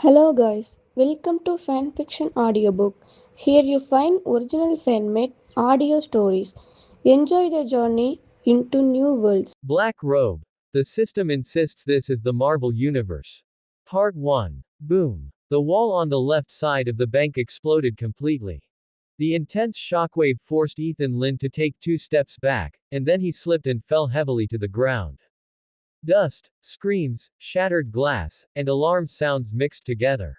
Hello guys, welcome to Fanfiction Audiobook. Here you find original fan-made audio stories. Enjoy the journey into new worlds. Black Robe. The system insists this is the Marvel Universe. Part 1. Boom. The wall on the left side of the bank exploded completely. The intense shockwave forced Ethan Lynn to take 2 steps back, and then he slipped and fell heavily to the ground. Dust, screams, shattered glass, and alarm sounds mixed together.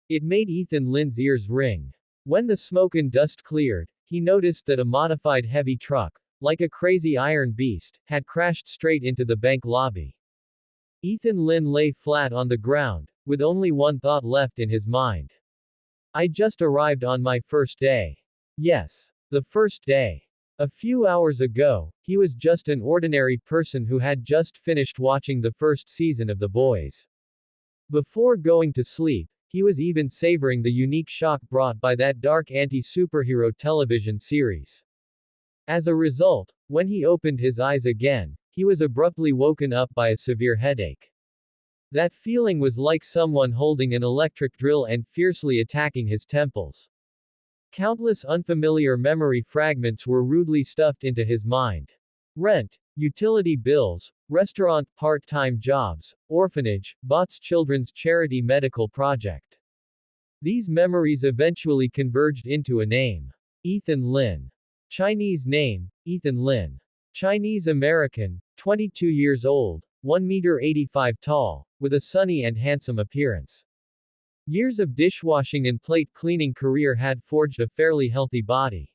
It made Ethan Lynn's ears ring. When the smoke and dust cleared, he noticed that a modified heavy truck, like a crazy iron beast, had crashed straight into the bank lobby. Ethan Lynn lay flat on the ground, with only one thought left in his mind. I just arrived on my first day. Yes, the first day. A few hours ago, he was just an ordinary person who had just finished watching the first season of The Boys. Before going to sleep, he was even savoring the unique shock brought by that dark anti-superhero television series. As a result, when he opened his eyes again, he was abruptly woken up by a severe headache. That feeling was like someone holding an electric drill and fiercely attacking his temples. Countless unfamiliar memory fragments were rudely stuffed into his mind. Rent, utility bills, restaurant part-time jobs, orphanage, Bot's children's charity medical project. These memories eventually converged into a name. Ethan Lynn. Chinese name, Ethan Lin. Chinese American, 22 years old, 1 meter 85 tall, with a sunny and handsome appearance. Years of dishwashing and plate cleaning career had forged a fairly healthy body.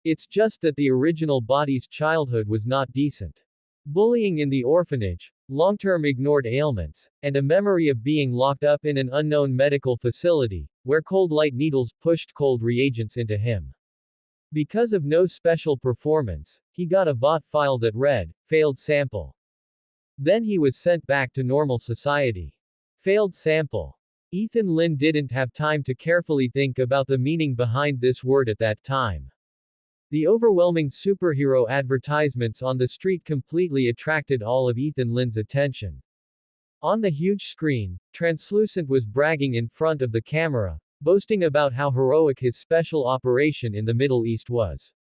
It's just that the original body's childhood was not decent. Bullying in the orphanage, long-term ignored ailments, and a memory of being locked up in an unknown medical facility, where cold light needles pushed cold reagents into him. Because of no special performance, he got a VOT file that read, failed sample. Then he was sent back to normal society. Failed sample. Ethan Lynn didn't have time to carefully think about the meaning behind this word at that time. The overwhelming superhero advertisements on the street completely attracted all of Ethan Lynn's attention. On the huge screen, Translucent was bragging in front of the camera, boasting about how heroic his special operation in the Middle East was.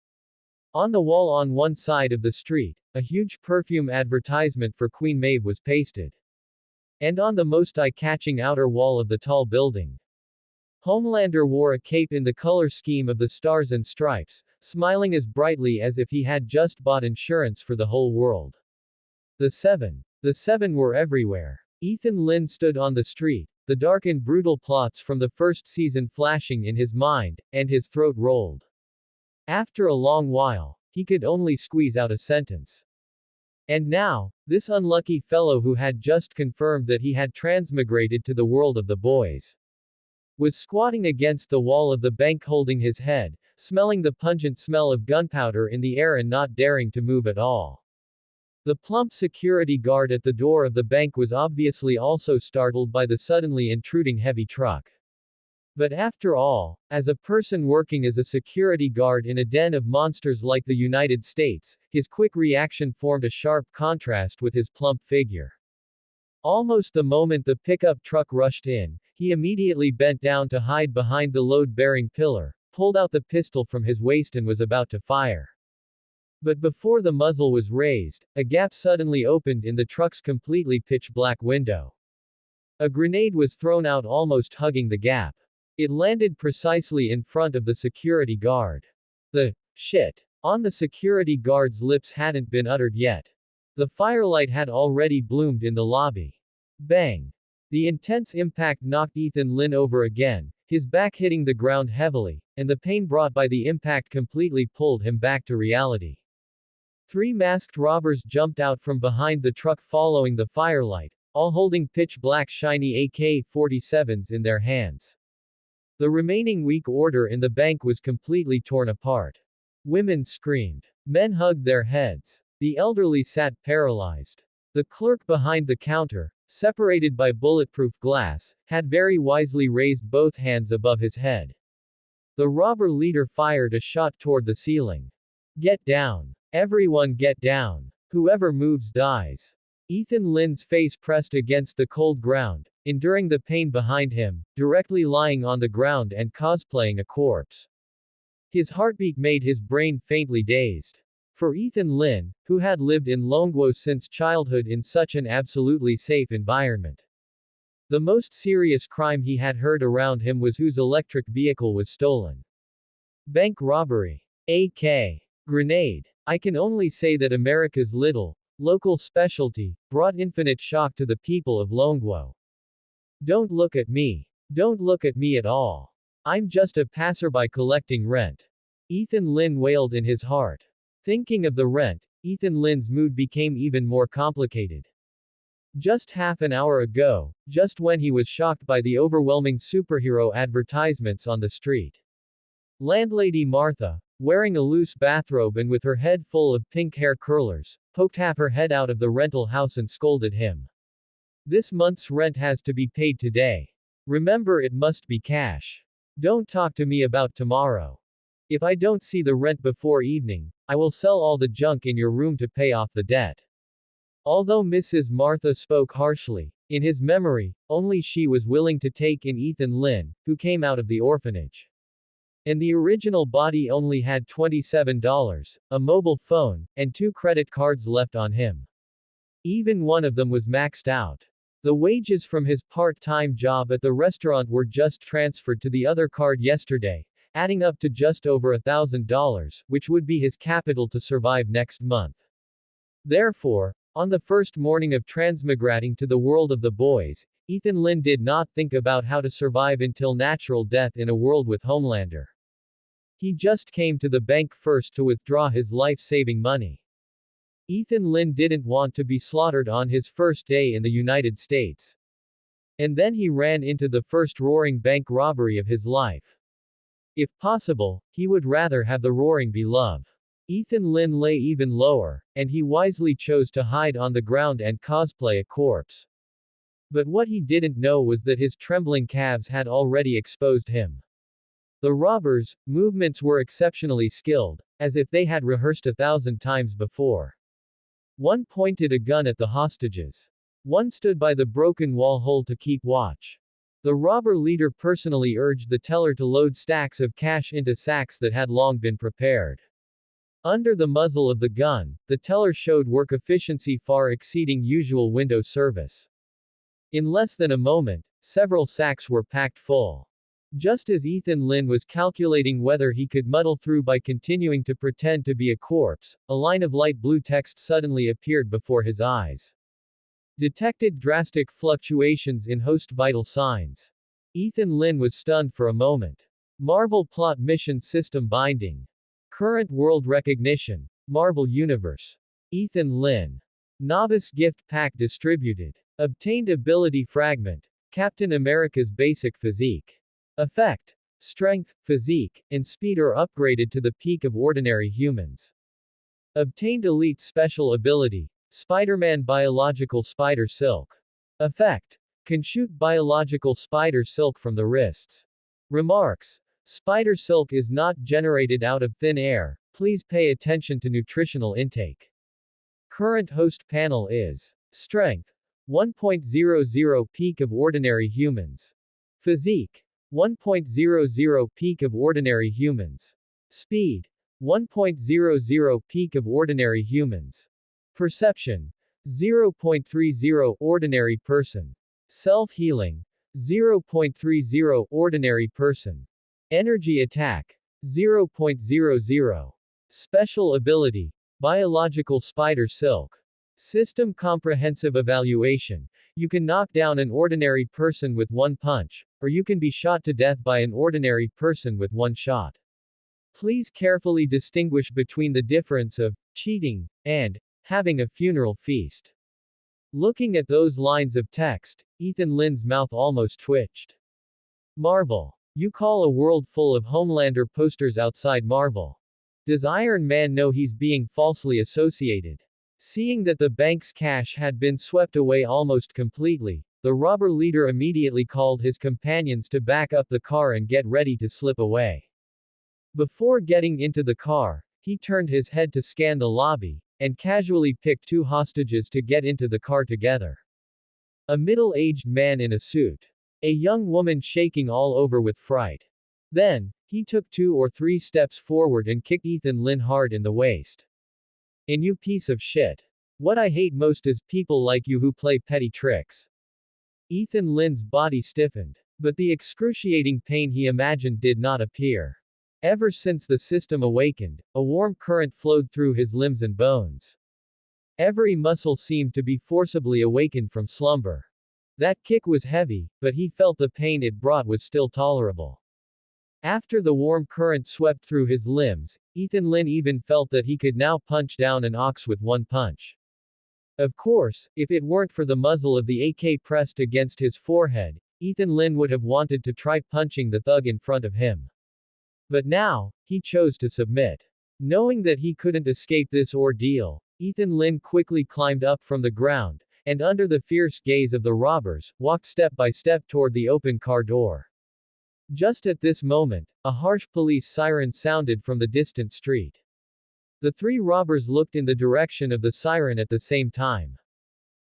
On the wall on one side of the street, a huge perfume advertisement for Queen Maeve was pasted. And on the most eye-catching outer wall of the tall building, Homelander wore a cape in the color scheme of the stars and stripes, smiling as brightly as if he had just bought insurance for the whole world. The seven were everywhere. Ethan Lynn stood on the street, the dark and brutal plots from the first season flashing in his mind, and his throat rolled. After a long while, he could only squeeze out a sentence. And now, this unlucky fellow who had just confirmed that he had transmigrated to the world of the boys was squatting against the wall of the bank holding his head, smelling the pungent smell of gunpowder in the air and not daring to move at all. The plump security guard at the door of the bank was obviously also startled by the suddenly intruding heavy truck. But after all, as a person working as a security guard in a den of monsters like the United States, his quick reaction formed a sharp contrast with his plump figure. Almost the moment the pickup truck rushed in, he immediately bent down to hide behind the load-bearing pillar, pulled out the pistol from his waist and was about to fire. But before the muzzle was raised, a gap suddenly opened in the truck's completely pitch-black window. A grenade was thrown out almost hugging the gap. It landed precisely in front of the security guard. The shit on the security guard's lips hadn't been uttered yet. The firelight had already bloomed in the lobby. Bang! The intense impact knocked Ethan Lynn over again, his back hitting the ground heavily, and the pain brought by the impact completely pulled him back to reality. 3 masked robbers jumped out from behind the truck following the firelight, all holding pitch-black shiny AK-47s in their hands. The remaining weak order in the bank was completely torn apart. Women screamed. Men hugged their heads. The elderly sat paralyzed. The clerk behind the counter, separated by bulletproof glass, had very wisely raised both hands above his head. The robber leader fired a shot toward the ceiling. Get down. Everyone get down. Whoever moves dies. Ethan Lynn's face pressed against the cold ground, enduring the pain behind him, directly lying on the ground and cosplaying a corpse. His heartbeat made his brain faintly dazed. For Ethan Lin, who had lived in Longguo since childhood in such an absolutely safe environment, the most serious crime he had heard around him was whose electric vehicle was stolen. Bank robbery. AK. Grenade. I can only say that America's little, local specialty, brought infinite shock to the people of Longguo. Don't look at me. Don't look at me at all. I'm just a passerby collecting rent. Ethan Lin wailed in his heart. Thinking of the rent, Ethan Lin's mood became even more complicated. Just half an hour ago, just when he was shocked by the overwhelming superhero advertisements on the street, landlady Martha, wearing a loose bathrobe and with her head full of pink hair curlers, poked half her head out of the rental house and scolded him. This month's rent has to be paid today. Remember, it must be cash. Don't talk to me about tomorrow. If I don't see the rent before evening, I will sell all the junk in your room to pay off the debt. Although Mrs. Martha spoke harshly, in his memory, only she was willing to take in Ethan Lin, who came out of the orphanage. And the original body only had $27, a mobile phone, and 2 credit cards left on him. Even one of them was maxed out. The wages from his part-time job at the restaurant were just transferred to the other card yesterday, adding up to just over $1,000, which would be his capital to survive next month. Therefore, on the first morning of transmigrating to the world of the boys, Ethan Lin did not think about how to survive until natural death in a world with Homelander. He just came to the bank first to withdraw his life-saving money. Ethan Lin didn't want to be slaughtered on his first day in the United States. And then he ran into the first roaring bank robbery of his life. If possible, he would rather have the roaring be love. Ethan Lin lay even lower, and he wisely chose to hide on the ground and cosplay a corpse. But what he didn't know was that his trembling calves had already exposed him. The robbers' movements were exceptionally skilled, as if they had rehearsed 1,000 times before. One pointed a gun at the hostages. One stood by the broken wall hole to keep watch. The robber leader personally urged the teller to load stacks of cash into sacks that had long been prepared. Under the muzzle of the gun, the teller showed work efficiency far exceeding usual window service. In less than a moment, several sacks were packed full. Just as Ethan Lin was calculating whether he could muddle through by continuing to pretend to be a corpse, a line of light blue text suddenly appeared before his eyes. Detected drastic fluctuations in host vital signs. Ethan Lin was stunned for a moment. Marvel plot mission system binding. Current world recognition. Marvel Universe. Ethan Lin. Novice gift pack distributed. Obtained ability fragment. Captain America's basic physique. Effect. Strength, physique, and speed are upgraded to the peak of ordinary humans. Obtained elite special ability. Spider-Man biological spider silk. Effect. Can shoot biological spider silk from the wrists. Remarks. Spider silk is not generated out of thin air, please pay attention to nutritional intake. Current host panel is Strength 1.00 peak of ordinary humans. Physique 1.00 peak of ordinary humans. Speed 1.00 peak of ordinary humans. Perception 0.30 ordinary person. Self-healing 0.30 ordinary person. Energy attack 0.00. Special ability biological spider silk. System comprehensive evaluation. You can knock down an ordinary person with one punch, or you can be shot to death by an ordinary person with one shot. Please carefully distinguish between the difference of cheating and having a funeral feast. Looking at those lines of text, Ethan Lin's mouth almost twitched. Marvel. You call a world full of Homelander posters outside Marvel. Does Iron Man know he's being falsely associated? Seeing that the bank's cash had been swept away almost completely, the robber leader immediately called his companions to back up the car and get ready to slip away. Before getting into the car, he turned his head to scan the lobby, and casually picked 2 hostages to get into the car together. A middle-aged man in a suit. A young woman shaking all over with fright. Then, he took 2 or 3 steps forward and kicked Ethan Lin hard in the waist. And you piece of shit. What I hate most is people like you who play petty tricks. Ethan Lin's body stiffened. But the excruciating pain he imagined did not appear. Ever since the system awakened, a warm current flowed through his limbs and bones. Every muscle seemed to be forcibly awakened from slumber. That kick was heavy, but he felt the pain it brought was still tolerable. After the warm current swept through his limbs, Ethan Lin even felt that he could now punch down an ox with one punch. Of course, if it weren't for the muzzle of the AK pressed against his forehead, Ethan Lin would have wanted to try punching the thug in front of him. But now, he chose to submit. Knowing that he couldn't escape this ordeal, Ethan Lin quickly climbed up from the ground, and under the fierce gaze of the robbers, walked step by step toward the open car door. Just at this moment, a harsh police siren sounded from the distant street. The 3 robbers looked in the direction of the siren at the same time.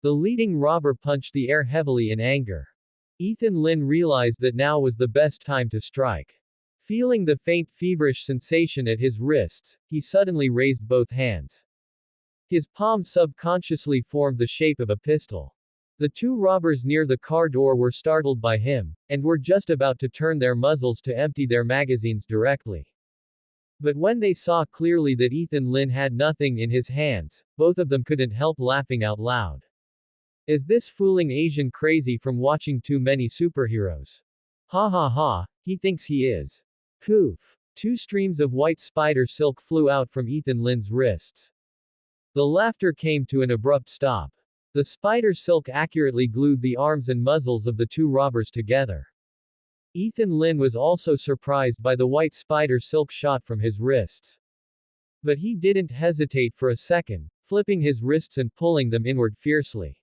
The leading robber punched the air heavily in anger. Ethan Lin realized that now was the best time to strike. Feeling the faint feverish sensation at his wrists, he suddenly raised both hands. His palm subconsciously formed the shape of a pistol. The 2 robbers near the car door were startled by him, and were just about to turn their muzzles to empty their magazines directly. But when they saw clearly that Ethan Lin had nothing in his hands, both of them couldn't help laughing out loud. Is this fooling Asian crazy from watching too many superheroes? Ha ha ha, he thinks he is. Poof. 2 streams of white spider silk flew out from Ethan Lin's wrists. The laughter came to an abrupt stop. The spider silk accurately glued the arms and muzzles of the 2 robbers together. Ethan Lin was also surprised by the white spider silk shot from his wrists. But he didn't hesitate for a second, flipping his wrists and pulling them inward fiercely.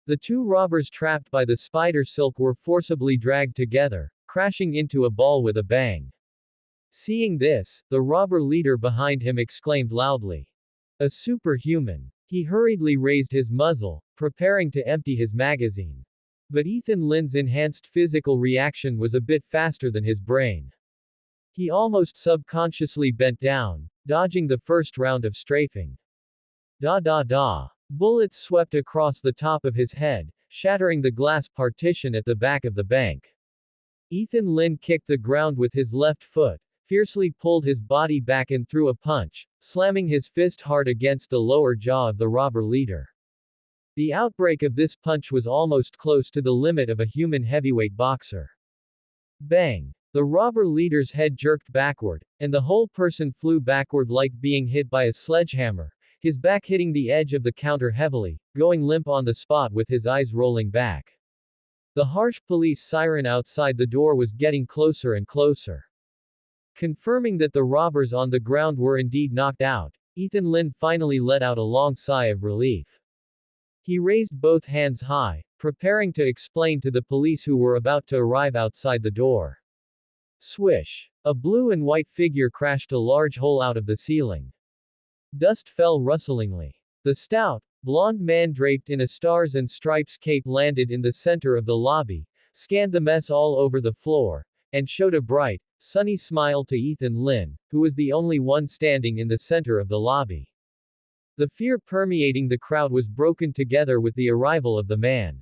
The 2 robbers trapped by the spider silk were forcibly dragged together, crashing into a ball with a bang. Seeing this, the robber leader behind him exclaimed loudly. A superhuman. He hurriedly raised his muzzle, preparing to empty his magazine. But Ethan Lin's enhanced physical reaction was a bit faster than his brain. He almost subconsciously bent down, dodging the first round of strafing. Da da da. Bullets swept across the top of his head, shattering the glass partition at the back of the bank. Ethan Lin kicked the ground with his left foot, fiercely pulled his body back and threw a punch, slamming his fist hard against the lower jaw of the robber leader. The outbreak of this punch was almost close to the limit of a human heavyweight boxer. Bang! The robber leader's head jerked backward, and the whole person flew backward like being hit by a sledgehammer, his back hitting the edge of the counter heavily, going limp on the spot with his eyes rolling back. The harsh police siren outside the door was getting closer and closer. Confirming that the robbers on the ground were indeed knocked out, Ethan Lin finally let out a long sigh of relief. He raised both hands high, preparing to explain to the police who were about to arrive outside the door. Swish! A blue and white figure crashed a large hole out of the ceiling. Dust fell rustlingly. The stout, blond man draped in a stars and stripes cape landed in the center of the lobby, scanned the mess all over the floor, and showed a bright, sunny smile to Ethan Lin, who was the only one standing in the center of the lobby. The fear permeating the crowd was broken together with the arrival of the man.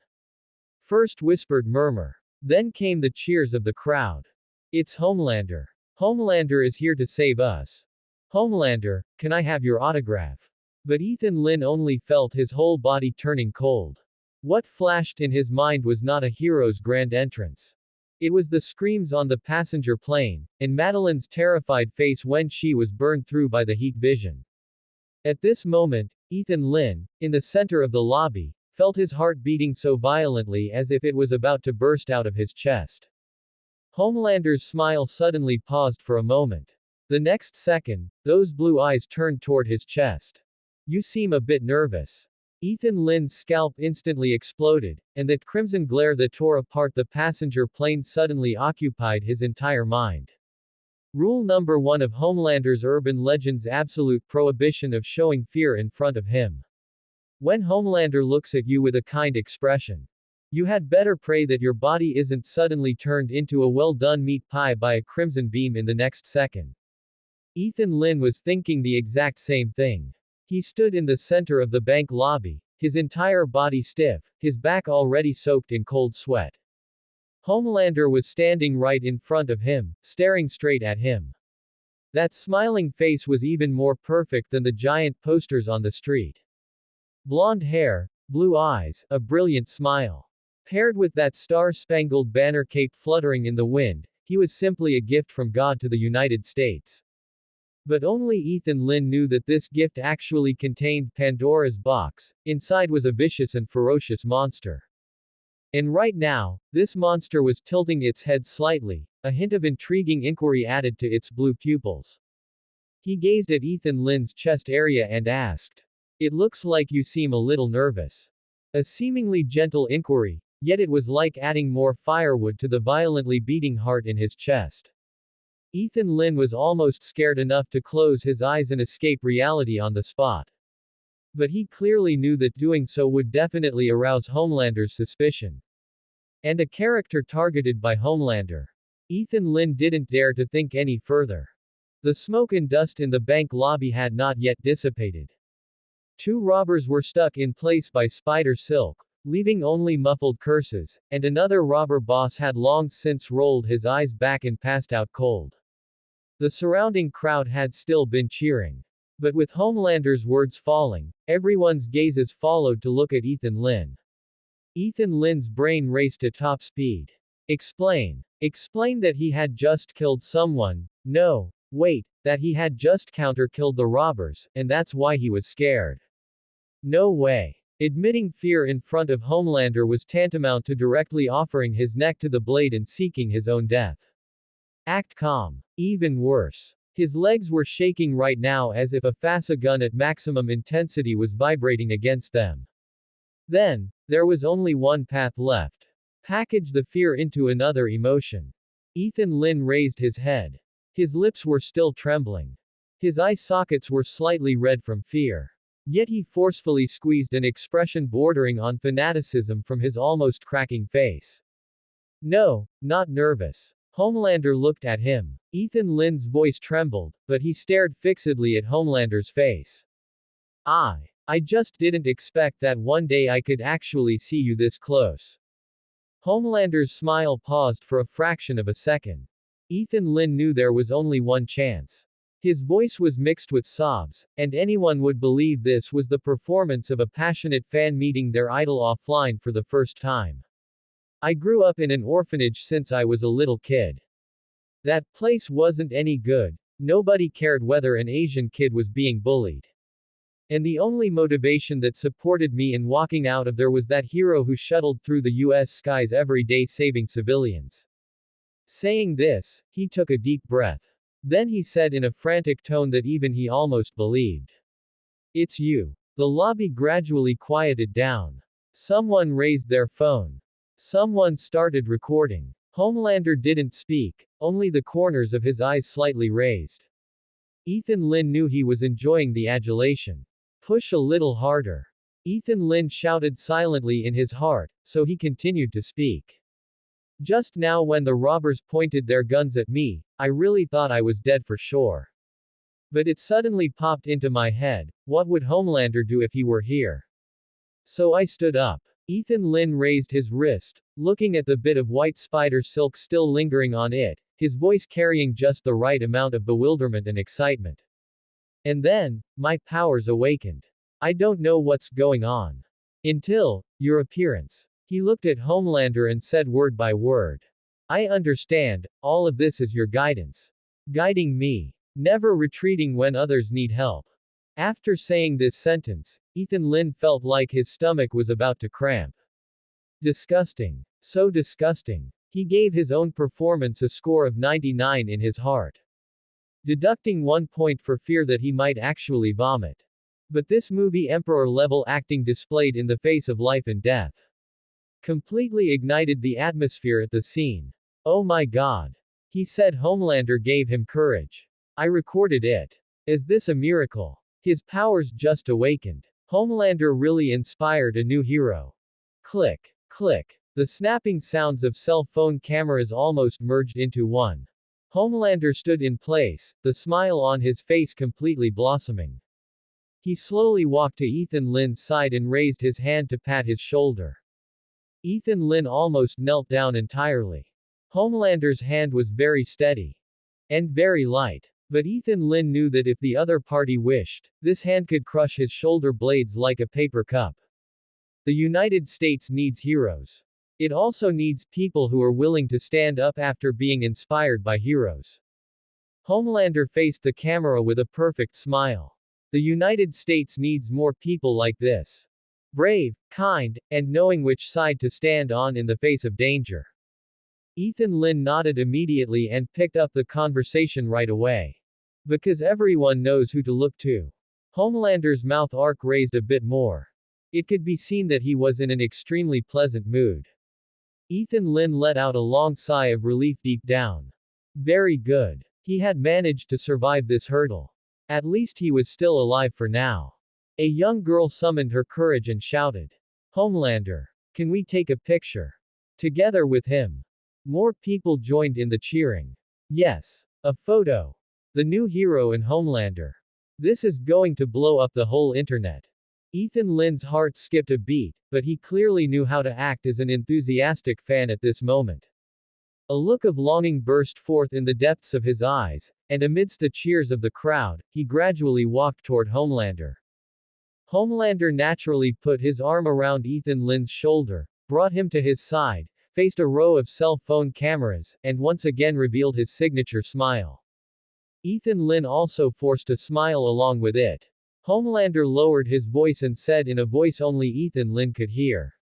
First whispered murmur. Then came the cheers of the crowd. It's Homelander. Homelander is here to save us. Homelander, can I have your autograph? But Ethan Lin only felt his whole body turning cold. What flashed in his mind was not a hero's grand entrance. It was the screams on the passenger plane, and Madeline's terrified face when she was burned through by the heat vision. At this moment, Ethan Lin, in the center of the lobby, felt his heart beating so violently as if it was about to burst out of his chest. Homelander's smile suddenly paused for a moment. The next second, those blue eyes turned toward his chest. You seem a bit nervous. Ethan Lin's scalp instantly exploded, and that crimson glare that tore apart the passenger plane suddenly occupied his entire mind. Rule number 1 of Homelander's urban legend's absolute prohibition of showing fear in front of him. When Homelander looks at you with a kind expression, You had better pray that your body isn't suddenly turned into a well-done meat pie by a crimson beam in the next second. Ethan Lin was thinking the exact same thing. He stood in the center of the bank lobby, his entire body stiff, his back already soaked in cold sweat. Homelander was standing right in front of him, staring straight at him. That smiling face was even more perfect than the giant posters on the street. Blonde hair, blue eyes, a brilliant smile. Paired with that star-spangled banner cape fluttering in the wind, he was simply a gift from God to the United States. But only Ethan Lin knew that this gift actually contained Pandora's box. Inside was a vicious and ferocious monster. And right now, this monster was tilting its head slightly, a hint of intriguing inquiry added to its blue pupils. He gazed at Ethan Lin's chest area and asked, "It looks like you seem a little nervous." A seemingly gentle inquiry, yet it was like adding more firewood to the violently beating heart in his chest. Ethan Lin was almost scared enough to close his eyes and escape reality on the spot. But he clearly knew that doing so would definitely arouse Homelander's suspicion. And a character targeted by Homelander. Ethan Lin didn't dare to think any further. The smoke and dust in the bank lobby had not yet dissipated. Two robbers were stuck in place by spider silk, leaving only muffled curses, and another robber boss had long since rolled his eyes back and passed out cold. The surrounding crowd had still been cheering. But with Homelander's words falling, everyone's gazes followed to look at Ethan Lin. Ethan Lin's brain raced at top speed. Explain. Explain that he had just killed someone. No, wait, that he had just counter-killed the robbers, and that's why he was scared. No way. Admitting fear in front of Homelander was tantamount to directly offering his neck to the blade and seeking his own death. Act calm. Even worse. His legs were shaking right now as if a FASA gun at maximum intensity was vibrating against them. Then, there was only one path left. Package the fear into another emotion. Ethan Lin raised his head. His lips were still trembling. His eye sockets were slightly red from fear. Yet he forcefully squeezed an expression bordering on fanaticism from his almost cracking face. No, not nervous. Homelander looked at him. Ethan Lin's voice trembled, but he stared fixedly at Homelander's face. I just didn't expect that one day I could actually see you this close. Homelander's smile paused for a fraction of a second. Ethan Lin knew there was only one chance. His voice was mixed with sobs, and anyone would believe this was the performance of a passionate fan meeting their idol offline for the first time. I grew up in an orphanage since I was a little kid. That place wasn't any good. Nobody cared whether an Asian kid was being bullied. And the only motivation that supported me in walking out of there was that hero who shuttled through the US skies every day saving civilians. Saying this, he took a deep breath. Then he said in a frantic tone that even he almost believed. "It's you." The lobby gradually quieted down. Someone raised their phone. Someone started recording. Homelander didn't speak, only the corners of his eyes slightly raised. Ethan Lin knew he was enjoying the adulation. Push a little harder. Ethan Lin shouted silently in his heart, so he continued to speak. Just now when the robbers pointed their guns at me, I really thought I was dead for sure. But it suddenly popped into my head, what would Homelander do if he were here? So I stood up. Ethan Lin raised his wrist, looking at the bit of white spider silk still lingering on it, his voice carrying just the right amount of bewilderment and excitement. And then, my powers awakened. I don't know what's going on. Until, your appearance. He looked at Homelander and said word by word. I understand, all of this is your guidance. Guiding me. Never retreating when others need help. After saying this sentence, Ethan Lin felt like his stomach was about to cramp. Disgusting. So disgusting. He gave his own performance a score of 99 in his heart. Deducting 1 point for fear that he might actually vomit. But this movie emperor-level acting displayed in the face of life and death completely ignited the atmosphere at the scene. Oh my god. He said Homelander gave him courage. I recorded it. Is this a miracle? His powers just awakened. Homelander really inspired a new hero. Click. Click. The snapping sounds of cell phone cameras almost merged into one. Homelander stood in place, the smile on his face completely blossoming. He slowly walked to Ethan Lynn's side and raised his hand to pat his shoulder. Ethan Lynn almost knelt down entirely. Homelander's hand was very steady. And very light. But Ethan Lynn knew that if the other party wished, this hand could crush his shoulder blades like a paper cup. The United States needs heroes. It also needs people who are willing to stand up after being inspired by heroes. Homelander faced the camera with a perfect smile. The United States needs more people like this. Brave, kind, and knowing which side to stand on in the face of danger. Ethan Lynn nodded immediately and picked up the conversation right away. Because everyone knows who to look to. Homelander's mouth arc raised a bit more. It could be seen that he was in an extremely pleasant mood. Ethan Lynn let out a long sigh of relief deep down. Very good. He had managed to survive this hurdle. At least he was still alive for now. A young girl summoned her courage and shouted, "Homelander, can we take a picture together with him?" More people joined in the cheering. Yes. A photo. The new hero in Homelander. This is going to blow up the whole internet. Ethan Lynn's heart skipped a beat, but he clearly knew how to act as an enthusiastic fan at this moment. A look of longing burst forth in the depths of his eyes, and amidst the cheers of the crowd, he gradually walked toward Homelander. Homelander naturally put his arm around Ethan Lynn's shoulder, brought him to his side, faced a row of cell phone cameras, and once again revealed his signature smile. Ethan Lynn also forced a smile along with it. Homelander lowered his voice and said in a voice only Ethan Lynn could hear,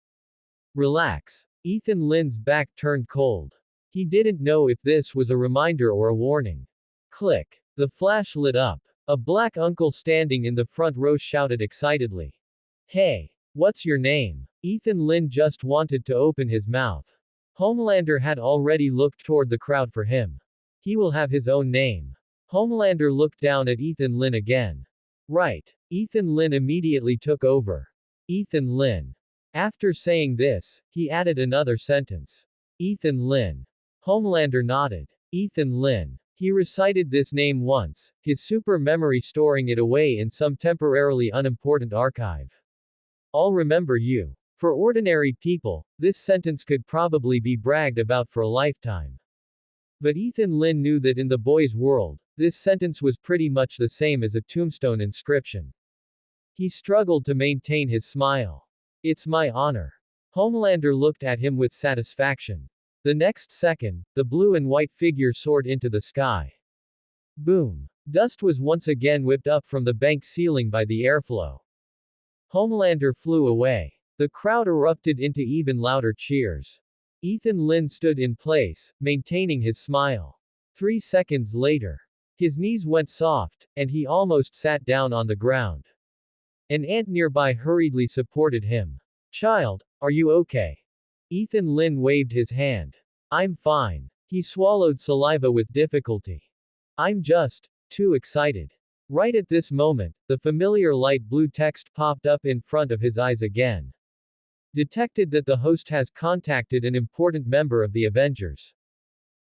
"Relax." Ethan Lynn's back turned cold. He didn't know if this was a reminder or a warning. Click. The flash lit up. A black uncle standing in the front row shouted excitedly, "Hey, what's your name?" Ethan Lynn just wanted to open his mouth. Homelander had already looked toward the crowd for him. He will have his own name. Homelander looked down at Ethan Lynn again. Right. Ethan Lynn immediately took over. Ethan Lynn. After saying this, he added another sentence. Ethan Lynn. Homelander nodded. Ethan Lynn. He recited this name once, his super memory storing it away in some temporarily unimportant archive. I'll remember you. For ordinary people, this sentence could probably be bragged about for a lifetime. But Ethan Lynn knew that in the boy's world, this sentence was pretty much the same as a tombstone inscription. He struggled to maintain his smile. It's my honor. Homelander looked at him with satisfaction. The next second, the blue and white figure soared into the sky. Boom. Dust was once again whipped up from the bank ceiling by the airflow. Homelander flew away. The crowd erupted into even louder cheers. Ethan Lynn stood in place, maintaining his smile. 3 seconds later, his knees went soft, and he almost sat down on the ground. An ant nearby hurriedly supported him. "Child, are you okay?" Ethan Lynn waved his hand. "I'm fine." He swallowed saliva with difficulty. "I'm just too excited." Right at this moment, the familiar light blue text popped up in front of his eyes again. Detected that the host has contacted an important member of the Avengers.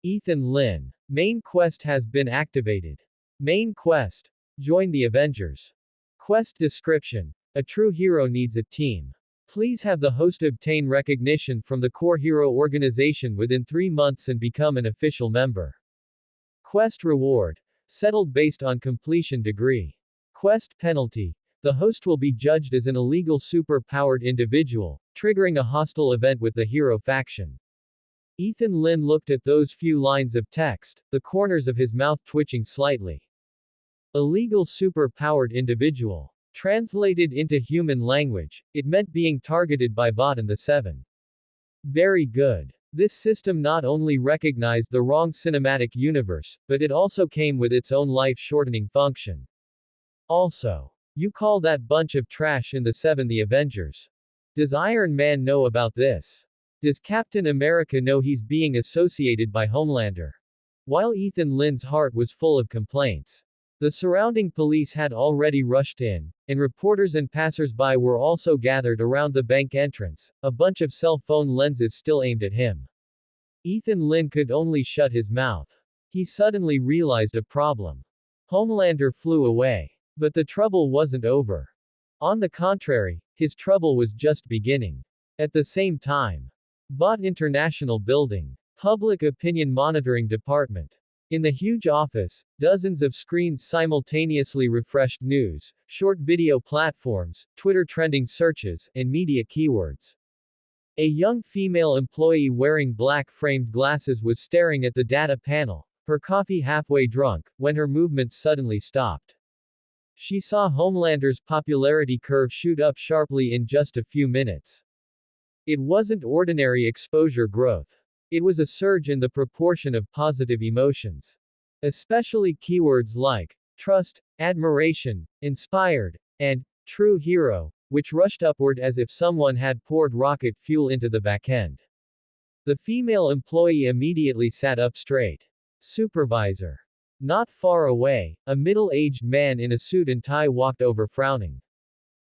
Ethan Lynn. Main quest has been activated. Main quest. Join the Avengers. Quest description. A true hero needs a team. Please have the host obtain recognition from the core hero organization within 3 months and become an official member. Quest reward. Settled based on completion degree. Quest penalty. The host will be judged as an illegal super-powered individual, triggering a hostile event with the hero faction. Ethan Lynn looked at those few lines of text, the corners of his mouth twitching slightly. Illegal super-powered individual. Translated into human language, it meant being targeted by Votan the Seven. Very good. This system not only recognized the wrong cinematic universe, but it also came with its own life-shortening function. Also, you call that bunch of trash in the Seven the Avengers? Does Iron Man know about this? Does Captain America know he's being associated by Homelander? While Ethan Lynn's heart was full of complaints, The surrounding police had already rushed in, and reporters and passers-by were also gathered around the bank entrance, a bunch of cell phone lenses still aimed at him. Ethan Lynn could only shut his mouth. He suddenly realized a problem. Homelander flew away. But the trouble wasn't over. On the contrary, his trouble was just beginning. At the same time, Vought International Building, Public Opinion Monitoring Department. In the huge office, dozens of screens simultaneously refreshed news, short video platforms, Twitter trending searches, and media keywords. A young female employee wearing black framed glasses was staring at the data panel, her coffee halfway drunk, when her movements suddenly stopped. She saw Homelander's popularity curve shoot up sharply in just a few minutes. It wasn't ordinary exposure growth. It was a surge in the proportion of positive emotions. Especially keywords like trust, admiration, inspired, and true hero, which rushed upward as if someone had poured rocket fuel into the backend. The female employee immediately sat up straight. Supervisor. Not far away, a middle-aged man in a suit and tie walked over frowning.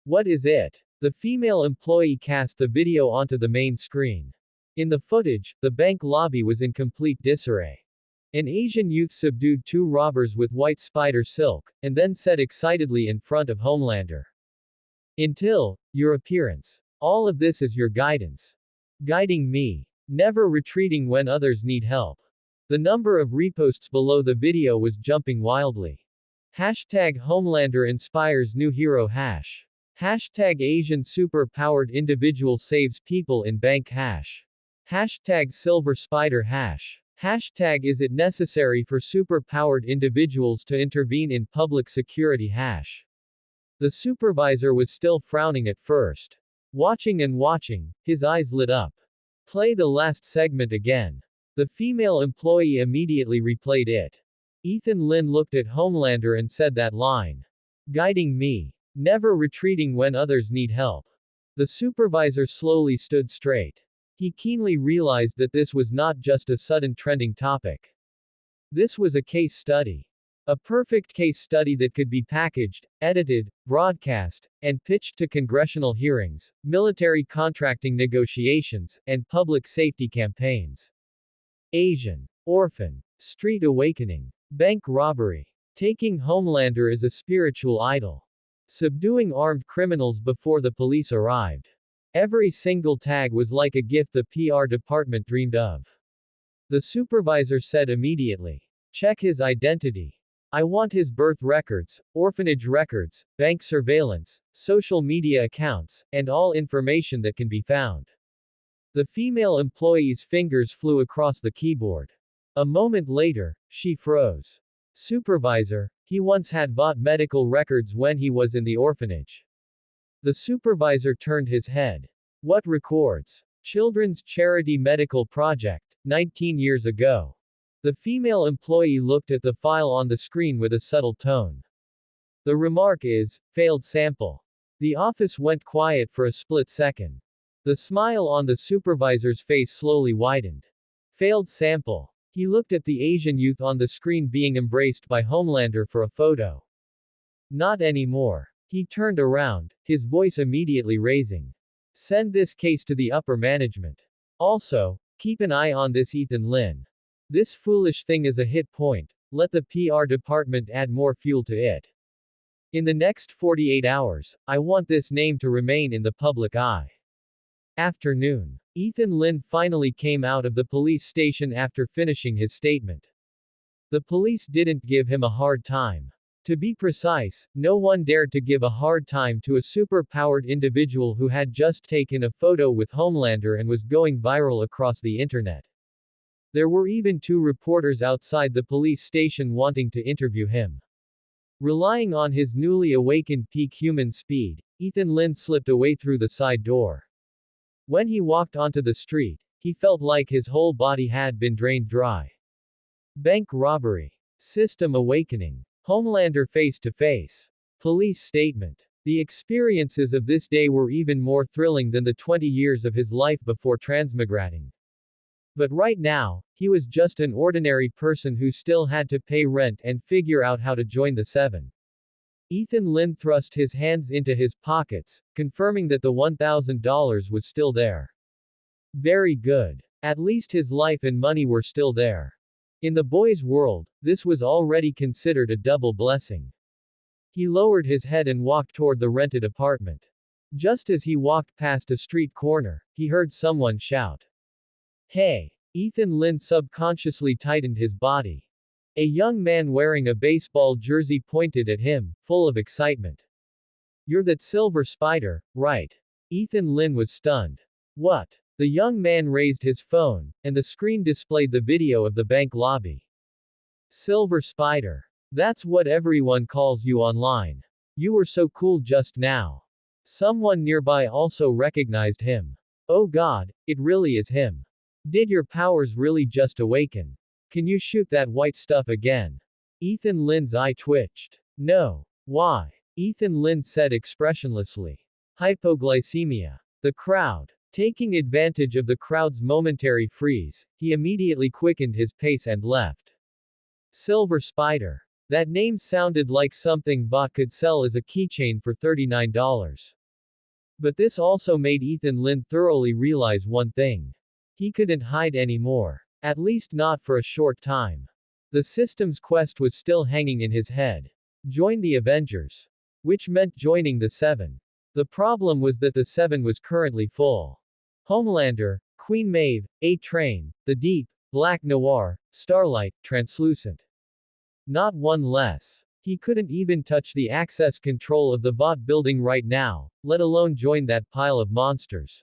What is it? The female employee cast the video onto the main screen. In the footage, the bank lobby was in complete disarray. An Asian youth subdued two robbers with white spider silk, and then said excitedly in front of Homelander. Until your appearance. All of this is your guidance. Guiding me. Never retreating when others need help. The number of reposts below the video was jumping wildly. Hashtag Homelander inspires new hero hash. Hashtag Asian super-powered individual saves people in bank hash. Hashtag Silver Spider hash. Hashtag is it necessary for super-powered individuals to intervene in public security hash. The supervisor was still frowning at first. Watching and watching, his eyes lit up. Play the last segment again. The female employee immediately replayed it. Ethan Lynn looked at Homelander and said that line. Guiding me. Never retreating when others need help. The supervisor slowly stood straight. He keenly realized that this was not just a sudden trending topic. This was a case study. A perfect case study that could be packaged, edited, broadcast, and pitched to congressional hearings, military contracting negotiations, and public safety campaigns. Asian. Orphan. Street awakening. Bank robbery. Taking Homelander as a spiritual idol. Subduing armed criminals before the police arrived. Every single tag was like a gift the PR department dreamed of. The supervisor said immediately. Check his identity. I want his birth records, orphanage records, bank surveillance, social media accounts, and all information that can be found. The female employee's fingers flew across the keyboard. A moment later, she froze. Supervisor, he once had bought medical records when he was in the orphanage. The supervisor turned his head. What records? Children's Charity Medical Project, 19 years ago. The female employee looked at the file on the screen with a subtle tone. The remark is, failed sample. The office went quiet for a split second. The smile on the supervisor's face slowly widened. Failed sample. He looked at the Asian youth on the screen being embraced by Homelander for a photo. Not anymore. He turned around, his voice immediately raising. Send this case to the upper management. Also, keep an eye on this Ethan Lynn. This foolish thing is a hit point. Let the PR department add more fuel to it. In the next 48 hours, I want this name to remain in the public eye. Afternoon. Ethan Lynn finally came out of the police station after finishing his statement. The police didn't give him a hard time. To be precise, no one dared to give a hard time to a super-powered individual who had just taken a photo with Homelander and was going viral across the internet. There were even 2 reporters outside the police station wanting to interview him. Relying on his newly awakened peak human speed, Ethan Lynn slipped away through the side door. When he walked onto the street, he felt like his whole body had been drained dry. Bank robbery. System awakening. Homelander face to face. Police statement. The experiences of this day were even more thrilling than the 20 years of his life before transmigrating. But right now, He was just an ordinary person who still had to pay rent and figure out how to join the seven. Ethan Lin thrust his hands into his pockets, confirming that the $1,000 was still there. Very good. At least his life and money were still there. In the boy's world, this was already considered a double blessing. He lowered his head and walked toward the rented apartment. Just as he walked past a street corner, he heard someone shout, "Hey!" Ethan Lin subconsciously tightened his body. A young man wearing a baseball jersey pointed at him, full of excitement. "You're that silver spider, right?" Ethan Lin was stunned. "What?" The young man raised his phone, and the screen displayed the video of the bank lobby. "Silver spider. That's what everyone calls you online. You were so cool just now." Someone nearby also recognized him. "Oh God, it really is him. Did your powers really just awaken? Can you shoot that white stuff again?" Ethan Lin's eye twitched. "No. Why?" Ethan Lin said expressionlessly. "Hypoglycemia." The crowd. Taking advantage of the crowd's momentary freeze, he immediately quickened his pace and left. Silver Spider. That name sounded like something Vought could sell as a keychain for $39. But this also made Ethan Lin thoroughly realize one thing. He couldn't hide anymore. At least not for a short time. The system's quest was still hanging in his head. Join the Avengers. Which meant joining the Seven. The problem was that the Seven was currently full. Homelander, Queen Maeve, A-Train, The Deep, Black Noir, Starlight, Translucent. Not one less. He couldn't even touch the access control of the Vought building right now, let alone join that pile of monsters.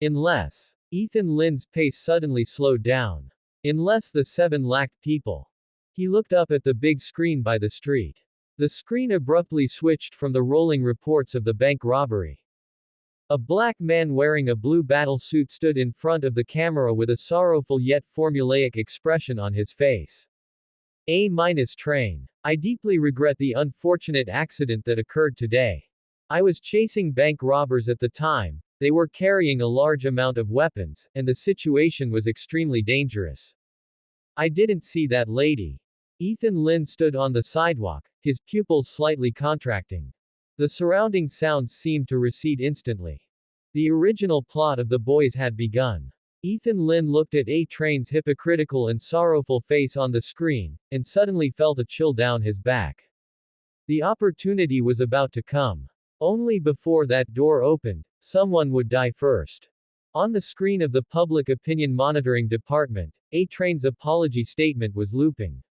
Unless. Ethan Lin's pace suddenly slowed down. Unless the Seven lacked people. He looked up at the big screen by the street. The screen abruptly switched from the rolling reports of the bank robbery. A black man wearing a blue battle suit stood in front of the camera with a sorrowful yet formulaic expression on his face. A-train. I deeply regret the unfortunate accident that occurred today. I was chasing bank robbers at the time, they were carrying a large amount of weapons, and the situation was extremely dangerous. I didn't see that lady. Ethan Lin stood on the sidewalk, his pupils slightly contracting. The surrounding sounds seemed to recede instantly. The original plot of the boys had begun. Ethan Lin looked at A-Train's hypocritical and sorrowful face on the screen, and suddenly felt a chill down his back. The opportunity was about to come. Only before that door opened, someone would die first. On the screen of the Public Opinion Monitoring Department, A-Train's apology statement was looping.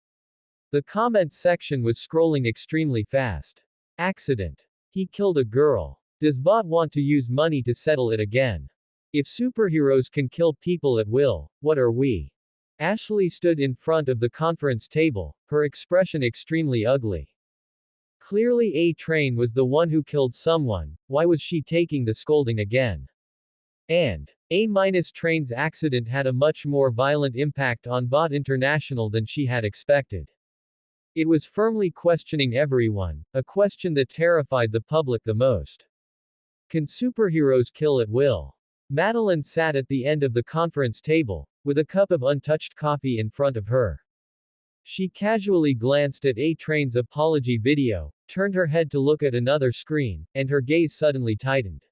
The comments section was scrolling extremely fast. Accident. He killed a girl. Does Vought want to use money to settle it again? If superheroes can kill people at will, what are we? Ashley stood in front of the conference table, her expression extremely ugly. Clearly A-Train was the one who killed someone, why was she taking the scolding again? And, A-Train's accident had a much more violent impact on Vought International than she had expected. It was firmly questioning everyone, a question that terrified the public the most. Can superheroes kill at will? Madeline sat at the end of the conference table, with a cup of untouched coffee in front of her. She casually glanced at A-Train's apology video, turned her head to look at another screen, and her gaze suddenly tightened.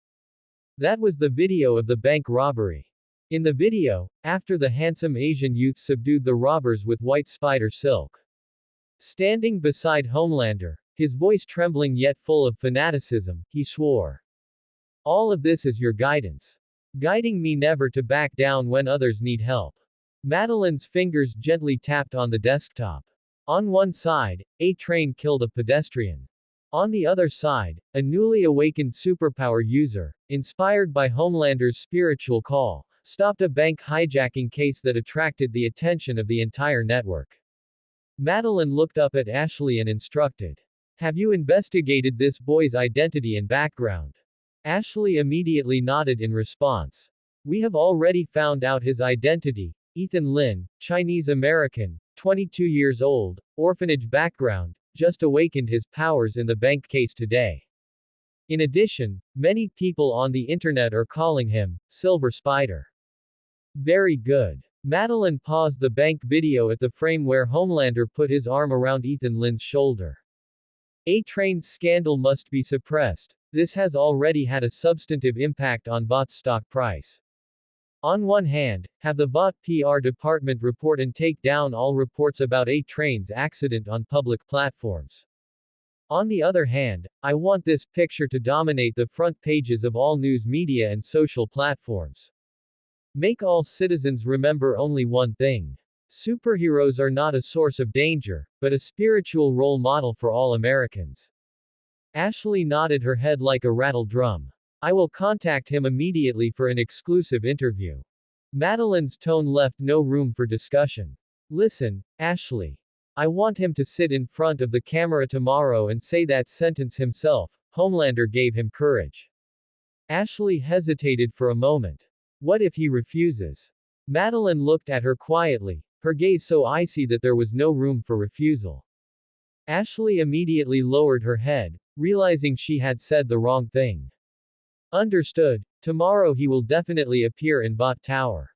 That was the video of the bank robbery. In the video, after the handsome Asian youth subdued the robbers with white spider silk. Standing beside Homelander, his voice trembling yet full of fanaticism, he swore. All of this is your guidance. Guiding me never to back down when others need help. Madeline's fingers gently tapped on the desktop. On one side, A-Train killed a pedestrian. On the other side, a newly awakened superpower user, inspired by Homelander's spiritual call, stopped a bank hijacking case that attracted the attention of the entire network. Madeline looked up at Ashley and instructed. Have you investigated this boy's identity and background? Ashley immediately nodded in response. We have already found out his identity. Ethan Lin, Chinese American, 22 years old, orphanage background, just awakened his powers in the bank case today. In addition, many people on the internet are calling him Silver Spider. Very good. Madeline paused the bank video at the frame where Homelander put his arm around Ethan Lynn's shoulder. A-Train's scandal must be suppressed. This has already had a substantive impact on VOT's stock price. On one hand, have the VOT PR department report and take down all reports about A-Train's accident on public platforms. On the other hand, I want this picture to dominate the front pages of all news media and social platforms. Make all citizens remember only one thing. Superheroes are not a source of danger, but a spiritual role model for all Americans. Ashley nodded her head like a rattle drum. I will contact him immediately for an exclusive interview. Madeline's tone left no room for discussion. Listen, Ashley. I want him to sit in front of the camera tomorrow and say that sentence himself. Homelander gave him courage. Ashley hesitated for a moment. What if he refuses? Madeline looked at her quietly, her gaze so icy that there was no room for refusal. Ashley immediately lowered her head, realizing she had said the wrong thing. Understood. Tomorrow he will definitely appear in VOT Tower.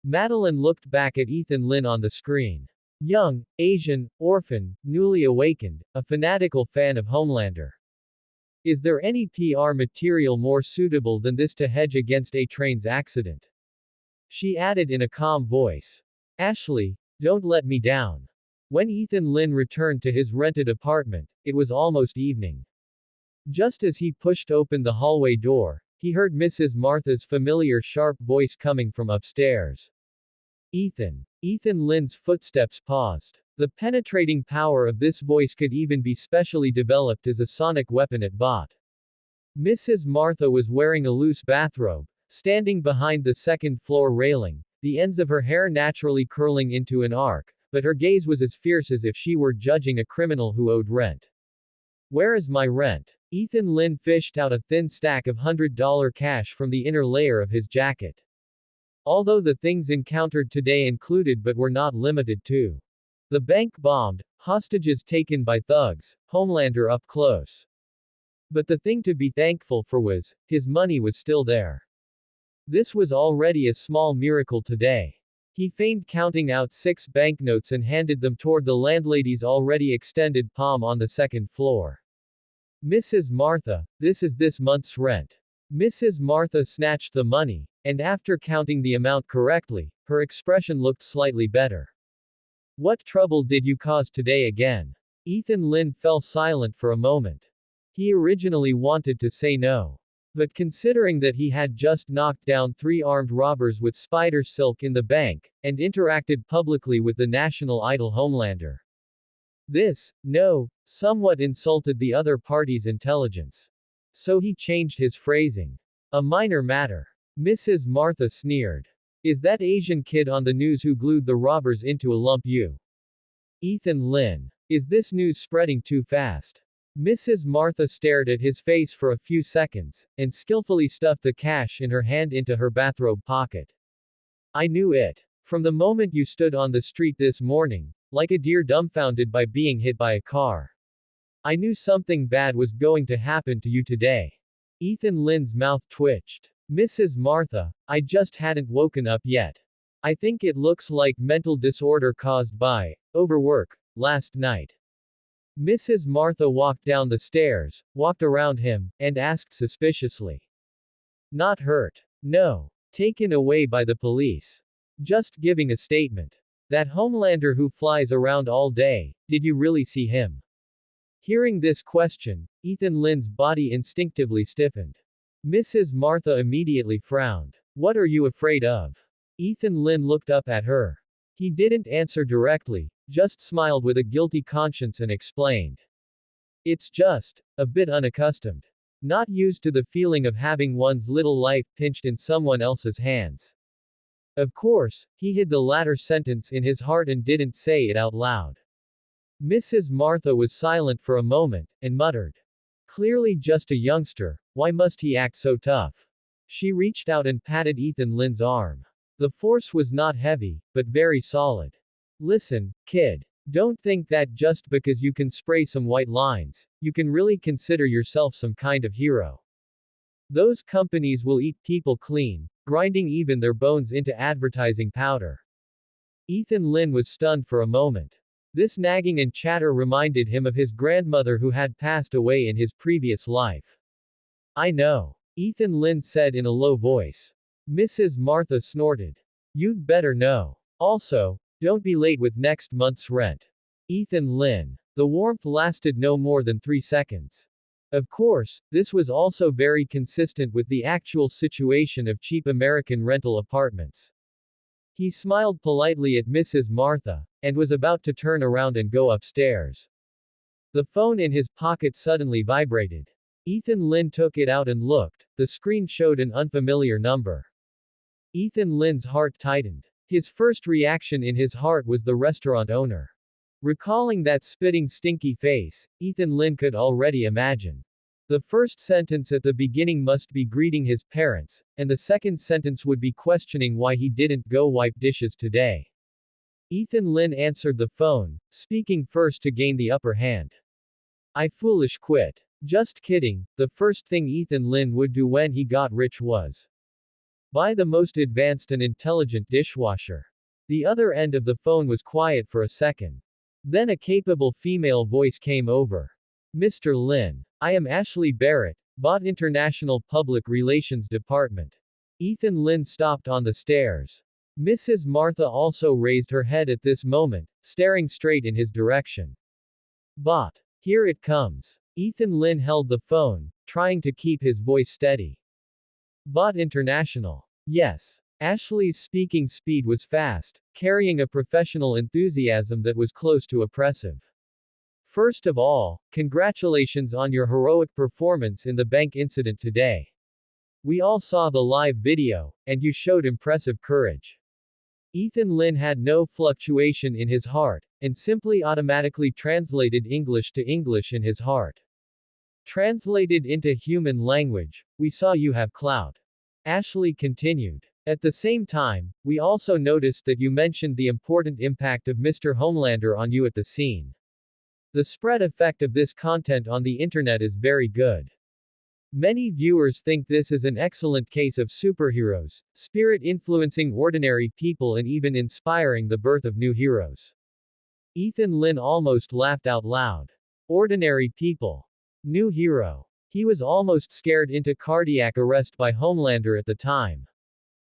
Madeline looked back at Ethan Lynn on the screen. Young, Asian, orphan, newly awakened, a fanatical fan of Homelander. Is there any PR material more suitable than this to hedge against A-Train's accident? She added in a calm voice. Ashley, don't let me down. When Ethan Lynn returned to his rented apartment, it was almost evening. Just as he pushed open the hallway door, he heard Mrs. Martha's familiar sharp voice coming from upstairs. Ethan. Ethan Lynn's footsteps paused. The penetrating power of this voice could even be specially developed as a sonic weapon at VOT. Mrs. Martha was wearing a loose bathrobe, standing behind the second-floor railing, the ends of her hair naturally curling into an arc, but her gaze was as fierce as if she were judging a criminal who owed rent. Where is my rent? Ethan Lynn fished out a thin stack of $100 cash from the inner layer of his jacket. Although the things encountered today included but were not limited to the bank bombed, hostages taken by thugs, Homelander up close. But the thing to be thankful for was, his money was still there. This was already a small miracle today. He feigned counting out 6 banknotes and handed them toward the landlady's already extended palm on the second floor. Mrs. Martha, this is this month's rent. Mrs. Martha snatched the money, and after counting the amount correctly, her expression looked slightly better. What trouble did you cause today again? Ethan Lynn fell silent for a moment. He originally wanted to say no. But considering that he had just knocked down 3 armed robbers with spider silk in the bank, and interacted publicly with the national idol Homelander. This, no, somewhat insulted the other party's intelligence. So he changed his phrasing. A minor matter. Mrs. Martha sneered. Is that Asian kid on the news who glued the robbers into a lump you? Ethan Lynn. Is this news spreading too fast? Mrs. Martha stared at his face for a few seconds, and skillfully stuffed the cash in her hand into her bathrobe pocket. I knew it. From the moment you stood on the street this morning, like a deer dumbfounded by being hit by a car. I knew something bad was going to happen to you today. Ethan Lynn's mouth twitched. Mrs. Martha, I just hadn't woken up yet. I think it looks like mental disorder caused by overwork last night. Mrs. Martha walked down the stairs, walked around him, and asked suspiciously. Not hurt. No. Taken away by the police. Just giving a statement. That Homelander who flies around all day, did you really see him? Hearing this question, Ethan Lynn's body instinctively stiffened. Mrs. Martha immediately frowned. What are you afraid of? Ethan Lynn looked up at her. He didn't answer directly, just smiled with a guilty conscience and explained. It's just a bit unaccustomed. Not used to the feeling of having one's little life pinched in someone else's hands. Of course, he hid the latter sentence in his heart and didn't say it out loud. Mrs. Martha was silent for a moment, and muttered. Clearly just a youngster, why must he act so tough? She reached out and patted Ethan Lynn's arm. The force was not heavy, but very solid. Listen, kid. Don't think that just because you can spray some white lines, you can really consider yourself some kind of hero. Those companies will eat people clean, grinding even their bones into advertising powder. Ethan Lin was stunned for a moment. This nagging and chatter reminded him of his grandmother who had passed away in his previous life. I know. Ethan Lin said in a low voice. Mrs. Martha snorted. You'd better know. Also, don't be late with next month's rent. Ethan Lin. The warmth lasted no more than 3 seconds. Of course, this was also very consistent with the actual situation of cheap American rental apartments. He smiled politely at Mrs. Martha, and was about to turn around and go upstairs. The phone in his pocket suddenly vibrated. Ethan Lin took it out and looked. The screen showed an unfamiliar number. Ethan Lin's heart tightened. His first reaction in his heart was the restaurant owner. Recalling that spitting stinky face, Ethan Lin could already imagine. The first sentence at the beginning must be greeting his parents, and the second sentence would be questioning why he didn't go wipe dishes today. Ethan Lin answered the phone, speaking first to gain the upper hand. I foolish quit. Just kidding, the first thing Ethan Lin would do when he got rich was buy the most advanced and intelligent dishwasher. The other end of the phone was quiet for a second. Then a capable female voice came over. Mr. Lin. I am Ashley Barrett, Vought International Public Relations Department. Ethan Lin stopped on the stairs. Mrs. Martha also raised her head at this moment, staring straight in his direction. Vought. Here it comes. Ethan Lin held the phone, trying to keep his voice steady. Vought International. Yes. Ashley's speaking speed was fast, carrying a professional enthusiasm that was close to oppressive. First of all, congratulations on your heroic performance in the bank incident today. We all saw the live video, and you showed impressive courage. Ethan Lin had no fluctuation in his heart, and simply automatically translated English to English in his heart. Translated into human language, we saw you have clout. Ashley continued. At the same time, we also noticed that you mentioned the important impact of Mr. Homelander on you at the scene. The spread effect of this content on the internet is very good. Many viewers think this is an excellent case of superheroes, spirit influencing ordinary people and even inspiring the birth of new heroes. Ethan Lin almost laughed out loud. Ordinary people. New hero. He was almost scared into cardiac arrest by Homelander at the time.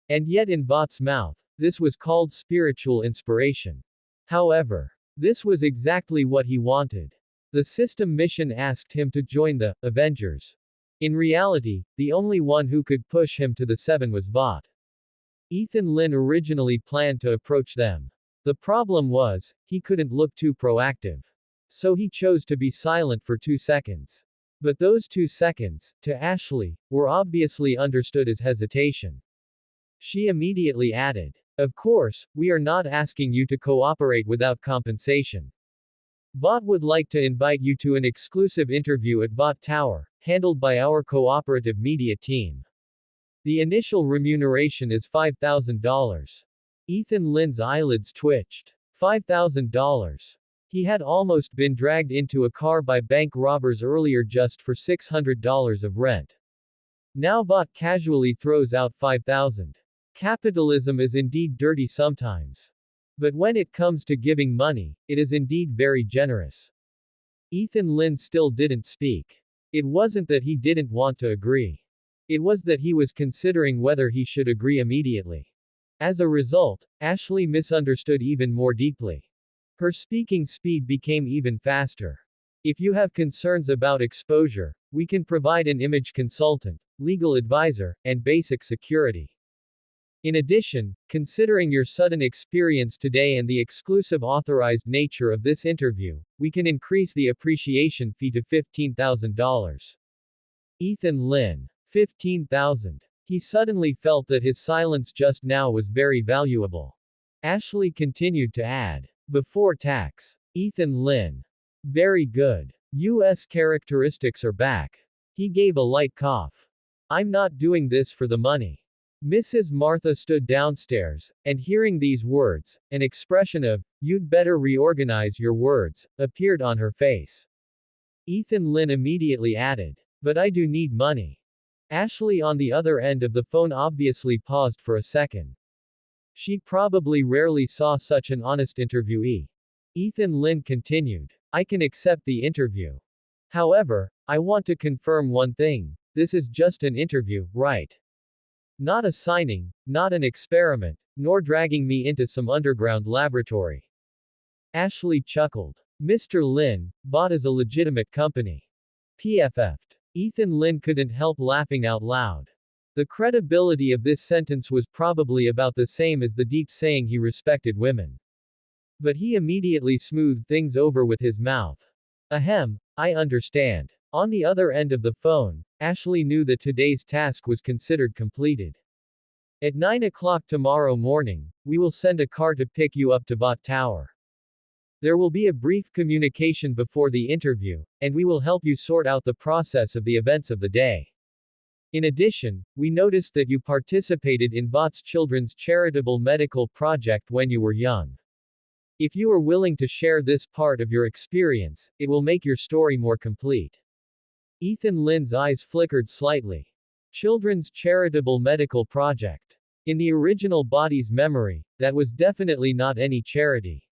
And yet in Vought's mouth, this was called spiritual inspiration. However, this was exactly what he wanted. The system mission asked him to join the Avengers. In reality, the only one who could push him to the seven was Vought. Ethan Lin originally planned to approach them. The problem was, he couldn't look too proactive. So he chose to be silent for 2 seconds. But those 2 seconds, to Ashley, were obviously understood as hesitation. She immediately added, of course, we are not asking you to cooperate without compensation. Vought would like to invite you to an exclusive interview at Vought Tower, handled by our cooperative media team. The initial remuneration is $5,000. Ethan Lin's eyelids twitched. $5,000. He had almost been dragged into a car by bank robbers earlier just for $600 of rent. Now Vought casually throws out $5,000. Capitalism is indeed dirty sometimes. But when it comes to giving money, it is indeed very generous. Ethan Lin still didn't speak. It wasn't that he didn't want to agree. It was that he was considering whether he should agree immediately. As a result, Ashley misunderstood even more deeply. Her speaking speed became even faster. If you have concerns about exposure, we can provide an image consultant, legal advisor, and basic security. In addition, considering your sudden experience today and the exclusive authorized nature of this interview, we can increase the appreciation fee to $15,000. Ethan Lin. $15,000. He suddenly felt that his silence just now was very valuable. Ashley continued to add, before tax. Ethan Lin. Very good. U.S. characteristics are back. He gave a light cough. I'm not doing this for the money. Mrs. Martha stood downstairs, and hearing these words, an expression of, you'd better reorganize your words, appeared on her face. Ethan Lin immediately added, but I do need money. Ashley on the other end of the phone obviously paused for a second. She probably rarely saw such an honest interviewee. Ethan Lin continued. I can accept the interview. However, I want to confirm one thing. This is just an interview, right? Not a signing, not an experiment, nor dragging me into some underground laboratory. Ashley chuckled. Mr. Lin, Vought is a legitimate company. PFF'd. Ethan Lin couldn't help laughing out loud. The credibility of this sentence was probably about the same as the deep saying he respected women. But he immediately smoothed things over with his mouth. Ahem, I understand. On the other end of the phone, Ashley knew that today's task was considered completed. At 9 o'clock tomorrow morning, we will send a car to pick you up to Vought Tower. There will be a brief communication before the interview, and we will help you sort out the process of the events of the day. In addition, we noticed that you participated in Vought's children's charitable medical project when you were young. If you are willing to share this part of your experience, it will make your story more complete. Ethan Lin's eyes flickered slightly. Children's charitable medical project. In the original body's memory, that was definitely not any charity.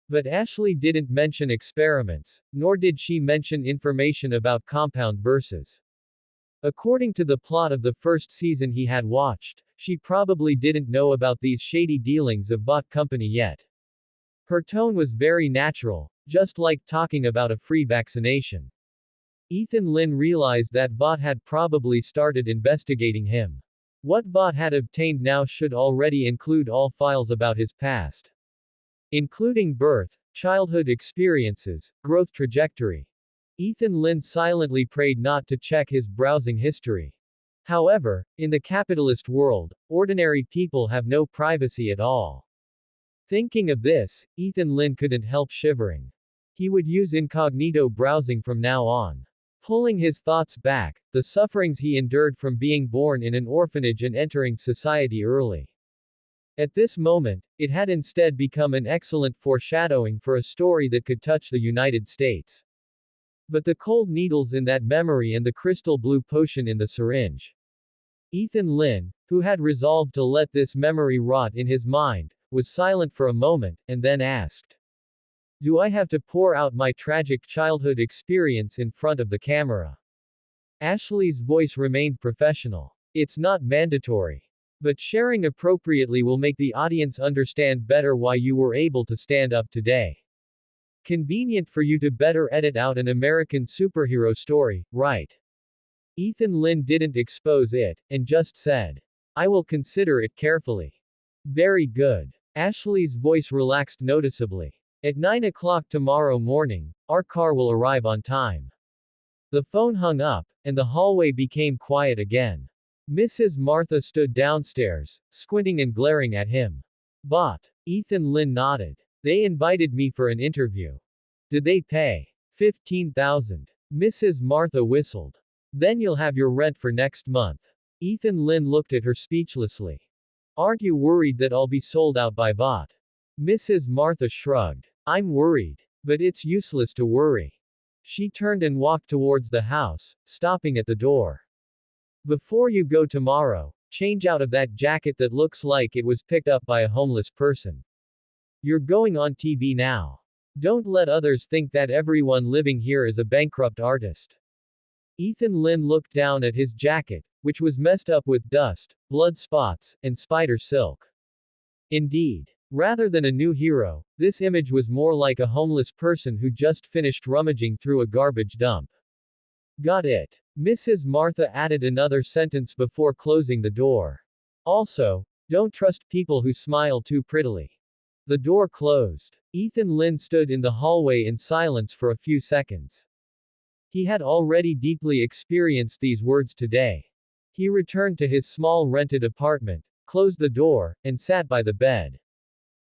But Ashley didn't mention experiments, nor did she mention information about compound verses. According to the plot of the first season he had watched, she probably didn't know about these shady dealings of Vought Company yet. Her tone was very natural, just like talking about a free vaccination. Ethan Lin realized that Vought had probably started investigating him. What Vought had obtained now should already include all files about his past, including birth, childhood experiences, growth trajectory. Ethan Lin silently prayed not to check his browsing history. However, in the capitalist world, ordinary people have no privacy at all. Thinking of this, Ethan Lin couldn't help shivering. He would use incognito browsing from now on. Pulling his thoughts back, the sufferings he endured from being born in an orphanage and entering society early. At this moment, it had instead become an excellent foreshadowing for a story that could touch the United States. But the cold needles in that memory and the crystal blue potion in the syringe. Ethan Lin, who had resolved to let this memory rot in his mind, was silent for a moment, and then asked, do I have to pour out my tragic childhood experience in front of the camera? Ashley's voice remained professional. It's not mandatory. But sharing appropriately will make the audience understand better why you were able to stand up today. Convenient for you to better edit out an American superhero story, right? Ethan Lin didn't expose it, and just said, I will consider it carefully. Very good. Ashley's voice relaxed noticeably. At 9 o'clock tomorrow morning, our car will arrive on time. The phone hung up, and the hallway became quiet again. Mrs. Martha stood downstairs, squinting and glaring at him. Vought. Ethan Lin nodded. They invited me for an interview. Did they pay? 15,000. Mrs. Martha whistled. Then you'll have your rent for next month. Ethan Lin looked at her speechlessly. Aren't you worried that I'll be sold out by Vought? Mrs. Martha shrugged. I'm worried. But it's useless to worry. She turned and walked towards the house, stopping at the door. Before you go tomorrow, change out of that jacket that looks like it was picked up by a homeless person. You're going on TV now. Don't let others think that everyone living here is a bankrupt artist. Ethan Lin looked down at his jacket, which was messed up with dust, blood spots, and spider silk. Indeed. Rather than a new hero, this image was more like a homeless person who just finished rummaging through a garbage dump. Got it. Mrs. Martha added another sentence before closing the door. Also, don't trust people who smile too prettily. The door closed. Ethan Lin stood in the hallway in silence for a few seconds. He had already deeply experienced these words today. He returned to his small rented apartment, closed the door, and sat by the bed.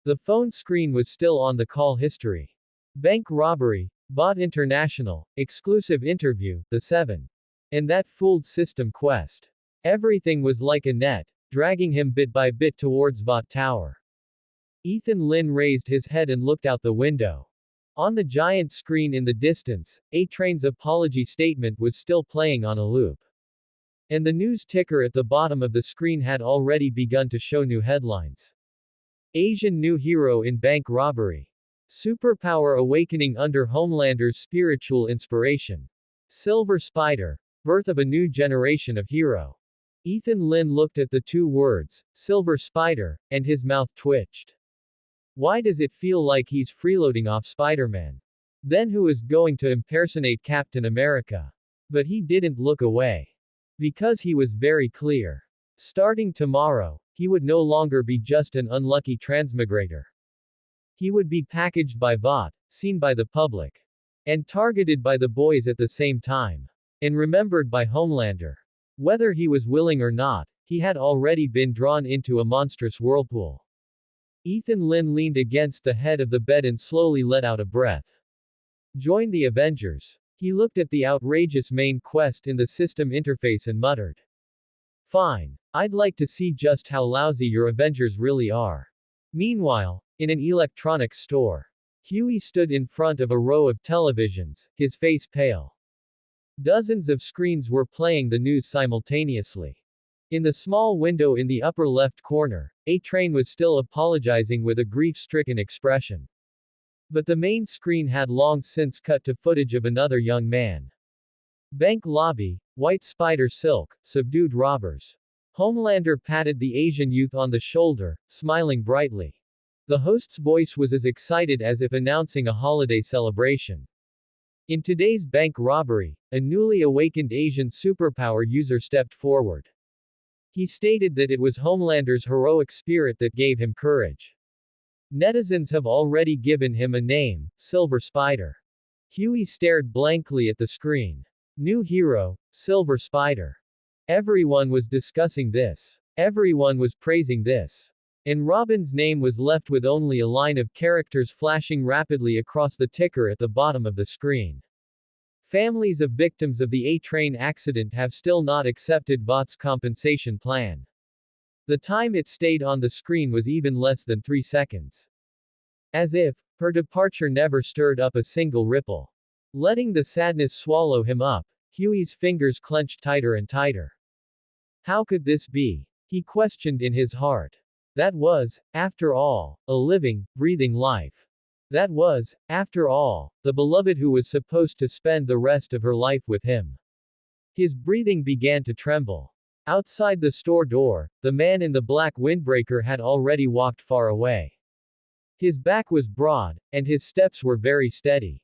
The phone screen was still on the call history. Bank robbery, Vought International, exclusive interview, the 7. And that fooled system quest. Everything was like a net, dragging him bit by bit towards Vought Tower. Ethan Lin raised his head and looked out the window. On the giant screen in the distance, A-Train's apology statement was still playing on a loop. And the news ticker at the bottom of the screen had already begun to show new headlines. Asian new hero in bank robbery. Superpower awakening under Homelander's spiritual inspiration. Silver Spider. Birth of a new generation of hero. Ethan Lin looked at the two words, Silver Spider, and his mouth twitched. Why does it feel like he's freeloading off Spider-Man? Then who is going to impersonate Captain America? But he didn't look away. Because he was very clear. Starting tomorrow, he would no longer be just an unlucky transmigrator. He would be packaged by Vought, seen by the public. And targeted by the boys at the same time. And remembered by Homelander. Whether he was willing or not, he had already been drawn into a monstrous whirlpool. Ethan Lin leaned against the head of the bed and slowly let out a breath. Join the Avengers. He looked at the outrageous main quest in the system interface and muttered. Fine. I'd like to see just how lousy your Avengers really are. Meanwhile, in an electronics store, Huey stood in front of a row of televisions, his face pale. Dozens of screens were playing the news simultaneously. In the small window in the upper left corner, A-Train was still apologizing with a grief-stricken expression. But the main screen had long since cut to footage of another young man. Bank lobby, white spider silk, subdued robbers. Homelander patted the Asian youth on the shoulder, smiling brightly. The host's voice was as excited as if announcing a holiday celebration. In today's bank robbery, a newly awakened Asian superpower user stepped forward. He stated that it was Homelander's heroic spirit that gave him courage. Netizens have already given him a name, Silver Spider. Huey stared blankly at the screen. New hero, Silver Spider. Everyone was discussing this. Everyone was praising this. And Robin's name was left with only a line of characters flashing rapidly across the ticker at the bottom of the screen. Families of victims of the A-Train accident have still not accepted Vought's compensation plan. The time it stayed on the screen was even less than 3 seconds. As if, her departure never stirred up a single ripple. Letting the sadness swallow him up, Huey's fingers clenched tighter and tighter. How could this be? He questioned in his heart. That was, after all, a living, breathing life. That was, after all, the beloved who was supposed to spend the rest of her life with him. His breathing began to tremble. Outside the store door, the man in the black windbreaker had already walked far away. His back was broad, and his steps were very steady.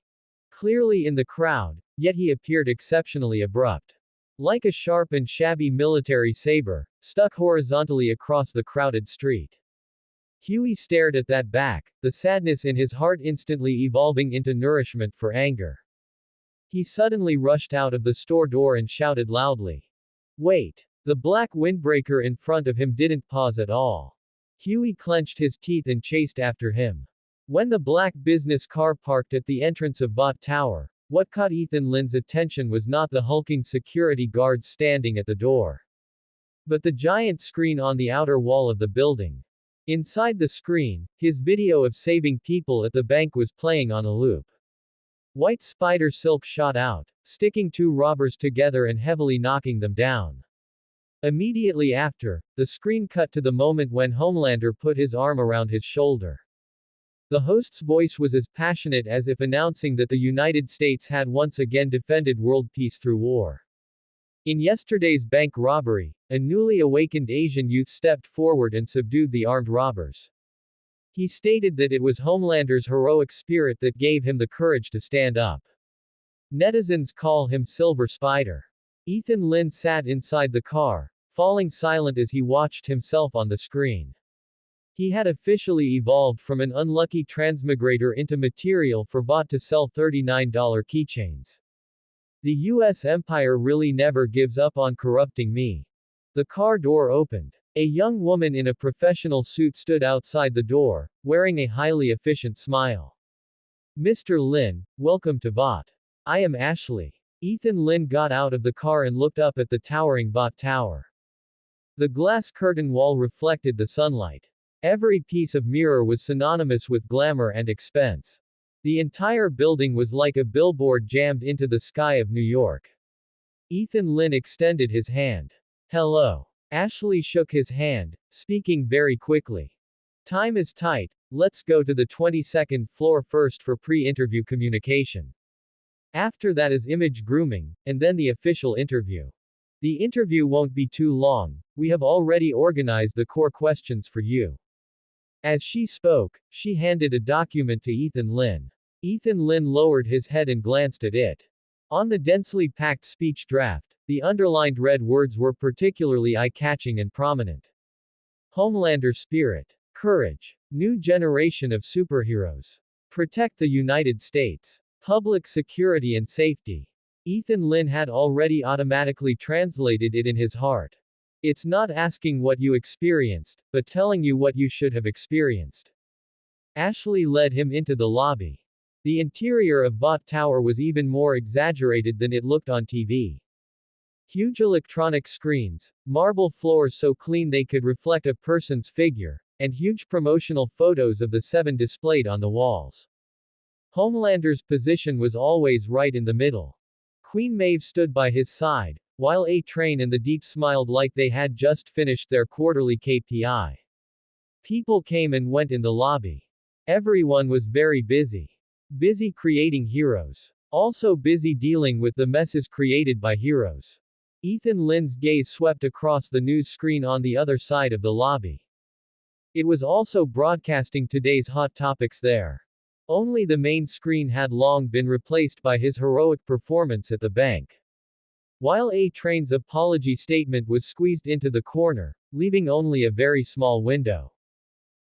Clearly in the crowd, yet he appeared exceptionally abrupt. Like a sharp and shabby military saber, stuck horizontally across the crowded street. Huey stared at that back, the sadness in his heart instantly evolving into nourishment for anger. He suddenly rushed out of the store door and shouted loudly. Wait! The black windbreaker in front of him didn't pause at all. Huey clenched his teeth and chased after him. When the black business car parked at the entrance of Vought Tower, what caught Ethan Lin's attention was not the hulking security guards standing at the door, but the giant screen on the outer wall of the building. Inside the screen, his video of saving people at the bank was playing on a loop. White spider silk shot out, sticking two robbers together and heavily knocking them down. Immediately after, the screen cut to the moment when Homelander put his arm around his shoulder. The host's voice was as passionate as if announcing that the United States had once again defended world peace through war. In yesterday's bank robbery, a newly awakened Asian youth stepped forward and subdued the armed robbers. He stated that it was Homelander's heroic spirit that gave him the courage to stand up. Netizens call him Silver Spider. Ethan Lin sat inside the car, falling silent as he watched himself on the screen. He had officially evolved from an unlucky transmigrator into material for Vought to sell $39 keychains. The US empire really never gives up on corrupting me. The car door opened. A young woman in a professional suit stood outside the door, wearing a highly efficient smile. Mr. Lin, welcome to Vought. I am Ashley. Ethan Lin got out of the car and looked up at the towering Vought Tower. The glass curtain wall reflected the sunlight. Every piece of mirror was synonymous with glamour and expense. The entire building was like a billboard jammed into the sky of New York. Ethan Lin extended his hand. Hello. Ashley shook his hand, speaking very quickly. Time is tight, let's go to the 22nd floor first for pre-interview communication. After that is image grooming, and then the official interview. The interview won't be too long, we have already organized the core questions for you. As she spoke, she handed a document to Ethan Lin. Ethan Lin lowered his head and glanced at it. On the densely packed speech draft, the underlined red words were particularly eye-catching and prominent. Homelander spirit. Courage. New generation of superheroes. Protect the United States. Public security and safety. Ethan Lin had already automatically translated it in his heart. It's not asking what you experienced, but telling you what you should have experienced. Ashley led him into the lobby. The interior of Vought Tower was even more exaggerated than it looked on TV. Huge electronic screens, marble floors so clean they could reflect a person's figure, and huge promotional photos of the Seven displayed on the walls. Homelander's position was always right in the middle. Queen Maeve stood by his side, while A-Train and the Deep smiled like they had just finished their quarterly KPI. People came and went in the lobby. Everyone was very busy. Busy creating heroes. Also busy dealing with the messes created by heroes. Ethan Lin's gaze swept across the news screen on the other side of the lobby. It was also broadcasting today's hot topics there. Only the main screen had long been replaced by his heroic performance at the bank. While A-Train's apology statement was squeezed into the corner, leaving only a very small window.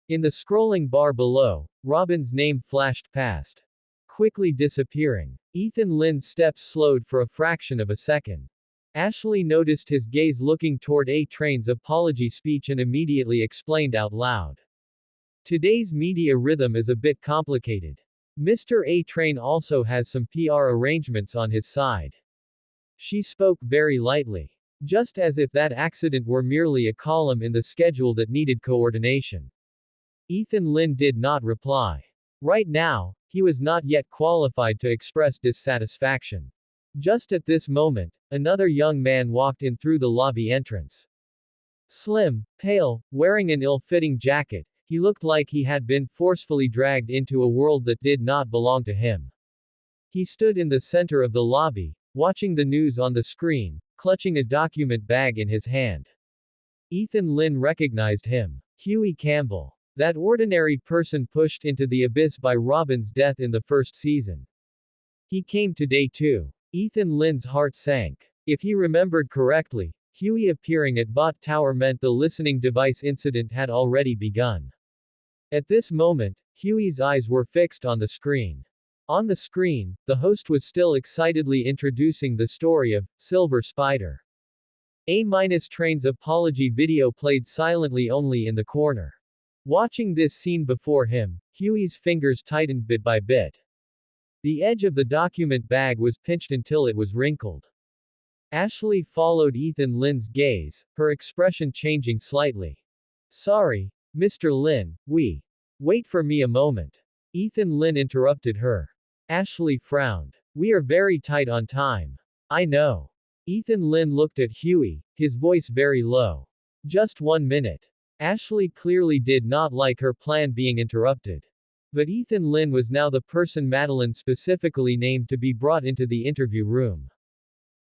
In the scrolling bar below, Robin's name flashed past. Quickly disappearing. Ethan Lin's steps slowed for a fraction of a second. Ashley noticed his gaze looking toward A-Train's apology speech and immediately explained out loud. Today's media rhythm is a bit complicated. Mr. A-Train also has some PR arrangements on his side. She spoke very lightly. Just as if that accident were merely a column in the schedule that needed coordination. Ethan Lin did not reply. Right now, he was not yet qualified to express dissatisfaction. Just at this moment, another young man walked in through the lobby entrance. Slim, pale, wearing an ill-fitting jacket, he looked like he had been forcefully dragged into a world that did not belong to him. He stood in the center of the lobby, watching the news on the screen, clutching a document bag in his hand. Ethan Lin recognized him. Huey Campbell. That ordinary person pushed into the abyss by Robin's death in the first season. He came today too. Ethan Lin's heart sank. If he remembered correctly, Huey appearing at Vought Tower meant the listening device incident had already begun. At this moment, Huey's eyes were fixed on the screen. On the screen, the host was still excitedly introducing the story of Silver Spider. A-Train's apology video played silently only in the corner. Watching this scene before him, Huey's fingers tightened bit by bit. The edge of the document bag was pinched until it was wrinkled. Ashley followed Ethan Lin's gaze, her expression changing slightly. Sorry, Mr. Lin, Wait for me a moment. Ethan Lin interrupted her. Ashley frowned. We are very tight on time. I know. Ethan Lin looked at Huey, his voice very low. Just 1 minute. Ashley clearly did not like her plan being interrupted. But Ethan Lin was now the person Madeline specifically named to be brought into the interview room.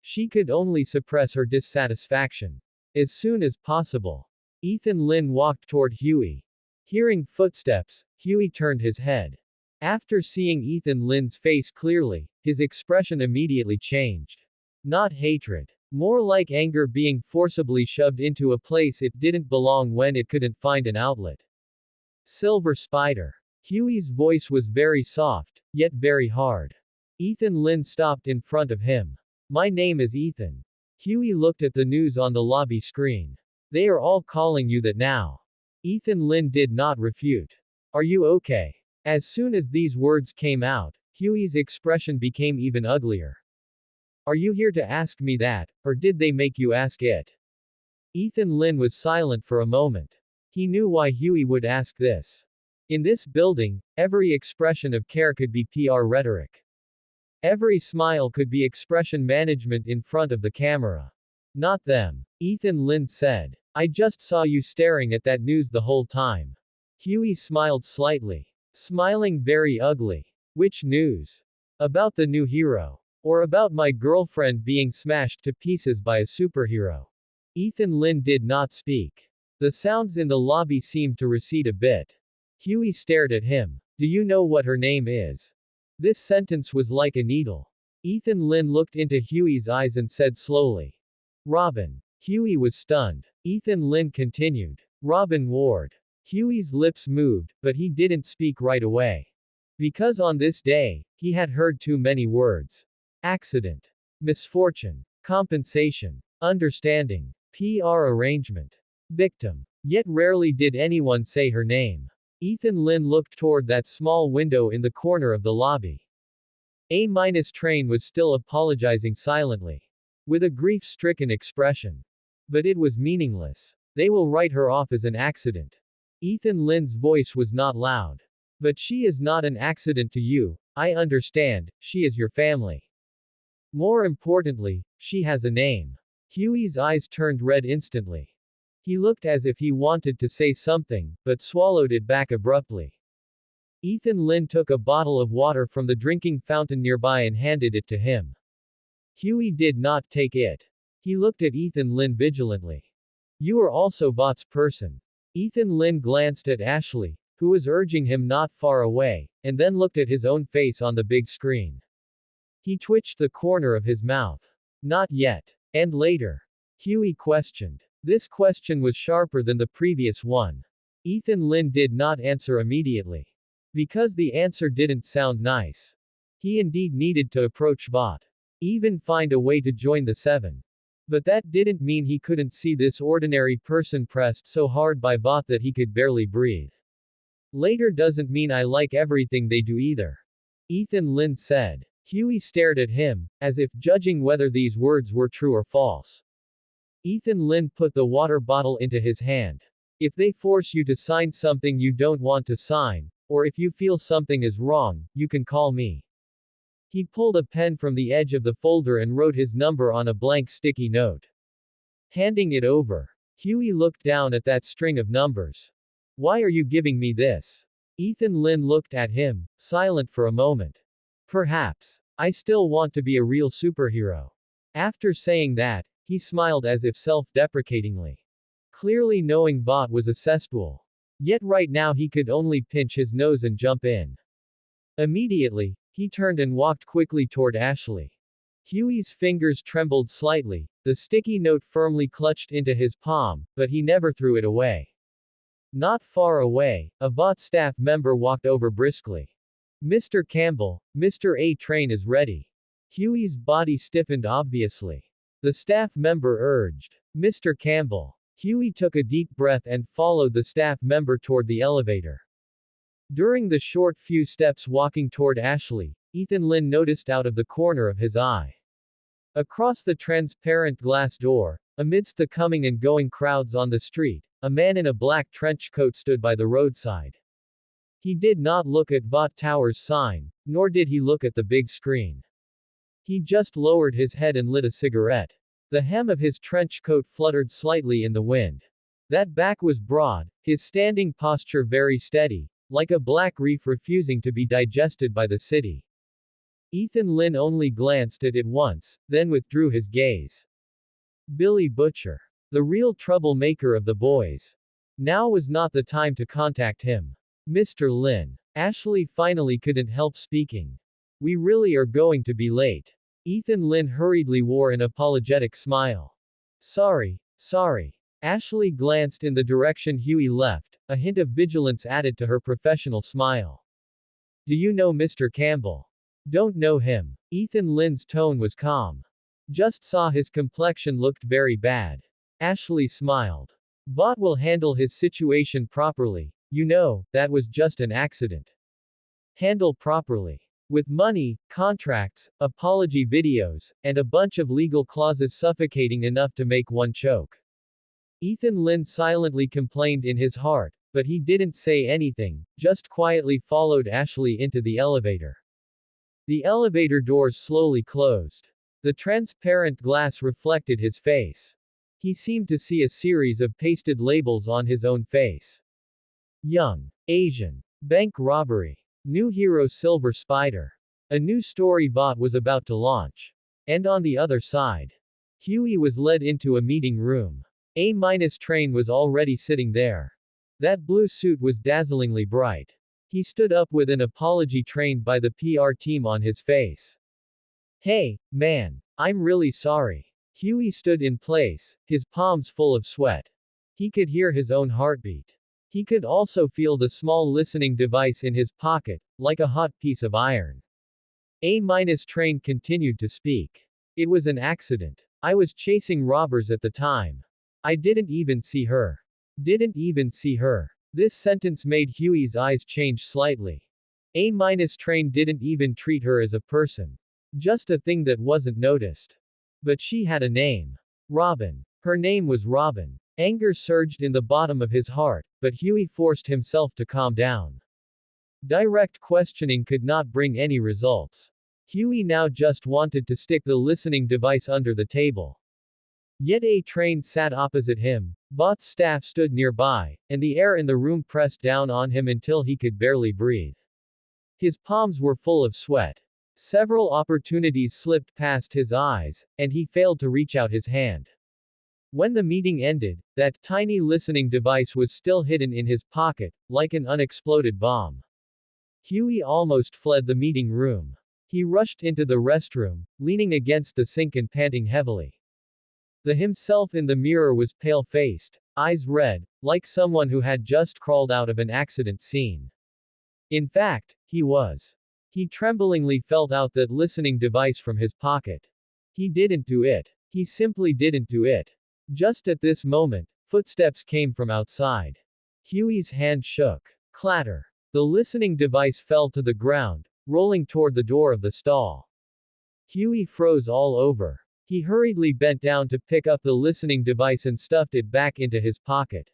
She could only suppress her dissatisfaction. As soon as possible. Ethan Lin walked toward Huey. Hearing footsteps, Huey turned his head. After seeing Ethan Lin's face clearly, his expression immediately changed. Not hatred. More like anger being forcibly shoved into a place it didn't belong when it couldn't find an outlet. Silver Spider. Huey's voice was very soft, yet very hard. Ethan Lin stopped in front of him. My name is Ethan. Huey looked at the news on the lobby screen. They are all calling you that now. Ethan Lin did not refute. Are you okay? As soon as these words came out, Huey's expression became even uglier. Are you here to ask me that, or did they make you ask it? Ethan Lin was silent for a moment. He knew why Huey would ask this. In this building, every expression of care could be PR rhetoric. Every smile could be expression management in front of the camera. Not them. Ethan Lin said. I just saw you staring at that news the whole time. Huey smiled slightly. Smiling very ugly. Which news? About the new hero? Or about my girlfriend being smashed to pieces by a superhero? Ethan Lynn did not speak. The sounds in the lobby seemed to recede a bit. Huey stared at him. Do you know what her name is? This sentence was like a needle. Ethan Lynn looked into Huey's eyes and said slowly. Robin. Huey was stunned. Ethan Lynn continued. Robin Ward. Huey's lips moved, but he didn't speak right away. Because on this day, he had heard too many words. Accident. Misfortune. Compensation. Understanding. PR arrangement. Victim. Yet rarely did anyone say her name. Ethan Lynn looked toward that small window in the corner of the lobby. A-train was still apologizing silently. With a grief-stricken expression. But it was meaningless. They will write her off as an accident. Ethan Lynn's voice was not loud. But she is not an accident to you, I understand, she is your family. More importantly, she has a name. Huey's eyes turned red instantly. He looked as if he wanted to say something, but swallowed it back abruptly. Ethan Lynn took a bottle of water from the drinking fountain nearby and handed it to him. Huey did not take it. He looked at Ethan Lynn vigilantly. You are also Vought's person. Ethan Lynn glanced at Ashley, who was urging him not far away, and then looked at his own face on the big screen. He twitched the corner of his mouth. Not yet. And later? Huey questioned. This question was sharper than the previous one. Ethan Lynn did not answer immediately. Because the answer didn't sound nice. He indeed needed to approach Vought. Even find a way to join the seven. But that didn't mean he couldn't see this ordinary person pressed so hard by Vought that he could barely breathe. Later doesn't mean I like everything they do either. Ethan Lynn said. Huey stared at him, as if judging whether these words were true or false. Ethan Lynn put the water bottle into his hand. If they force you to sign something you don't want to sign, or if you feel something is wrong, you can call me. He pulled a pen from the edge of the folder and wrote his number on a blank sticky note. Handing it over. Huey looked down at that string of numbers. Why are you giving me this? Ethan Lynn looked at him, silent for a moment. Perhaps. I still want to be a real superhero. After saying that, he smiled as if self-deprecatingly. Clearly knowing Vought was a cesspool. Yet right now he could only pinch his nose and jump in. Immediately, he turned and walked quickly toward Ashley. Huey's fingers trembled slightly, the sticky note firmly clutched into his palm, but he never threw it away. Not far away, a Vought staff member walked over briskly. Mr. Campbell, Mr. A train is ready. Huey's body stiffened obviously. The staff member urged. Mr. Campbell. Huey took a deep breath and followed the staff member toward the elevator. During the short few steps walking toward Ashley, Ethan Lynn noticed out of the corner of his eye. Across the transparent glass door, amidst the coming and going crowds on the street, a man in a black trench coat stood by the roadside. He did not look at Vought Tower's sign, nor did he look at the big screen. He just lowered his head and lit a cigarette. The hem of his trench coat fluttered slightly in the wind. That back was broad, his standing posture very steady, like a black reef refusing to be digested by the city. Ethan Lynn only glanced at it once, then withdrew his gaze. Billy Butcher. The real troublemaker of the boys. Now was not the time to contact him. Mr. Lynn. Ashley finally couldn't help speaking. We really are going to be late. Ethan Lynn hurriedly wore an apologetic smile. Sorry. Ashley glanced in the direction Huey left, a hint of vigilance added to her professional smile. Do you know Mr. Campbell? Don't know him. Ethan Lynn's tone was calm. Just saw his complexion looked very bad. Ashley smiled. Vought will handle his situation properly. You know, that was just an accident. Handle properly. With money, contracts, apology videos, and a bunch of legal clauses suffocating enough to make one choke. Ethan Lynn silently complained in his heart, but he didn't say anything, just quietly followed Ashley into the elevator. The elevator doors slowly closed. The transparent glass reflected his face. He seemed to see a series of pasted labels on his own face. Young. Asian. Bank robbery. New hero Silver Spider. A new story Vought was about to launch. And on the other side, Huey was led into a meeting room. A-train was already sitting there. That blue suit was dazzlingly bright. He stood up with an apology trained by the PR team on his face. Hey, man. I'm really sorry. Huey stood in place, his palms full of sweat. He could hear his own heartbeat. He could also feel the small listening device in his pocket, like a hot piece of iron. A-train continued to speak. It was an accident. I was chasing robbers at the time. I didn't even see her. Didn't even see her. This sentence made Huey's eyes change slightly. A-train didn't even treat her as a person. Just a thing that wasn't noticed. But she had a name. Robin. Her name was Robin. Anger surged in the bottom of his heart, but Huey forced himself to calm down. Direct questioning could not bring any results. Huey now just wanted to stick the listening device under the table. Yet A-train sat opposite him, Vought's staff stood nearby, and the air in the room pressed down on him until he could barely breathe. His palms were full of sweat. Several opportunities slipped past his eyes, and he failed to reach out his hand. When the meeting ended, that tiny listening device was still hidden in his pocket, like an unexploded bomb. Huey almost fled the meeting room. He rushed into the restroom, leaning against the sink and panting heavily. The himself in the mirror was pale-faced, eyes red, like someone who had just crawled out of an accident scene. In fact, he was. He tremblingly felt out that listening device from his pocket. He didn't do it. He simply didn't do it. Just at this moment, footsteps came from outside. Huey's hand shook. Clatter. The listening device fell to the ground, rolling toward the door of the stall. Huey froze all over. He hurriedly bent down to pick up the listening device and stuffed it back into his pocket.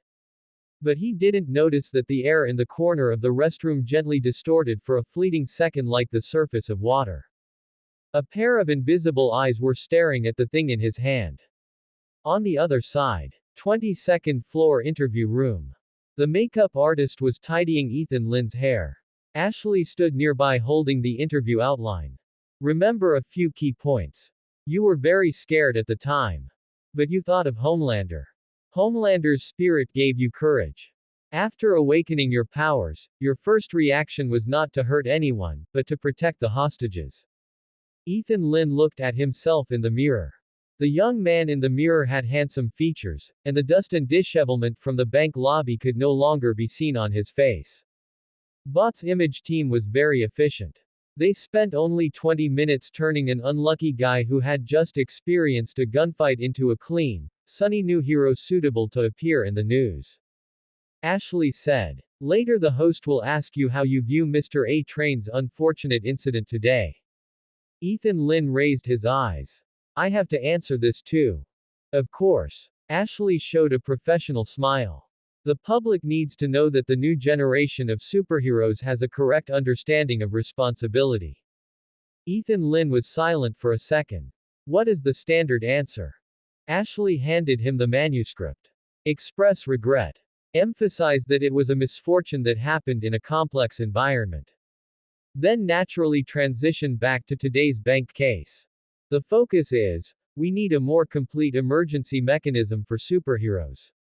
But he didn't notice that the air in the corner of the restroom gently distorted for a fleeting second like the surface of water. A pair of invisible eyes were staring at the thing in his hand. On the other side, 22nd floor interview room. The makeup artist was tidying Ethan Lynn's hair. Ashley stood nearby holding the interview outline. Remember a few key points. You were very scared at the time. But you thought of Homelander. Homelander's spirit gave you courage. After awakening your powers, your first reaction was not to hurt anyone, but to protect the hostages. Ethan Lynn looked at himself in the mirror. The young man in the mirror had handsome features, and the dust and dishevelment from the bank lobby could no longer be seen on his face. Vought's image team was very efficient. They spent only 20 minutes turning an unlucky guy who had just experienced a gunfight into a clean, sunny new hero suitable to appear in the news. Ashley said. Later the host will ask you how you view Mr. A-Train's unfortunate incident today. Ethan Lynn raised his eyes. I have to answer this too. Of course. Ashley showed a professional smile. The public needs to know that the new generation of superheroes has a correct understanding of responsibility. Ethan Lynn was silent for a second. What is the standard answer? Ashley handed him the manuscript. Express regret. Emphasize that it was a misfortune that happened in a complex environment. Then naturally transition back to today's bank case. The focus is, we need a more complete emergency mechanism for superheroes.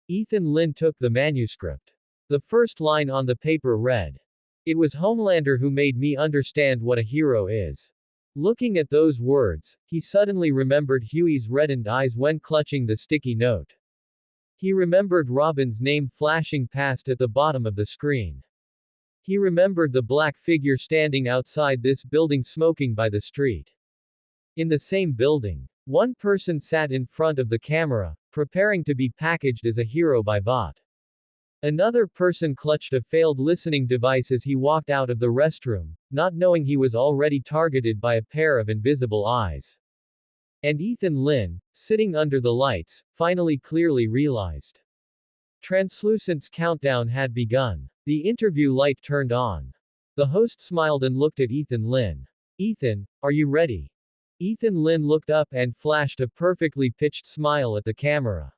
Ethan Lynn took the manuscript. The first line on the paper read, "It was Homelander who made me understand what a hero is." Looking at those words, he suddenly remembered Huey's reddened eyes when clutching the sticky note. He remembered Robin's name flashing past at the bottom of the screen. He remembered the black figure standing outside this building smoking by the street. In the same building, one person sat in front of the camera, preparing to be packaged as a hero by Vought. Another person clutched a failed listening device as he walked out of the restroom, not knowing he was already targeted by a pair of invisible eyes. And Ethan Lynn, sitting under the lights, finally clearly realized. Translucent's countdown had begun. The interview light turned on. The host smiled and looked at Ethan Lynn. Ethan, are you ready? Ethan Lynn looked up and flashed a perfectly pitched smile at the camera.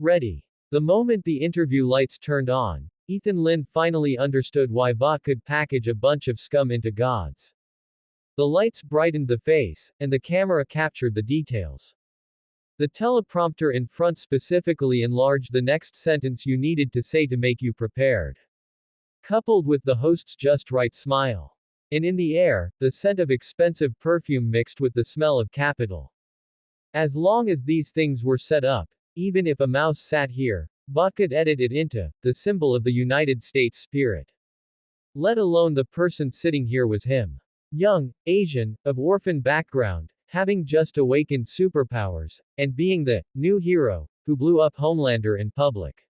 Ready. The moment the interview lights turned on, Ethan Lin finally understood why Vought could package a bunch of scum into gods. The lights brightened the face, and the camera captured the details. The teleprompter in front specifically enlarged the next sentence you needed to say to make you prepared. Coupled with the host's just right smile. And in the air, the scent of expensive perfume mixed with the smell of capital. As long as these things were set up, even if a mouse sat here, Vought could edit it into the symbol of the United States spirit. Let alone the person sitting here was him. Young, Asian, of orphan background, having just awakened superpowers, and being the new hero who blew up Homelander in public.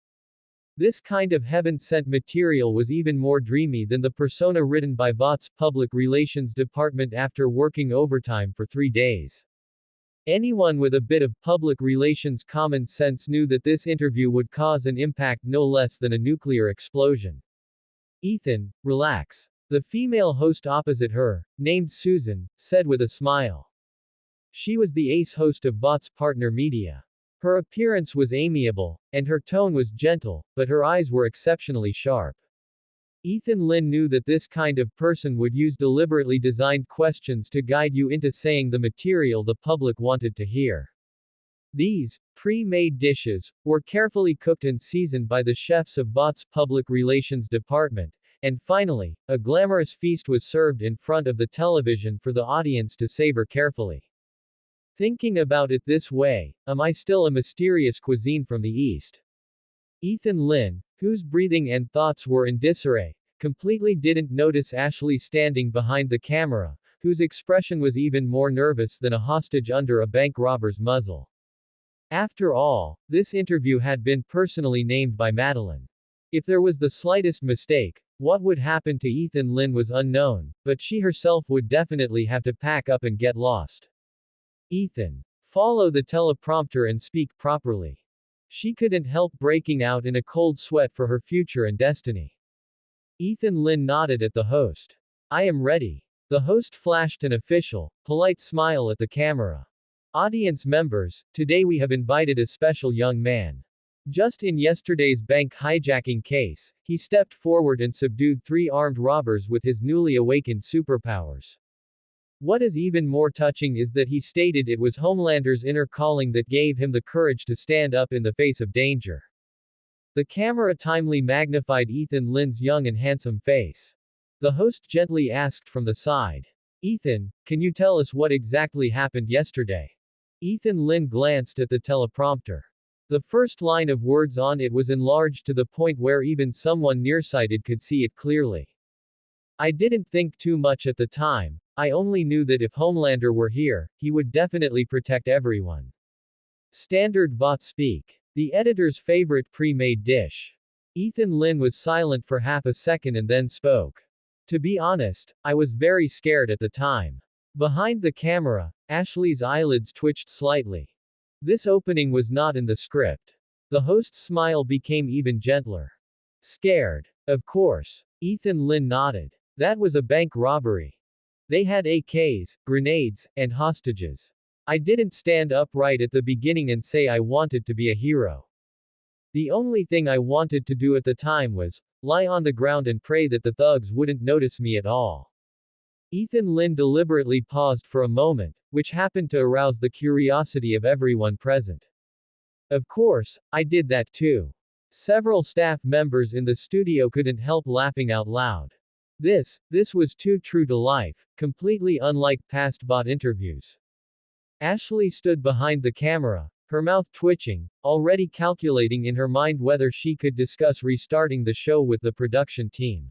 This kind of heaven-sent material was even more dreamy than the persona written by Vought's public relations department after working overtime for 3 days. Anyone with a bit of public relations common sense knew that this interview would cause an impact no less than a nuclear explosion. Ethan, relax. The female host opposite her, named Susan, said with a smile. She was the ace host of Vought's partner media. Her appearance was amiable, and her tone was gentle, but her eyes were exceptionally sharp. Ethan Lin knew that this kind of person would use deliberately designed questions to guide you into saying the material the public wanted to hear. These pre-made dishes were carefully cooked and seasoned by the chefs of Vought's public relations department, and finally, a glamorous feast was served in front of the television for the audience to savor carefully. Thinking about it this way, am I still a mysterious cuisine from the East? Ethan Lin, whose breathing and thoughts were in disarray, completely didn't notice Ashley standing behind the camera, whose expression was even more nervous than a hostage under a bank robber's muzzle. After all, this interview had been personally named by Madeline. If there was the slightest mistake, what would happen to Ethan Lin was unknown, but she herself would definitely have to pack up and get lost. Ethan. Follow the teleprompter and speak properly. She couldn't help breaking out in a cold sweat for her future and destiny. Ethan Lin nodded at the host. I am ready. The host flashed an official, polite smile at the camera. Audience members, today we have invited a special young man. Just in yesterday's bank hijacking case, he stepped forward and subdued 3 armed robbers with his newly awakened superpowers. What is even more touching is that he stated it was Homelander's inner calling that gave him the courage to stand up in the face of danger. The camera timely magnified Ethan Lin's young and handsome face. The host gently asked from the side. Ethan, can you tell us what exactly happened yesterday? Ethan Lin glanced at the teleprompter. The first line of words on it was enlarged to the point where even someone nearsighted could see it clearly. I didn't think too much at the time. I only knew that if Homelander were here, he would definitely protect everyone. Standard Vought speak. The editor's favorite pre-made dish. Ethan Lin was silent for half a second and then spoke. To be honest, I was very scared at the time. Behind the camera, Ashley's eyelids twitched slightly. This opening was not in the script. The host's smile became even gentler. Scared. Of course. Ethan Lin nodded. That was a bank robbery. They had AKs, grenades, and hostages. I didn't stand upright at the beginning and say I wanted to be a hero. The only thing I wanted to do at the time was lie on the ground and pray that the thugs wouldn't notice me at all. Ethan Lin deliberately paused for a moment, which happened to arouse the curiosity of everyone present. Of course, I did that too. Several staff members in the studio couldn't help laughing out loud. This was too true to life, completely unlike past Vought interviews. Ashley stood behind the camera, her mouth twitching, already calculating in her mind whether she could discuss restarting the show with the production team.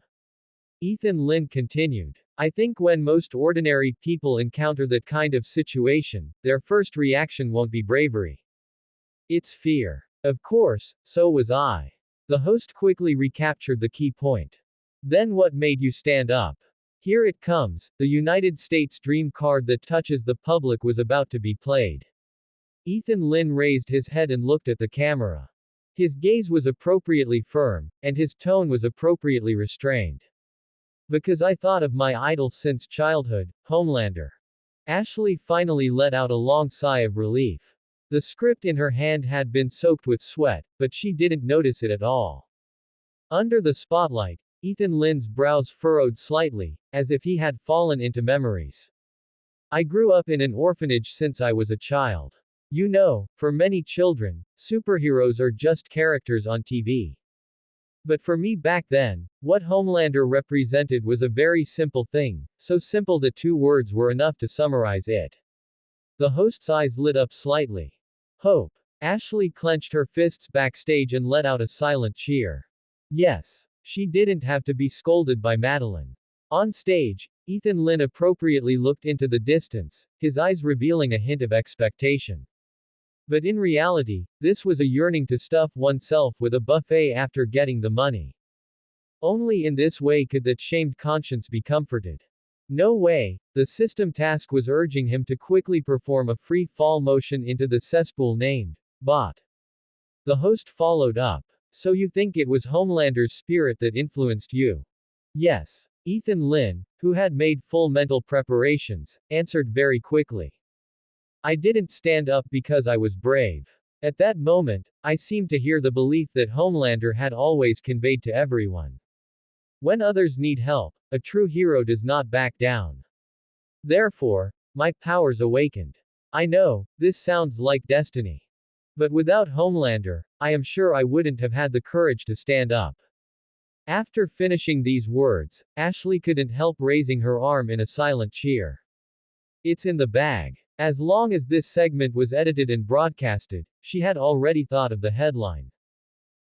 Ethan Lin continued. I think when most ordinary people encounter that kind of situation, their first reaction won't be bravery. It's fear. Of course, so was I. The host quickly recaptured the key point. Then what made you stand up? Here it comes, the United States dream card that touches the public was about to be played. Ethan Lin raised his head and looked at the camera. His gaze was appropriately firm, and his tone was appropriately restrained. Because I thought of my idol since childhood, Homelander. Ashley finally let out a long sigh of relief. The script in her hand had been soaked with sweat, but she didn't notice it at all. Under the spotlight, Ethan Lynn's brows furrowed slightly, as if he had fallen into memories. I grew up in an orphanage since I was a child. You know, for many children, superheroes are just characters on TV. But for me back then, what Homelander represented was a very simple thing, so simple that two words were enough to summarize it. The host's eyes lit up slightly. Hope. Ashley clenched her fists backstage and let out a silent cheer. Yes. She didn't have to be scolded by Madeline. On stage, Ethan Lynn appropriately looked into the distance, his eyes revealing a hint of expectation. But in reality, this was a yearning to stuff oneself with a buffet after getting the money. Only in this way could that shamed conscience be comforted. No way, the system task was urging him to quickly perform a free fall motion into the cesspool named Bot. The host followed up. So you think it was Homelander's spirit that influenced you? Yes. Ethan Lynn, who had made full mental preparations, answered very quickly. I didn't stand up because I was brave. At that moment, I seemed to hear the belief that Homelander had always conveyed to everyone. When others need help, a true hero does not back down. Therefore, my powers awakened. I know, this sounds like destiny. But without Homelander, I am sure I wouldn't have had the courage to stand up. After finishing these words, Ashley couldn't help raising her arm in a silent cheer. It's in the bag. As long as this segment was edited and broadcasted, she had already thought of the headline.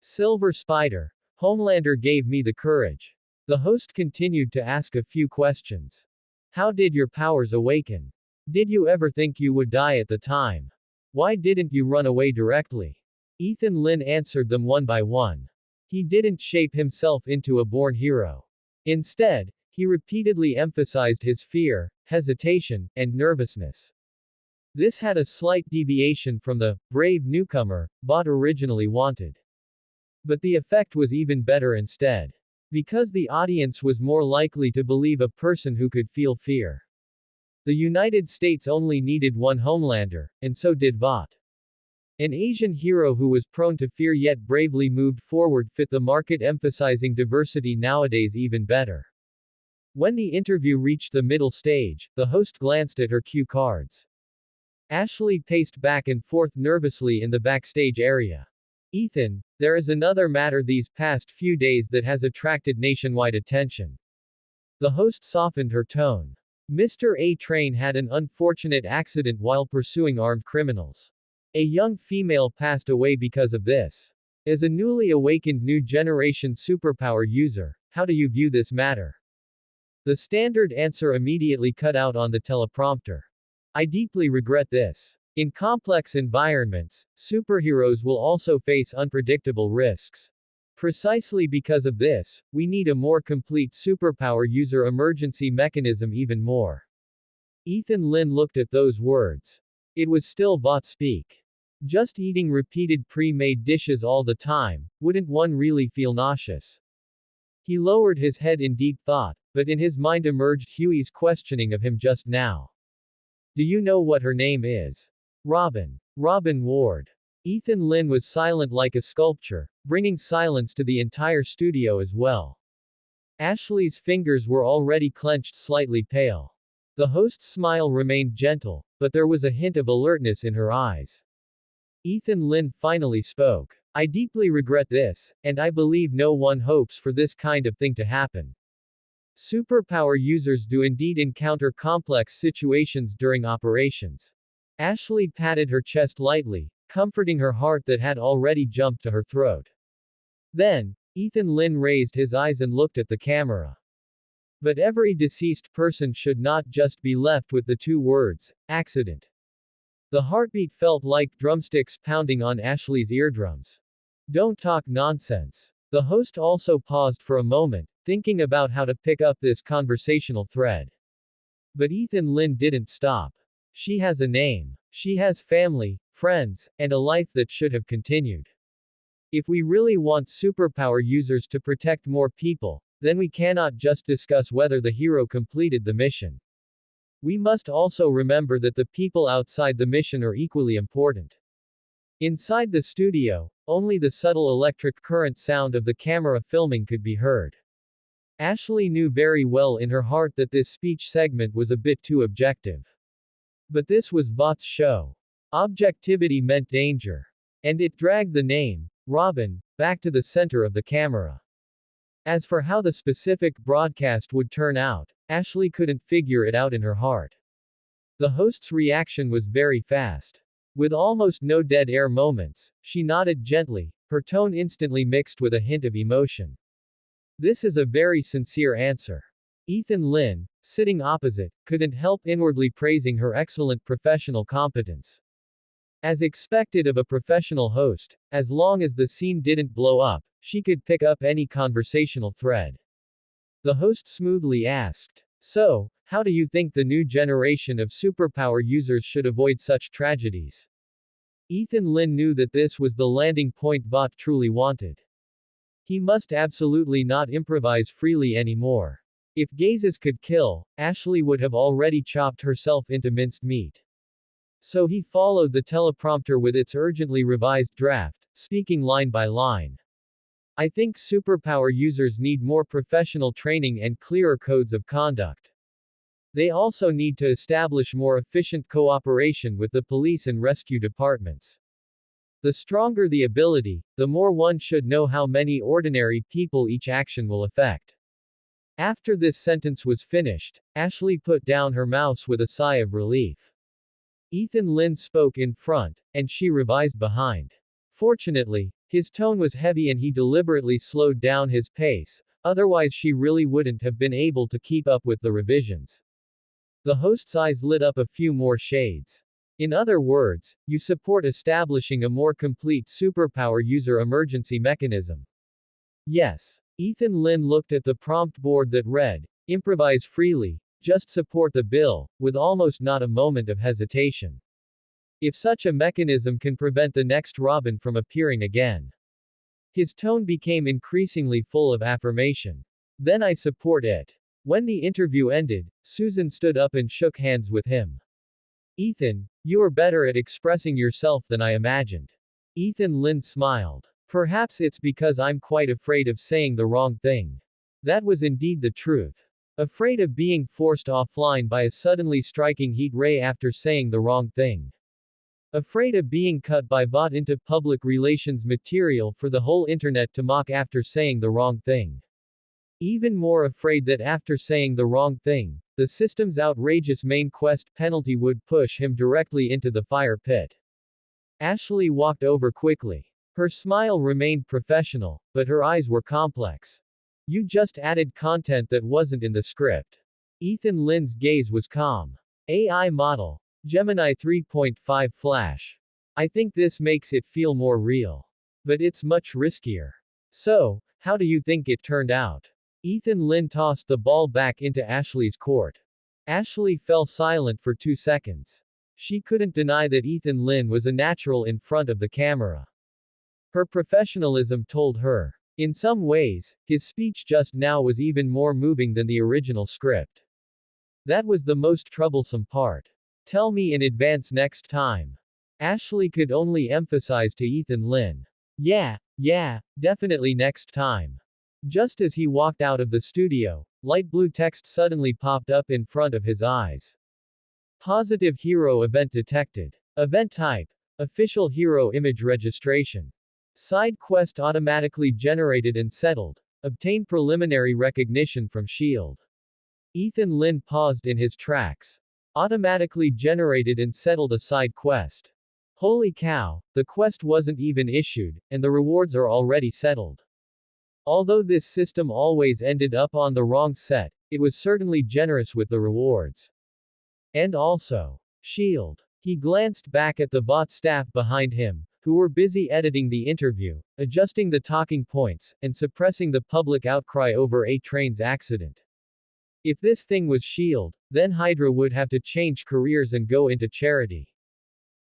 Silver Spider. Homelander gave me the courage. The host continued to ask a few questions. How did your powers awaken? Did you ever think you would die at the time? Why didn't you run away directly? Ethan Lynn answered them one by one. He didn't shape himself into a born hero. Instead, he repeatedly emphasized his fear, hesitation, and nervousness. This had a slight deviation from the brave newcomer Bot originally wanted. But the effect was even better instead. Because the audience was more likely to believe a person who could feel fear. The United States only needed one Homelander, and so did Vought. An Asian hero who was prone to fear yet bravely moved forward fit the market, emphasizing diversity nowadays even better. When the interview reached the middle stage, the host glanced at her cue cards. Ashley paced back and forth nervously in the backstage area. Ethan, there is another matter these past few days that has attracted nationwide attention. The host softened her tone. Mr. A Train had an unfortunate accident while pursuing armed criminals. A young female passed away because of this. As a newly awakened new generation superpower user, how do you view this matter? The standard answer immediately cut out on the teleprompter. I deeply regret this. In complex environments, superheroes will also face unpredictable risks. Precisely because of this, we need a more complete superpower user emergency mechanism even more. Ethan Lynn looked at those words. It was still Vought speak. Just eating repeated pre-made dishes all the time, wouldn't one really feel nauseous? He lowered his head in deep thought, but in his mind emerged Huey's questioning of him just now. Do you know what her name is? Robin. Robin Ward. Ethan Lynn was silent like a sculpture, bringing silence to the entire studio as well. Ashley's fingers were already clenched, slightly pale. The host's smile remained gentle, but there was a hint of alertness in her eyes. Ethan Lynn finally spoke. I deeply regret this, and I believe no one hopes for this kind of thing to happen. Superpower users do indeed encounter complex situations during operations. Ashley patted her chest lightly, comforting her heart that had already jumped to her throat. Then, Ethan Lynn raised his eyes and looked at the camera. But every deceased person should not just be left with the two words, accident. The heartbeat felt like drumsticks pounding on Ashley's eardrums. Don't talk nonsense. The host also paused for a moment, thinking about how to pick up this conversational thread. But Ethan Lynn didn't stop. She has a name. She has family, friends, and a life that should have continued. If we really want superpower users to protect more people, then we cannot just discuss whether the hero completed the mission. We must also remember that the people outside the mission are equally important. Inside the studio, only the subtle electric current sound of the camera filming could be heard. Ashley knew very well in her heart that this speech segment was a bit too objective. But this was Vought's show. Objectivity meant danger. And it dragged the name, Robin, back to the center of the camera. As for how the specific broadcast would turn out, Ashley couldn't figure it out in her heart. The host's reaction was very fast. With almost no dead air moments, she nodded gently, her tone instantly mixed with a hint of emotion. This is a very sincere answer. Ethan Lynn, sitting opposite, couldn't help inwardly praising her excellent professional competence. As expected of a professional host, as long as the scene didn't blow up, she could pick up any conversational thread. The host smoothly asked, "So, how do you think the new generation of superpower users should avoid such tragedies?" Ethan Lynn knew that this was the landing point Vought truly wanted. He must absolutely not improvise freely anymore. If gazes could kill, Ashley would have already chopped herself into minced meat. So he followed the teleprompter with its urgently revised draft, speaking line by line. "I think superpower users need more professional training and clearer codes of conduct. They also need to establish more efficient cooperation with the police and rescue departments. The stronger the ability, the more one should know how many ordinary people each action will affect." After this sentence was finished, Ashley put down her mouse with a sigh of relief. Ethan Lynn spoke in front, and she revised behind. Fortunately, his tone was heavy and he deliberately slowed down his pace, otherwise she really wouldn't have been able to keep up with the revisions. The host's eyes lit up a few more shades. "In other words, you support establishing a more complete superpower user emergency mechanism." "Yes." Ethan Lynn looked at the prompt board that read, "Improvise freely, just support the bill," with almost not a moment of hesitation. "If such a mechanism can prevent the next Robin from appearing again." His tone became increasingly full of affirmation. "Then I support it." When the interview ended, Susan stood up and shook hands with him. "Ethan, you are better at expressing yourself than I imagined." Ethan Lynn smiled. "Perhaps it's because I'm quite afraid of saying the wrong thing." That was indeed the truth. Afraid of being forced offline by a suddenly striking heat ray after saying the wrong thing. Afraid of being cut by Vought into public relations material for the whole internet to mock after saying the wrong thing. Even more afraid that after saying the wrong thing, the system's outrageous main quest penalty would push him directly into the fire pit. Ashley walked over quickly. Her smile remained professional, but her eyes were complex. "You just added content that wasn't in the script." Ethan Lynn's gaze was calm. "AI model. Gemini 3.5 Flash. I think this makes it feel more real. But it's much riskier." "So, how do you think it turned out?" Ethan Lynn tossed the ball back into Ashley's court. Ashley fell silent for 2 seconds. She couldn't deny that Ethan Lynn was a natural in front of the camera. Her professionalism told her. In some ways, his speech just now was even more moving than the original script. That was the most troublesome part. "Tell me in advance next time." Ashley could only emphasize to Ethan Lynn. Yeah, definitely next time." Just as he walked out of the studio, light blue text suddenly popped up in front of his eyes. "Positive hero event detected. Event type: official hero image registration. Side quest automatically generated and settled. Obtain preliminary recognition from Shield." Ethan Lynn paused in his tracks. Automatically generated and settled a side quest. Holy cow, the quest wasn't even issued, and the rewards are already settled. Although this system always ended up on the wrong set, it was certainly generous with the rewards. And also, Shield. He glanced back at the Vought staff behind him, who were busy editing the interview, adjusting the talking points, and suppressing the public outcry over A-Train's accident. If this thing was Shield, then Hydra would have to change careers and go into charity.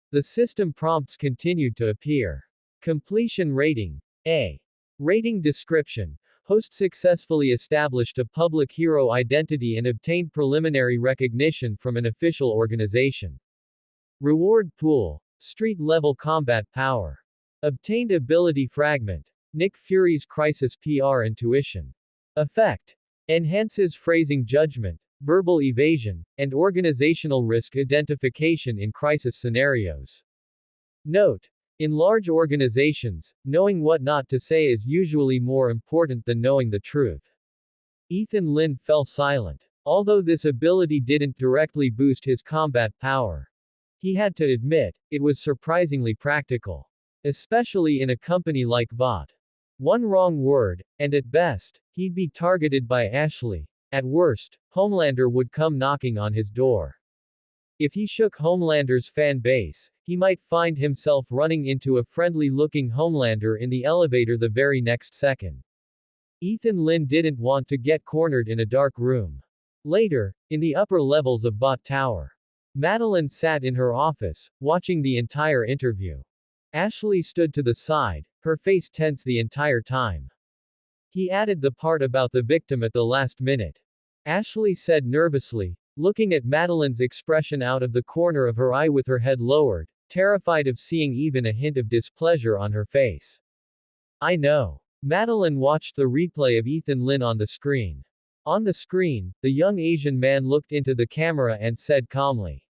The system prompts continued to appear. Completion rating: A. Rating description: host successfully established a public hero identity and obtained preliminary recognition from an official organization. Reward pool: street level combat power. Obtained ability fragment. Nick Fury's crisis PR intuition. Effect. Enhances phrasing judgment, verbal evasion, and organizational risk identification in crisis scenarios. Note. In large organizations, knowing what not to say is usually more important than knowing the truth. Ethan Lin fell silent. Although this ability didn't directly boost his combat power, he had to admit, it was surprisingly practical. Especially in a company like VOT. One wrong word, and at best, he'd be targeted by Ashley. At worst, Homelander would come knocking on his door. If he shook Homelander's fan base, he might find himself running into a friendly-looking Homelander in the elevator the very next second. Ethan Lin didn't want to get cornered in a dark room. Later, in the upper levels of VOT Tower, Madeline sat in her office, watching the entire interview. Ashley stood to the side, her face tense the entire time. He added the part about the victim at the last minute. Ashley said nervously, looking at Madeline's expression out of the corner of her eye with her head lowered, terrified of seeing even a hint of displeasure on her face. I know. Madeline watched the replay of Ethan Lin on the screen. On the screen, the young Asian man looked into the camera and said calmly,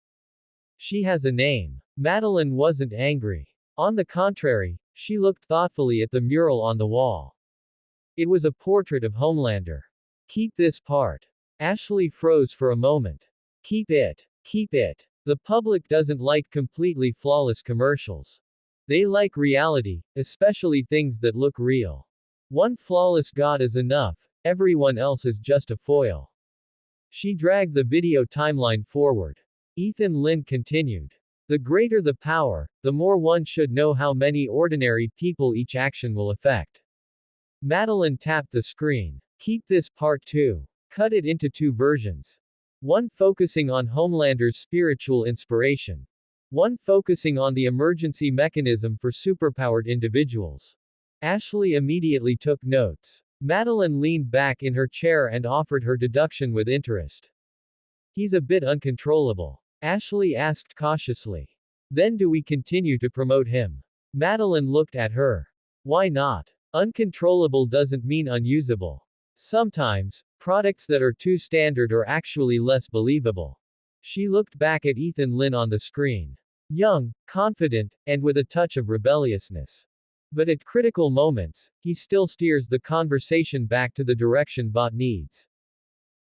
"She has a name." Madeline wasn't angry. On the contrary, she looked thoughtfully at the mural on the wall. It was a portrait of Homelander. Keep this part. Ashley froze for a moment. Keep it. Keep it. The public doesn't like completely flawless commercials. They like reality, especially things that look real. One flawless god is enough, everyone else is just a foil. She dragged the video timeline forward. Ethan Lin continued. The greater the power, the more one should know how many ordinary people each action will affect. Madeline tapped the screen. Keep this part too. Cut it into two versions. One focusing on Homelander's spiritual inspiration. One focusing on the emergency mechanism for superpowered individuals. Ashley immediately took notes. Madeline leaned back in her chair and offered her deduction with interest. He's a bit uncontrollable. Ashley asked cautiously. Then do we continue to promote him? Madeline looked at her. Why not? Uncontrollable doesn't mean unusable. Sometimes, products that are too standard are actually less believable. She looked back at Ethan Lin on the screen. Young, confident, and with a touch of rebelliousness. But at critical moments, he still steers the conversation back to the direction VOT needs.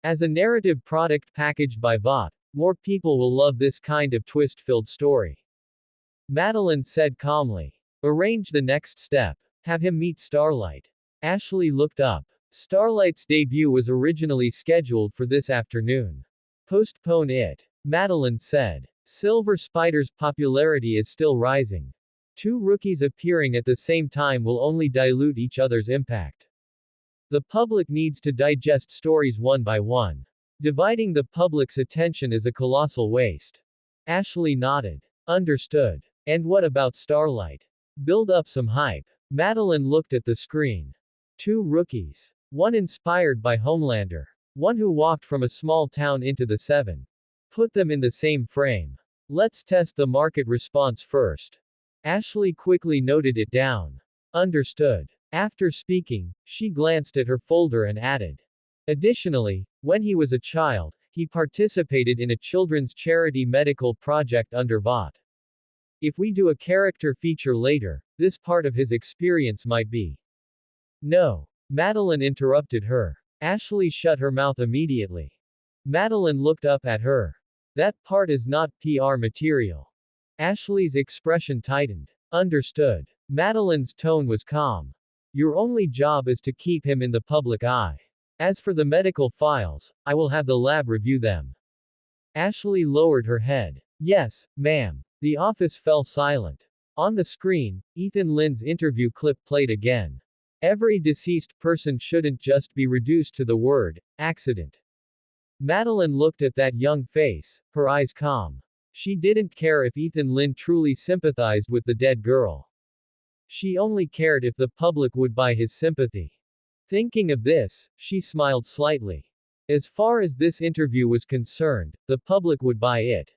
As a narrative product packaged by VOT, more people will love this kind of twist-filled story. Madeline said calmly. Arrange the next step. Have him meet Starlight. Ashley looked up. Starlight's debut was originally scheduled for this afternoon. Postpone it. Madeline said. Silver Spider's popularity is still rising. Two rookies appearing at the same time will only dilute each other's impact. The public needs to digest stories one by one. Dividing the public's attention is a colossal waste. Ashley nodded. Understood. And what about Starlight? Build up some hype. Madeline looked at the screen. Two rookies. One inspired by Homelander. One who walked from a small town into the Seven. Put them in the same frame. Let's test the market response first. Ashley quickly noted it down. Understood. After speaking, she glanced at her folder and added. Additionally, when he was a child, he participated in a children's charity medical project under VOT. If we do a character feature later, this part of his experience might be. No. Madeline interrupted her. Ashley shut her mouth immediately. Madeline looked up at her. That part is not PR material. Ashley's expression tightened. Understood. Madeline's tone was calm. Your only job is to keep him in the public eye. As for the medical files, I will have the lab review them. Ashley lowered her head. Yes, ma'am. The office fell silent. On the screen, Ethan Lin's interview clip played again. Every deceased person shouldn't just be reduced to the word accident. Madeline looked at that young face, her eyes calm. She didn't care if Ethan Lin truly sympathized with the dead girl. She only cared if the public would buy his sympathy. Thinking of this, she smiled slightly. As far as this interview was concerned, the public would buy it.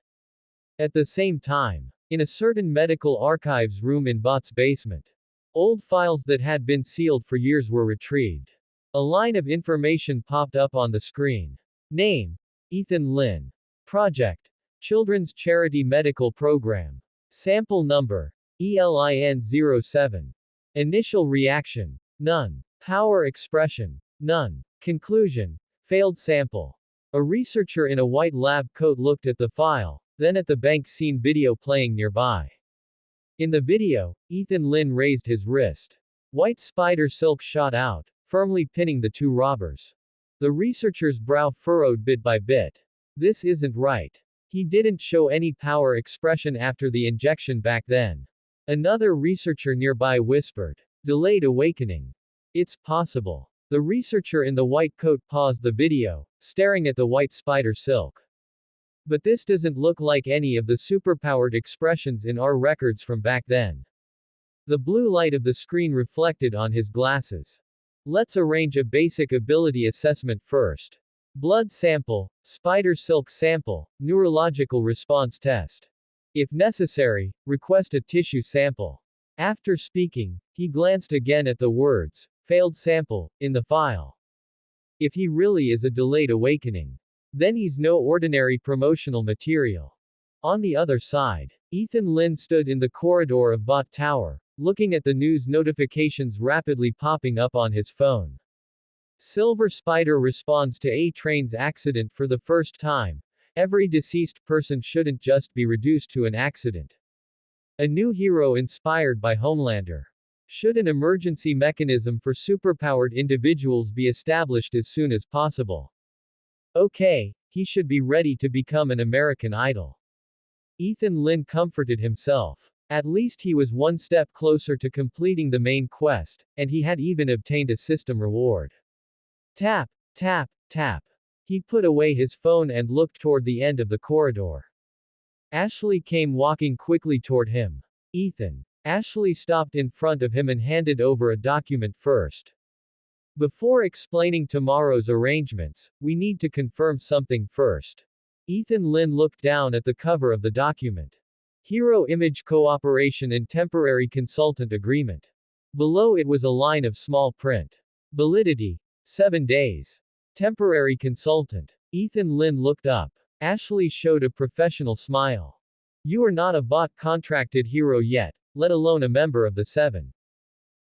At the same time, in a certain medical archives room in VOT's basement, Old files that had been sealed for years were retrieved. A line of information popped up on the screen. Name: Ethan Lynn. Project: Children's Charity Medical Program. Sample number: ELIN07. Initial reaction: none. Power expression: none. Conclusion: failed sample. A researcher in a white lab coat looked at the file, then at the bank scene video playing nearby. In the video, Ethan Lynn raised his wrist. White spider silk shot out, firmly pinning the two robbers. The researcher's brow furrowed bit by bit. This isn't right. He didn't show any power expression after the injection back then. Another researcher nearby whispered. Delayed awakening. It's possible. The researcher in the white coat paused the video, staring at the white spider silk. But this doesn't look like any of the superpowered expressions in our records from back then. The blue light of the screen reflected on his glasses. Let's arrange a basic ability assessment first. Blood sample, spider silk sample, neurological response test. If necessary, request a tissue sample. After speaking, he glanced again at the words, failed sample, in the file. If he really is a delayed awakening, then he's no ordinary promotional material. On the other side, Ethan Lynn stood in the corridor of Vought Tower, looking at the news notifications rapidly popping up on his phone. Silver Spider responds to A-train's accident for the first time. Every deceased person shouldn't just be reduced to an accident. A new hero inspired by Homelander. Should an emergency mechanism for superpowered individuals be established as soon as possible? Okay, he should be ready to become an American Idol. Ethan Lynn comforted himself. At least he was one step closer to completing the main quest, and he had even obtained a system reward. Tap, tap, tap. He put away his phone and looked toward the end of the corridor. Ashley came walking quickly toward him. Ethan. Ashley stopped in front of him and handed over a document first. Before explaining tomorrow's arrangements, we need to confirm something first. Ethan Lynn looked down at the cover of the document. Hero Image Cooperation and Temporary Consultant Agreement. Below it was a line of small print. Validity: 7 days. Temporary Consultant. Ethan Lynn looked up. Ashley showed a professional smile. You are not a Vought contracted hero yet, let alone a member of the Seven.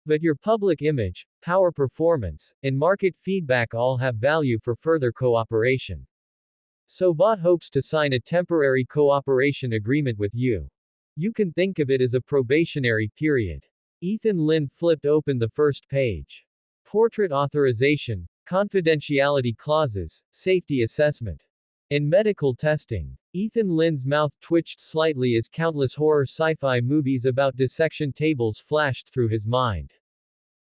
But your public image, power performance, and market feedback all have value for further cooperation. So Vought hopes to sign a temporary cooperation agreement with you. You can think of it as a probationary period. Ethan Lynn flipped open the first page. Portrait authorization, confidentiality clauses, safety assessment, and medical testing. Ethan Lynn's mouth twitched slightly as countless horror sci-fi movies about dissection tables flashed through his mind.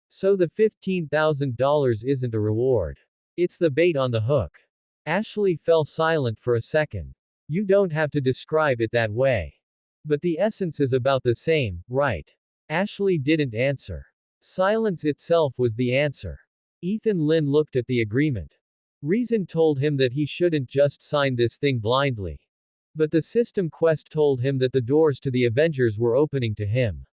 So the $15,000 isn't a reward. It's the bait on the hook. Ashley fell silent for a second. You don't have to describe it that way. But the essence is about the same, right? Ashley didn't answer. Silence itself was the answer. Ethan Lynn looked at the agreement. Reason told him that he shouldn't just sign this thing blindly. But the system quest told him that the doors to the Avengers were opening to him.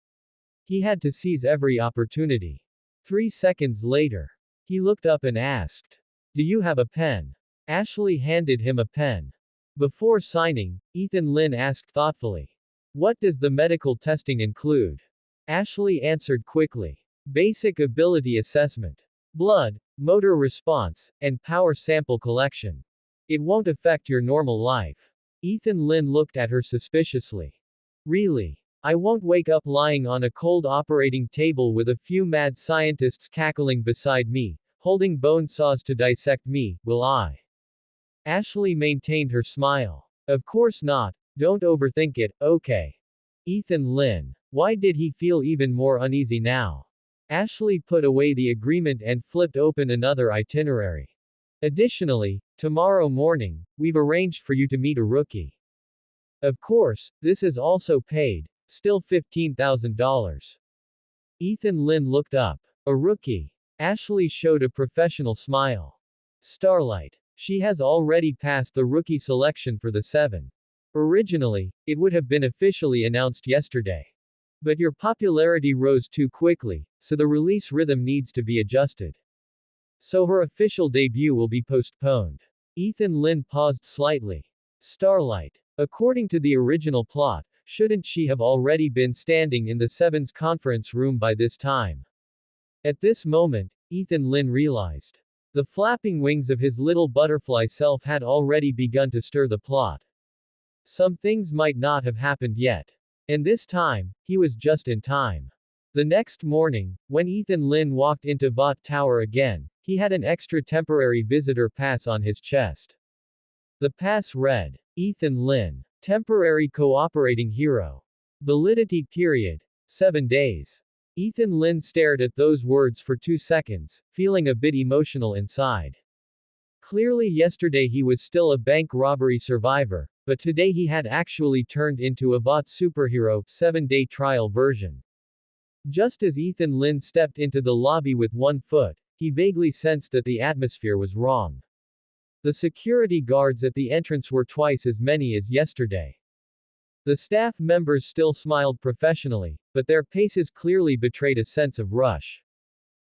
He had to seize every opportunity. 3 seconds later, he looked up and asked, "Do you have a pen?" Ashley handed him a pen. Before signing, Ethan Lynn asked thoughtfully, "What does the medical testing include?" Ashley answered quickly. Basic ability assessment. Blood, motor response, and power sample collection. It won't affect your normal life. Ethan Lynn looked at her suspiciously. Really? I won't wake up lying on a cold operating table with a few mad scientists cackling beside me, holding bone saws to dissect me, will I? Ashley maintained her smile. Of course not, don't overthink it, okay? Ethan Lynn. Why did he feel even more uneasy now? Ashley put away the agreement and flipped open another itinerary. Additionally, tomorrow morning, we've arranged for you to meet a rookie. Of course, this is also paid, still $15,000. Ethan Lynn looked up. A rookie. Ashley showed a professional smile. Starlight. She has already passed the rookie selection for the Seven. Originally, it would have been officially announced yesterday. But your popularity rose too quickly, so the release rhythm needs to be adjusted. So her official debut will be postponed. Ethan Lynn paused slightly. Starlight. According to the original plot, shouldn't she have already been standing in the Seven's conference room by this time? At this moment, Ethan Lynn realized. The flapping wings of his little butterfly self had already begun to stir the plot. Some things might not have happened yet. And this time, he was just in time. The next morning, when Ethan Lynn walked into Vought Tower again, he had an extra temporary visitor pass on his chest. The pass read, Ethan Lynn, temporary cooperating hero. Validity period, 7 days. Ethan Lynn stared at those words for 2 seconds, feeling a bit emotional inside. Clearly yesterday he was still a bank robbery survivor, but today he had actually turned into a Vought superhero, 7-day trial version. Just as Ethan Lynn stepped into the lobby with one foot, he vaguely sensed that the atmosphere was wrong. The security guards at the entrance were twice as many as yesterday. The staff members still smiled professionally, but their paces clearly betrayed a sense of rush.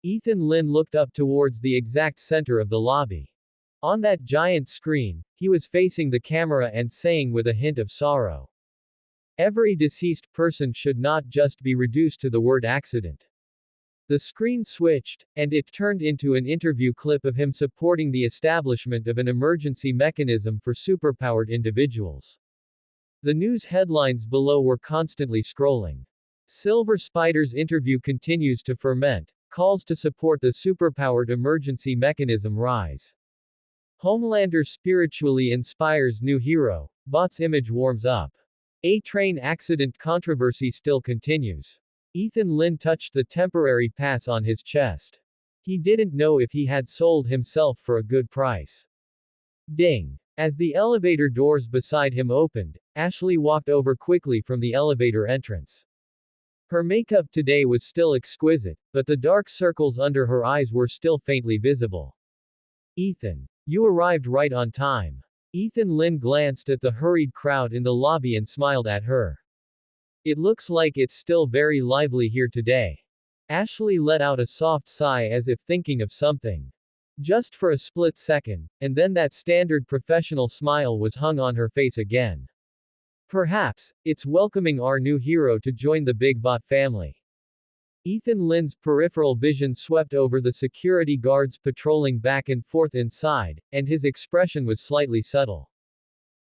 Ethan Lynn looked up towards the exact center of the lobby. On that giant screen, he was facing the camera and saying with a hint of sorrow, every deceased person should not just be reduced to the word accident. The screen switched, and it turned into an interview clip of him supporting the establishment of an emergency mechanism for superpowered individuals. The news headlines below were constantly scrolling. Silver Spider's interview continues to ferment, calls to support the superpowered emergency mechanism rise. Homelander spiritually inspires new hero, Vought's image warms up. A-train accident controversy still continues. Ethan Lynn touched the temporary pass on his chest. He didn't know if he had sold himself for a good price. Ding. As the elevator doors beside him opened, Ashley walked over quickly from the elevator entrance. Her makeup today was still exquisite, but the dark circles under her eyes were still faintly visible. Ethan. You arrived right on time. Ethan Lynn glanced at the hurried crowd in the lobby and smiled at her. It looks like it's still very lively here today. Ashley let out a soft sigh as if thinking of something. Just for a split second, and then that standard professional smile was hung on her face again. Perhaps, it's welcoming our new hero to join the Big Vought family. Ethan Lynn's peripheral vision swept over the security guards patrolling back and forth inside, and his expression was slightly subtle.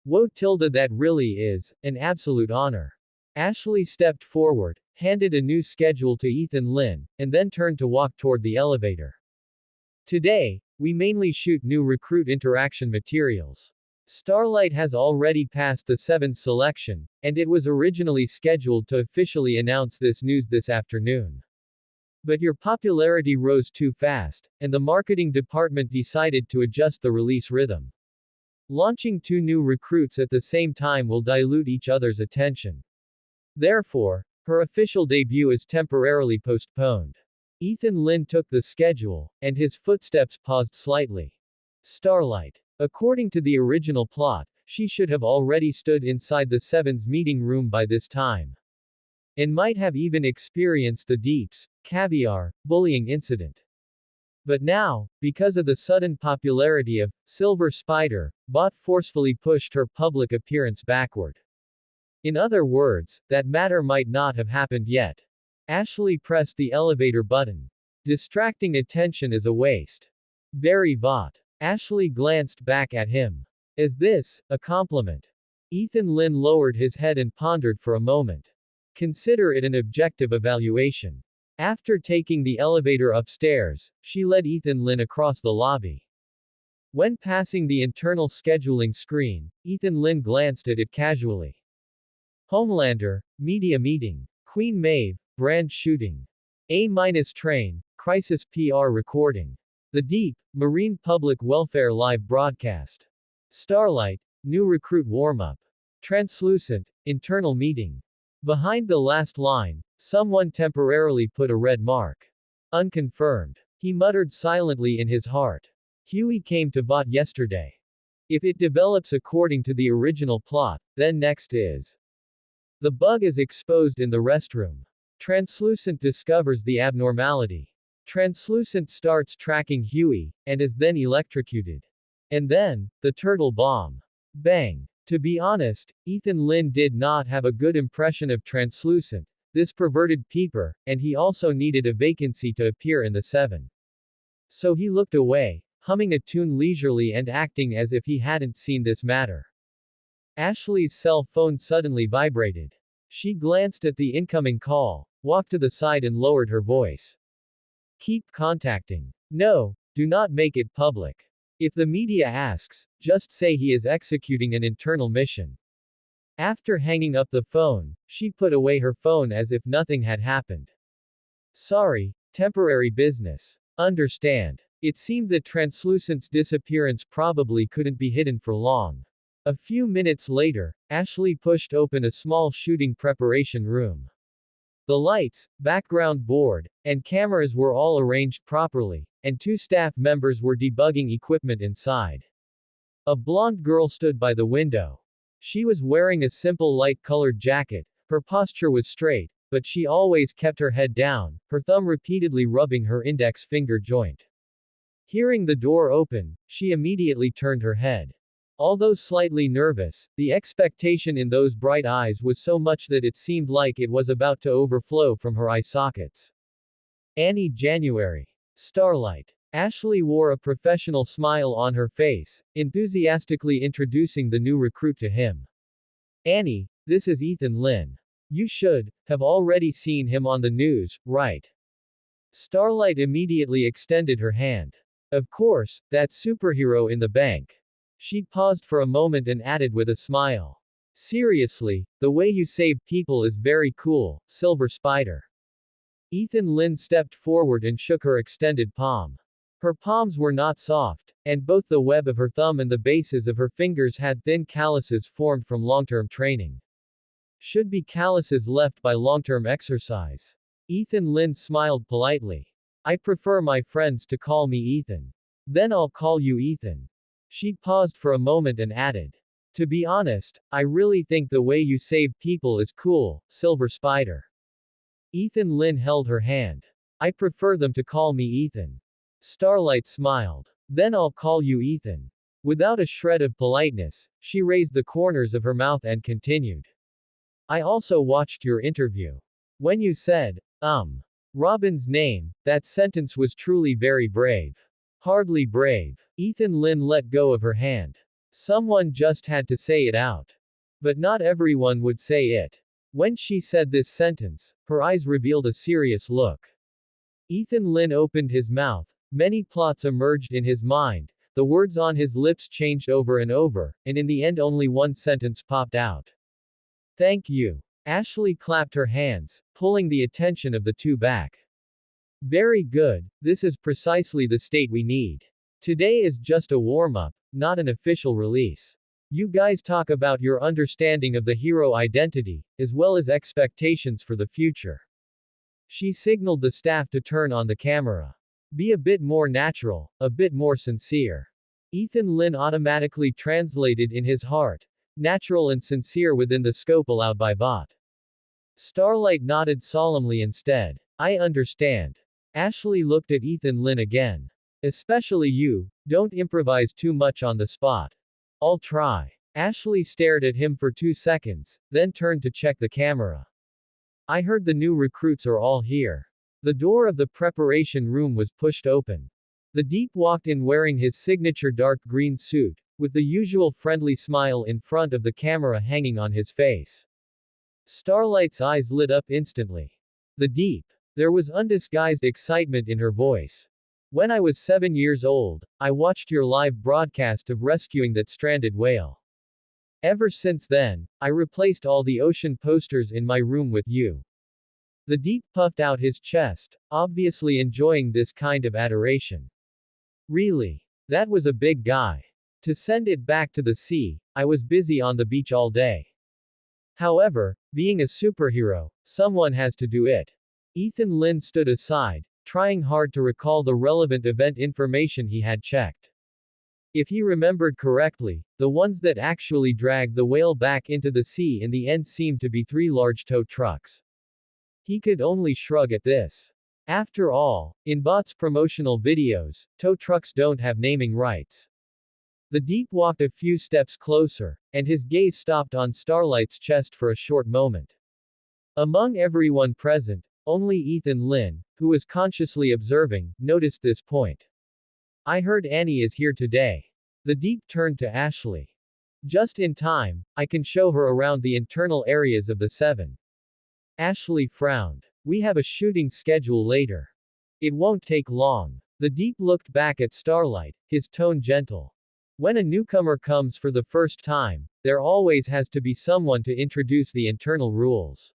Whoa tilde that really is, an absolute honor. Ashley stepped forward, handed a new schedule to Ethan Lynn, and then turned to walk toward the elevator. Today, we mainly shoot new recruit interaction materials. Starlight has already passed the 7th selection, and it was originally scheduled to officially announce this news this afternoon. But your popularity rose too fast, and the marketing department decided to adjust the release rhythm. Launching 2 new recruits at the same time will dilute each other's attention. Therefore, her official debut is temporarily postponed. Ethan Lynn took the schedule, and his footsteps paused slightly. Starlight. According to the original plot, she should have already stood inside the Seven's meeting room by this time. And might have even experienced the Deep's caviar bullying incident. But now, because of the sudden popularity of Silver Spider, Vought forcefully pushed her public appearance backward. In other words, that matter might not have happened yet. Ashley pressed the elevator button. Distracting attention is a waste. Very Vought. Ashley glanced back at him. Is this a compliment? Ethan Lynn lowered his head and pondered for a moment. Consider it an objective evaluation. After taking the elevator upstairs, she led Ethan Lynn across the lobby. When passing the internal scheduling screen, Ethan Lynn glanced at it casually. Homelander, media meeting. Queen Maeve, brand shooting. A-train, crisis PR recording. The Deep, Marine Public Welfare live broadcast. Starlight, new recruit warm-up. Translucent, internal meeting. Behind the last line, someone temporarily put a red mark. Unconfirmed. He muttered silently in his heart. Huey came to Vought yesterday. If it develops according to the original plot, then next is. The bug is exposed in the restroom. Translucent discovers the abnormality. Translucent starts tracking Huey, and is then electrocuted. And then, the turtle bomb. Bang. To be honest, Ethan Lin did not have a good impression of Translucent, this perverted peeper, and he also needed a vacancy to appear in the 7. So he looked away, humming a tune leisurely and acting as if he hadn't seen this matter. Ashley's cell phone suddenly vibrated. She glanced at the incoming call, walked to the side and lowered her voice. Keep contacting. No, do not make it public. If the media asks, just say he is executing an internal mission. After hanging up the phone, she put away her phone as if nothing had happened. Sorry, temporary business. Understand. It seemed that Translucent's disappearance probably couldn't be hidden for long. A few minutes later, Ashley pushed open a small shooting preparation room. The lights, background board, and cameras were all arranged properly, and 2 staff members were debugging equipment inside. A blonde girl stood by the window. She was wearing a simple light-colored jacket, her posture was straight, but she always kept her head down, her thumb repeatedly rubbing her index finger joint. Hearing the door open, she immediately turned her head. Although slightly nervous, the expectation in those bright eyes was so much that it seemed like it was about to overflow from her eye sockets. Annie January. Starlight. Ashley wore a professional smile on her face, enthusiastically introducing the new recruit to him. Annie, this is Ethan Lin. You should have already seen him on the news, right? Starlight immediately extended her hand. Of course, that superhero in the bank. She paused for a moment and added with a smile. Seriously, the way you save people is very cool, Silver Spider. Ethan Lin stepped forward and shook her extended palm. Her palms were not soft, and both the web of her thumb and the bases of her fingers had thin calluses formed from long-term training. Should be calluses left by long-term exercise. Ethan Lin smiled politely. I prefer my friends to call me Ethan. Then I'll call you Ethan. She paused for a moment and added. To be honest, I really think the way you save people is cool, Silver Spider. Ethan Lin held her hand. I prefer them to call me Ethan. Starlight smiled. Then I'll call you Ethan. Without a shred of politeness, she raised the corners of her mouth and continued. I also watched your interview. When you said, Robin's name, that sentence was truly very brave. Hardly brave. Ethan Lin let go of her hand. Someone just had to say it out. But not everyone would say it. When she said this sentence, her eyes revealed a serious look. Ethan Lin opened his mouth. Many plots emerged in his mind, the words on his lips changed over and over, and in the end only one sentence popped out. Thank you. Ashley clapped her hands, pulling the attention of the two back. Very good, this is precisely the state we need. Today is just a warm-up, not an official release. You guys talk about your understanding of the hero identity, as well as expectations for the future. She signaled the staff to turn on the camera. Be a bit more natural, a bit more sincere. Ethan Lin automatically translated in his heart, natural and sincere within the scope allowed by VOT. Starlight nodded solemnly instead. I understand. Ashley looked at Ethan Lin again. Especially you, don't improvise too much on the spot. I'll try. Ashley stared at him for 2 seconds, then turned to check the camera. I heard the new recruits are all here. The door of the preparation room was pushed open. The Deep walked in wearing his signature dark green suit, with the usual friendly smile in front of the camera hanging on his face. Starlight's eyes lit up instantly. The Deep. There was undisguised excitement in her voice. When I was 7 years old, I watched your live broadcast of rescuing that stranded whale. Ever since then, I replaced all the ocean posters in my room with you. The Deep puffed out his chest, obviously enjoying this kind of adoration. Really? That was a big guy. To send it back to the sea, I was busy on the beach all day. However, being a superhero, someone has to do it. Ethan Lin stood aside, trying hard to recall the relevant event information he had checked. If he remembered correctly, the ones that actually dragged the whale back into the sea in the end seemed to be 3 large tow trucks. He could only shrug at this. After all, in bots' promotional videos, tow trucks don't have naming rights. The Deep walked a few steps closer, and his gaze stopped on Starlight's chest for a short moment. Among everyone present, only Ethan Lin, who was consciously observing, noticed this point. I heard Annie is here today. The Deep turned to Ashley. Just in time, I can show her around the internal areas of the Seven. Ashley frowned. We have a shooting schedule later. It won't take long. The Deep looked back at Starlight, his tone gentle. When a newcomer comes for the first time, there always has to be someone to introduce the internal rules.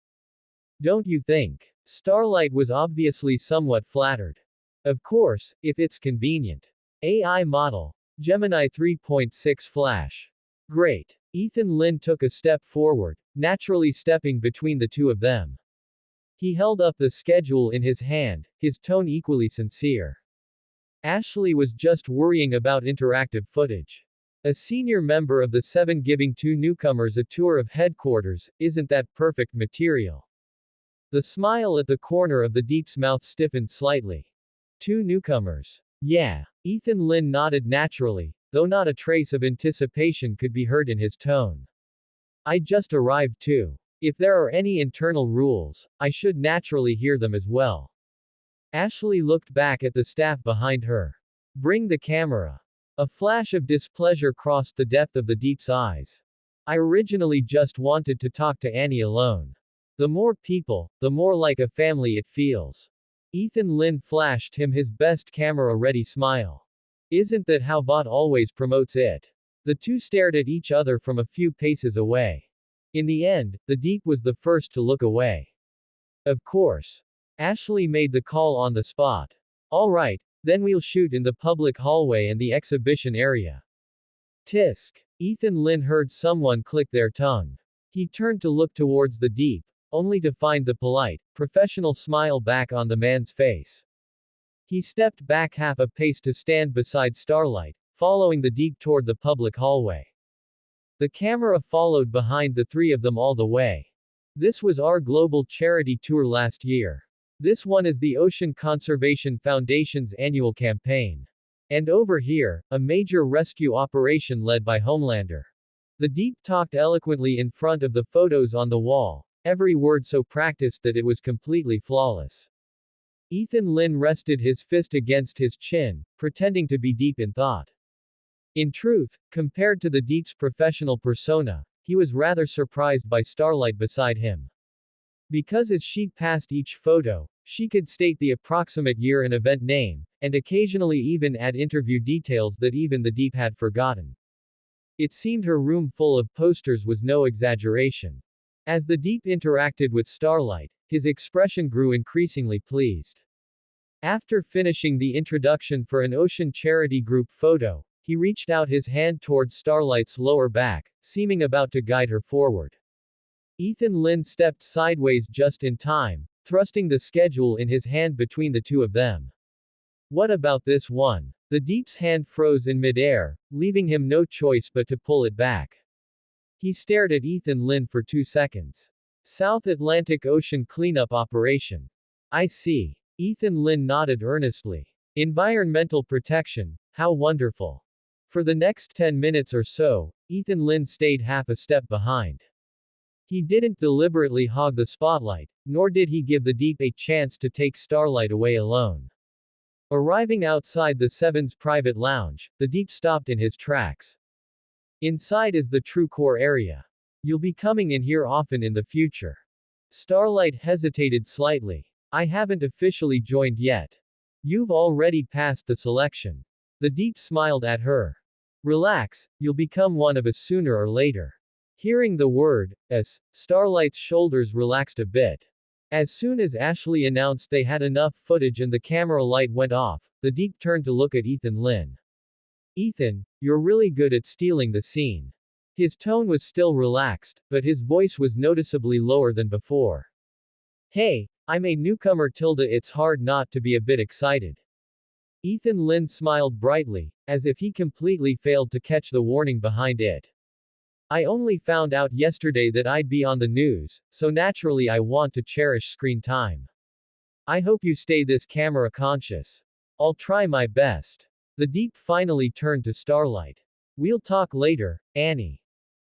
Don't you think? Starlight was obviously somewhat flattered. Of course, if it's convenient. AI model. Gemini 3.6 Flash. Great. Ethan Lin took a step forward, naturally stepping between the two of them. He held up the schedule in his hand, his tone equally sincere. Ashley was just worrying about interactive footage. A senior member of the Seven giving two newcomers a tour of headquarters, isn't that perfect material? The smile at the corner of the Deep's mouth stiffened slightly. Two newcomers. Yeah. Ethan Lin nodded naturally, though not a trace of anticipation could be heard in his tone. I just arrived too. If there are any internal rules, I should naturally hear them as well. Ashley looked back at the staff behind her. Bring the camera. A flash of displeasure crossed the depth of the Deep's eyes. I originally just wanted to talk to Annie alone. The more people, the more like a family it feels. Ethan Lin flashed him his best camera-ready smile. Isn't that how Bot always promotes it? The two stared at each other from a few paces away. In the end, the Deep was the first to look away. Of course. Ashley made the call on the spot. Alright, then we'll shoot in the public hallway and the exhibition area. Tisk. Ethan Lin heard someone click their tongue. He turned to look towards the Deep, only to find the polite, professional smile back on the man's face. He stepped back half a pace to stand beside Starlight, following the Deep toward the public hallway. The camera followed behind the three of them all the way. This was our global charity tour last year. This one is the Ocean Conservation Foundation's annual campaign. And over here, a major rescue operation led by Homelander. The Deep talked eloquently in front of the photos on the wall, every word so practiced that it was completely flawless. Ethan Lin rested his fist against his chin, pretending to be deep in thought. In truth, compared to the Deep's professional persona, he was rather surprised by Starlight beside him. Because as she passed each photo, she could state the approximate year and event name, and occasionally even add interview details that even the Deep had forgotten. It seemed her room full of posters was no exaggeration. As the Deep interacted with Starlight, his expression grew increasingly pleased. After finishing the introduction for an Ocean Charity Group photo, he reached out his hand towards Starlight's lower back, seeming about to guide her forward. Ethan Lin stepped sideways just in time, thrusting the schedule in his hand between the two of them. What about this one? The Deep's hand froze in midair, leaving him no choice but to pull it back. He stared at Ethan Lin for 2 seconds. South Atlantic Ocean Cleanup Operation. I see. Ethan Lin nodded earnestly. Environmental protection, how wonderful. For the next 10 minutes or so, Ethan Lin stayed half a step behind. He didn't deliberately hog the spotlight, nor did he give the Deep a chance to take Starlight away alone. Arriving outside the Seven's private lounge, the Deep stopped in his tracks. Inside is the true core area. You'll be coming in here often in the future. Starlight hesitated slightly. I haven't officially joined yet. You've already passed the selection. The Deep smiled at her. Relax, you'll become one of us sooner or later. Hearing the word, Starlight's shoulders relaxed a bit. As soon as Ashley announced they had enough footage and the camera light went off, the Deep turned to look at Ethan Lin. Ethan, you're really good at stealing the scene. His tone was still relaxed, but his voice was noticeably lower than before. Hey, I'm a newcomer tilde, it's hard not to be a bit excited. Ethan Lin smiled brightly, as if he completely failed to catch the warning behind it. I only found out yesterday that I'd be on the news, so naturally I want to cherish screen time. I hope you stay this camera conscious. I'll try my best. The Deep finally turned to Starlight. We'll talk later, Annie.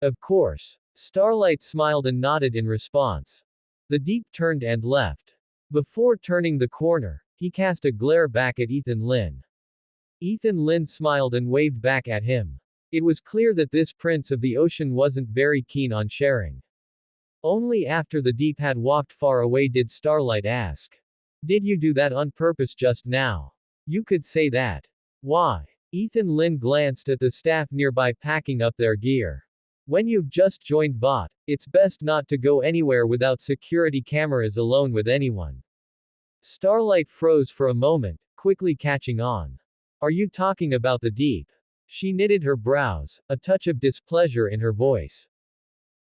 Of course. Starlight smiled and nodded in response. The Deep turned and left. Before turning the corner, he cast a glare back at Ethan Lin. Ethan Lin smiled and waved back at him. It was clear that this prince of the ocean wasn't very keen on sharing. Only after the Deep had walked far away did Starlight ask. Did you do that on purpose just now? You could say that. Why? Ethan Lin glanced at the staff nearby packing up their gear. When you've just joined VOT, it's best not to go anywhere without security cameras alone with anyone. Starlight froze for a moment, quickly catching on. Are you talking about the Deep? She knitted her brows, a touch of displeasure in her voice.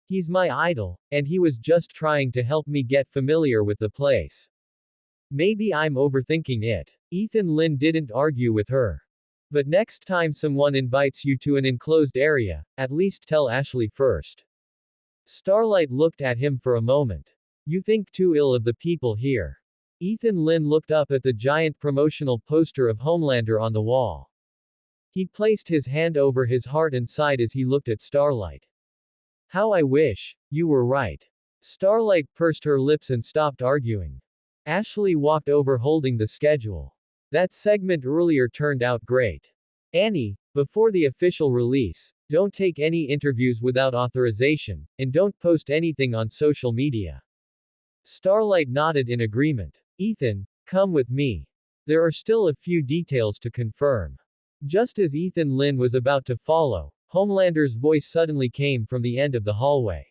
He's my idol, and he was just trying to help me get familiar with the place. Maybe I'm overthinking it. Ethan Lin didn't argue with her. But next time someone invites you to an enclosed area, at least tell Ashley first. Starlight looked at him for a moment. You think too ill of the people here. Ethan Lin looked up at the giant promotional poster of Homelander on the wall. He placed his hand over his heart and sighed as he looked at Starlight. How I wish you were right. Starlight pursed her lips and stopped arguing. Ashley walked over holding the schedule. That segment earlier turned out great. Annie, before the official release, don't take any interviews without authorization, and don't post anything on social media. Starlight nodded in agreement. Ethan, come with me. There are still a few details to confirm. Just as Ethan Lin was about to follow, Homelander's voice suddenly came from the end of the hallway.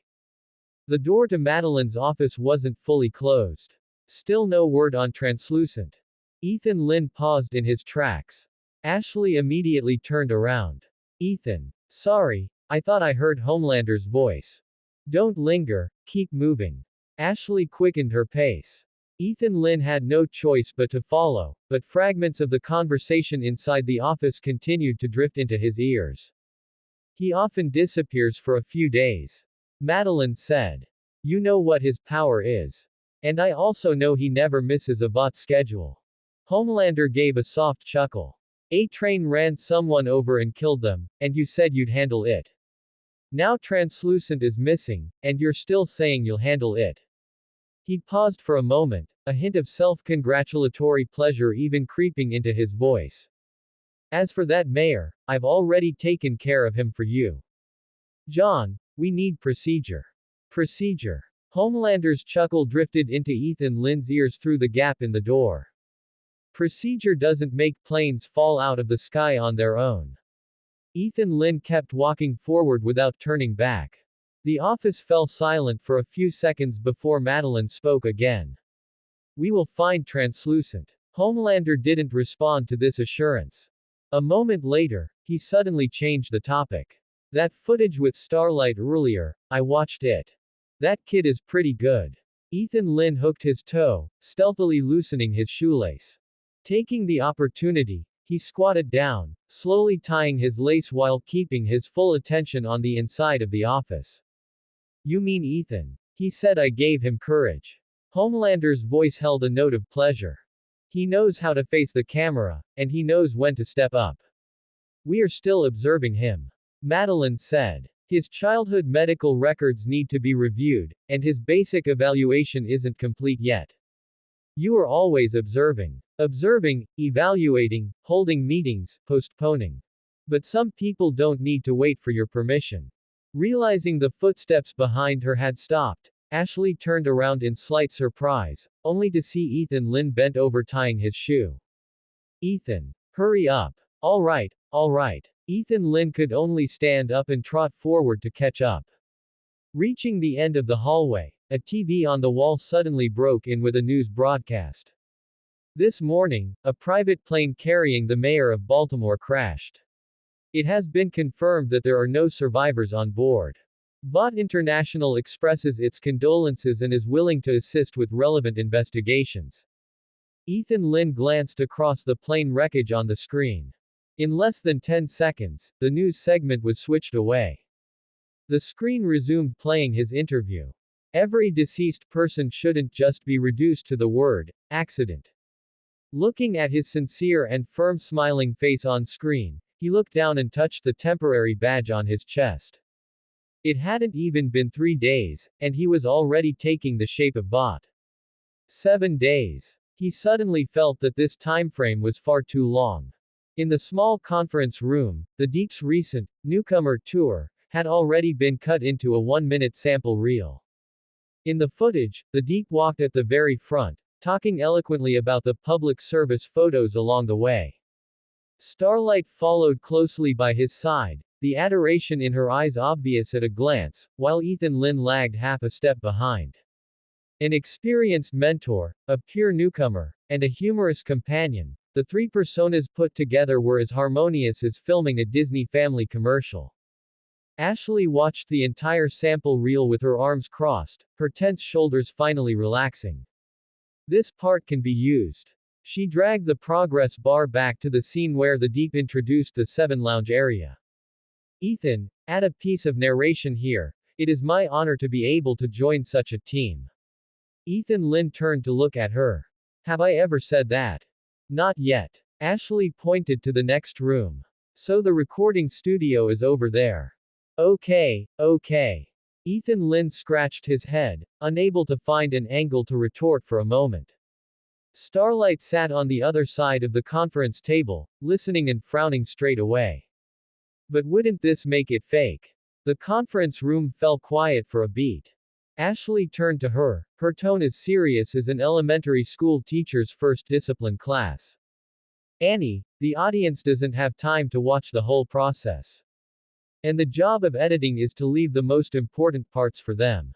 The door to Madeline's office wasn't fully closed. Still no word on translucent. Ethan Lin paused in his tracks. Ashley immediately turned around. Ethan. Sorry, I thought I heard Homelander's voice. Don't linger, keep moving. Ashley quickened her pace. Ethan Lin had no choice but to follow, but fragments of the conversation inside the office continued to drift into his ears. He often disappears for a few days. Madeline said. You know what his power is. And I also know he never misses a VOT schedule. Homelander gave a soft chuckle. A train ran someone over and killed them, and you said you'd handle it. Now Translucent is missing, and you're still saying you'll handle it. He paused for a moment, a hint of self-congratulatory pleasure even creeping into his voice. As for that mayor, I've already taken care of him for you. John, we need procedure. Procedure. Homelander's chuckle drifted into Ethan Lin's ears through the gap in the door. Procedure doesn't make planes fall out of the sky on their own. Ethan Lin kept walking forward without turning back. The office fell silent for a few seconds before Madeline spoke again. We will find Translucent. Homelander didn't respond to this assurance. A moment later, he suddenly changed the topic. That footage with Starlight earlier, I watched it. That kid is pretty good. Ethan Lin hooked his toe, stealthily loosening his shoelace. Taking the opportunity, he squatted down, slowly tying his lace while keeping his full attention on the inside of the office. You mean Ethan? He said I gave him courage. Homelander's voice held a note of pleasure. He knows how to face the camera, and he knows when to step up. We are still observing him. Madeline said. His childhood medical records need to be reviewed, and his basic evaluation isn't complete yet. You are always observing. Observing, evaluating, holding meetings, postponing. But some people don't need to wait for your permission. Realizing the footsteps behind her had stopped, Ashley turned around in slight surprise, only to see Ethan Lin bent over tying his shoe. Ethan. Hurry up. All right, all right. Ethan Lin could only stand up and trot forward to catch up. Reaching the end of the hallway, a TV on the wall suddenly broke in with a news broadcast. This morning, a private plane carrying the mayor of Baltimore crashed. It has been confirmed that there are no survivors on board. VOT International expresses its condolences and is willing to assist with relevant investigations. Ethan Lin glanced across the plane wreckage on the screen. In less than 10 seconds, the news segment was switched away. The screen resumed playing his interview. Every deceased person shouldn't just be reduced to the word accident. Looking at his sincere and firm smiling face on screen, he looked down and touched the temporary badge on his chest. It hadn't even been 3 days, and he was already taking the shape of Vought. 7 days. He suddenly felt that this time frame was far too long. In the small conference room, the Deep's recent newcomer tour had already been cut into a 1-minute sample reel. In the footage, the Deep walked at the very front, talking eloquently about the public service photos along the way. Starlight followed closely by his side, the adoration in her eyes obvious at a glance, while Ethan Lin lagged half a step behind. An experienced mentor, a pure newcomer, and a humorous companion, the three personas put together were as harmonious as filming a Disney family commercial. Ashley watched the entire sample reel with her arms crossed, her tense shoulders finally relaxing. This part can be used. She dragged the progress bar back to the scene where the Deep introduced the 7 lounge area. Ethan, add a piece of narration here. It is my honor to be able to join such a team. Ethan Lin turned to look at her. Have I ever said that? Not yet. Ashley pointed to the next room. So the recording studio is over there. Okay. Ethan Lin scratched his head, unable to find an angle to retort for a moment. Starlight sat on the other side of the conference table, listening and frowning straight away. But wouldn't this make it fake? The conference room fell quiet for a beat. Ashley turned to her, her tone as serious as an elementary school teacher's first discipline class. Annie, the audience doesn't have time to watch the whole process. And the job of editing is to leave the most important parts for them.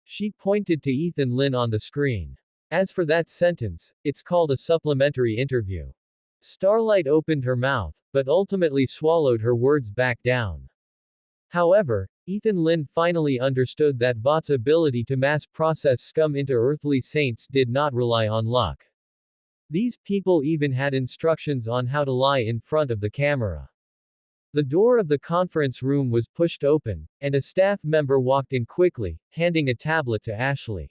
She pointed to Ethan Lin on the screen. As for that sentence, it's called a supplementary interview. Starlight opened her mouth, but ultimately swallowed her words back down. However, Ethan Lin finally understood that Vought's ability to mass process scum into earthly saints did not rely on luck. These people even had instructions on how to lie in front of the camera. The door of the conference room was pushed open, and a staff member walked in quickly, handing a tablet to Ashley.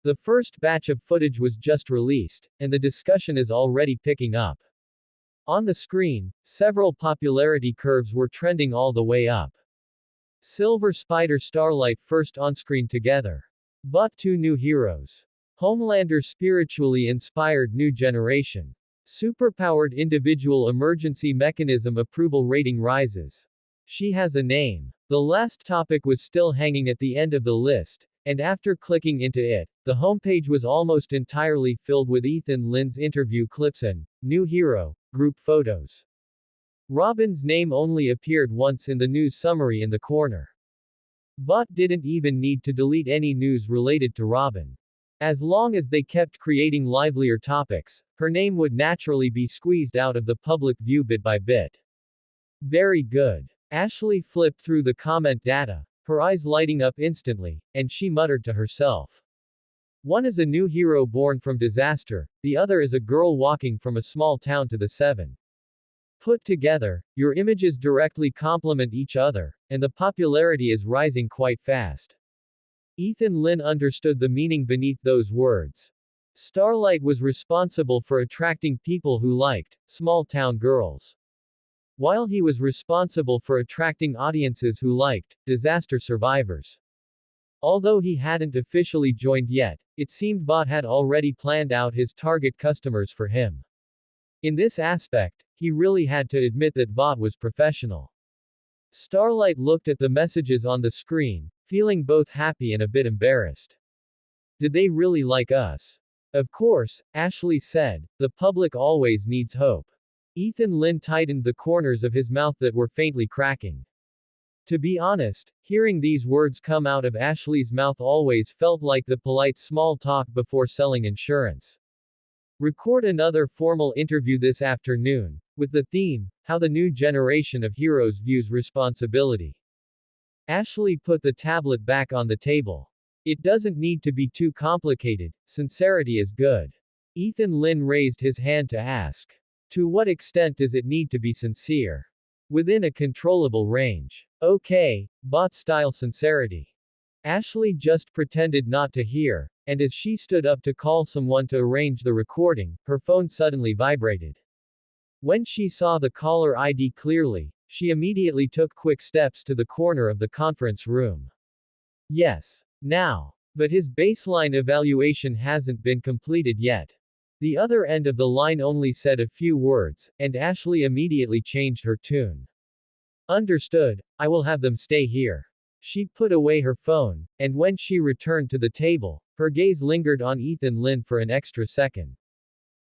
The first batch of footage was just released, and the discussion is already picking up. On the screen, several popularity curves were trending all the way up. Silver Spider Starlight first on-screen together. Vought 2 new heroes. Homelander spiritually inspired new generation. Superpowered individual emergency mechanism approval rating rises. She has a name. The last topic was still hanging at the end of the list, and after clicking into it, the homepage was almost entirely filled with Ethan Lin's interview clips and new hero group photos. Robin's name only appeared once in the news summary in the corner. Vought didn't even need to delete any news related to Robin. As long as they kept creating livelier topics, her name would naturally be squeezed out of the public view bit by bit. Very good. Ashley flipped through the comment data, her eyes lighting up instantly, and she muttered to herself. One is a new hero born from disaster, the other is a girl walking from a small town to the 7. Put together, your images directly complement each other, and the popularity is rising quite fast. Ethan Lin understood the meaning beneath those words. Starlight was responsible for attracting people who liked small-town girls, while he was responsible for attracting audiences who liked disaster survivors. Although he hadn't officially joined yet, it seemed Vought had already planned out his target customers for him. In this aspect, he really had to admit that Vought was professional. Starlight looked at the messages on the screen, feeling both happy and a bit embarrassed. Did they really like us? Of course, Ashley said, the public always needs hope. Ethan Lin tightened the corners of his mouth that were faintly cracking. To be honest, hearing these words come out of Ashley's mouth always felt like the polite small talk before selling insurance. Record another formal interview this afternoon, with the theme, How the New Generation of Heroes Views Responsibility. Ashley put the tablet back on the table. It doesn't need to be too complicated, sincerity is good. Ethan Lin raised his hand to ask. To what extent does it need to be sincere? Within a controllable range. Okay, bot-style sincerity. Ashley just pretended not to hear, and as she stood up to call someone to arrange the recording, her phone suddenly vibrated. When she saw the caller ID clearly, she immediately took quick steps to the corner of the conference room. Yes. Now. But his baseline evaluation hasn't been completed yet. The other end of the line only said a few words, and Ashley immediately changed her tune. Understood, I will have them stay here. She put away her phone, and when she returned to the table, her gaze lingered on Ethan Lin for an extra second.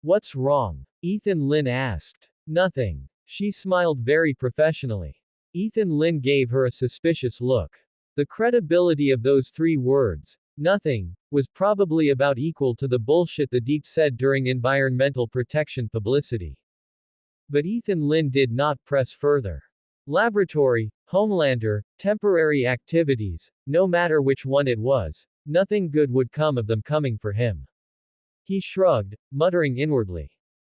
What's wrong? Ethan Lin asked. Nothing. She smiled very professionally. Ethan Lin gave her a suspicious look. The credibility of those three words, nothing, was probably about equal to the bullshit the Deep said during environmental protection publicity. But Ethan Lin did not press further. Laboratory, Homelander, temporary activities, no matter which one it was, nothing good would come of them coming for him. He shrugged, muttering inwardly.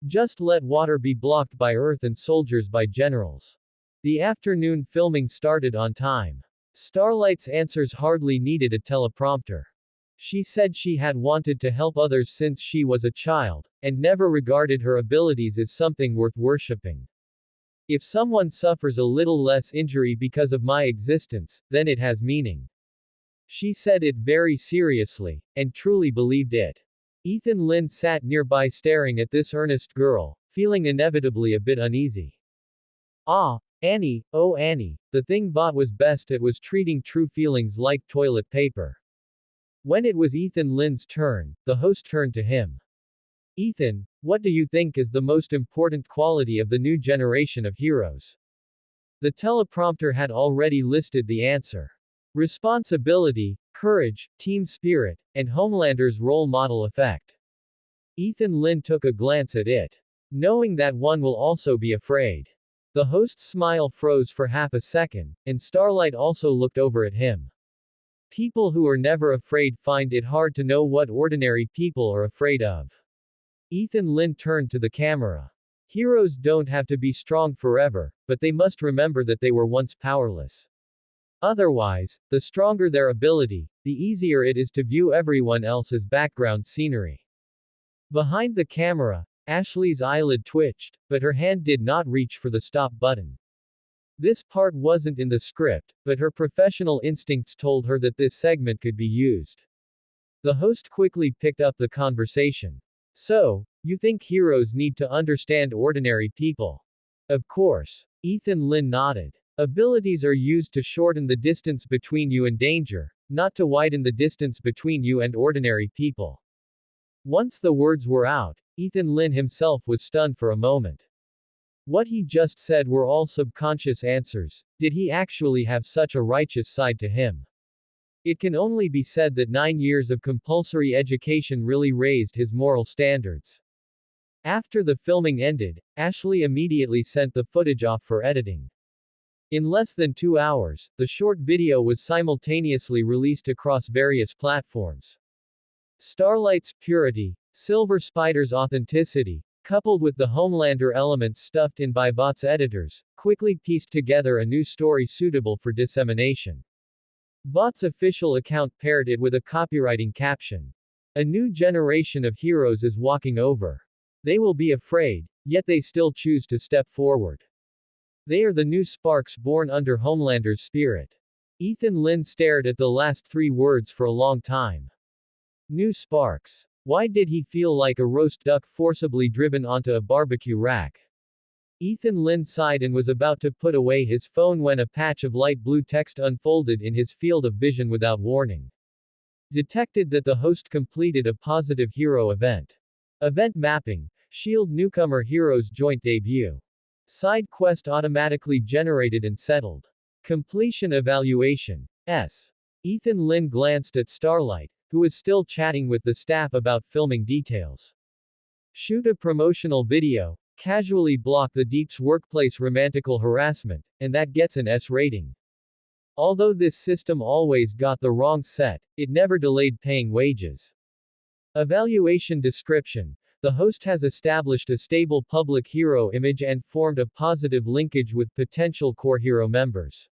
Just let water be blocked by Earth and soldiers by generals. The afternoon filming started on time. Starlight's answers hardly needed a teleprompter. She said she had wanted to help others since she was a child, and never regarded her abilities as something worth worshipping. If someone suffers a little less injury because of my existence, then it has meaning. She said it very seriously, and truly believed it. Ethan Lin sat nearby staring at this earnest girl, feeling inevitably a bit uneasy. Ah, Annie, oh Annie, the thing Vought was best at was treating true feelings like toilet paper. When it was Ethan Lin's turn, the host turned to him. Ethan, what do you think is the most important quality of the new generation of heroes? The teleprompter had already listed the answer. Responsibility, courage, team spirit, and Homelander's role model effect. Ethan Lin took a glance at it. Knowing that one will also be afraid. The host's smile froze for half a second, and Starlight also looked over at him. People who are never afraid find it hard to know what ordinary people are afraid of. Ethan Lin turned to the camera. Heroes don't have to be strong forever, but they must remember that they were once powerless. Otherwise, the stronger their ability, the easier it is to view everyone else as background scenery. Behind the camera, Ashley's eyelid twitched, but her hand did not reach for the stop button. This part wasn't in the script, but her professional instincts told her that this segment could be used. The host quickly picked up the conversation. So, you think heroes need to understand ordinary people? Of course. Ethan Lin nodded. Abilities are used to shorten the distance between you and danger, not to widen the distance between you and ordinary people. Once the words were out, Ethan Lin himself was stunned for a moment. What he just said were all subconscious answers. Did he actually have such a righteous side to him? It can only be said that 9 years of compulsory education really raised his moral standards. After the filming ended, Ashley immediately sent the footage off for editing. In less than 2 hours, the short video was simultaneously released across various platforms. Starlight's purity, Silver Spider's authenticity, coupled with the Homelander elements stuffed in by Vought's editors, quickly pieced together a new story suitable for dissemination. Vought's official account paired it with a copywriting caption. A new generation of heroes is walking over. They will be afraid, yet they still choose to step forward. They are the new sparks born under Homelander's spirit. Ethan Lin stared at the last 3 words for a long time. New sparks. Why did he feel like a roast duck forcibly driven onto a barbecue rack? Ethan Lin sighed and was about to put away his phone when a patch of light blue text unfolded in his field of vision without warning. Detected that the host completed a positive hero event. Event mapping. Shield newcomer heroes joint debut. Side quest automatically generated and settled. Completion evaluation. S. Ethan Lin glanced at Starlight, who was still chatting with the staff about filming details. Shoot a promotional video, casually block the Deep's workplace romantical harassment, and that gets an S rating. Although this system always got the wrong set, it never delayed paying wages. Evaluation description. The host has established a stable public hero image and formed a positive linkage with potential core hero members.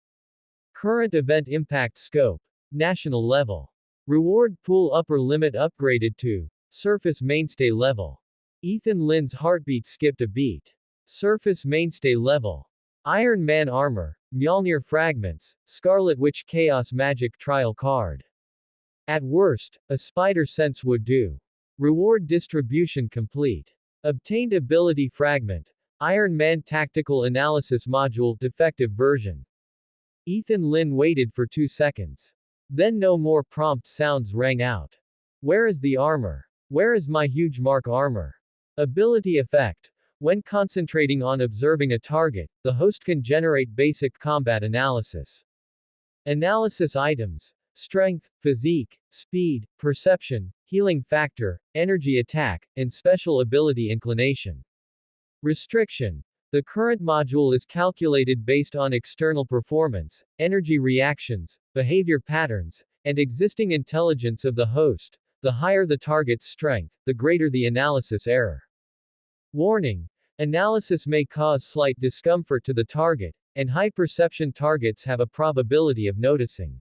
Current event impact scope. National level. Reward pool upper limit upgraded to surface mainstay level. Ethan Lynn's heartbeat skipped a beat. Surface mainstay level. Iron Man armor, Mjolnir fragments, Scarlet Witch Chaos Magic trial card. At worst, a spider sense would do. Reward distribution complete. Obtained ability fragment. Iron Man Tactical Analysis Module defective version. Ethan Lynn waited for 2 seconds. Then no more prompt sounds rang out. Where is the armor? Where is my huge mark armor? Ability effect. When concentrating on observing a target, the host can generate basic combat analysis. Analysis items. Strength, physique, speed, perception, healing factor, energy attack, and special ability inclination. Restriction. The current module is calculated based on external performance, energy reactions, behavior patterns, and existing intelligence of the host. The higher the target's strength, the greater the analysis error. Warning. Analysis may cause slight discomfort to the target, and high perception targets have a probability of noticing.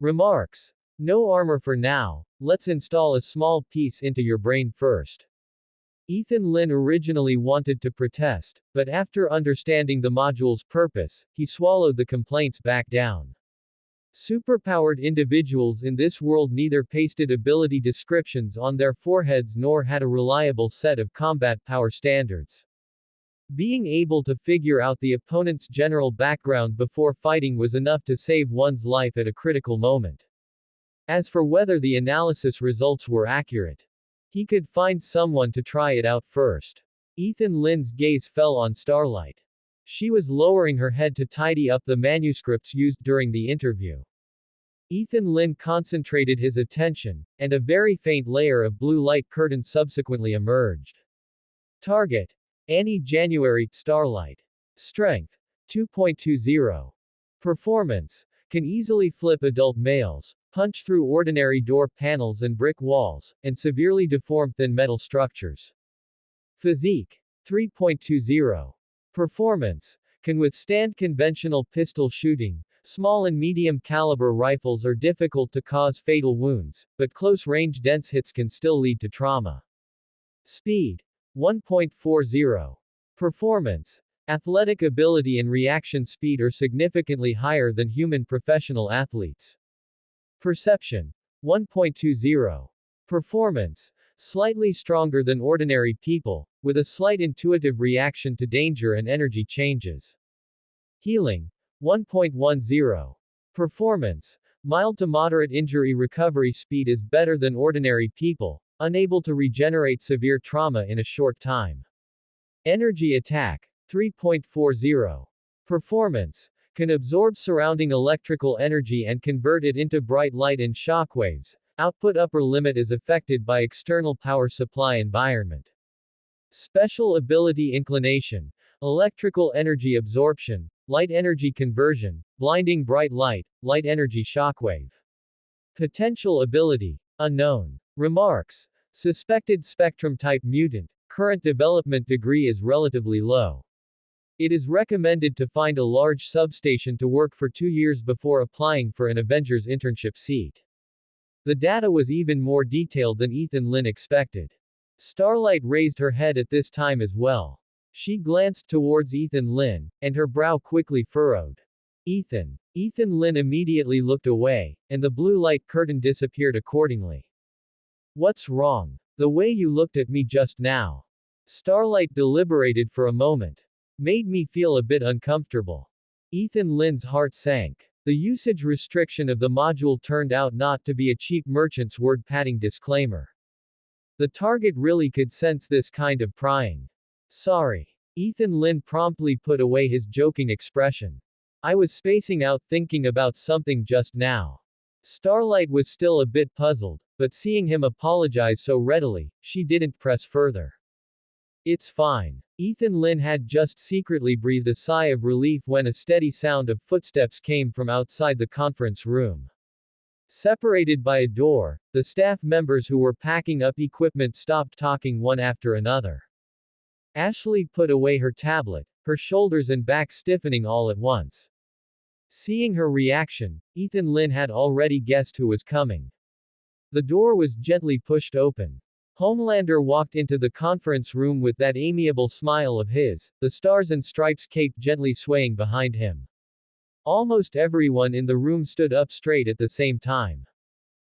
Remarks. No armor for now, let's install a small piece into your brain first. Ethan Lynn originally wanted to protest, but after understanding the module's purpose, he swallowed the complaints back down. Superpowered individuals in this world neither pasted ability descriptions on their foreheads nor had a reliable set of combat power standards. Being able to figure out the opponent's general background before fighting was enough to save one's life at a critical moment. As for whether the analysis results were accurate, he could find someone to try it out first. Ethan Lynn's gaze fell on Starlight. She was lowering her head to tidy up the manuscripts used during the interview. Ethan Lynn concentrated his attention, and a very faint layer of blue light curtain subsequently emerged. Target. Annie January, Starlight. Strength. 2.20. Performance. Can easily flip adult males, punch through ordinary door panels and brick walls, and severely deform thin metal structures. Physique. 3.20. Performance. Can withstand conventional pistol shooting. Small and medium caliber rifles are difficult to cause fatal wounds, but close-range dense hits can still lead to trauma. Speed. 1.40. Performance. Athletic ability and reaction speed are significantly higher than human professional athletes. Perception. 1.20. Performance. Slightly stronger than ordinary people, with a slight intuitive reaction to danger and energy changes. Healing. 1.10. Performance. Mild to moderate injury recovery speed is better than ordinary people, unable to regenerate severe trauma in a short time. Energy attack. 3.40. Performance. Can absorb surrounding electrical energy and convert it into bright light and shockwaves. Output upper limit is affected by external power supply environment. Special ability inclination. Electrical energy absorption, light energy conversion, blinding bright light, light energy shockwave. Potential ability. Unknown. Remarks. Suspected spectrum type mutant. Current development degree is relatively low. It is recommended to find a large substation to work for 2 years before applying for an Avengers internship seat. The data was even more detailed than Ethan Lynn expected. Starlight raised her head at this time as well. She glanced towards Ethan Lynn, and her brow quickly furrowed. Ethan. Ethan Lynn immediately looked away, and the blue light curtain disappeared accordingly. What's wrong? The way you looked at me just now. Starlight deliberated for a moment. Made me feel a bit uncomfortable. Ethan Lynn's heart sank. The usage restriction of the module turned out not to be a cheap merchant's word padding disclaimer. The target really could sense this kind of prying. Sorry. Ethan Lynn promptly put away his joking expression. I was spacing out thinking about something just now. Starlight was still a bit puzzled, but seeing him apologize so readily, she didn't press further. It's fine. Ethan Lynn had just secretly breathed a sigh of relief when a steady sound of footsteps came from outside the conference room. Separated by a door, the staff members who were packing up equipment stopped talking one after another. Ashley put away her tablet, her shoulders and back stiffening all at once. Seeing her reaction, Ethan Lin had already guessed who was coming. The door was gently pushed open. Homelander walked into the conference room with that amiable smile of his, the stars and stripes cape gently swaying behind him. Almost everyone in the room stood up straight at the same time.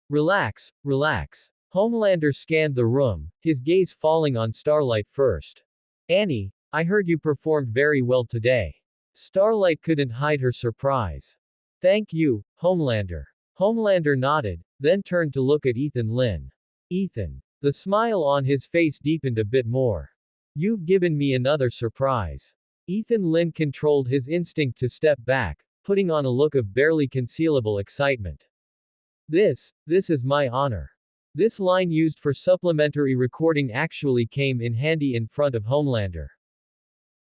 Relax, relax. Homelander scanned the room, his gaze falling on Starlight first. Annie, I heard you performed very well today. Starlight couldn't hide her surprise. Thank you, Homelander. Homelander nodded, then turned to look at Ethan Lin. Ethan. The smile on his face deepened a bit more. You've given me another surprise. Ethan Lin controlled his instinct to step back, putting on a look of barely concealable excitement. This is my honor. This line used for supplementary recording actually came in handy in front of Homelander.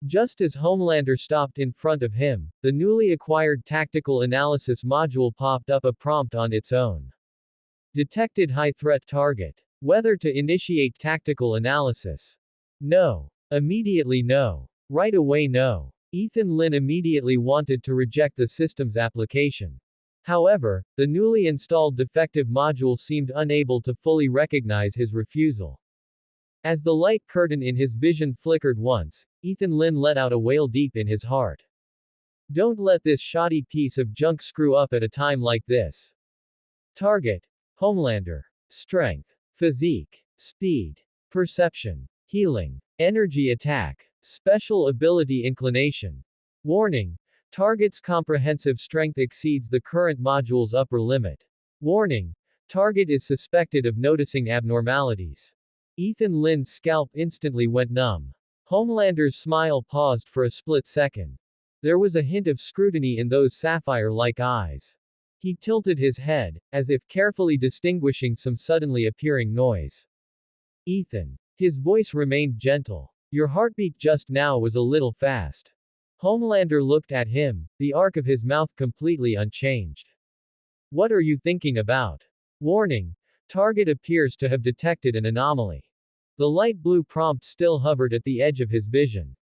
Just as Homelander stopped in front of him, the newly acquired tactical analysis module popped up a prompt on its own. Detected high-threat target. Whether to initiate tactical analysis. No. Immediately no. Right away no. Ethan Lin immediately wanted to reject the system's application. However, the newly installed defective module seemed unable to fully recognize his refusal. As the light curtain in his vision flickered once, Ethan Lin let out a wail deep in his heart. Don't let this shoddy piece of junk screw up at a time like this. Target. Homelander. Strength. Physique. Speed. Perception. Healing. Energy attack. Special ability inclination. Warning. Target's comprehensive strength exceeds the current module's upper limit. Warning. Target is suspected of noticing abnormalities. Ethan Lin's scalp instantly went numb. Homelander's smile paused for a split second. There was a hint of scrutiny in those sapphire-like eyes. He tilted his head, as if carefully distinguishing some suddenly appearing noise. Ethan. His voice remained gentle. Your heartbeat just now was a little fast. Homelander looked at him, the arc of his mouth completely unchanged. What are you thinking about? Warning. Target appears to have detected an anomaly. The light blue prompt still hovered at the edge of his vision.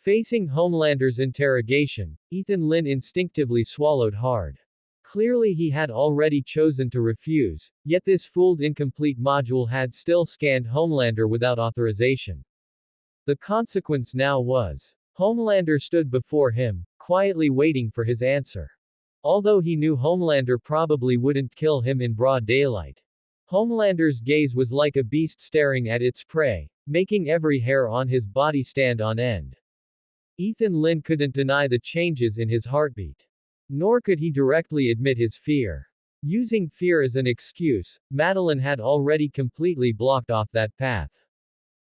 Facing Homelander's interrogation, Ethan Lin instinctively swallowed hard. Clearly he had already chosen to refuse, yet this fooled incomplete module had still scanned Homelander without authorization. The consequence now was, Homelander stood before him, quietly waiting for his answer. Although he knew Homelander probably wouldn't kill him in broad daylight. Homelander's gaze was like a beast staring at its prey, making every hair on his body stand on end. Ethan Lin couldn't deny the changes in his heartbeat. Nor could he directly admit his fear. Using fear as an excuse, Madeline had already completely blocked off that path.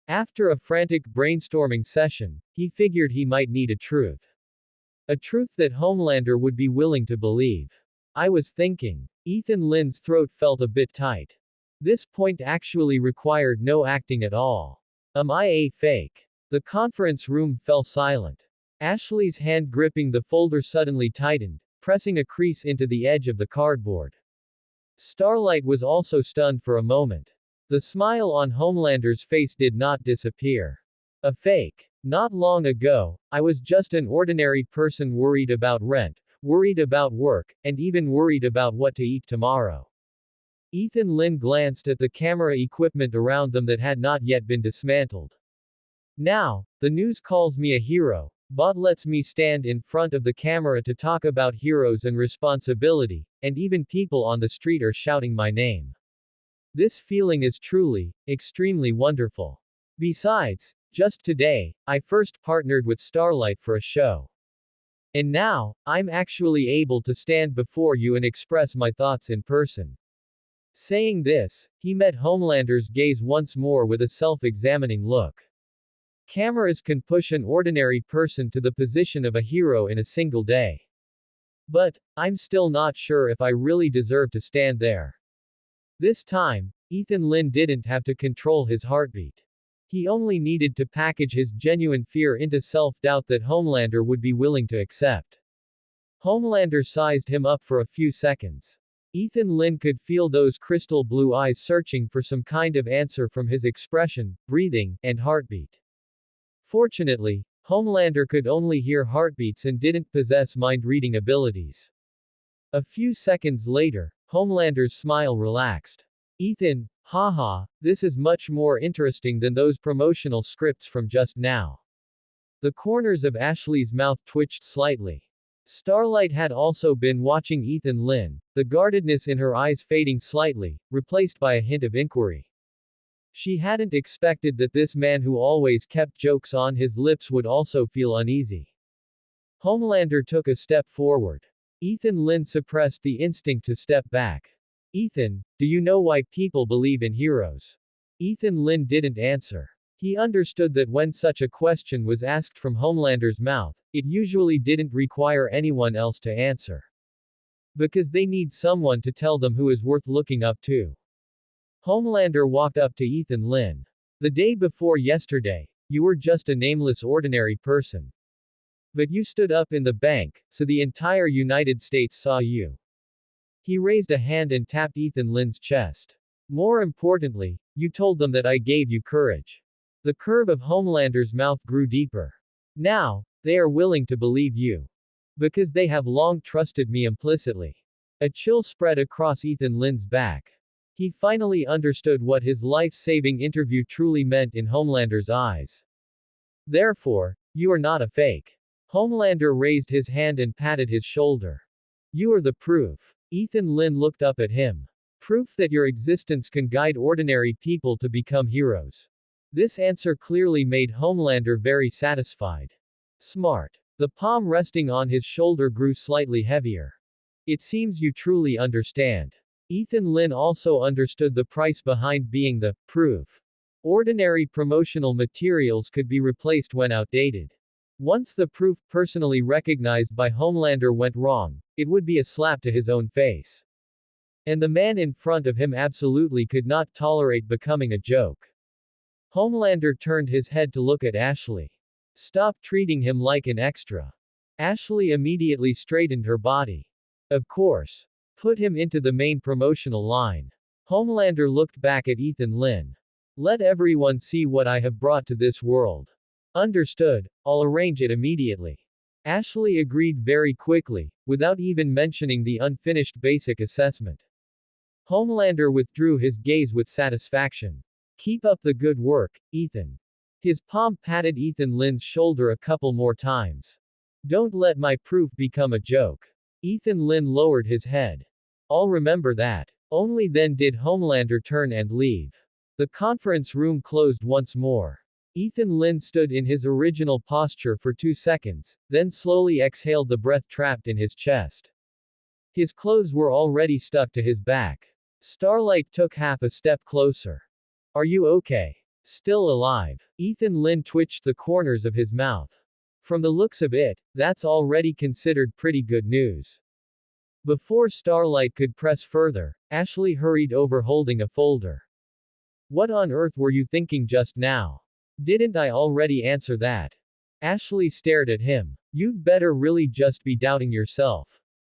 After a frantic brainstorming session, he figured he might need a truth. A truth that Homelander would be willing to believe. I was thinking. Ethan Lin's throat felt a bit tight. This point actually required no acting at all. Am I a fake? The conference room fell silent. Ashley's hand gripping the folder suddenly tightened, pressing a crease into the edge of the cardboard. Starlight was also stunned for a moment. The smile on Homelander's face did not disappear. A fake. Not long ago, I was just an ordinary person worried about rent, worried about work, and even worried about what to eat tomorrow. Ethan Lin glanced at the camera equipment around them that had not yet been dismantled. Now, the news calls me a hero, but lets me stand in front of the camera to talk about heroes and responsibility, and even people on the street are shouting my name. This feeling is truly, extremely wonderful. Besides, just today, I first partnered with Starlight for a show. And now, I'm actually able to stand before you and express my thoughts in person. Saying this, he met Homelander's gaze once more with a self-examining look. Cameras can push an ordinary person to the position of a hero in a single day. But, I'm still not sure if I really deserve to stand there. This time, Ethan Lin didn't have to control his heartbeat. He only needed to package his genuine fear into self-doubt that Homelander would be willing to accept. Homelander sized him up for a few seconds. Ethan Lin could feel those crystal blue eyes searching for some kind of answer from his expression, breathing, and heartbeat. Fortunately, Homelander could only hear heartbeats and didn't possess mind-reading abilities. A few seconds later, Homelander's smile relaxed. Ethan, haha, this is much more interesting than those promotional scripts from just now. The corners of Ashley's mouth twitched slightly. Starlight had also been watching Ethan Lin, the guardedness in her eyes fading slightly, replaced by a hint of inquiry. She hadn't expected that this man who always kept jokes on his lips would also feel uneasy. Homelander took a step forward. Ethan Lin suppressed the instinct to step back. Ethan, do you know why people believe in heroes? Ethan Lin didn't answer. He understood that when such a question was asked from Homelander's mouth, it usually didn't require anyone else to answer. Because they need someone to tell them who is worth looking up to. Homelander walked up to Ethan Lin. The day before yesterday, you were just a nameless ordinary person. But you stood up in the bank, so the entire United States saw you. He raised a hand and tapped Ethan Lin's chest. More importantly, you told them that I gave you courage. The curve of Homelander's mouth grew deeper. Now, they are willing to believe you. Because they have long trusted me implicitly. A chill spread across Ethan Lin's back. He finally understood what his life-saving interview truly meant in Homelander's eyes. Therefore, you are not a fake. Homelander raised his hand and patted his shoulder. You are the proof. Ethan Lin looked up at him. Proof that your existence can guide ordinary people to become heroes. This answer clearly made Homelander very satisfied. Smart. The palm resting on his shoulder grew slightly heavier. It seems you truly understand. Ethan Lin also understood the price behind being the proof. Ordinary promotional materials could be replaced when outdated. Once the proof personally recognized by Homelander went wrong, it would be a slap to his own face. And the man in front of him absolutely could not tolerate becoming a joke. Homelander turned his head to look at Ashley. Stop treating him like an extra. Ashley immediately straightened her body. Of course. Put him into the main promotional line. Homelander looked back at Ethan Lin. Let everyone see what I have brought to this world. Understood, I'll arrange it immediately. Ashley agreed very quickly, without even mentioning the unfinished basic assessment. Homelander withdrew his gaze with satisfaction. Keep up the good work, Ethan. His palm patted Ethan Lin's shoulder a couple more times. Don't let my proof become a joke. Ethan Lin lowered his head. I'll remember that. Only then did Homelander turn and leave. The conference room closed once more. Ethan Lin stood in his original posture for 2 seconds, then slowly exhaled the breath trapped in his chest. His clothes were already stuck to his back. Starlight took half a step closer. Are you okay? Still alive? Ethan Lin twitched the corners of his mouth. From the looks of it, that's already considered pretty good news. Before Starlight could press further, Ashley hurried over holding a folder. What on earth were you thinking just now? Didn't I already answer that? Ashley stared at him. You'd better really just be doubting yourself.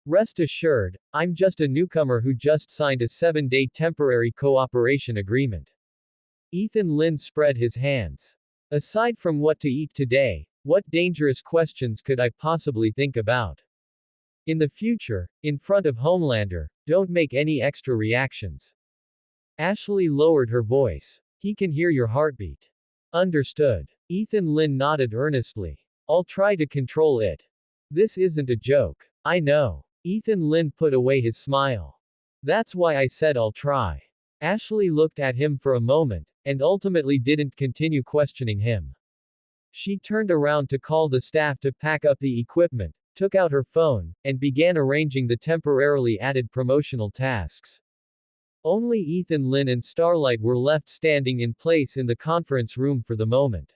Rest assured, I'm just a newcomer who just signed a 7-day temporary cooperation agreement. Ethan Lin spread his hands. Aside from what to eat today, what dangerous questions could I possibly think about? In the future, in front of Homelander, don't make any extra reactions. Ashley lowered her voice. He can hear your heartbeat. Understood. Ethan Lin nodded earnestly. I'll try to control it. This isn't a joke. I know. Ethan Lin put away his smile. That's why I said I'll try. Ashley looked at him for a moment, and ultimately didn't continue questioning him. She turned around to call the staff to pack up the equipment, took out her phone, and began arranging the temporarily added promotional tasks. Only Ethan Lin and Starlight were left standing in place in the conference room for the moment.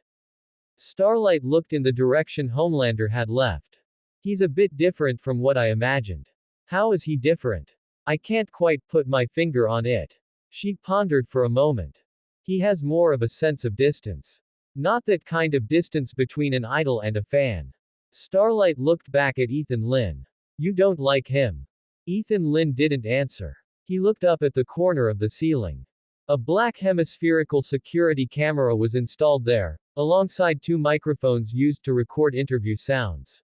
Starlight looked in the direction Homelander had left. He's a bit different from what I imagined. How is he different? I can't quite put my finger on it. She pondered for a moment. He has more of a sense of distance. Not that kind of distance between an idol and a fan. Starlight looked back at Ethan Lin. You don't like him. Ethan Lin didn't answer. He looked up at the corner of the ceiling. A black hemispherical security camera was installed there, alongside two microphones used to record interview sounds.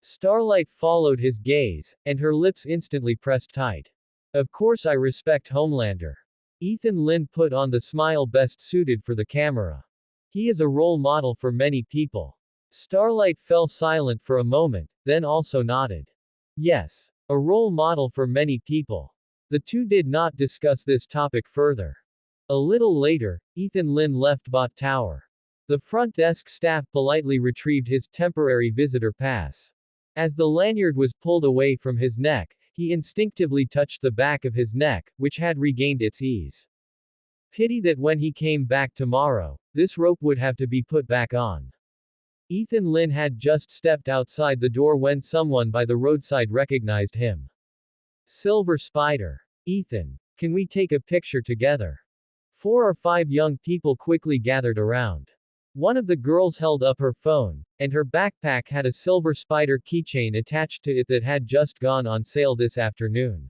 Starlight followed his gaze, and her lips instantly pressed tight. Of course I respect Homelander. Ethan Lin put on the smile best suited for the camera. He is a role model for many people. Starlight fell silent for a moment, then also nodded. Yes. A role model for many people. The two did not discuss this topic further. A little later, Ethan Lin left Bot Tower. The front desk staff politely retrieved his temporary visitor pass. As the lanyard was pulled away from his neck, he instinctively touched the back of his neck, which had regained its ease. Pity that when he came back tomorrow, this rope would have to be put back on. Ethan Lin had just stepped outside the door when someone by the roadside recognized him. Silver Spider. Ethan, can we take a picture together? 4 or 5 young people quickly gathered around. One of the girls held up her phone, and her backpack had a Silver Spider keychain attached to it that had just gone on sale this afternoon.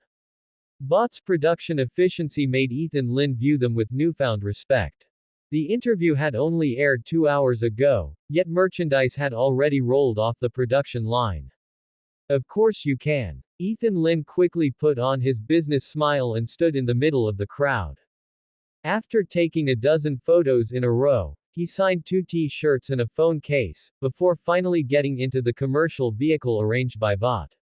Bot's production efficiency made Ethan Lin view them with newfound respect. The interview had only aired 2 hours ago, yet merchandise had already rolled off the production line. Of course you can. Ethan Lin quickly put on his business smile and stood in the middle of the crowd. After taking a dozen photos in a row, he signed 2 T-shirts and a phone case, before finally getting into the commercial vehicle arranged by Bot.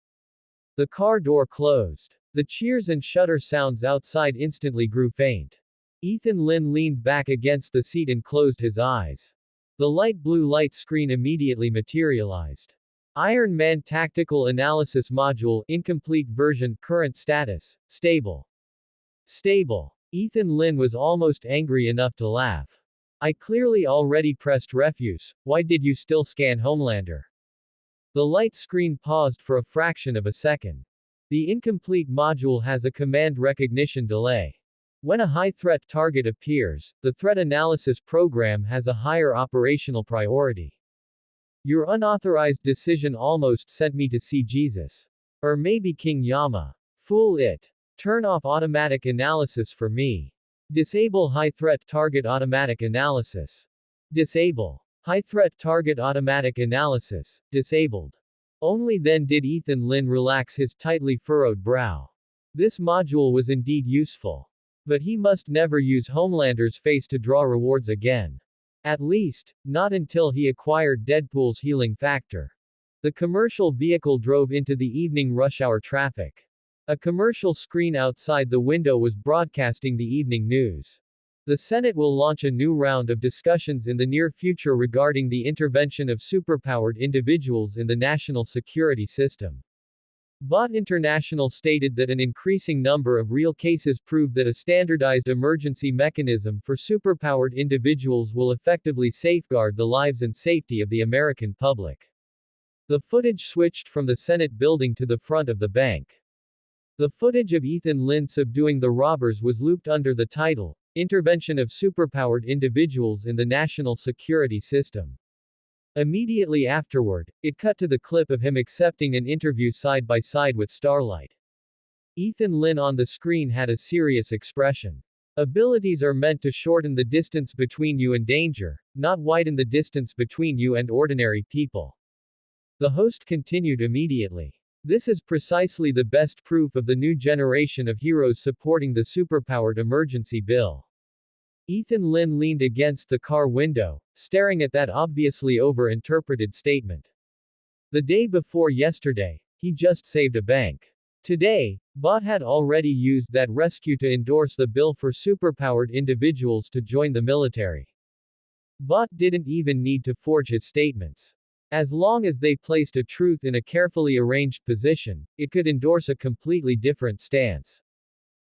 The car door closed. The cheers and shutter sounds outside instantly grew faint. Ethan Lin leaned back against the seat and closed his eyes. The light blue light screen immediately materialized. Iron Man Tactical Analysis Module, incomplete version, current status, stable. Stable. Ethan Lin was almost angry enough to laugh. I clearly already pressed refuse, why did you still scan Homelander? The light screen paused for a fraction of a second. The incomplete module has a command recognition delay. When a high-threat target appears, the threat analysis program has a higher operational priority. Your unauthorized decision almost sent me to see Jesus. Or maybe King Yama. Fool it. Turn off automatic analysis for me. Disable high-threat target automatic analysis. Disable. High-threat target automatic analysis, disabled. Only then did Ethan Lin relax his tightly furrowed brow. This module was indeed useful. But he must never use Homelander's face to draw rewards again. At least, not until he acquired Deadpool's healing factor. The commercial vehicle drove into the evening rush hour traffic. A commercial screen outside the window was broadcasting the evening news. The Senate will launch a new round of discussions in the near future regarding the intervention of superpowered individuals in the national security system. Bot International stated that an increasing number of real cases prove that a standardized emergency mechanism for superpowered individuals will effectively safeguard the lives and safety of the American public. The footage switched from the Senate building to the front of the bank. The footage of Ethan Lin subduing the robbers was looped under the title, Intervention of Superpowered Individuals in the National Security System. Immediately afterward, it cut to the clip of him accepting an interview side by side with Starlight. Ethan Lin on the screen had a serious expression. Abilities are meant to shorten the distance between you and danger, not widen the distance between you and ordinary people. The host continued immediately. This is precisely the best proof of the new generation of heroes supporting the superpowered emergency bill. Ethan Lin leaned against the car window, staring at that obviously over-interpreted statement. The day before yesterday, he just saved a bank. Today, Bot had already used that rescue to endorse the bill for superpowered individuals to join the military. Bot didn't even need to forge his statements. As long as they placed a truth in a carefully arranged position, it could endorse a completely different stance.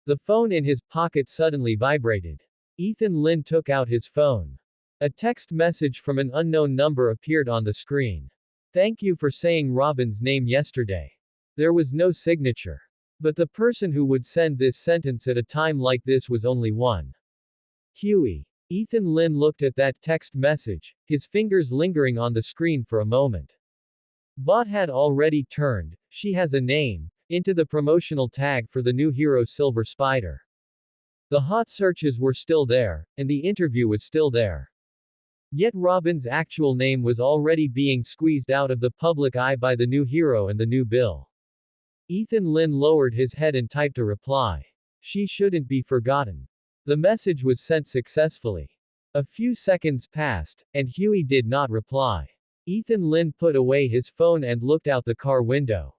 The phone in his pocket suddenly vibrated. Ethan Lin took out his phone. A text message from an unknown number appeared on the screen. Thank you for saying Robin's name yesterday. There was no signature. But the person who would send this sentence at a time like this was only one. Huey. Ethan Lin looked at that text message, his fingers lingering on the screen for a moment. Bot had already turned, she has a name, into the promotional tag for the new hero Silver Spider. The hot searches were still there, and the interview was still there. Yet Robin's actual name was already being squeezed out of the public eye by the new hero and the new bill. Ethan Lynn lowered his head and typed a reply. She shouldn't be forgotten. The message was sent successfully. A few seconds passed, and Huey did not reply. Ethan Lynn put away his phone and looked out the car window.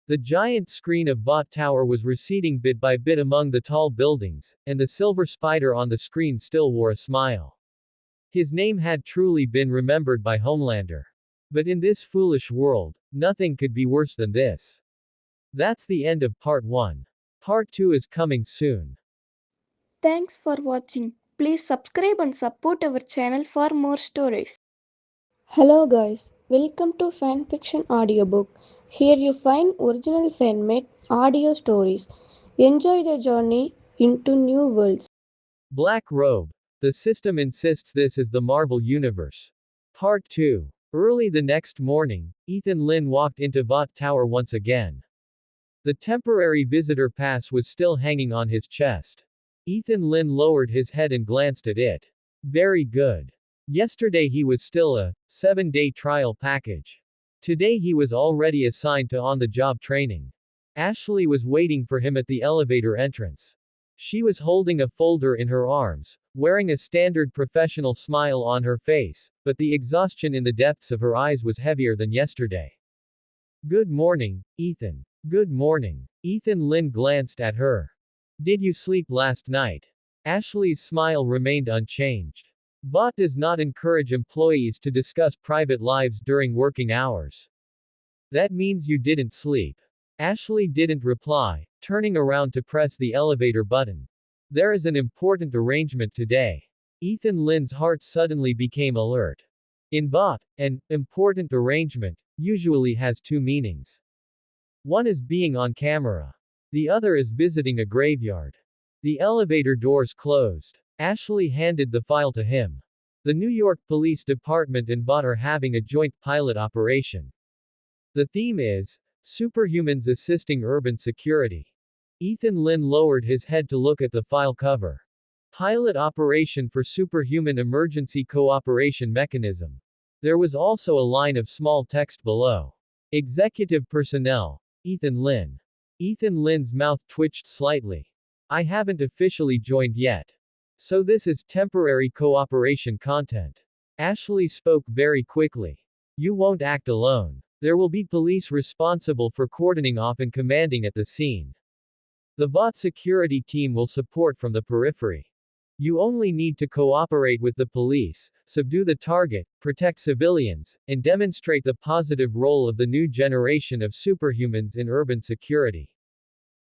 The giant screen of Vought Tower was receding bit by bit among the tall buildings, and the silver spider on the screen still wore a smile. His name had truly been remembered by Homelander. But in this foolish world, nothing could be worse than this. That's the end of part 1. Part 2 is coming soon. Thanks for watching. Please subscribe and support our channel for more stories. Hello guys, welcome to Fanfiction Audiobook. Here you find original fan-made audio stories. Enjoy the journey into new worlds. Black Robe. The system insists this is the Marvel Universe. Part 2. Early the next morning, Ethan Lynn walked into Vought Tower once again. The temporary visitor pass was still hanging on his chest. Ethan Lynn lowered his head and glanced at it. Very good. Yesterday he was still a 7-day trial package. Today he was already assigned to on-the-job training. Ashley was waiting for him at the elevator entrance. She was holding a folder in her arms, wearing a standard professional smile on her face, but the exhaustion in the depths of her eyes was heavier than yesterday. Good morning, Ethan. Good morning. Ethan Lynn glanced at her. Did you sleep last night? Ashley's smile remained unchanged. Vought does not encourage employees to discuss private lives during working hours. That means you didn't sleep. Ashley didn't reply, turning around to press the elevator button. There is an important arrangement today. Ethan Lynn's heart suddenly became alert. In Vought, an important arrangement usually has two meanings. One is being on camera. The other is visiting a graveyard. The elevator doors closed. Ashley handed the file to him. The New York Police Department and Vought are having a joint pilot operation. The theme is Superhumans Assisting Urban Security. Ethan Lynn lowered his head to look at the file cover. Pilot Operation for Superhuman Emergency Cooperation Mechanism. There was also a line of small text below. Executive Personnel. Ethan Lynn. Ethan Lynn's mouth twitched slightly. I haven't officially joined yet. So this is temporary cooperation content. Ashley spoke very quickly. You won't act alone. There will be police responsible for cordoning off and commanding at the scene. The Vought security team will support from the periphery. You only need to cooperate with the police, subdue the target, protect civilians, and demonstrate the positive role of the new generation of superhumans in urban security.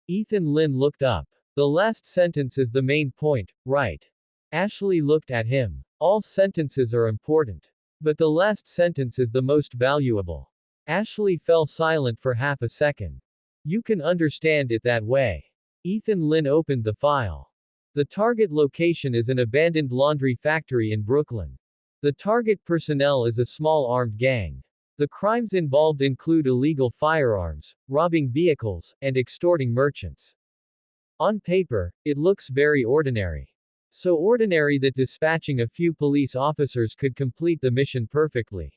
Ethan Lynn looked up. The last sentence is the main point, right? Ashley looked at him. All sentences are important. But the last sentence is the most valuable. Ashley fell silent for half a second. You can understand it that way. Ethan Lynn opened the file. The target location is an abandoned laundry factory in Brooklyn. The target personnel is a small armed gang. The crimes involved include illegal firearms, robbing vehicles, and extorting merchants. On paper, it looks very ordinary. So ordinary that dispatching a few police officers could complete the mission perfectly.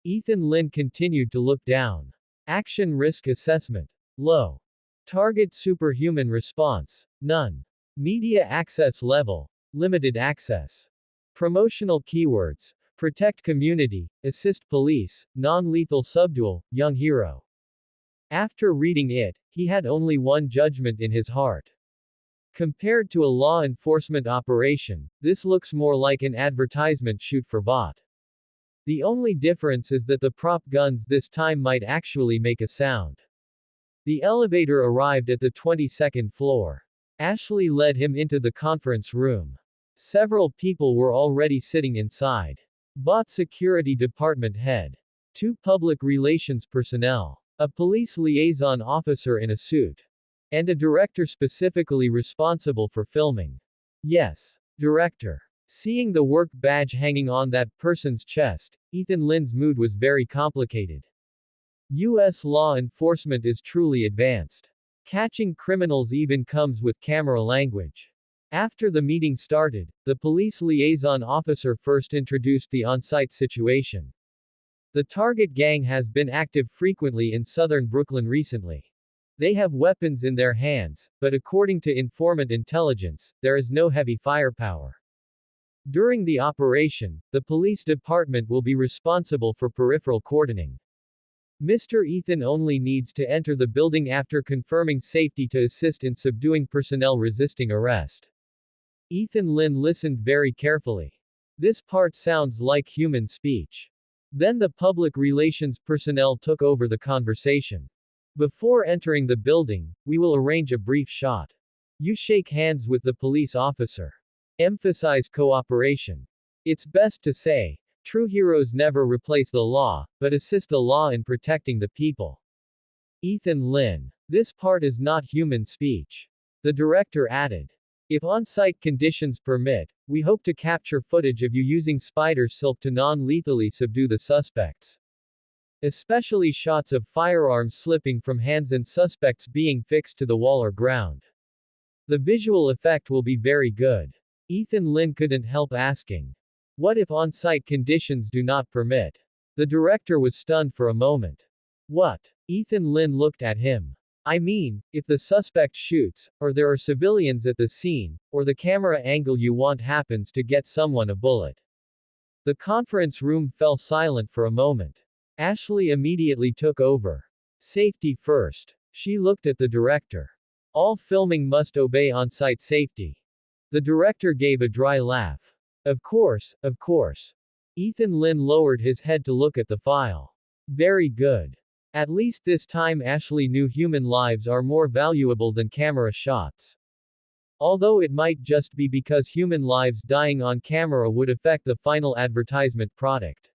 Ethan Lynn continued to look down. Action risk assessment. Low. Target superhuman response. None. Media access level. Limited access. Promotional keywords. Protect community, assist police, non-lethal subdual, young hero. After reading it, he had only one judgment in his heart. Compared to a law enforcement operation, this looks more like an advertisement shoot for Vought. The only difference is that the prop guns this time might actually make a sound. The elevator arrived at the 22nd floor. Ashley led him into the conference room. Several people were already sitting inside. Vought Security Department head. 2 public relations personnel. A police liaison officer in a suit. And a director specifically responsible for filming. Yes, director. Seeing the work badge hanging on that person's chest, Ethan Lynn's mood was very complicated. U.S. law enforcement is truly advanced. Catching criminals even comes with camera language. After the meeting started, the police liaison officer first introduced the on-site situation. The target gang has been active frequently in southern Brooklyn recently. They have weapons in their hands, but according to informant intelligence, there is no heavy firepower. During the operation, the police department will be responsible for peripheral cordoning. Mr. Ethan only needs to enter the building after confirming safety to assist in subduing personnel resisting arrest. Ethan Lin listened very carefully. This part sounds like human speech. Then the public relations personnel took over the conversation. Before entering the building, we will arrange a brief shot. You shake hands with the police officer. Emphasize cooperation. It's best to say, true heroes never replace the law, but assist the law in protecting the people. Ethan Lin. This part is not human speech. The director added. If on-site conditions permit, we hope to capture footage of you using spider silk to non-lethally subdue the suspects. Especially shots of firearms slipping from hands and suspects being fixed to the wall or ground. The visual effect will be very good. Ethan Lin couldn't help asking. What if on-site conditions do not permit? The director was stunned for a moment. What? Ethan Lin looked at him. I mean, if the suspect shoots, or there are civilians at the scene, or the camera angle you want happens to get someone a bullet. The conference room fell silent for a moment. Ashley immediately took over. Safety first. She looked at the director. All filming must obey on-site safety. The director gave a dry laugh. Of course, of course. Ethan Lin lowered his head to look at the file. Very good. At least this time Ashley knew human lives are more valuable than camera shots. Although it might just be because human lives dying on camera would affect the final advertisement product.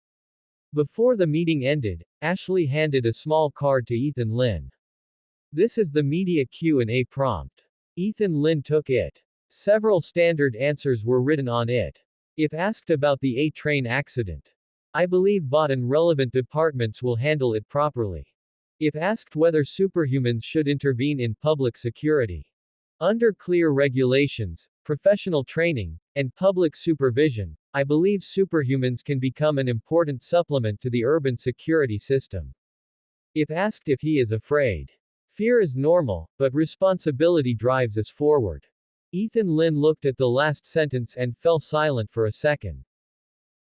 Before the meeting ended, Ashley handed a small card to Ethan Lin. This is the media Q&A prompt. Ethan Lin took it. Several standard answers were written on it. If asked about the A-train accident, I believe VOT and relevant departments will handle it properly. If asked whether superhumans should intervene in public security, under clear regulations, professional training, and public supervision, I believe superhumans can become an important supplement to the urban security system. If asked if he is afraid, fear is normal, but responsibility drives us forward. Ethan Lin looked at the last sentence and fell silent for a second.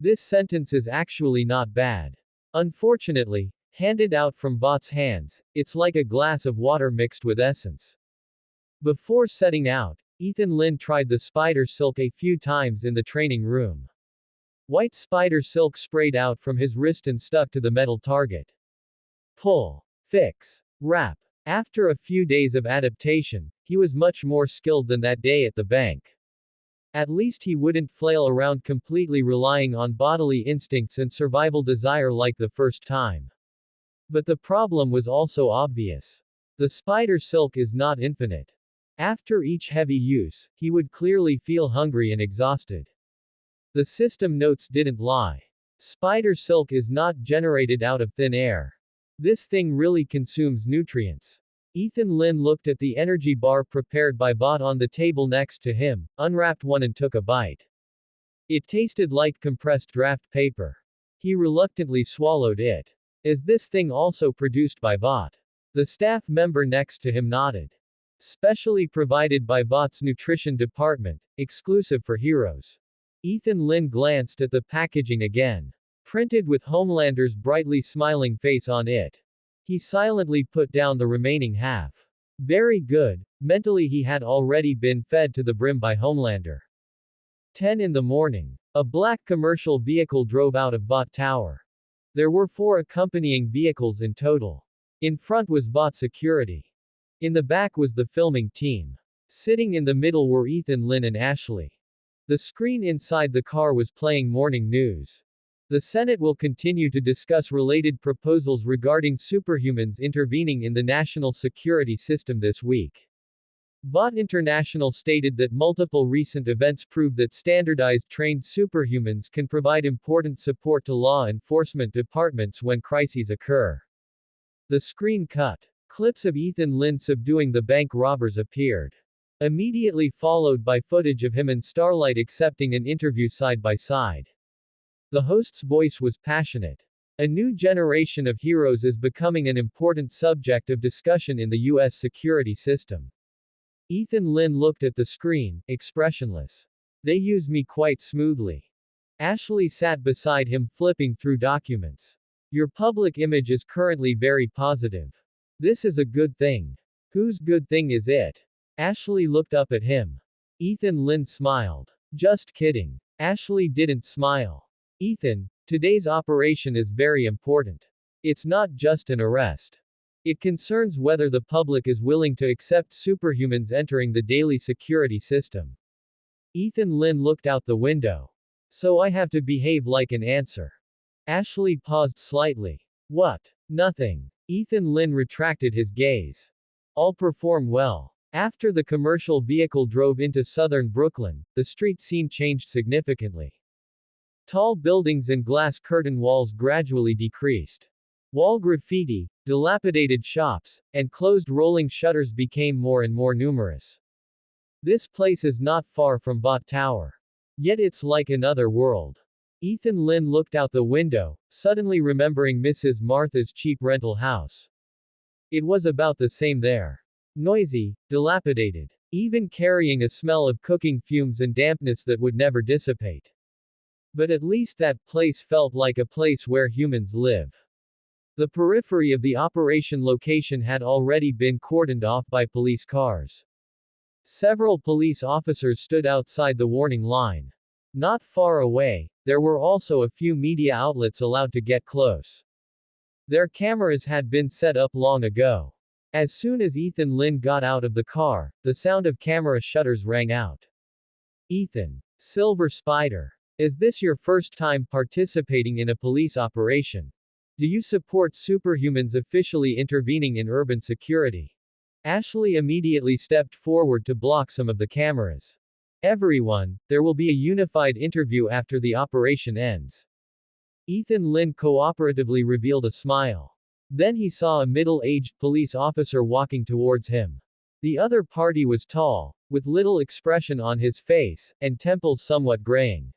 This sentence is actually not bad. Unfortunately, handed out from VOT's hands, it's like a glass of water mixed with essence. Before setting out, Ethan Lin tried the spider silk a few times in the training room. White spider silk sprayed out from his wrist and stuck to the metal target. Pull. Fix. Wrap. After a few days of adaptation, he was much more skilled than that day at the bank. At least he wouldn't flail around completely relying on bodily instincts and survival desire like the first time. But the problem was also obvious. The spider silk is not infinite. After each heavy use, he would clearly feel hungry and exhausted. The system notes didn't lie. Spider silk is not generated out of thin air. This thing really consumes nutrients. Ethan Lin looked at the energy bar prepared by VOT on the table next to him, unwrapped one and took a bite. It tasted like compressed draft paper. He reluctantly swallowed it. Is this thing also produced by VOT? The staff member next to him nodded. Specially provided by VOT's nutrition department, exclusive for heroes. Ethan Lin glanced at the packaging again. Printed with Homelander's brightly smiling face on it. He silently put down the remaining half. Very good. Mentally he had already been fed to the brim by Homelander. 10 in the morning. A black commercial vehicle drove out of VOT Tower. There were 4 accompanying vehicles in total. In front was VOT security. In the back was the filming team. Sitting in the middle were Ethan Lin and Ashley. The screen inside the car was playing morning news. The Senate will continue to discuss related proposals regarding superhumans intervening in the national security system this week. VOT International stated that multiple recent events prove that standardized trained superhumans can provide important support to law enforcement departments when crises occur. The screen cut. Clips of Ethan Lin subduing the bank robbers appeared. Immediately followed by footage of him and Starlight accepting an interview side by side. The host's voice was passionate. A new generation of heroes is becoming an important subject of discussion in the U.S. security system. Ethan Lynn looked at the screen, expressionless. They use me quite smoothly. Ashley sat beside him flipping through documents. Your public image is currently very positive. This is a good thing. Whose good thing is it? Ashley looked up at him. Ethan Lynn smiled. Just kidding. Ashley didn't smile. Ethan, today's operation is very important. It's not just an arrest. It concerns whether the public is willing to accept superhumans entering the daily security system. Ethan Lynn looked out the window. So I have to behave like an answer. Ashley paused slightly. What? Nothing. Ethan Lynn retracted his gaze. I'll perform well. After the commercial vehicle drove into southern Brooklyn, the street scene changed significantly. Tall buildings and glass curtain walls gradually decreased. Wall graffiti, dilapidated shops, and closed rolling shutters became more and more numerous. This place is not far from Bot Tower. Yet it's like another world. Ethan Lynn looked out the window, suddenly remembering Mrs. Martha's cheap rental house. It was about the same there. Noisy, dilapidated, even carrying a smell of cooking fumes and dampness that would never dissipate. But at least that place felt like a place where humans live. The periphery of the operation location had already been cordoned off by police cars. Several police officers stood outside the warning line. Not far away, there were also a few media outlets allowed to get close. Their cameras had been set up long ago. As soon as Ethan Lynn got out of the car, the sound of camera shutters rang out. Ethan. Silver Spider. Is this your first time participating in a police operation? Do you support superhumans officially intervening in urban security? Ashley immediately stepped forward to block some of the cameras. Everyone, there will be a unified interview after the operation ends. Ethan Lynn cooperatively revealed a smile. Then he saw a middle-aged police officer walking towards him. The other party was tall, with little expression on his face, and temples somewhat graying.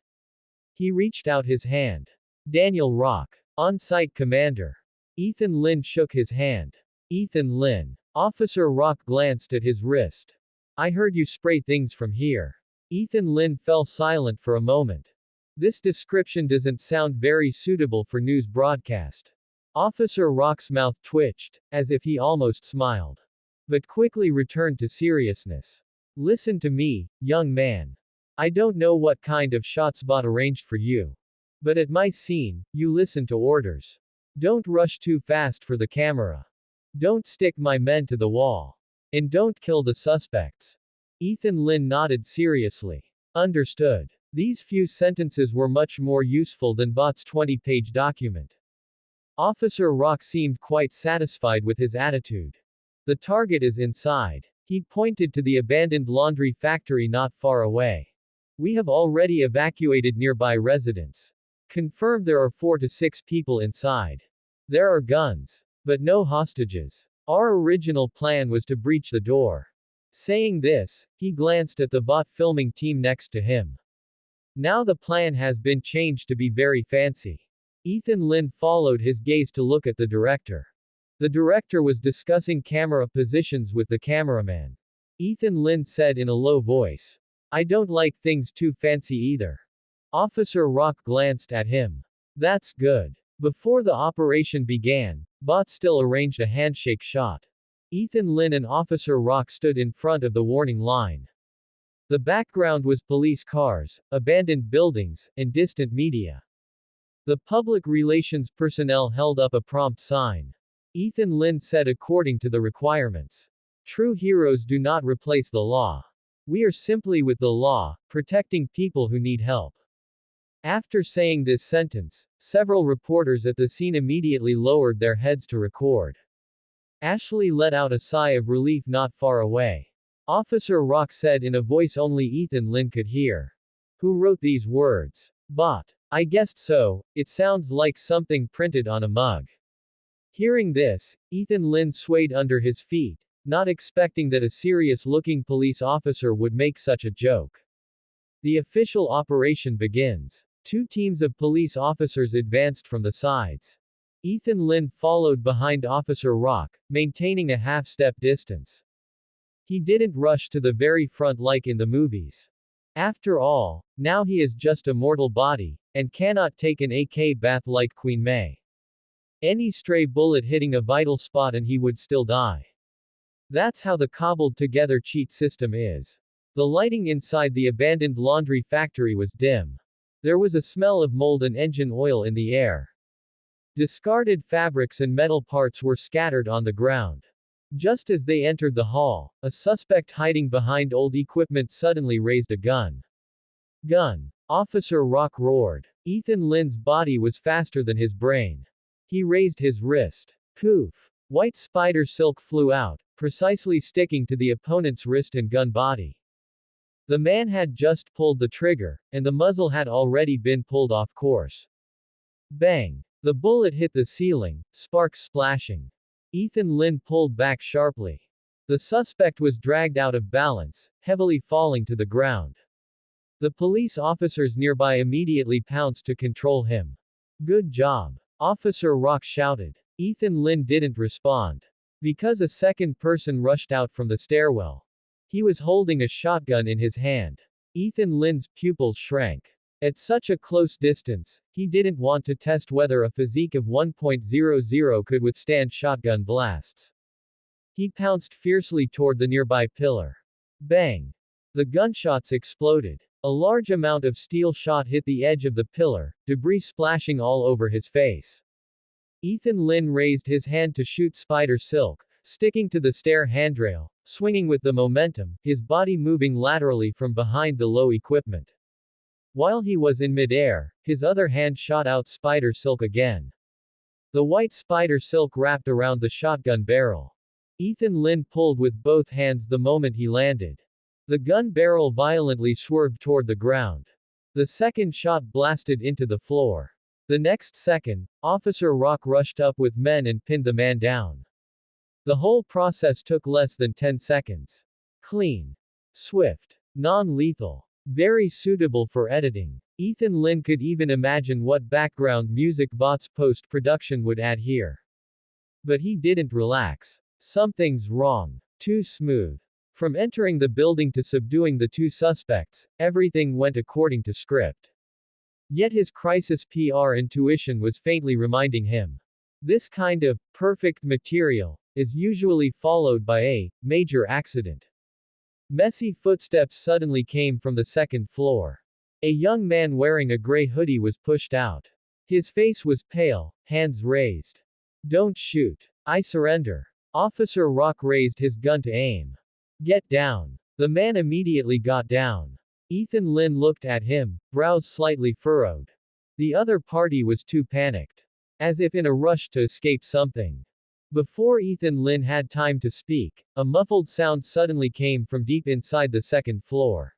He reached out his hand. Daniel Rock. On-site commander. Ethan Lynn shook his hand. Ethan Lynn. Officer Rock glanced at his wrist. I heard you spray things from here. Ethan Lynn fell silent for a moment. This description doesn't sound very suitable for news broadcast. Officer Rock's mouth twitched, as if he almost smiled. But quickly returned to seriousness. Listen to me, young man. I don't know what kind of shots Bot arranged for you. But at my scene, you listen to orders. Don't rush too fast for the camera. Don't stick my men to the wall. And don't kill the suspects. Ethan Lynn nodded seriously. Understood. These few sentences were much more useful than Bot's 20-page document. Officer Rock seemed quite satisfied with his attitude. The target is inside. He pointed to the abandoned laundry factory not far away. We have already evacuated nearby residents. Confirmed there are 4 to 6 people inside. There are guns. But no hostages. Our original plan was to breach the door. Saying this, he glanced at the Bot filming team next to him. Now the plan has been changed to be very fancy. Ethan Lynn followed his gaze to look at the director. The director was discussing camera positions with the cameraman. Ethan Lynn said in a low voice. I don't like things too fancy either. Officer Rock glanced at him. That's good. Before the operation began, Bot still arranged a handshake shot. Ethan Lynn and Officer Rock stood in front of the warning line. The background was police cars, abandoned buildings, and distant media. The public relations personnel held up a prompt sign. Ethan Lynn said according to the requirements. True heroes do not replace the law. We are simply with the law, protecting people who need help. After saying this sentence, several reporters at the scene immediately lowered their heads to record. Ashley let out a sigh of relief not far away. Officer Rock said in a voice only Ethan Lynn could hear. Who wrote these words? Bot. I guessed so, it sounds like something printed on a mug. Hearing this, Ethan Lynn swayed under his feet, not expecting that a serious-looking police officer would make such a joke. The official operation begins. Two teams of police officers advanced from the sides. Ethan Lynn followed behind Officer Rock, maintaining a half-step distance. He didn't rush to the very front like in the movies. After all, now he is just a mortal body, and cannot take an AK bath like Queen May. Any stray bullet hitting a vital spot and he would still die. That's how the cobbled-together cheat system is. The lighting inside the abandoned laundry factory was dim. There was a smell of mold and engine oil in the air. Discarded fabrics and metal parts were scattered on the ground. Just as they entered the hall, a suspect hiding behind old equipment suddenly raised a gun. Gun! Officer Rock roared. Ethan Lynn's body was faster than his brain. He raised his wrist. Poof! White spider silk flew out, precisely sticking to the opponent's wrist and gun body. The man had just pulled the trigger, and the muzzle had already been pulled off course. Bang! The bullet hit the ceiling, sparks splashing. Ethan Lynn pulled back sharply. The suspect was dragged out of balance, heavily falling to the ground. The police officers nearby immediately pounced to control him. Good job! Officer Rock shouted. Ethan Lynn didn't respond. Because a second person rushed out from the stairwell. He was holding a shotgun in his hand. Ethan Lynn's pupils shrank. At such a close distance, he didn't want to test whether a physique of 1.00 could withstand shotgun blasts. He pounced fiercely toward the nearby pillar. Bang! The gunshots exploded. A large amount of steel shot hit the edge of the pillar, debris splashing all over his face. Ethan Lynn raised his hand to shoot spider silk, sticking to the stair handrail, swinging with the momentum, his body moving laterally from behind the low equipment. While he was in midair, his other hand shot out spider silk again. The white spider silk wrapped around the shotgun barrel. Ethan Lynn pulled with both hands the moment he landed. The gun barrel violently swerved toward the ground. The second shot blasted into the floor. The next second, Officer Rock rushed up with men and pinned the man down. The whole process took less than 10 seconds. Clean. Swift. Non-lethal. Very suitable for editing. Ethan Lynn could even imagine what background music Vought's post-production would add here. But he didn't relax. Something's wrong. Too smooth. From entering the building to subduing the two suspects, everything went according to script. Yet his crisis PR intuition was faintly reminding him. This kind of perfect material is usually followed by a major accident. Messy footsteps suddenly came from the second floor. A young man wearing a gray hoodie was pushed out. His face was pale, hands raised. Don't shoot. I surrender. Officer Rock raised his gun to aim. Get down. The man immediately got down. Ethan Lynn looked at him, brows slightly furrowed. The other party was too panicked. As if in a rush to escape something. Before Ethan Lynn had time to speak, a muffled sound suddenly came from deep inside the second floor.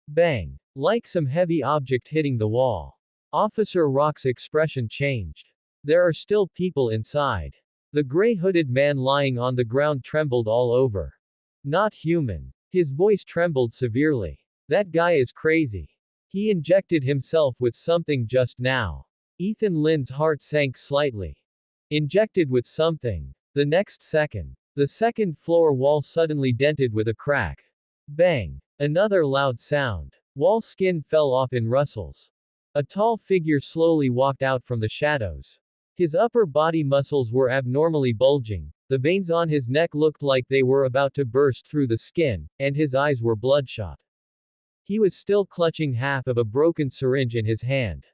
Bang! Like some heavy object hitting the wall. Officer Rock's expression changed. There are still people inside. The gray-hooded man lying on the ground trembled all over. Not human. His voice trembled severely. That guy is crazy. He injected himself with something just now. Ethan Lynn's heart sank slightly. Injected with something. The next second, the second floor wall suddenly dented with a crack. Bang! Another loud sound. Wall skin fell off in rustles. A tall figure slowly walked out from the shadows. His upper body muscles were abnormally bulging, the veins on his neck looked like they were about to burst through the skin, and his eyes were bloodshot. He was still clutching half of a broken syringe in his hand.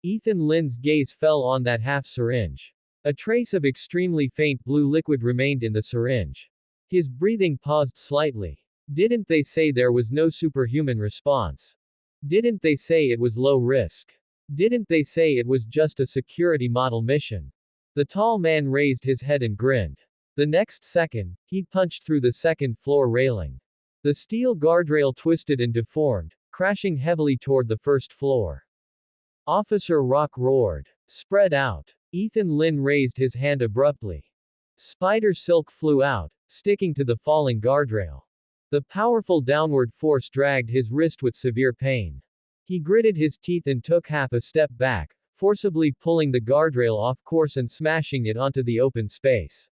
Ethan Lynn's gaze fell on that half syringe. A trace of extremely faint blue liquid remained in the syringe. His breathing paused slightly. Didn't they say there was no superhuman response? Didn't they say it was low risk? Didn't they say it was just a security model mission? The tall man raised his head and grinned. The next second, he punched through the second floor railing. The steel guardrail twisted and deformed, crashing heavily toward the first floor. Officer Rock roared. Spread out. Ethan Lynn raised his hand abruptly. Spider silk flew out, sticking to the falling guardrail. The powerful downward force dragged his wrist with severe pain. He gritted his teeth and took half a step back, forcibly pulling the guardrail off course and smashing it onto the open space.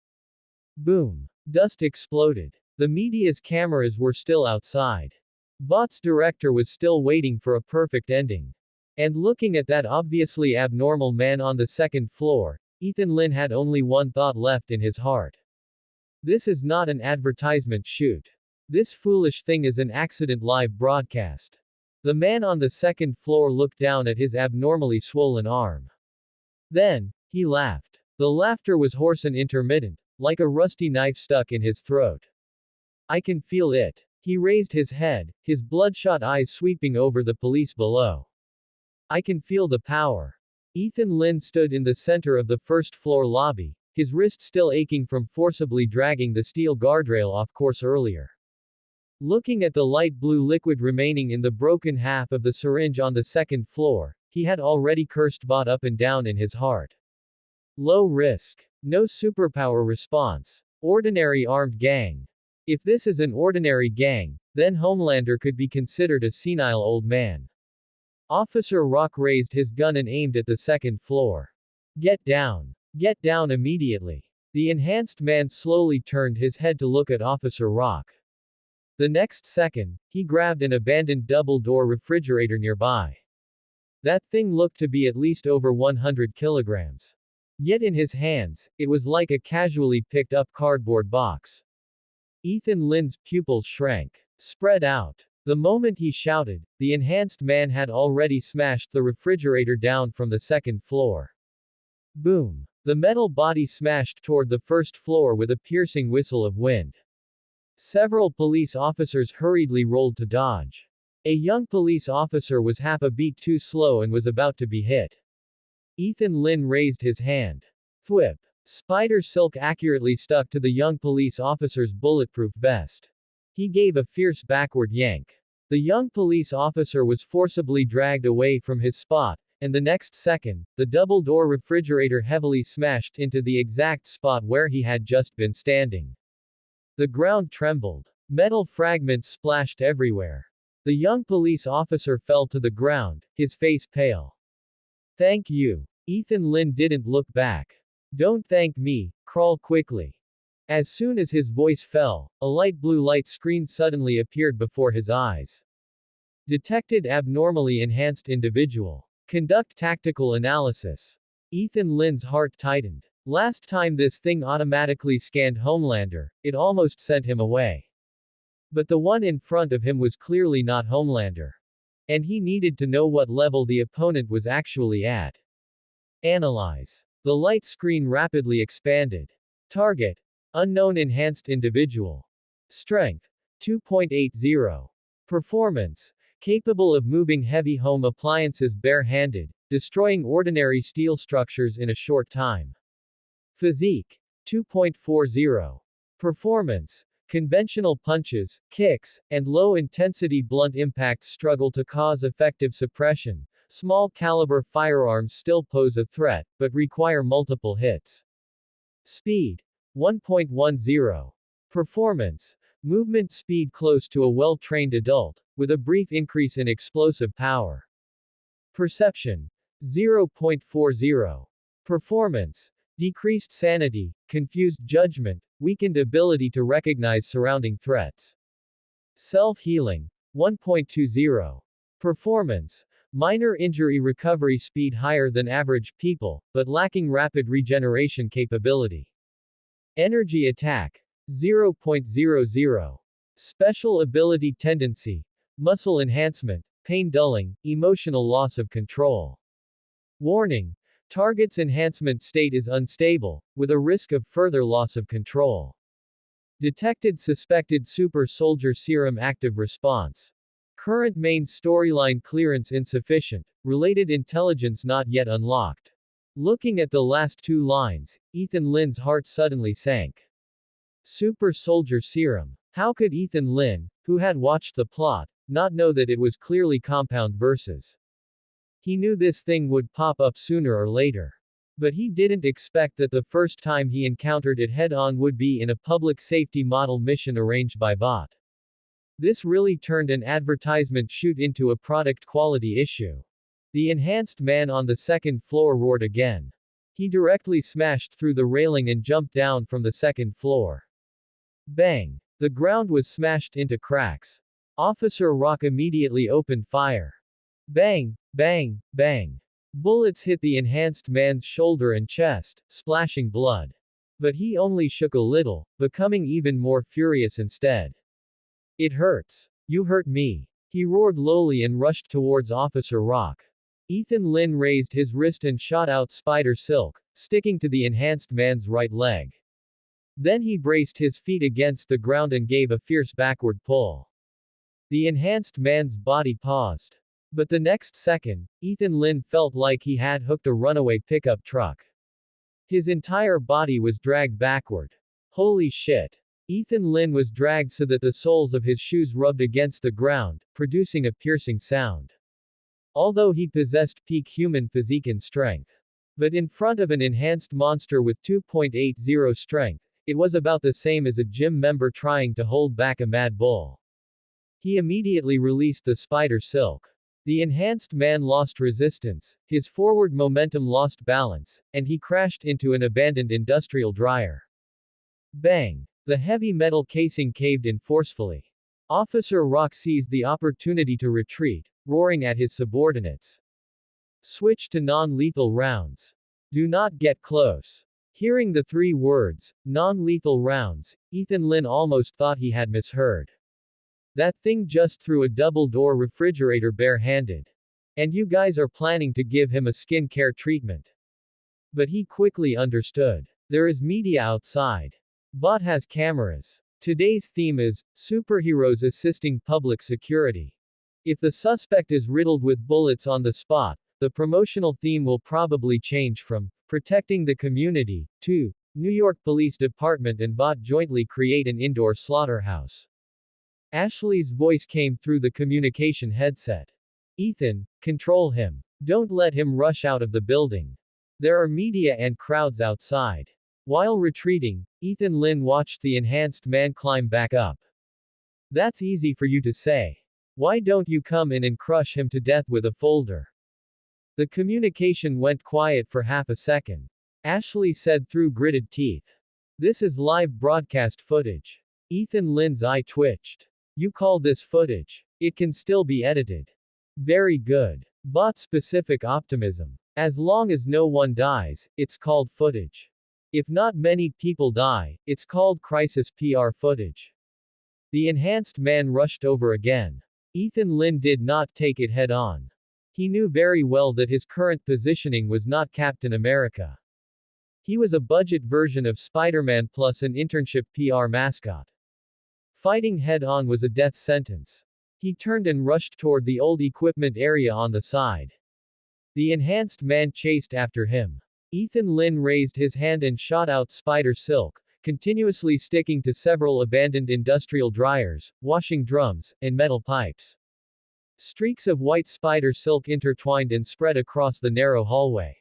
Boom. Dust exploded. The media's cameras were still outside. Vought's director was still waiting for a perfect ending. And looking at that obviously abnormal man on the second floor, Ethan Lin had only one thought left in his heart. This is not an advertisement shoot. This foolish thing is an accident live broadcast. The man on the second floor looked down at his abnormally swollen arm. Then, he laughed. The laughter was hoarse and intermittent, like a rusty knife stuck in his throat. I can feel it. He raised his head, his bloodshot eyes sweeping over the police below. I can feel the power. Ethan Lin stood in the center of the first floor lobby, his wrist still aching from forcibly dragging the steel guardrail off course earlier. Looking at the light blue liquid remaining in the broken half of the syringe on the second floor, he had already cursed Vought up and down in his heart. Low risk. No superpower response. Ordinary armed gang. If this is an ordinary gang, then Homelander could be considered a senile old man. Officer Rock raised his gun and aimed at the second floor. Get down. Get down immediately. The enhanced man slowly turned his head to look at Officer Rock. The next second, he grabbed an abandoned double-door refrigerator nearby. That thing looked to be at least over 100 kilograms. Yet in his hands, it was like a casually picked up cardboard box. Ethan Lin's pupils shrank, spread out. The moment he shouted, the enhanced man had already smashed the refrigerator down from the second floor. Boom. The metal body smashed toward the first floor with a piercing whistle of wind. Several police officers hurriedly rolled to dodge. A young police officer was half a beat too slow and was about to be hit. Ethan Lin raised his hand. Thwip. Spider silk accurately stuck to the young police officer's bulletproof vest. He gave a fierce backward yank. The young police officer was forcibly dragged away from his spot, and the next second, the double-door refrigerator heavily smashed into the exact spot where he had just been standing. The ground trembled. Metal fragments splashed everywhere. The young police officer fell to the ground, his face pale. Thank you. Ethan Lin didn't look back. Don't thank me, crawl quickly. As soon as his voice fell, a light blue light screen suddenly appeared before his eyes. Detected abnormally enhanced individual. Conduct tactical analysis. Ethan Lin's heart tightened. Last time this thing automatically scanned Homelander, it almost sent him away. But the one in front of him was clearly not Homelander. And he needed to know what level the opponent was actually at. Analyze. The light screen rapidly expanded. Target. Unknown enhanced individual. Strength. 2.80. Performance. Capable of moving heavy home appliances bare-handed, destroying ordinary steel structures in a short time. Physique. 2.40. Performance. Conventional punches, kicks, and low-intensity blunt impacts struggle to cause effective suppression. Small-caliber firearms still pose a threat, but require multiple hits. Speed. 1.10. Performance. Movement speed close to a well-trained adult, with a brief increase in explosive power. Perception. 0.40. Performance. Decreased sanity, confused judgment, weakened ability to recognize surrounding threats. Self-healing. 1.20. Performance. Minor injury recovery speed higher than average people, but lacking rapid regeneration capability. Energy attack. 0.00. Special ability tendency. Muscle enhancement, pain dulling, emotional loss of control. Warning. Target's enhancement state is unstable, with a risk of further loss of control. Detected suspected super soldier serum active response. Current main storyline clearance insufficient, related intelligence not yet unlocked. Looking at the last two lines, Ethan Lin's heart suddenly sank. Super soldier serum. How could Ethan Lin, who had watched the plot, not know that it was clearly compound verses? He knew this thing would pop up sooner or later. But he didn't expect that the first time he encountered it head-on would be in a public safety model mission arranged by Vought. This really turned an advertisement shoot into a product quality issue. The enhanced man on the second floor roared again. He directly smashed through the railing and jumped down from the second floor. Bang! The ground was smashed into cracks. Officer Rock immediately opened fire. Bang! Bang! Bang! Bullets hit the enhanced man's shoulder and chest, splashing blood. But he only shook a little, becoming even more furious instead. It hurts. You hurt me. He roared lowly and rushed towards Officer Rock. Ethan Lin raised his wrist and shot out spider silk, sticking to the enhanced man's right leg. Then he braced his feet against the ground and gave a fierce backward pull. The enhanced man's body paused. But the next second, Ethan Lin felt like he had hooked a runaway pickup truck. His entire body was dragged backward. Holy shit. Ethan Lin was dragged so that the soles of his shoes rubbed against the ground, producing a piercing sound. Although he possessed peak human physique and strength. But in front of an enhanced monster with 2.80 strength, it was about the same as a gym member trying to hold back a mad bull. He immediately released the spider silk. The enhanced man lost resistance, his forward momentum lost balance, and he crashed into an abandoned industrial dryer. Bang! The heavy metal casing caved in forcefully. Officer Rock seized the opportunity to retreat, roaring at his subordinates. Switch to non-lethal rounds. Do not get close. Hearing the three words, non-lethal rounds, Ethan Lin almost thought he had misheard. That thing just threw a double-door refrigerator bare-handed. And you guys are planning to give him a skin care treatment. But he quickly understood. There is media outside. Vought has cameras. Today's theme is, superheroes assisting public security. If the suspect is riddled with bullets on the spot, the promotional theme will probably change from, protecting the community, to, New York Police Department and Vought jointly create an indoor slaughterhouse. Ashley's voice came through the communication headset. Ethan, control him. Don't let him rush out of the building. There are media and crowds outside. While retreating, Ethan Lin watched the enhanced man climb back up. That's easy for you to say. Why don't you come in and crush him to death with a folder? The communication went quiet for half a second. Ashley said through gritted teeth. This is live broadcast footage. Ethan Lin's eye twitched. You call this footage? It can still be edited. Very good. Bot-specific optimism. As long as no one dies, it's called footage. If not many people die, it's called crisis PR footage. The enhanced man rushed over again. Ethan Lin did not take it head on. He knew very well that his current positioning was not Captain America. He was a budget version of Spider-Man plus an internship PR mascot. Fighting head-on was a death sentence. He turned and rushed toward the old equipment area on the side. The enhanced man chased after him. Ethan Lin raised his hand and shot out spider silk, continuously sticking to several abandoned industrial dryers, washing drums, and metal pipes. Streaks of white spider silk intertwined and spread across the narrow hallway.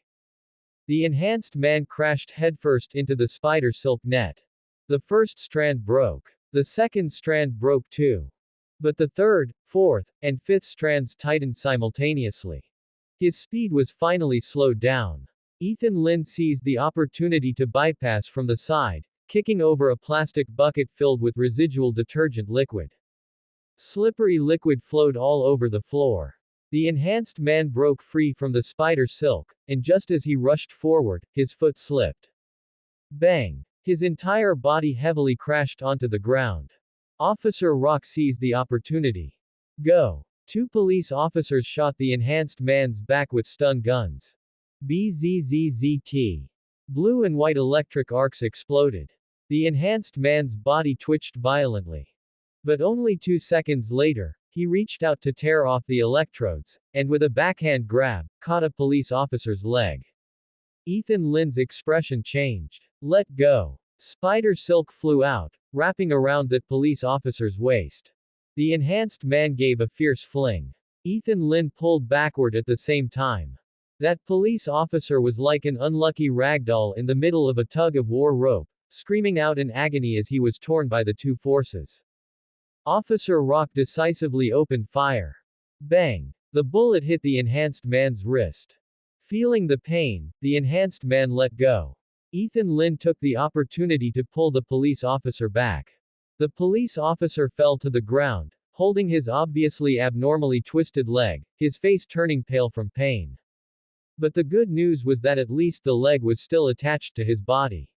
The enhanced man crashed headfirst into the spider silk net. The first strand broke. The second strand broke too. But the third, fourth, and fifth strands tightened simultaneously. His speed was finally slowed down. Ethan Lin seized the opportunity to bypass from the side, kicking over a plastic bucket filled with residual detergent liquid. Slippery liquid flowed all over the floor. The enhanced man broke free from the spider silk, and just as he rushed forward, his foot slipped. Bang! His entire body heavily crashed onto the ground. Officer Rock seized the opportunity. Go! 2 police officers shot the enhanced man's back with stun guns. BZZZT. Blue and white electric arcs exploded. The enhanced man's body twitched violently. But only 2 seconds later, he reached out to tear off the electrodes, and with a backhand grab, caught a police officer's leg. Ethan Lin's expression changed. Let go. Spider silk flew out, wrapping around that police officer's waist. The enhanced man gave a fierce fling. Ethan Lin pulled backward at the same time. That police officer was like an unlucky ragdoll in the middle of a tug-of-war rope, screaming out in agony as he was torn by the two forces. Officer Rock decisively opened fire. Bang! The bullet hit the enhanced man's wrist. Feeling the pain, the enhanced man let go. Ethan Lin took the opportunity to pull the police officer back. The police officer fell to the ground, holding his obviously abnormally twisted leg, his face turning pale from pain. But the good news was that at least the leg was still attached to his body.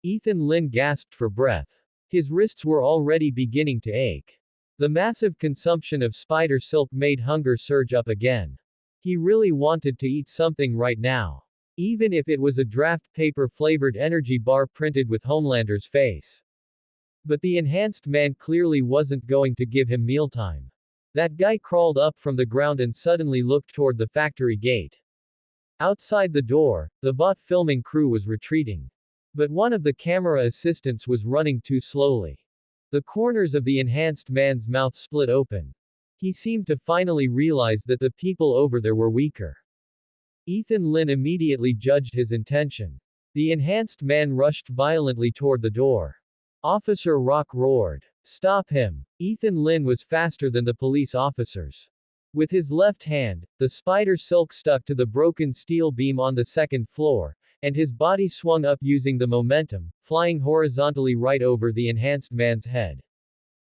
Ethan Lin gasped for breath. His wrists were already beginning to ache. The massive consumption of spider silk made hunger surge up again. He really wanted to eat something right now. Even if it was a draft paper flavored energy bar printed with Homelander's face. But the enhanced man clearly wasn't going to give him mealtime. That guy crawled up from the ground and suddenly looked toward the factory gate. Outside the door, the bot filming crew was retreating. But one of the camera assistants was running too slowly. The corners of the enhanced man's mouth split open. He seemed to finally realize that the people over there were weaker. Ethan Lin immediately judged his intention. The enhanced man rushed violently toward the door. Officer Rock roared. "Stop him!" Ethan Lin was faster than the police officers. With his left hand, the spider silk stuck to the broken steel beam on the second floor, and his body swung up using the momentum, flying horizontally right over the enhanced man's head.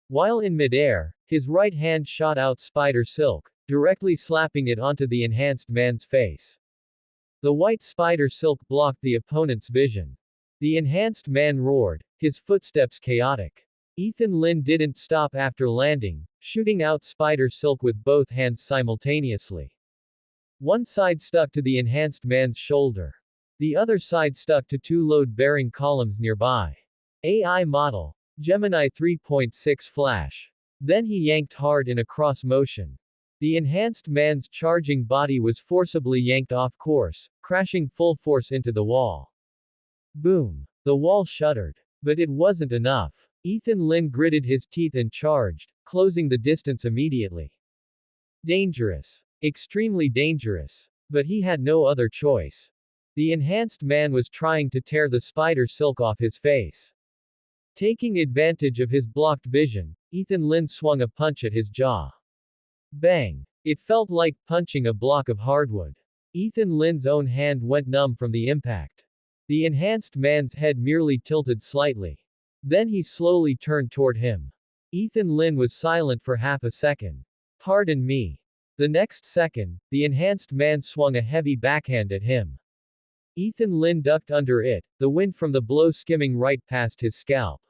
While in midair, his right hand shot out spider silk, directly slapping it onto the enhanced man's face. The white spider silk blocked the opponent's vision. The enhanced man roared, his footsteps chaotic. Ethan Lin didn't stop after landing, shooting out spider silk with both hands simultaneously. One side stuck to the enhanced man's shoulder. The other side stuck to two load-bearing columns nearby. AI model. Gemini 3.6 Flash. Then he yanked hard in a cross motion. The enhanced man's charging body was forcibly yanked off course, crashing full force into the wall. Boom. The wall shuddered. But it wasn't enough. Ethan Lin gritted his teeth and charged, closing the distance immediately. Dangerous. Extremely dangerous. But he had no other choice. The enhanced man was trying to tear the spider silk off his face. Taking advantage of his blocked vision, Ethan Lin swung a punch at his jaw. Bang! It felt like punching a block of hardwood. Ethan Lin's own hand went numb from the impact. The enhanced man's head merely tilted slightly. Then he slowly turned toward him. Ethan Lin was silent for half a second. "Pardon me." The next second, the enhanced man swung a heavy backhand at him. Ethan Lin ducked under it, the wind from the blow skimming right past his scalp.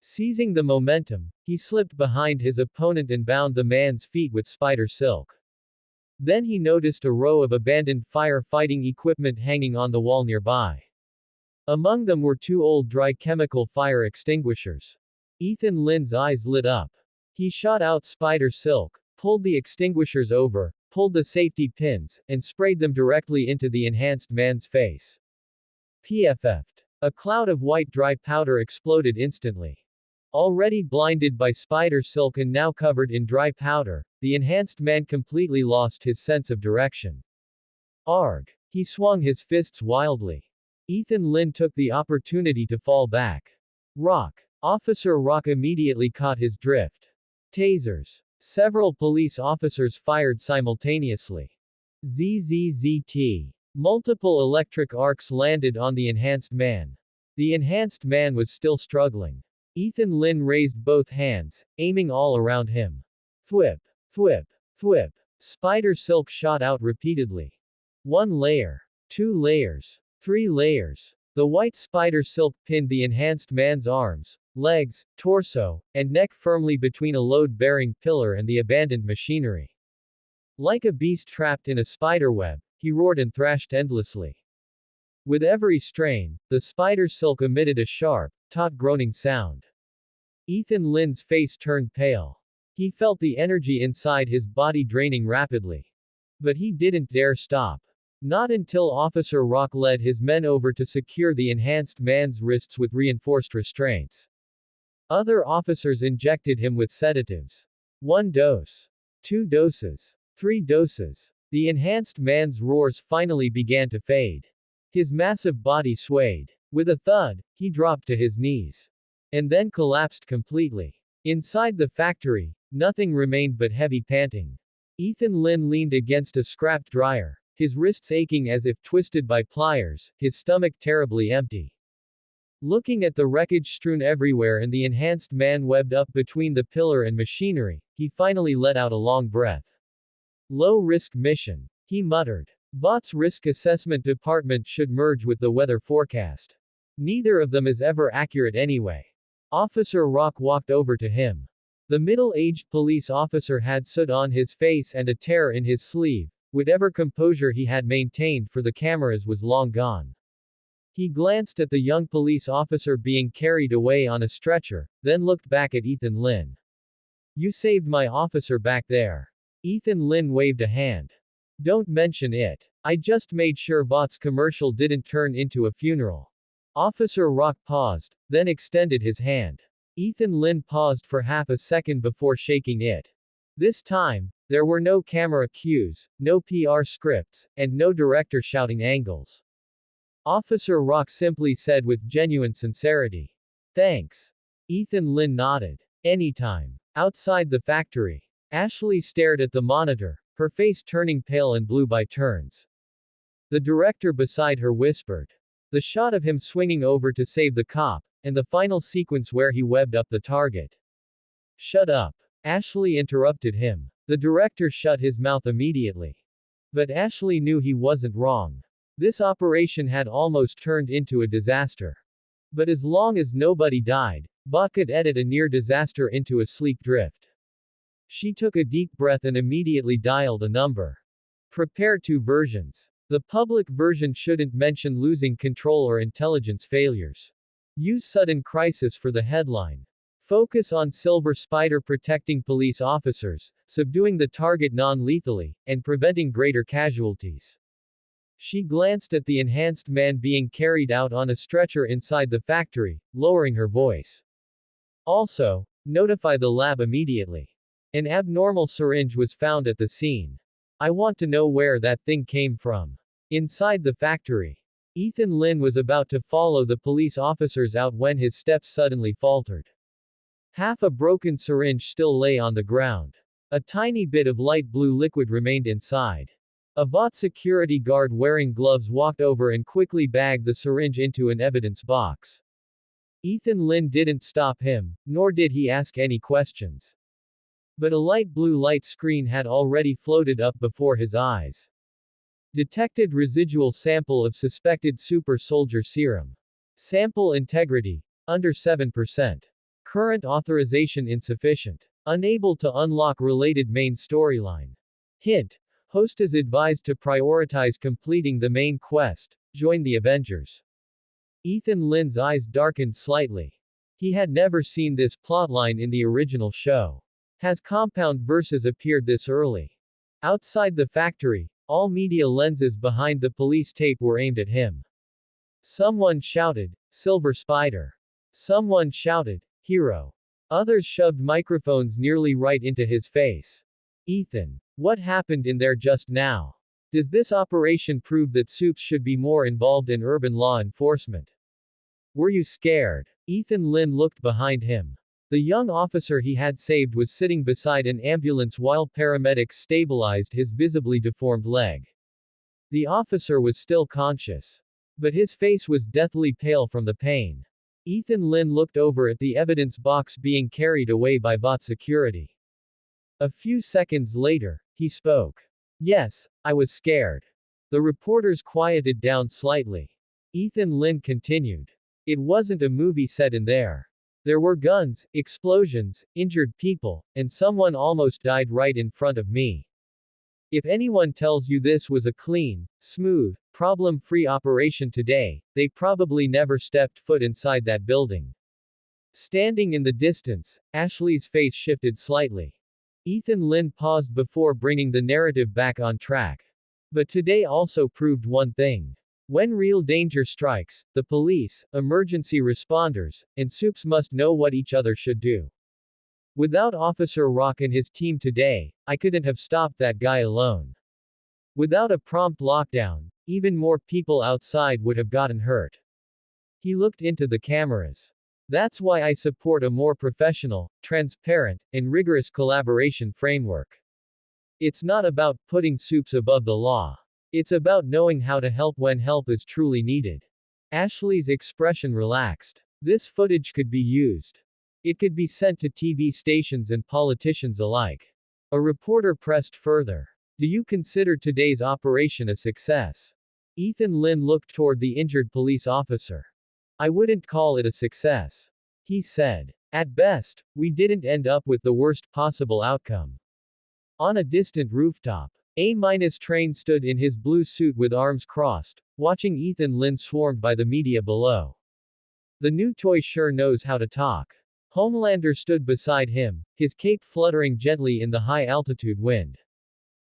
Seizing the momentum, he slipped behind his opponent and bound the man's feet with spider silk. Then he noticed a row of abandoned firefighting equipment hanging on the wall nearby. Among them were two old dry chemical fire extinguishers. Ethan Lin's eyes lit up. He shot out spider silk, pulled the extinguishers over, pulled the safety pins, and sprayed them directly into the enhanced man's face. PFF'd. A cloud of white dry powder exploded instantly. Already blinded by spider silk and now covered in dry powder, the enhanced man completely lost his sense of direction. Arg! He swung his fists wildly. Ethan Lin took the opportunity to fall back. Rock! Officer Rock immediately caught his drift. Tasers. Several police officers fired simultaneously. ZZZT. Multiple electric arcs landed on the enhanced man. The enhanced man was still struggling. Ethan Lin raised both hands, aiming all around him. Thwip. Thwip. Thwip. Spider silk shot out repeatedly. 1 layer. 2 layers. 3 layers. The white spider silk pinned the enhanced man's arms, legs, torso, and neck firmly between a load-bearing pillar and the abandoned machinery. Like a beast trapped in a spider web, he roared and thrashed endlessly. With every strain, the spider silk emitted a sharp, taut groaning sound. Ethan Lin's face turned pale. He felt the energy inside his body draining rapidly. But he didn't dare stop. Not until Officer Rock led his men over to secure the enhanced man's wrists with reinforced restraints. Other officers injected him with sedatives. 1 dose. 2 doses. 3 doses. The enhanced man's roars finally began to fade. His massive body swayed. With a thud, he dropped to his knees. And then collapsed completely. Inside the factory, nothing remained but heavy panting. Ethan Lin leaned against a scrap dryer, his wrists aching as if twisted by pliers, his stomach terribly empty. Looking at the wreckage strewn everywhere and the enhanced man webbed up between the pillar and machinery, he finally let out a long breath. Low-risk mission, he muttered. Vought's risk assessment department should merge with the weather forecast. Neither of them is ever accurate anyway. Officer Rock walked over to him. The middle-aged police officer had soot on his face and a tear in his sleeve. Whatever composure he had maintained for the cameras was long gone. He glanced at the young police officer being carried away on a stretcher, then looked back at Ethan Lin. "You saved my officer back there." Ethan Lin waved a hand. "Don't mention it. I just made sure Vought's commercial didn't turn into a funeral." Officer Rock paused, then extended his hand. Ethan Lin paused for half a second before shaking it. This time, there were no camera cues, no PR scripts, and no director shouting angles. Officer Rock simply said with genuine sincerity, "Thanks." Ethan Lin nodded. "Anytime." Outside the factory, Ashley stared at the monitor, her face turning pale and blue by turns. The director beside her whispered. The shot of him swinging over to save the cop, and the final sequence where he webbed up the target. "Shut up." Ashley interrupted him. The director shut his mouth immediately. But Ashley knew he wasn't wrong. This operation had almost turned into a disaster. But as long as nobody died, Vought could edit a near disaster into a sleek drift. She took a deep breath and immediately dialed a number. Prepare 2 versions. The public version shouldn't mention losing control or intelligence failures. Use sudden crisis for the headline. Focus on Silver Spider protecting police officers, subduing the target non-lethally, and preventing greater casualties. She glanced at the enhanced man being carried out on a stretcher inside the factory, lowering her voice. Also, notify the lab immediately. An abnormal syringe was found at the scene. I want to know where that thing came from. Inside the factory. Ethan Lin was about to follow the police officers out when his steps suddenly faltered. Half a broken syringe still lay on the ground. A tiny bit of light blue liquid remained inside. A Vought security guard wearing gloves walked over and quickly bagged the syringe into an evidence box. Ethan Lin didn't stop him, nor did he ask any questions. But a light blue light screen had already floated up before his eyes. Detected residual sample of suspected super soldier serum. Sample integrity, under 7%. Current authorization insufficient. Unable to unlock related main storyline. Hint. Host is advised to prioritize completing the main quest, join the Avengers. Ethan Lin's eyes darkened slightly. He had never seen this plotline in the original show. Has compound verses appeared this early? Outside the factory, all media lenses behind the police tape were aimed at him. Someone shouted, "Silver Spider." Someone shouted, "Hero." Others shoved microphones nearly right into his face. Ethan, what happened in there just now? Does this operation prove that Supes should be more involved in urban law enforcement? Were you scared? Ethan Lin looked behind him. The young officer he had saved was sitting beside an ambulance while paramedics stabilized his visibly deformed leg. The officer was still conscious. But his face was deathly pale from the pain. Ethan Lin looked over at the evidence box being carried away by Vought security. A few seconds later, he spoke. "Yes, I was scared." The reporters quieted down slightly. Ethan Lin continued. "It wasn't a movie set in there. There were guns, explosions, injured people, and someone almost died right in front of me. If anyone tells you this was a clean, smooth, problem-free operation today, they probably never stepped foot inside that building." Standing in the distance, Ashley's face shifted slightly. Ethan Lin paused before bringing the narrative back on track. But today also proved one thing. When real danger strikes, the police, emergency responders, and Supes must know what each other should do. Without Officer Rock and his team today, I couldn't have stopped that guy alone. Without a prompt lockdown, even more people outside would have gotten hurt. He looked into the cameras. That's why I support a more professional, transparent, and rigorous collaboration framework. It's not about putting soups above the law. It's about knowing how to help when help is truly needed. Ashley's expression relaxed. This footage could be used. It could be sent to TV stations and politicians alike. A reporter pressed further. Do you consider today's operation a success? Ethan Lynn looked toward the injured police officer. I wouldn't call it a success. He said. At best, we didn't end up with the worst possible outcome. On a distant rooftop, A-train stood in his blue suit with arms crossed, watching Ethan Lynn swarmed by the media below. The new toy sure knows how to talk. Homelander stood beside him, his cape fluttering gently in the high-altitude wind.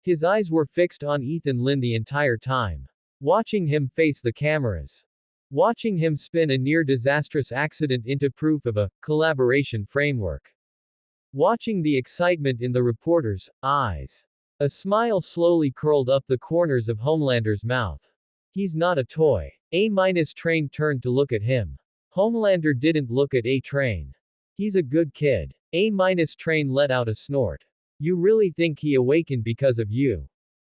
His eyes were fixed on Ethan Lynn the entire time. Watching him face the cameras. Watching him spin a near-disastrous accident into proof of a collaboration framework. Watching the excitement in the reporter's eyes. A smile slowly curled up the corners of Homelander's mouth. He's not a toy. A-train turned to look at him. Homelander didn't look at A-train. He's a good kid. A-train let out a snort. You really think he awakened because of you?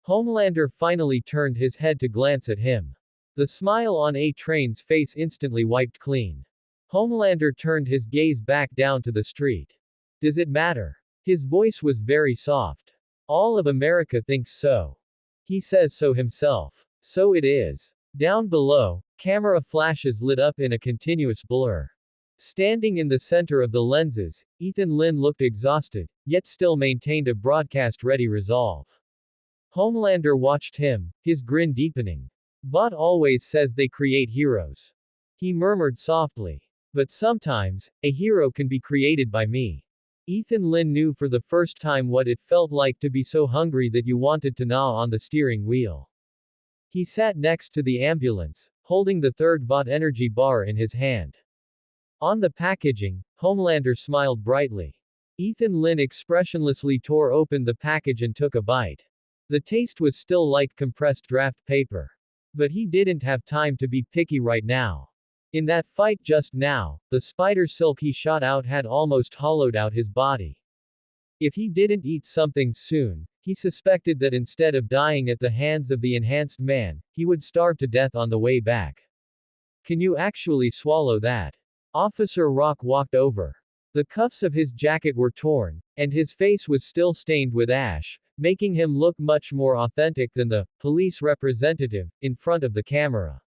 Homelander finally turned his head to glance at him. The smile on A-train's face instantly wiped clean. Homelander turned his gaze back down to the street. Does it matter? His voice was very soft. All of America thinks so. He says so himself. So it is. Down below, camera flashes lit up in a continuous blur. Standing in the center of the lenses, Ethan Lynn looked exhausted, yet still maintained a broadcast-ready resolve. Homelander watched him, his grin deepening. Vought always says they create heroes. He murmured softly. But sometimes, a hero can be created by me. Ethan Lynn knew for the first time what it felt like to be so hungry that you wanted to gnaw on the steering wheel. He sat next to the ambulance, holding the third Vought energy bar in his hand. On the packaging, Homelander smiled brightly. Ethan Lynn expressionlessly tore open the package and took a bite. The taste was still like compressed draft paper. But he didn't have time to be picky right now. In that fight just now, the spider silk he shot out had almost hollowed out his body. If he didn't eat something soon, he suspected that instead of dying at the hands of the enhanced man, he would starve to death on the way back. Can you actually swallow that? Officer Rock walked over. The cuffs of his jacket were torn, and his face was still stained with ash, making him look much more authentic than the police representative in front of the camera.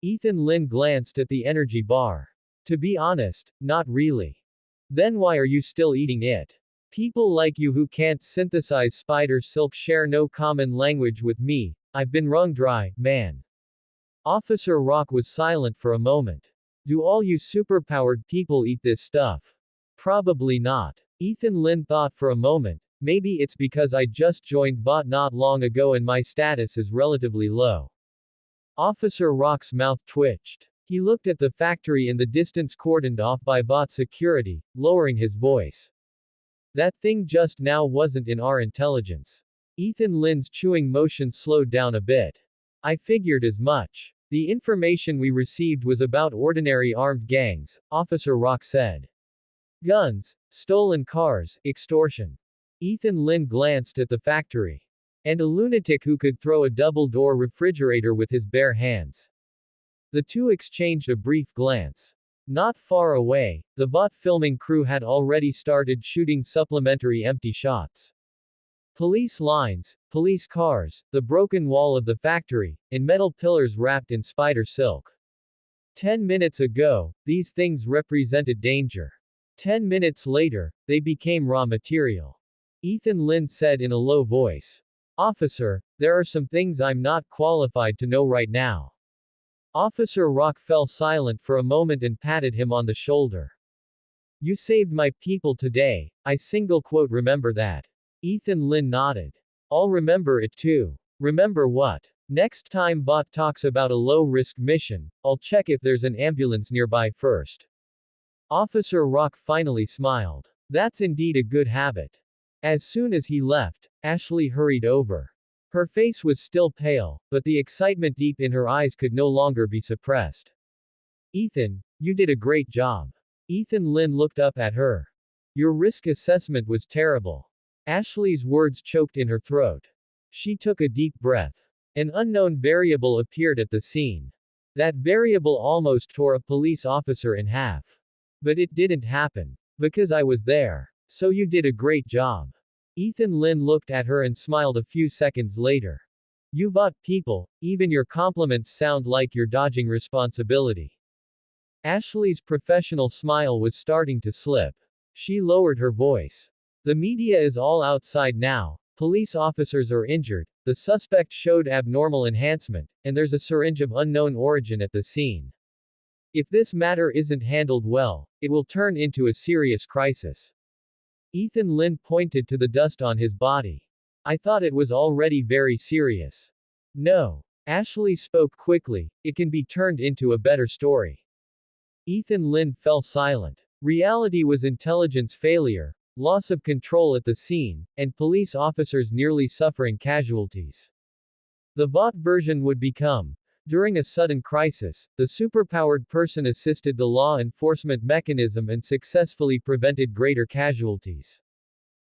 Ethan Lynn glanced at the energy bar. To be honest, not really. Then why are you still eating it? People like you who can't synthesize spider silk share no common language with me. I've been wrung dry, man. Officer Rock was silent for a moment. Do all you superpowered people eat this stuff? Probably not. Ethan Lynn thought for a moment. Maybe it's because I just joined Vought not long ago and my status is relatively low. Officer Rock's mouth twitched. He looked at the factory in the distance cordoned off by Vought security, lowering his voice. That thing just now wasn't in our intelligence. Ethan Lynn's chewing motion slowed down a bit. I figured as much. The information we received was about ordinary armed gangs, Officer Rock said. Guns, stolen cars, extortion. Ethan Lynn glanced at the factory. And a lunatic who could throw a double-door refrigerator with his bare hands. The two exchanged a brief glance. Not far away, the Vought filming crew had already started shooting supplementary empty shots. Police lines, police cars, the broken wall of the factory, and metal pillars wrapped in spider silk. 10 minutes ago, these things represented danger. 10 minutes later, they became raw material. Ethan Lynn said in a low voice. Officer, there are some things I'm not qualified to know right now. Officer Rock fell silent for a moment and patted him on the shoulder. You saved my people today, I single quote remember that. Ethan Lynn nodded. I'll remember it too. Remember what? Next time Vought talks about a low-risk mission, I'll check if there's an ambulance nearby first. Officer Rock finally smiled. That's indeed a good habit. As soon as he left, Ashley hurried over. Her face was still pale, but the excitement deep in her eyes could no longer be suppressed. Ethan, you did a great job. Ethan Lynn looked up at her. Your risk assessment was terrible. Ashley's words choked in her throat. She took a deep breath. An unknown variable appeared at the scene. That variable almost tore a police officer in half. But it didn't happen. Because I was there. So you did a great job. Ethan Lynn looked at her and smiled a few seconds later. You bought people, even your compliments sound like you're dodging responsibility. Ashley's professional smile was starting to slip. She lowered her voice. The media is all outside now. Police officers are injured, the suspect showed abnormal enhancement, and there's a syringe of unknown origin at the scene. If this matter isn't handled well, it will turn into a serious crisis. Ethan Lynn pointed to the dust on his body. I thought it was already very serious. No. Ashley spoke quickly, it can be turned into a better story. Ethan Lynn fell silent. Reality was intelligence failure, loss of control at the scene, and police officers nearly suffering casualties. The VOT version would become, during a sudden crisis, the superpowered person assisted the law enforcement mechanism and successfully prevented greater casualties.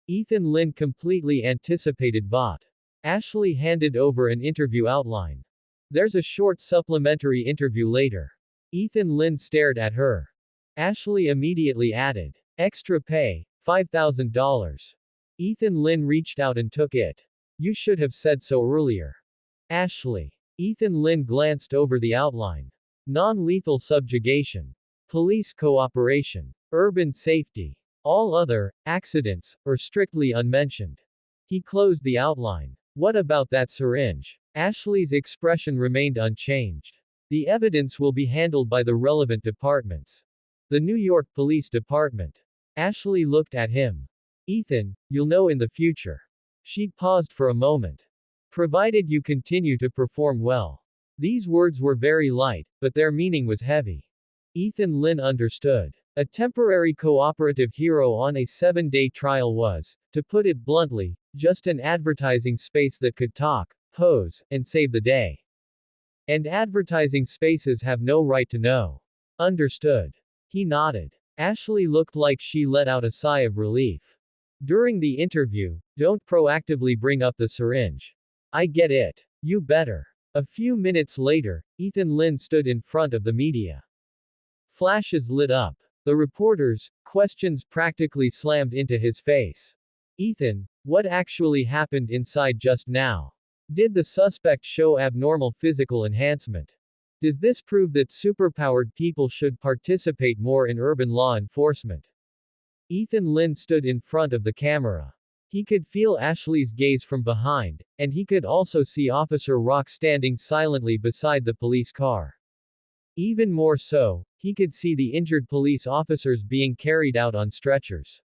Ethan Lynn completely anticipated VOT. Ashley handed over an interview outline. There's a short supplementary interview later. Ethan Lynn stared at her. Ashley immediately added, extra pay, $5,000. Ethan Lynn reached out and took it. You should have said so earlier. Ashley. Ethan Lynn glanced over the outline. Non-lethal subjugation. Police cooperation. Urban safety. All other, accidents, or strictly unmentioned. He closed the outline. What about that syringe? Ashley's expression remained unchanged. The evidence will be handled by the relevant departments. The New York Police Department. Ashley looked at him. Ethan, you'll know in the future. She paused for a moment. Provided you continue to perform well. These words were very light, but their meaning was heavy. Ethan Lynn understood. A temporary cooperative hero on a 7-day trial was, to put it bluntly, just an advertising space that could talk, pose, and save the day. And advertising spaces have no right to know. Understood. He nodded. Ashley looked like she let out a sigh of relief. During the interview, don't proactively bring up the syringe. I get it. You better. A few minutes later, Ethan Lynn stood in front of the media. Flashes lit up. The reporters' questions practically slammed into his face. Ethan, what actually happened inside just now? Did the suspect show abnormal physical enhancement? Does this prove that superpowered people should participate more in urban law enforcement? Ethan Lynn stood in front of the camera. He could feel Ashley's gaze from behind, and he could also see Officer Rock standing silently beside the police car. Even more so, he could see the injured police officers being carried out on stretchers.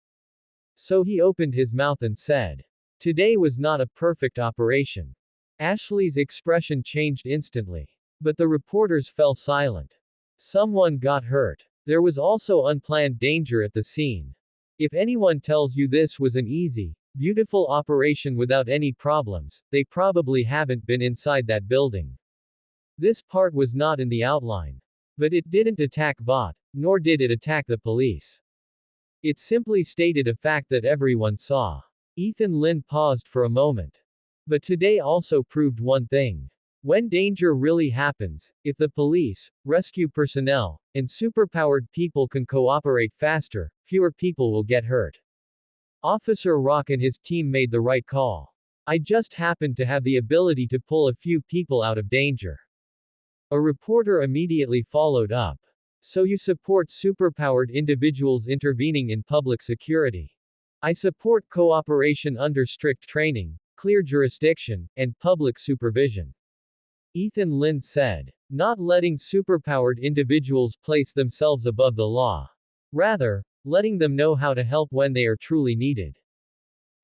So he opened his mouth and said, today was not a perfect operation. Ashley's expression changed instantly. But the reporters fell silent. Someone got hurt. There was also unplanned danger at the scene. If anyone tells you this was an easy, beautiful operation without any problems, they probably haven't been inside that building. This part was not in the outline. But it didn't attack VOT, nor did it attack the police. It simply stated a fact that everyone saw. Ethan Lynn paused for a moment. But today also proved one thing. When danger really happens, if the police, rescue personnel, and superpowered people can cooperate faster, fewer people will get hurt. Officer Rock and his team made the right call. I just happened to have the ability to pull a few people out of danger. A reporter immediately followed up. So you support superpowered individuals intervening in public security? I support cooperation under strict training, clear jurisdiction, and public supervision. Ethan Lynn said. Not letting superpowered individuals place themselves above the law. Rather, letting them know how to help when they are truly needed.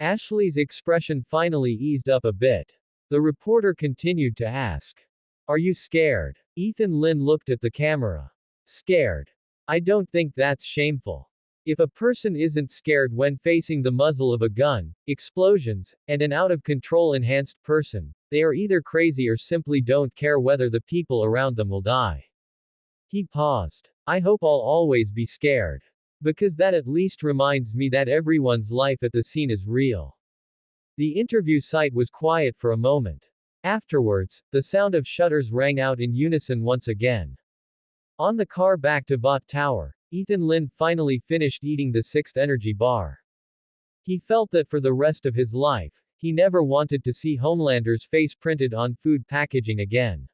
Ashley's expression finally eased up a bit. The reporter continued to ask. Are you scared? Ethan Lynn looked at the camera. Scared? I don't think that's shameful. If a person isn't scared when facing the muzzle of a gun, explosions, and an out-of-control enhanced person, they are either crazy or simply don't care whether the people around them will die. He paused. I hope I'll always be scared. Because that at least reminds me that everyone's life at the scene is real. The interview site was quiet for a moment. Afterwards, the sound of shutters rang out in unison once again. On the car back to Vought Tower, Ethan Lin finally finished eating the sixth energy bar. He felt that for the rest of his life, he never wanted to see Homelander's face printed on food packaging again.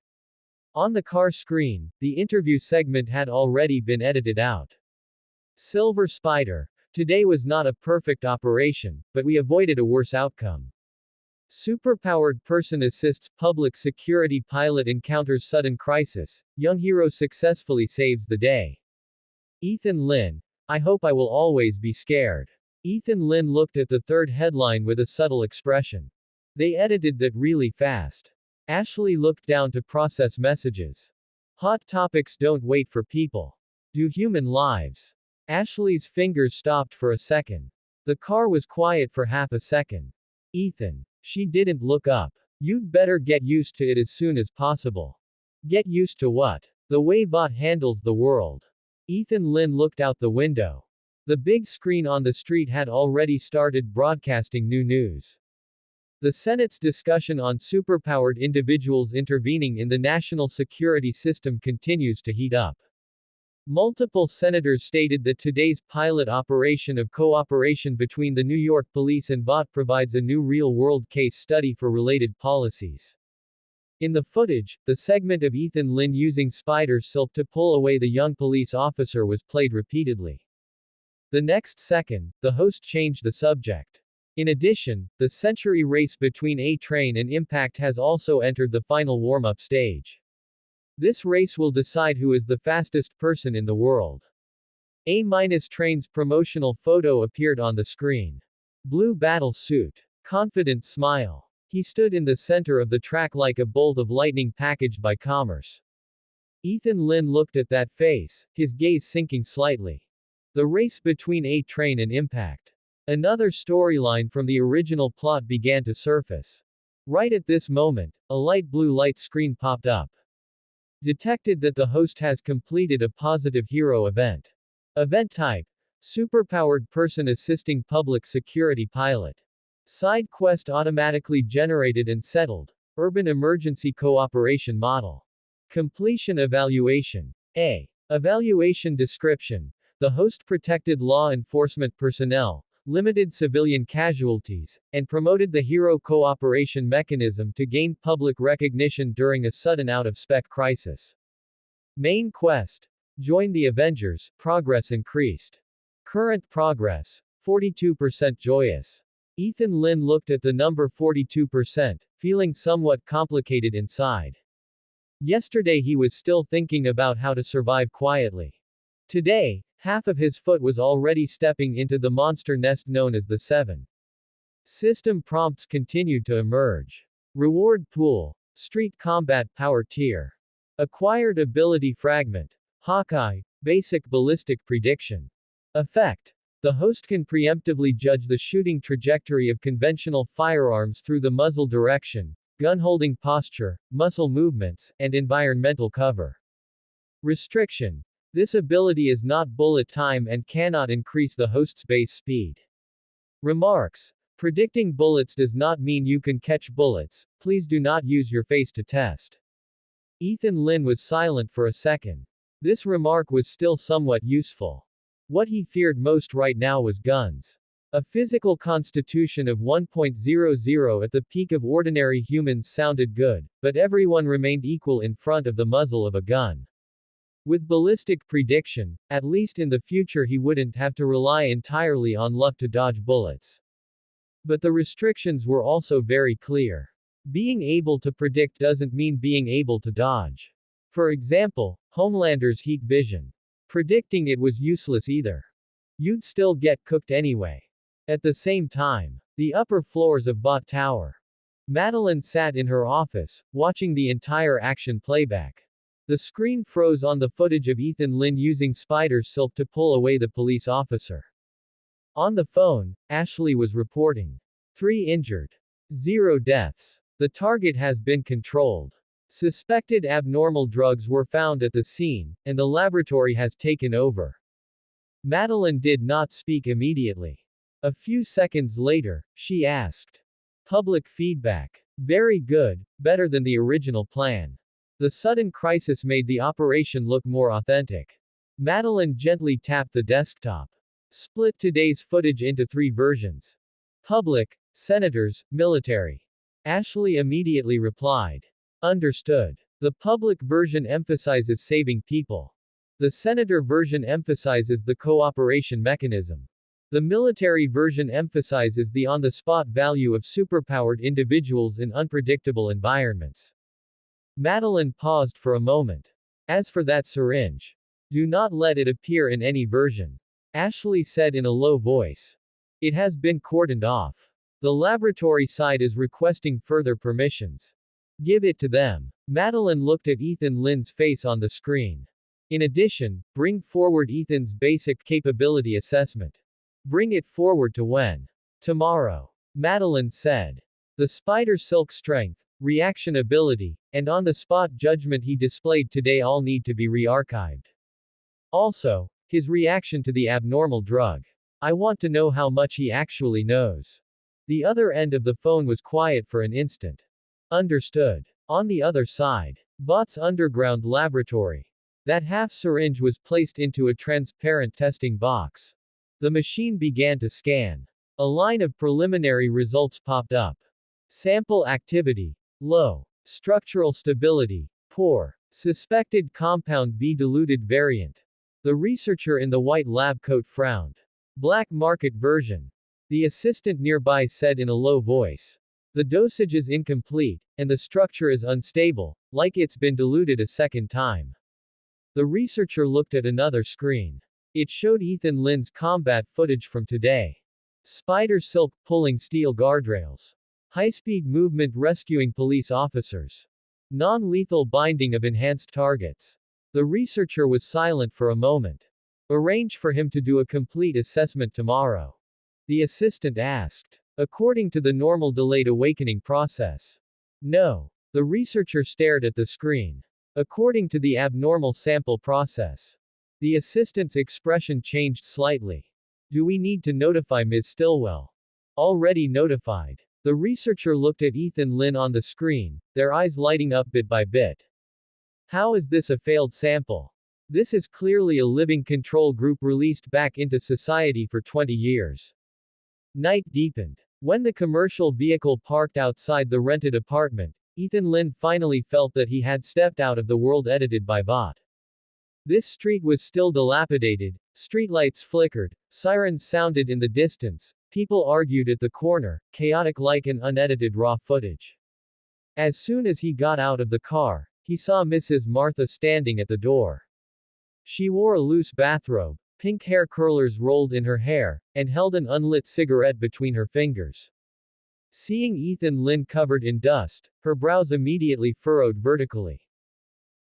On the car screen, the interview segment had already been edited out. Silver Spider. Today was not a perfect operation, but we avoided a worse outcome. Superpowered person assists public security pilot encounters sudden crisis. Young hero successfully saves the day. Ethan Lin. I hope I will always be scared. Ethan Lin looked at the third headline with a subtle expression. They edited that really fast. Ashley looked down to process messages. Hot topics don't wait for people. Do human lives. Ashley's fingers stopped for a second. The car was quiet for half a second. Ethan. She didn't look up. You'd better get used to it as soon as possible. Get used to what? The way Vought handles the world. Ethan Lin looked out the window. The big screen on the street had already started broadcasting new news. The Senate's discussion on superpowered individuals intervening in the national security system continues to heat up. Multiple senators stated that today's pilot operation of cooperation between the New York police and Vought provides a new real-world case study for related policies. In the footage, the segment of Ethan Lin using spider silk to pull away the young police officer was played repeatedly. The next second, the host changed the subject. In addition, the century race between A-Train and Impact has also entered the final warm-up stage. This race will decide who is the fastest person in the world. A-Train's promotional photo appeared on the screen. Blue battle suit. Confident smile. He stood in the center of the track like a bolt of lightning packaged by commerce. Ethan Lin looked at that face, his gaze sinking slightly. The race between A-Train and Impact. Another storyline from the original plot began to surface. Right at this moment, a light blue light screen popped up. Detected that the host has completed a positive hero event. Event type. Superpowered person assisting public security pilot. Side quest automatically generated and settled. Urban emergency cooperation model. Completion evaluation. A. Evaluation description. The host protected law enforcement personnel, limited civilian casualties, and promoted the hero cooperation mechanism to gain public recognition during a sudden out-of-spec crisis. Main quest. Join the Avengers, progress increased. Current progress. 42% joyous. Ethan Lin looked at the number 42%, feeling somewhat complicated inside. Yesterday he was still thinking about how to survive quietly. Today, half of his foot was already stepping into the monster nest known as the Seven. System prompts continued to emerge. Reward pool. Street combat power tier. Acquired ability fragment. Hawkeye. Basic ballistic prediction. Effect. The host can preemptively judge the shooting trajectory of conventional firearms through the muzzle direction, gun-holding posture, muscle movements, and environmental cover. Restriction. This ability is not bullet time and cannot increase the host's base speed. Remarks. Predicting bullets does not mean you can catch bullets. Please do not use your face to test. Ethan Lin was silent for a second. This remark was still somewhat useful. What he feared most right now was guns. A physical constitution of 1.00 at the peak of ordinary humans sounded good, but everyone remained equal in front of the muzzle of a gun. With ballistic prediction, at least in the future he wouldn't have to rely entirely on luck to dodge bullets. But the restrictions were also very clear. Being able to predict doesn't mean being able to dodge. For example, Homelander's heat vision. Predicting it was useless either. You'd still get cooked anyway. At the same time, the upper floors of Vought Tower. Madeline sat in her office, watching the entire action playback. The screen froze on the footage of Ethan Lynn using spider silk to pull away the police officer. On the phone, Ashley was reporting 3 injured, 0 deaths. The target has been controlled. Suspected abnormal drugs were found at the scene, and the laboratory has taken over. Madeline did not speak immediately. A few seconds later, she asked. Public feedback. Very good, better than the original plan. The sudden crisis made the operation look more authentic. Madeline gently tapped the desktop. Split today's footage into 3 versions. Public, senators, military. Ashley immediately replied. Understood. The public version emphasizes saving people. The senator version emphasizes the cooperation mechanism. The military version emphasizes the on-the-spot value of superpowered individuals in unpredictable environments. Madeline paused for a moment. As for that syringe, do not let it appear in any version. Ashley said in a low voice. It has been cordoned off. The laboratory side is requesting further permissions. Give it to them. Madeline looked at Ethan Lynn's face on the screen. In addition, bring forward Ethan's basic capability assessment. Bring it forward to when? Tomorrow. Madeline said. The spider silk strength, reaction ability, and on-the-spot judgment he displayed today all need to be re-archived. Also, his reaction to the abnormal drug. I want to know how much he actually knows. The other end of the phone was quiet for an instant. Understood. On the other side, Vought's underground laboratory. That half syringe was placed into a transparent testing box. The machine began to scan. A line of preliminary results popped up. Sample activity. Low. Structural stability. Poor. Suspected compound V diluted variant. The researcher in the white lab coat frowned. Black market version. The assistant nearby said in a low voice. The dosage is incomplete, and the structure is unstable, like it's been diluted a second time. The researcher looked at another screen. It showed Ethan Lynn's combat footage from today. Spider silk pulling steel guardrails. High-speed movement rescuing police officers. Non-lethal binding of enhanced targets. The researcher was silent for a moment. Arrange for him to do a complete assessment tomorrow. The assistant asked. According to the normal delayed awakening process. No. The researcher stared at the screen. According to the abnormal sample process. The assistant's expression changed slightly. Do we need to notify Ms. Stillwell? Already notified. The researcher looked at Ethan Lynn on the screen, their eyes lighting up bit by bit. How is this a failed sample? This is clearly a living control group released back into society for 20 years. Night deepened. When the commercial vehicle parked outside the rented apartment, Ethan Lynn finally felt that he had stepped out of the world edited by Vought. This street was still dilapidated, streetlights flickered, sirens sounded in the distance, people argued at the corner, chaotic like an unedited raw footage. As soon as he got out of the car, he saw Mrs. Martha standing at the door. She wore a loose bathrobe, pink hair curlers rolled in her hair, and held an unlit cigarette between her fingers. Seeing Ethan Lynn covered in dust, her brows immediately furrowed vertically.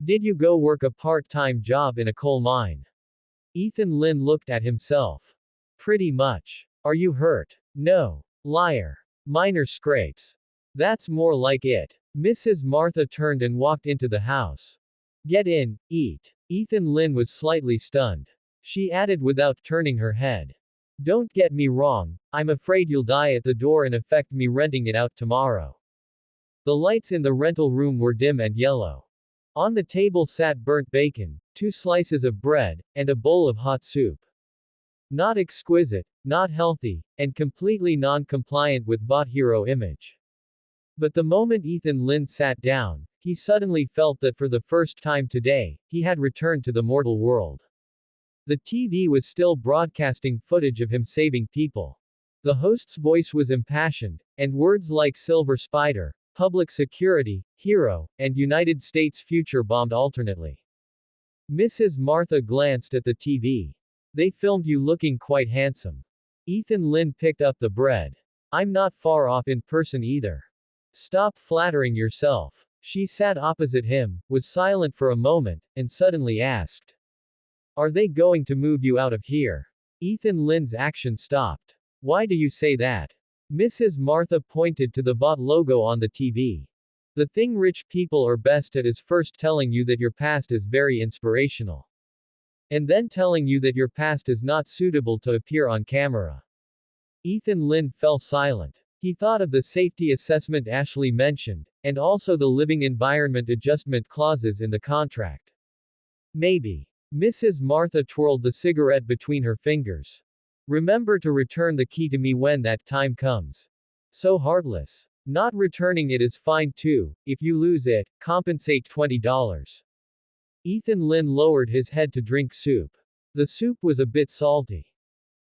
Did you go work a part-time job in a coal mine? Ethan Lynn looked at himself. Pretty much. Are you hurt? No. Liar. Minor scrapes. That's more like it. Mrs. Martha turned and walked into the house. Get in, eat. Ethan Lynn was slightly stunned. She added without turning her head. Don't get me wrong, I'm afraid you'll die at the door and affect me renting it out tomorrow. The lights in the rental room were dim and yellow. On the table sat burnt bacon, 2 slices of bread, and a bowl of hot soup. Not exquisite, not healthy, and completely non-compliant with Vought hero image. But the moment Ethan Lynn sat down, he suddenly felt that for the first time today, he had returned to the mortal world. The TV was still broadcasting footage of him saving people. The host's voice was impassioned, and words like Silver Spider, public security, hero, and United States future bombed alternately. Mrs. Martha glanced at the TV. They filmed you looking quite handsome. Ethan Lynn picked up the bread. I'm not far off in person either. Stop flattering yourself. She sat opposite him, was silent for a moment, and suddenly asked, "Are they going to move you out of here?" Ethan Lynn's action stopped. "Why do you say that?" Mrs. Martha pointed to the VOT logo on the TV. "The thing rich people are best at is first telling you that your past is very inspirational. And then telling you that your past is not suitable to appear on camera." Ethan Lynn fell silent. He thought of the safety assessment Ashley mentioned, and also the living environment adjustment clauses in the contract. Maybe. Mrs. Martha twirled the cigarette between her fingers. "Remember to return the key to me when that time comes." So heartless. "Not returning it is fine too. If you lose it, compensate $20. Ethan Lynn lowered his head to drink soup. The soup was a bit salty.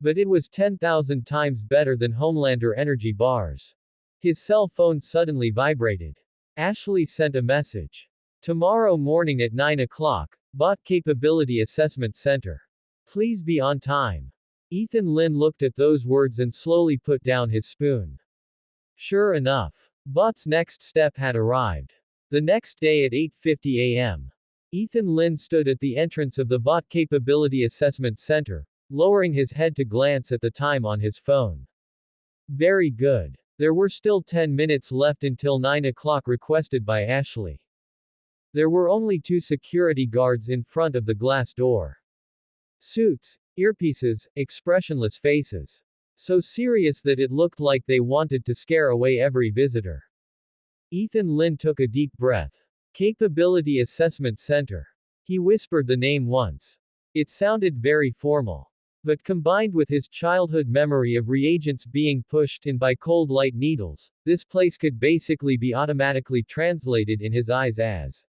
But it was 10,000 times better than Homelander energy bars. His cell phone suddenly vibrated. Ashley sent a message. "Tomorrow morning at 9 o'clock, Bot Capability Assessment Center. Please be on time." Ethan Lynn looked at those words and slowly put down his spoon. Sure enough, Bot's next step had arrived. The next day at 8:50 a.m. Ethan Lynn stood at the entrance of the Bot Capability Assessment Center, lowering his head to glance at the time on his phone. Very good. There were still 10 minutes left until 9 o'clock requested by Ashley. There were only 2 security guards in front of the glass door. Suits, earpieces, expressionless faces. So serious that it looked like they wanted to scare away every visitor. Ethan Lynn took a deep breath. Capability Assessment Center. He whispered the name once. It sounded very formal. But combined with his childhood memory of reagents being pushed in by cold light needles, this place could basically be automatically translated in his eyes as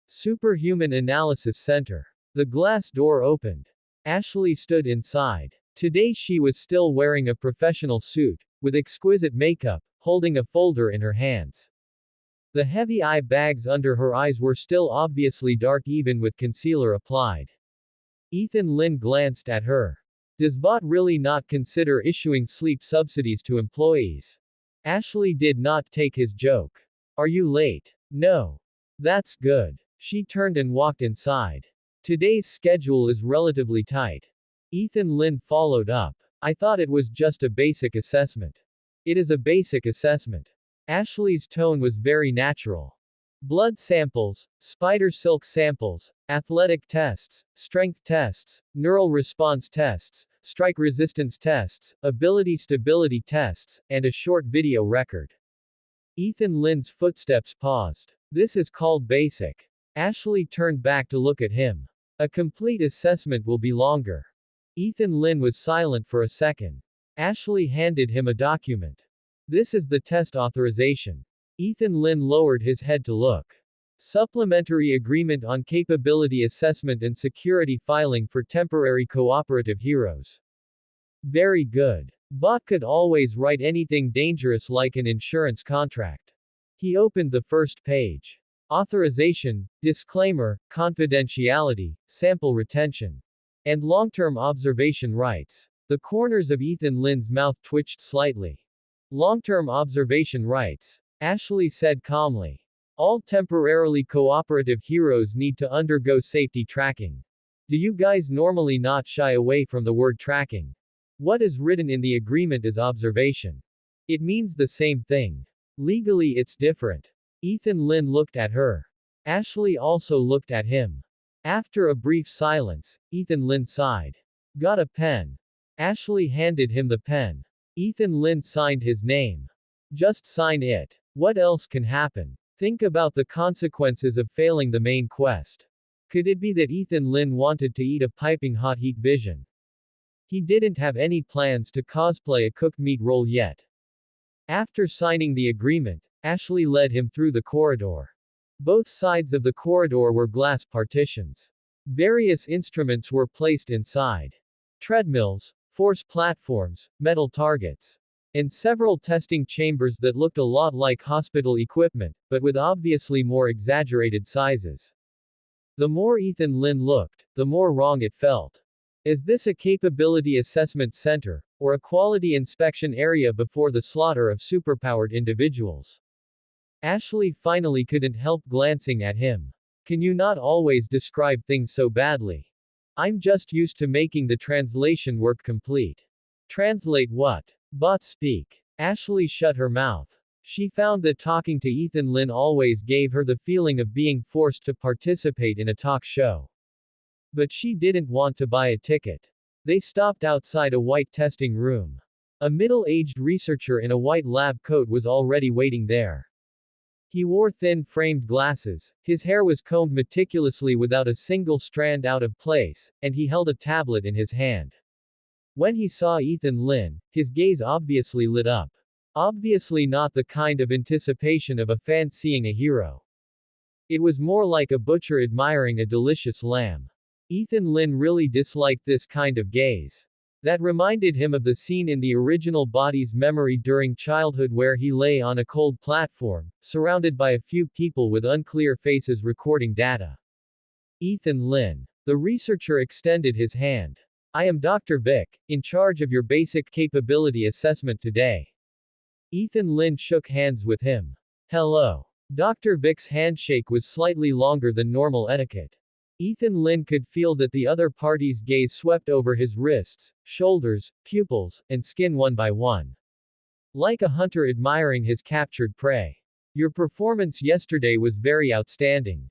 Superhuman Analysis Center. The glass door opened. Ashley stood inside. Today she was still wearing a professional suit, with exquisite makeup, holding a folder in her hands. The heavy eye bags under her eyes were still obviously dark even with concealer applied. Ethan Lynn glanced at her. Does Bot really not consider issuing sleep subsidies to employees? Ashley did not take his joke. Are you late? No. That's good. She turned and walked inside. Today's schedule is relatively tight. Ethan Lynn followed up. I thought it was just a basic assessment. It is a basic assessment. Ashley's tone was very natural. Blood samples, spider silk samples, athletic tests, strength tests, neural response tests, strike resistance tests, ability stability tests, and a short video record. Ethan Lynn's footsteps paused. This is called basic. Ashley turned back to look at him. A complete assessment will be longer. Ethan Lynn was silent for a second. Ashley handed him a document. This is the test authorization. Ethan Lynn lowered his head to look. Supplementary Agreement on Capability Assessment and Security Filing for Temporary Cooperative Heroes. Very good. Bot could always write anything dangerous like an insurance contract. He opened the first page. Authorization, disclaimer, confidentiality, sample retention, and long-term observation rights. The corners of Ethan Lynn's mouth twitched slightly. Long-term observation rights. Ashley said calmly. All temporarily cooperative heroes need to undergo safety tracking. Do you guys normally not shy away from the word tracking? What is written in the agreement is observation. It means the same thing. Legally it's different. Ethan Lynn looked at her. Ashley also looked at him. After a brief silence, Ethan Lynn sighed. Got a pen. Ashley handed him the pen. Ethan Lynn signed his name. Just sign it. What else can happen? Think about the consequences of failing the main quest. Could it be that Ethan Lynn wanted to eat a piping hot heat vision? He didn't have any plans to cosplay a cooked meat roll yet. After signing the agreement, Ashley led him through the corridor. Both sides of the corridor were glass partitions. Various instruments were placed inside. Treadmills, force platforms, metal targets, and several testing chambers that looked a lot like hospital equipment, but with obviously more exaggerated sizes. The more Ethan Lynn looked, the more wrong it felt. Is this a capability assessment center, or a quality inspection area before the slaughter of superpowered individuals? Ashley finally couldn't help glancing at him. Can you not always describe things so badly? I'm just used to making the translation work complete. Translate what? But speak. Ashley shut her mouth. She found that talking to Ethan Lin always gave her the feeling of being forced to participate in a talk show. But she didn't want to buy a ticket. They stopped outside a white testing room. A middle-aged researcher in a white lab coat was already waiting there. He wore thin framed glasses, his hair was combed meticulously without a single strand out of place, and he held a tablet in his hand. When he saw Ethan Lin, his gaze obviously lit up. Obviously not the kind of anticipation of a fan seeing a hero. It was more like a butcher admiring a delicious lamb. Ethan Lin really disliked this kind of gaze. That reminded him of the scene in the original Body's memory during childhood where he lay on a cold platform, surrounded by a few people with unclear faces recording data. Ethan Lin. The researcher extended his hand. I am Dr. Vic, in charge of your basic capability assessment today. Ethan Lin shook hands with him. Hello. Dr. Vic's handshake was slightly longer than normal etiquette. Ethan Lin could feel that the other party's gaze swept over his wrists, shoulders, pupils, and skin one by one. Like a hunter admiring his captured prey. Your performance yesterday was very outstanding.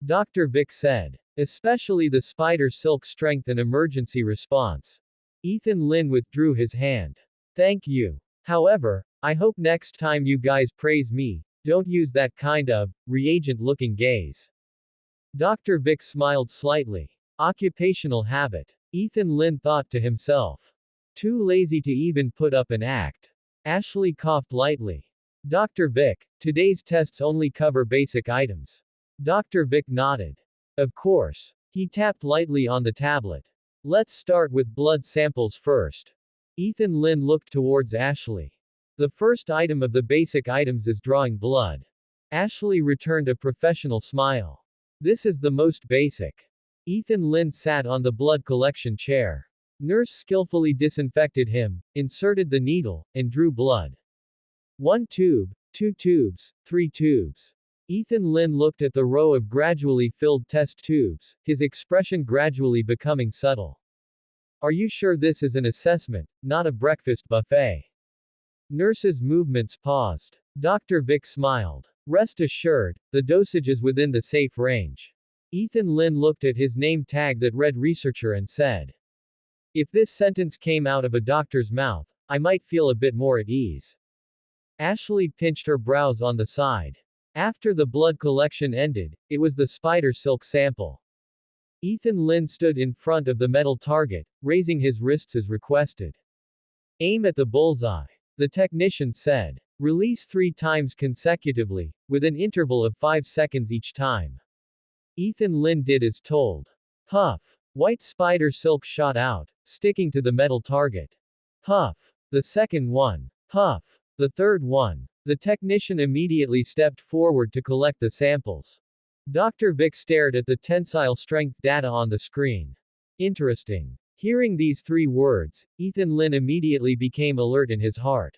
Dr. Vic said. Especially the spider silk strength and emergency response. Ethan Lin withdrew his hand. Thank you. However, I hope next time you guys praise me, don't use that kind of reagent-looking gaze. Dr. Vic smiled slightly. Occupational habit. Ethan Lin thought to himself. Too lazy to even put up an act. Ashley coughed lightly. Dr. Vic, today's tests only cover basic items. Dr. Vic nodded. Of course. He tapped lightly on the tablet. Let's start with blood samples first. Ethan Lin looked towards Ashley. The first item of the basic items is drawing blood. Ashley returned a professional smile. This is the most basic. Ethan Lin sat on the blood collection chair. Nurse skillfully disinfected him, inserted the needle, and drew blood. 1 tube, 2 tubes, 3 tubes. Ethan Lin looked at the row of gradually filled test tubes, his expression gradually becoming subtle. Are you sure this is an assessment, not a breakfast buffet? Nurse's movements paused. Dr. Vic smiled. Rest assured, the dosage is within the safe range. Ethan Lin looked at his name tag that read researcher and said. If this sentence came out of a doctor's mouth, I might feel a bit more at ease. Ashley pinched her brows on the side. After the blood collection ended, it was the spider silk sample. Ethan Lin stood in front of the metal target, raising his wrists as requested. Aim at the bullseye. The technician said. Release 3 times consecutively, with an interval of 5 seconds each time. Ethan Lin did as told. Puff. White spider silk shot out, sticking to the metal target. Puff. The second one. Puff. The third one. The technician immediately stepped forward to collect the samples. Dr. Vic stared at the tensile strength data on the screen. Interesting. Hearing these 3 words, Ethan Lin immediately became alert in his heart.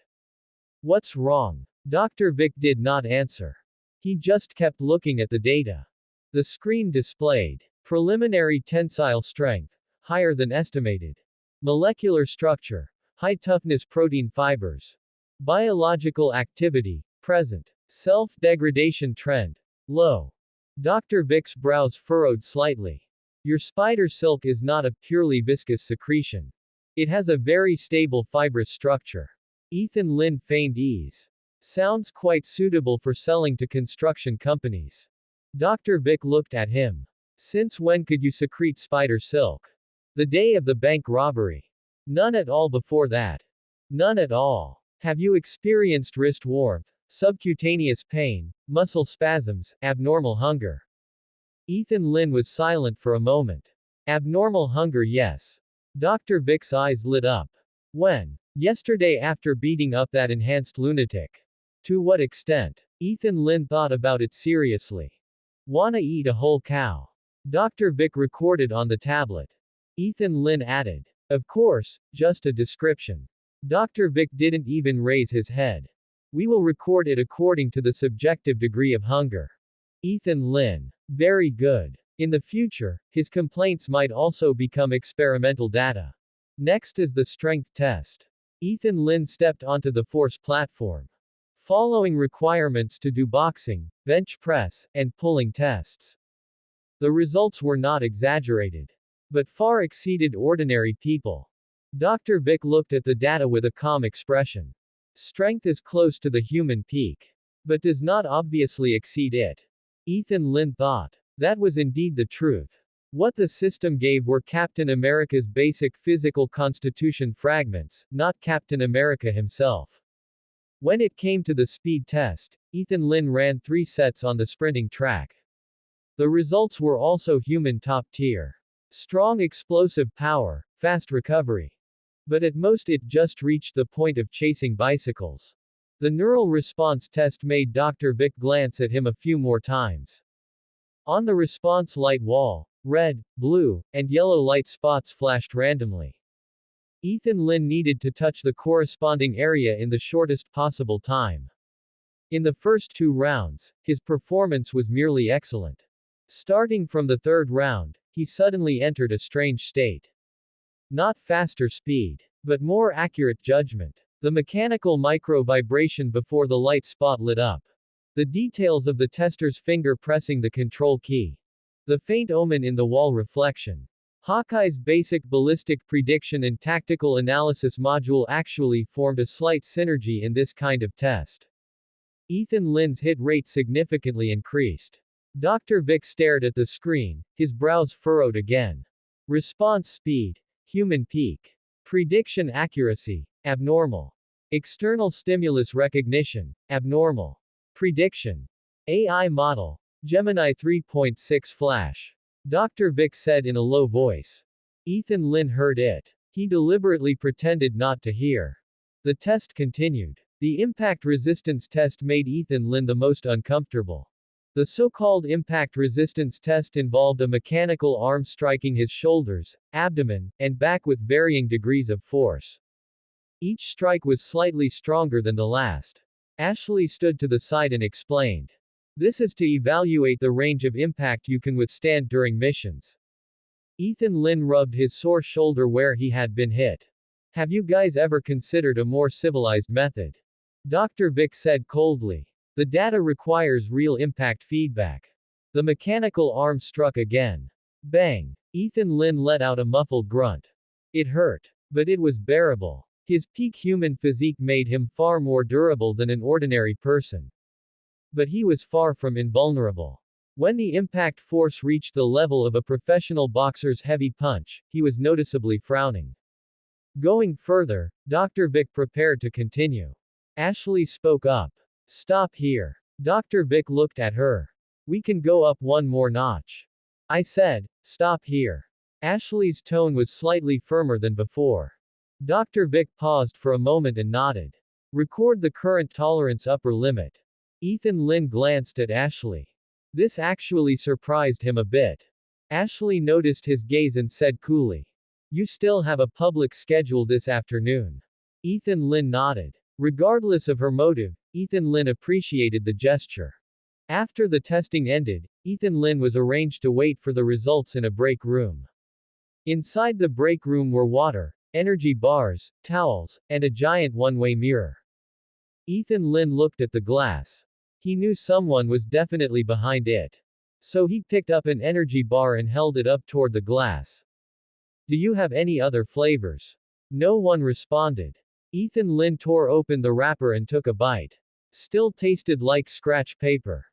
What's wrong? Dr. Vic did not answer. He just kept looking at the data. The screen displayed preliminary tensile strength, higher than estimated. Molecular structure, high toughness protein fibers. Biological activity, present. Self-degradation trend, low. Dr. Vic's brows furrowed slightly. Your spider silk is not a purely viscous secretion. It has a very stable fibrous structure. Ethan Lin feigned ease. Sounds quite suitable for selling to construction companies. Dr. Vic looked at him. Since when could you secrete spider silk? The day of the bank robbery. None at all before that. None at all. Have you experienced wrist warmth, subcutaneous pain, muscle spasms, abnormal hunger? Ethan Lin was silent for a moment. Abnormal hunger, yes. Dr. Vic's eyes lit up. When? Yesterday after beating up that enhanced lunatic. To what extent? Ethan Lin thought about it seriously. Wanna eat a whole cow? Dr. Vic recorded on the tablet. Ethan Lin added. Of course, just a description. Dr. Vic didn't even raise his head. We will record it according to the subjective degree of hunger. Ethan Lin. Very good. In the future, his complaints might also become experimental data. Next is the strength test. Ethan Lin stepped onto the force platform, following requirements to do boxing, bench press, and pulling tests. The results were not exaggerated, but far exceeded ordinary people. Dr. Vic looked at the data with a calm expression. Strength is close to the human peak, but does not obviously exceed it. Ethan Lin thought. That was indeed the truth. What the system gave were Captain America's basic physical constitution fragments, not Captain America himself. When it came to the speed test, Ethan Lin ran 3 sets on the sprinting track. The results were also human top tier. Strong explosive power, fast recovery. But at most it just reached the point of chasing bicycles. The neural response test made Dr. Vic glance at him a few more times. On the response light wall, red, blue, and yellow light spots flashed randomly. Ethan Lin needed to touch the corresponding area in the shortest possible time. In the first 2 rounds, his performance was merely excellent. Starting from the 3rd round, he suddenly entered a strange state. Not faster speed, but more accurate judgment. The mechanical micro-vibration before the light spot lit up. The details of the tester's finger pressing the control key. The faint omen in the wall reflection. Hawkeye's basic ballistic prediction and tactical analysis module actually formed a slight synergy in this kind of test. Ethan Lin's hit rate significantly increased. Dr. Vic stared at the screen, his brows furrowed again. Response speed, human peak. Prediction accuracy, abnormal. External stimulus recognition, abnormal. Prediction. AI model. Gemini 3.6 Flash. Dr. Vic said in a low voice. Ethan Lin heard it. He deliberately pretended not to hear. The test continued. The impact resistance test made Ethan Lin the most uncomfortable. The so-called impact resistance test involved a mechanical arm striking his shoulders, abdomen, and back with varying degrees of force. Each strike was slightly stronger than the last. Ashley stood to the side and explained. This is to evaluate the range of impact you can withstand during missions. Ethan Lin rubbed his sore shoulder where he had been hit. Have you guys ever considered a more civilized method? Dr. Vic said coldly. The data requires real impact feedback. The mechanical arm struck again. Bang! Ethan Lin let out a muffled grunt. It hurt. But it was bearable. His peak human physique made him far more durable than an ordinary person. But he was far from invulnerable. When the impact force reached the level of a professional boxer's heavy punch, he was noticeably frowning. Going further, Dr. Vic prepared to continue. Ashley spoke up. Stop here. Dr. Vic looked at her. We can go up one more notch. I said, stop here. Ashley's tone was slightly firmer than before. Dr. Vic paused for a moment and nodded. Record the current tolerance upper limit. Ethan Lin glanced at Ashley. This actually surprised him a bit. Ashley noticed his gaze and said coolly. You still have a public schedule this afternoon. Ethan Lin nodded. Regardless of her motive, Ethan Lin appreciated the gesture. After the testing ended, Ethan Lin was arranged to wait for the results in a break room. Inside the break room were water, energy bars, towels, and a giant one-way mirror. Ethan Lin looked at the glass. He knew someone was definitely behind it. So he picked up an energy bar and held it up toward the glass. Do you have any other flavors? No one responded. Ethan Lin tore open the wrapper and took a bite. Still tasted like scratch paper.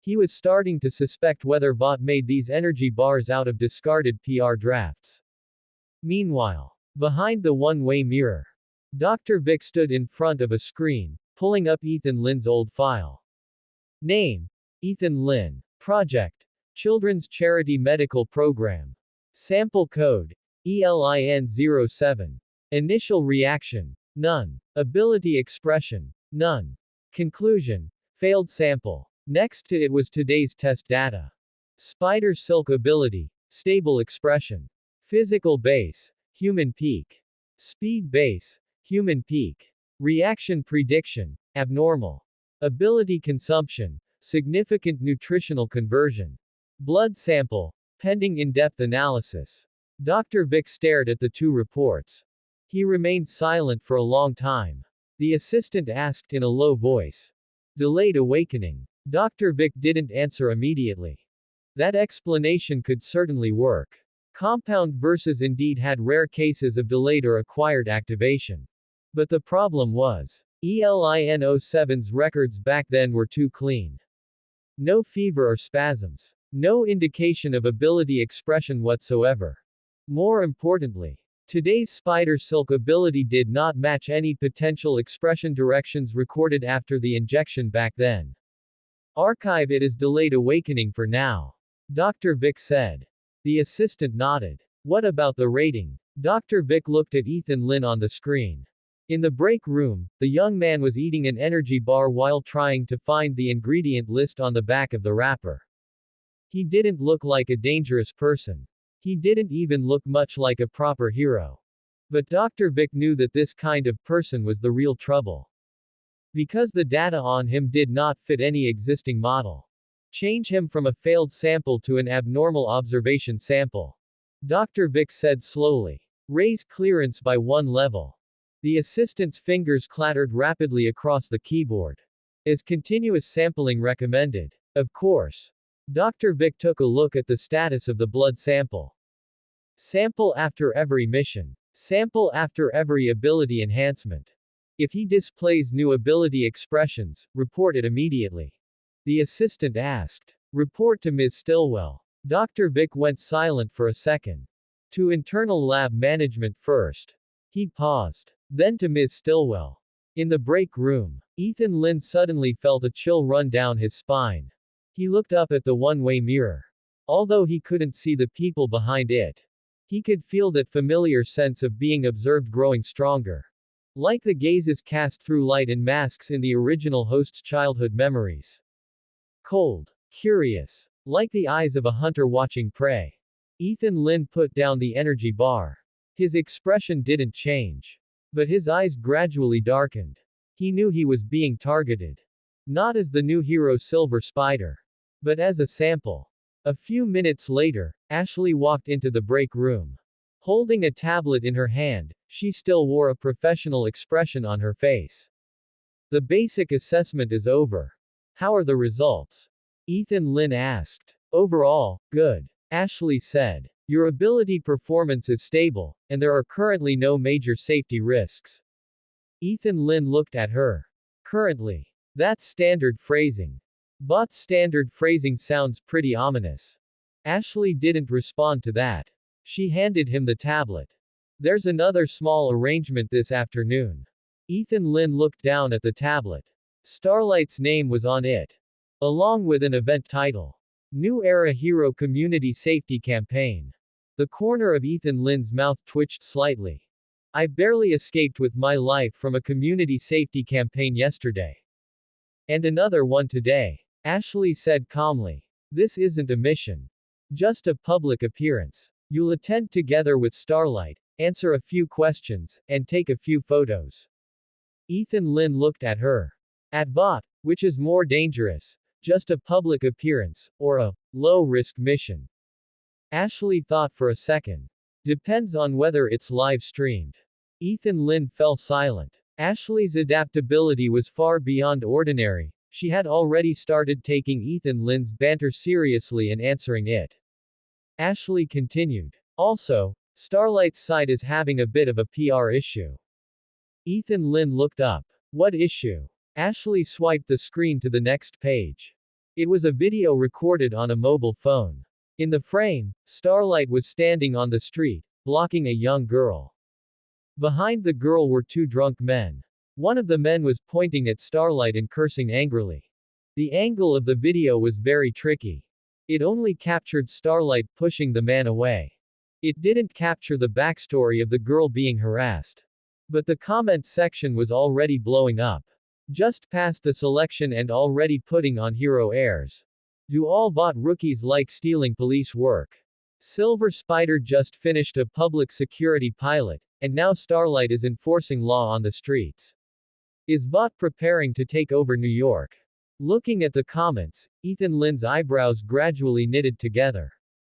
He was starting to suspect whether Vought made these energy bars out of discarded PR drafts. Meanwhile, behind the one-way mirror, Dr. Vic stood in front of a screen, pulling up Ethan Lin's old file. Name: Ethan Lin. Project: Children's Charity Medical Program. Sample code: ELIN07. Initial reaction: none. Ability expression: none. Conclusion: failed sample. Next to it was today's test data. Spider silk ability: stable expression. Physical base: human peak. Speed base: human peak. Reaction prediction: Abnormal. Ability consumption. Significant nutritional conversion. Blood sample. Pending in-depth analysis. Dr. Vic stared at the two reports. He remained silent for a long time. The assistant asked in a low voice. Delayed awakening. Dr. Vic didn't answer immediately. That explanation could certainly work. Compound versus indeed had rare cases of delayed or acquired activation. But the problem was, ELIN07's records back then were too clean. No fever or spasms. No indication of ability expression whatsoever. More importantly, today's spider silk ability did not match any potential expression directions recorded after the injection back then. Archive it as delayed awakening for now. Dr. Vic said. The assistant nodded. What about the rating? Dr. Vic looked at Ethan Lin on the screen. In the break room, the young man was eating an energy bar while trying to find the ingredient list on the back of the wrapper. He didn't look like a dangerous person. He didn't even look much like a proper hero. But Dr. Vic knew that this kind of person was the real trouble. Because the data on him did not fit any existing model. Change him from a failed sample to an abnormal observation sample. Dr. Vic said slowly. Raise clearance by 1 level. The assistant's fingers clattered rapidly across the keyboard. As continuous sampling recommended. Of course. Dr. Vic took a look at the status of the blood sample. Sample after every mission. Sample after every ability enhancement. If he displays new ability expressions, report it immediately. The assistant asked. Report to Ms. Stillwell. Dr. Vic went silent for a second. To internal lab management first. He paused. Then to Ms. Stillwell. In the break room, Ethan Lin suddenly felt a chill run down his spine. He looked up at the one-way mirror. Although he couldn't see the people behind it, he could feel that familiar sense of being observed growing stronger. Like the gazes cast through light and masks in the original host's childhood memories. Cold. Curious. Like the eyes of a hunter watching prey. Ethan Lin put down the energy bar. His expression didn't change. But his eyes gradually darkened. He knew he was being targeted. Not as the new hero Silver Spider. But as a sample. A few minutes later, Ashley walked into the break room. Holding a tablet in her hand, she still wore a professional expression on her face. The basic assessment is over. How are the results? Ethan Lin asked. Overall, good. Ashley said. Your ability performance is stable, and there are currently no major safety risks. Ethan Lin looked at her. Currently. That's standard phrasing. But standard phrasing sounds pretty ominous. Ashley didn't respond to that. She handed him the tablet. There's another small arrangement this afternoon. Ethan Lin looked down at the tablet. Starlight's name was on it. Along with an event title. New Era Hero Community Safety Campaign. The corner of Ethan Lin's mouth twitched slightly. I barely escaped with my life from a community safety campaign yesterday. And another one today. Ashley said calmly. This isn't a mission. Just a public appearance. You'll attend together with Starlight, answer a few questions, and take a few photos. Ethan Lin looked at her. At VOT, which is more dangerous? Just a public appearance, or a low-risk mission? Ashley thought for a second. Depends on whether it's live streamed. Ethan Lin fell silent. Ashley's adaptability was far beyond ordinary. She had already started taking Ethan Lin's banter seriously and answering it. Ashley continued. Also, Starlight's side is having a bit of a PR issue. Ethan Lin looked up. What issue? Ashley swiped the screen to the next page. It was a video recorded on a mobile phone. In the frame, Starlight was standing on the street, blocking a young girl. Behind the girl were two drunk men. One of the men was pointing at Starlight and cursing angrily. The angle of the video was very tricky. It only captured Starlight pushing the man away. It didn't capture the backstory of the girl being harassed. But the comment section was already blowing up. Just past the selection and already putting on hero airs. Do all VOT rookies like stealing police work? Silver Spider just finished a public security pilot, and now Starlight is enforcing law on the streets. Is Vought preparing to take over New York? Looking at the comments, Ethan Lynn's eyebrows gradually knitted together.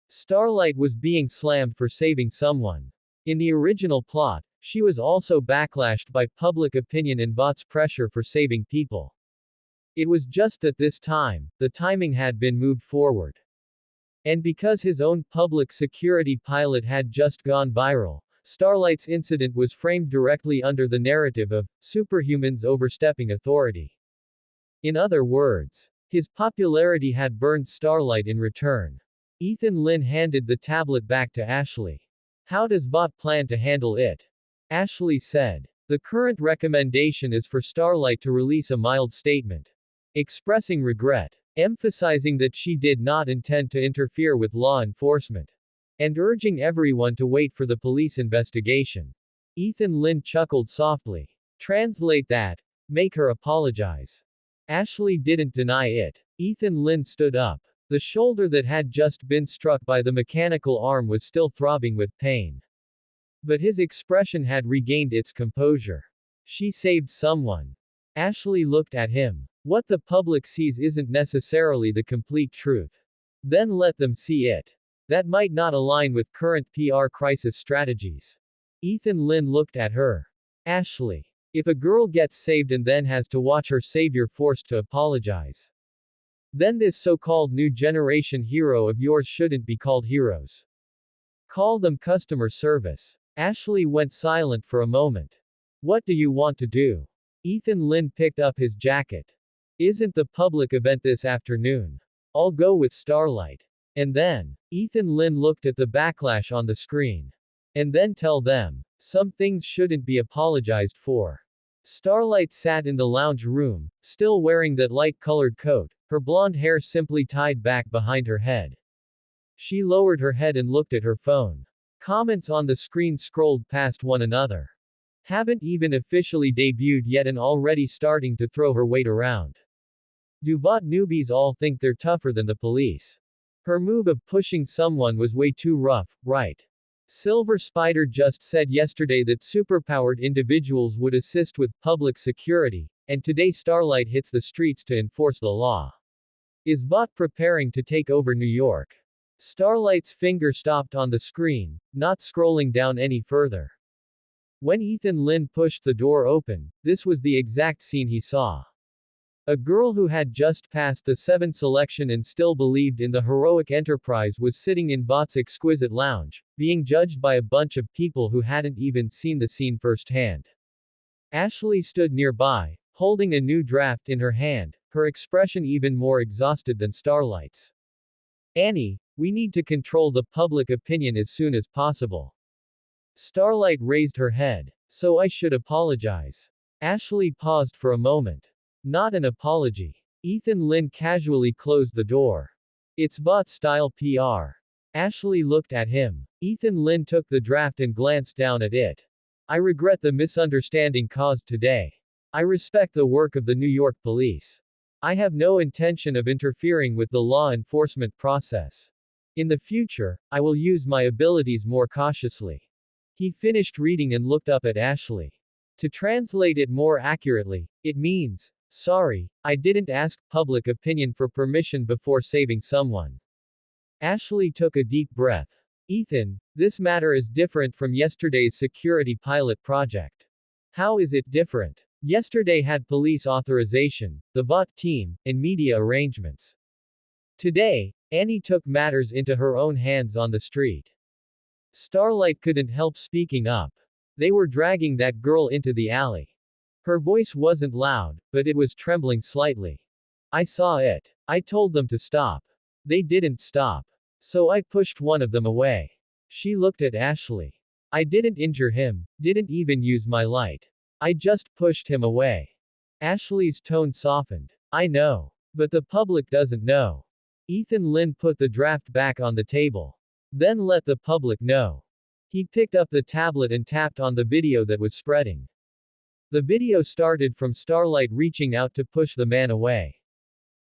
Starlight was being slammed for saving someone. In the original plot, she was also backlashed by public opinion and Vought's pressure for saving people. It was just that this time, the timing had been moved forward. And because his own public security pilot had just gone viral, Starlight's incident was framed directly under the narrative of superhumans overstepping authority. In other words, his popularity had burned Starlight in return. Ethan Lynn handed the tablet back to Ashley. How does Vought plan to handle it? Ashley said. The current recommendation is for Starlight to release a mild statement, expressing regret, emphasizing that she did not intend to interfere with law enforcement, and urging everyone to wait for the police investigation. Ethan Lynn chuckled softly. Translate that. Make her apologize. Ashley didn't deny it. Ethan Lynn stood up. The shoulder that had just been struck by the mechanical arm was still throbbing with pain. But his expression had regained its composure. She saved someone. Ashley looked at him. What the public sees isn't necessarily the complete truth. Then let them see it. That might not align with current PR crisis strategies. Ethan Lynn looked at her. Ashley. If a girl gets saved and then has to watch her savior forced to apologize, then this so-called new generation hero of yours shouldn't be called heroes. Call them customer service. Ashley went silent for a moment. What do you want to do? Ethan Lynn picked up his jacket. Isn't the public event this afternoon? I'll go with Starlight. And then, Ethan Lynn looked at the backlash on the screen. And then tell them, some things shouldn't be apologized for. Starlight sat in the lounge room, still wearing that light-colored coat, her blonde hair simply tied back behind her head. She lowered her head and looked at her phone. Comments on the screen scrolled past one another. Haven't even officially debuted yet and already starting to throw her weight around. Do Vought newbies all think they're tougher than the police? Her move of pushing someone was way too rough, right? Silver Spider just said yesterday that superpowered individuals would assist with public security, and today Starlight hits the streets to enforce the law. Is Vought preparing to take over New York? Starlight's finger stopped on the screen, not scrolling down any further. When Ethan Lynn pushed the door open, this was the exact scene he saw. A girl who had just passed the 7 selection and still believed in the heroic enterprise was sitting in Vought's exquisite lounge, being judged by a bunch of people who hadn't even seen the scene firsthand. Ashley stood nearby, holding a new draft in her hand, her expression even more exhausted than Starlight's. Annie, we need to control the public opinion as soon as possible. Starlight raised her head. So I should apologize. Ashley paused for a moment. Not an apology. Ethan Lynn casually closed the door. It's Vought-style PR. Ashley looked at him. Ethan Lynn took the draft and glanced down at it. I regret the misunderstanding caused today. I respect the work of the New York police. I have no intention of interfering with the law enforcement process. In the future, I will use my abilities more cautiously. He finished reading and looked up at Ashley. To translate it more accurately, it means, sorry, I didn't ask public opinion for permission before saving someone. Ashley took a deep breath. Ethan, this matter is different from yesterday's security pilot project. How is it different? Yesterday had police authorization, the Vought team, and media arrangements. Today, Annie took matters into her own hands on the street. Starlight couldn't help speaking up. They were dragging that girl into the alley. Her voice wasn't loud, but it was trembling slightly. I saw it. I told them to stop. They didn't stop. So I pushed one of them away. She looked at Ashley. I didn't injure him, didn't even use my light. I just pushed him away. Ashley's tone softened. I know. But the public doesn't know. Ethan Lynn put the draft back on the table. Then let the public know. He picked up the tablet and tapped on the video that was spreading. The video started from Starlight reaching out to push the man away.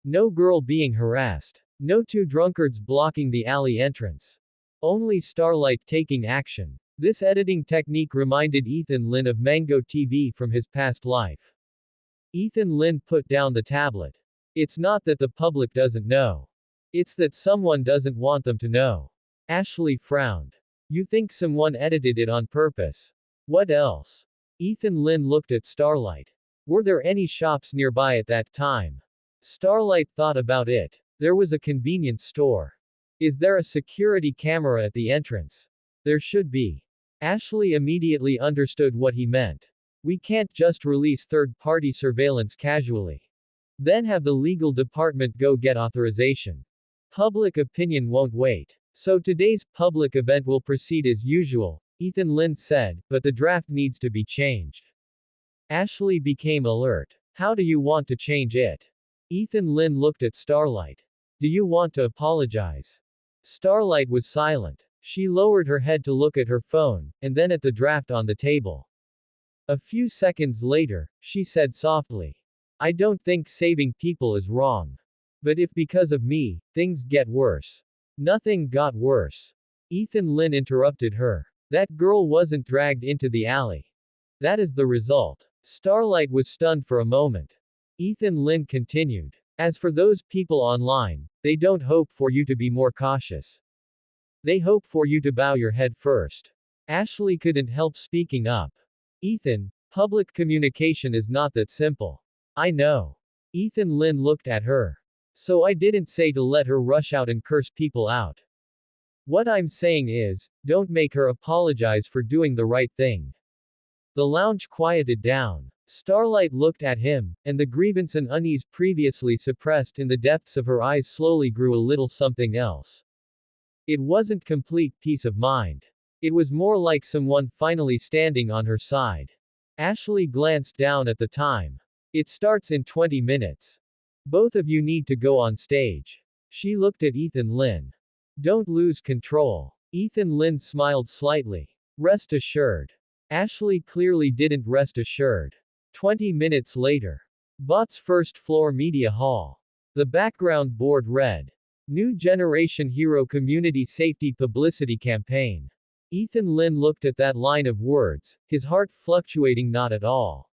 No girl being harassed. No 2 drunkards blocking the alley entrance. Only Starlight taking action. This editing technique reminded Ethan Lynn of Mango TV from his past life. Ethan Lin put down the tablet. It's not that the public doesn't know. It's that someone doesn't want them to know. Ashley frowned. You think someone edited it on purpose? What else? Ethan Lin looked at Starlight. Were there any shops nearby at that time? Starlight thought about it. There was a convenience store. Is there a security camera at the entrance? There should be. Ashley immediately understood what he meant. We can't just release third-party surveillance casually. Then have the legal department go get authorization. Public opinion won't wait. So today's public event will proceed as usual, Ethan Lin said, but the draft needs to be changed. Ashley became alert. How do you want to change it? Ethan Lin looked at Starlight. Do you want to apologize? Starlight was silent. She lowered her head to look at her phone, and then at the draft on the table. A few seconds later, she said softly. I don't think saving people is wrong. But if because of me, things get worse. Nothing got worse. Ethan Lin interrupted her. That girl wasn't dragged into the alley. That is the result. Starlight was stunned for a moment. Ethan Lin continued. As for those people online, they don't hope for you to be more cautious. They hope for you to bow your head first. Ashley couldn't help speaking up. Ethan, public communication is not that simple. I know. Ethan Lin looked at her. So I didn't say to let her rush out and curse people out. What I'm saying is, don't make her apologize for doing the right thing. The lounge quieted down. Starlight looked at him, and the grievance and unease previously suppressed in the depths of her eyes slowly grew a little something else. It wasn't complete peace of mind. It was more like someone finally standing on her side. Ashley glanced down at the time. It starts in 20 minutes. Both of you need to go on stage. She looked at Ethan Lin. Don't lose control. Ethan Lin smiled slightly. Rest assured. Ashley clearly didn't rest assured. 20 minutes later. Vought's first floor media hall. The background board read. New Generation Hero Community Safety Publicity Campaign. Ethan Lin looked at that line of words, his heart fluctuating not at all.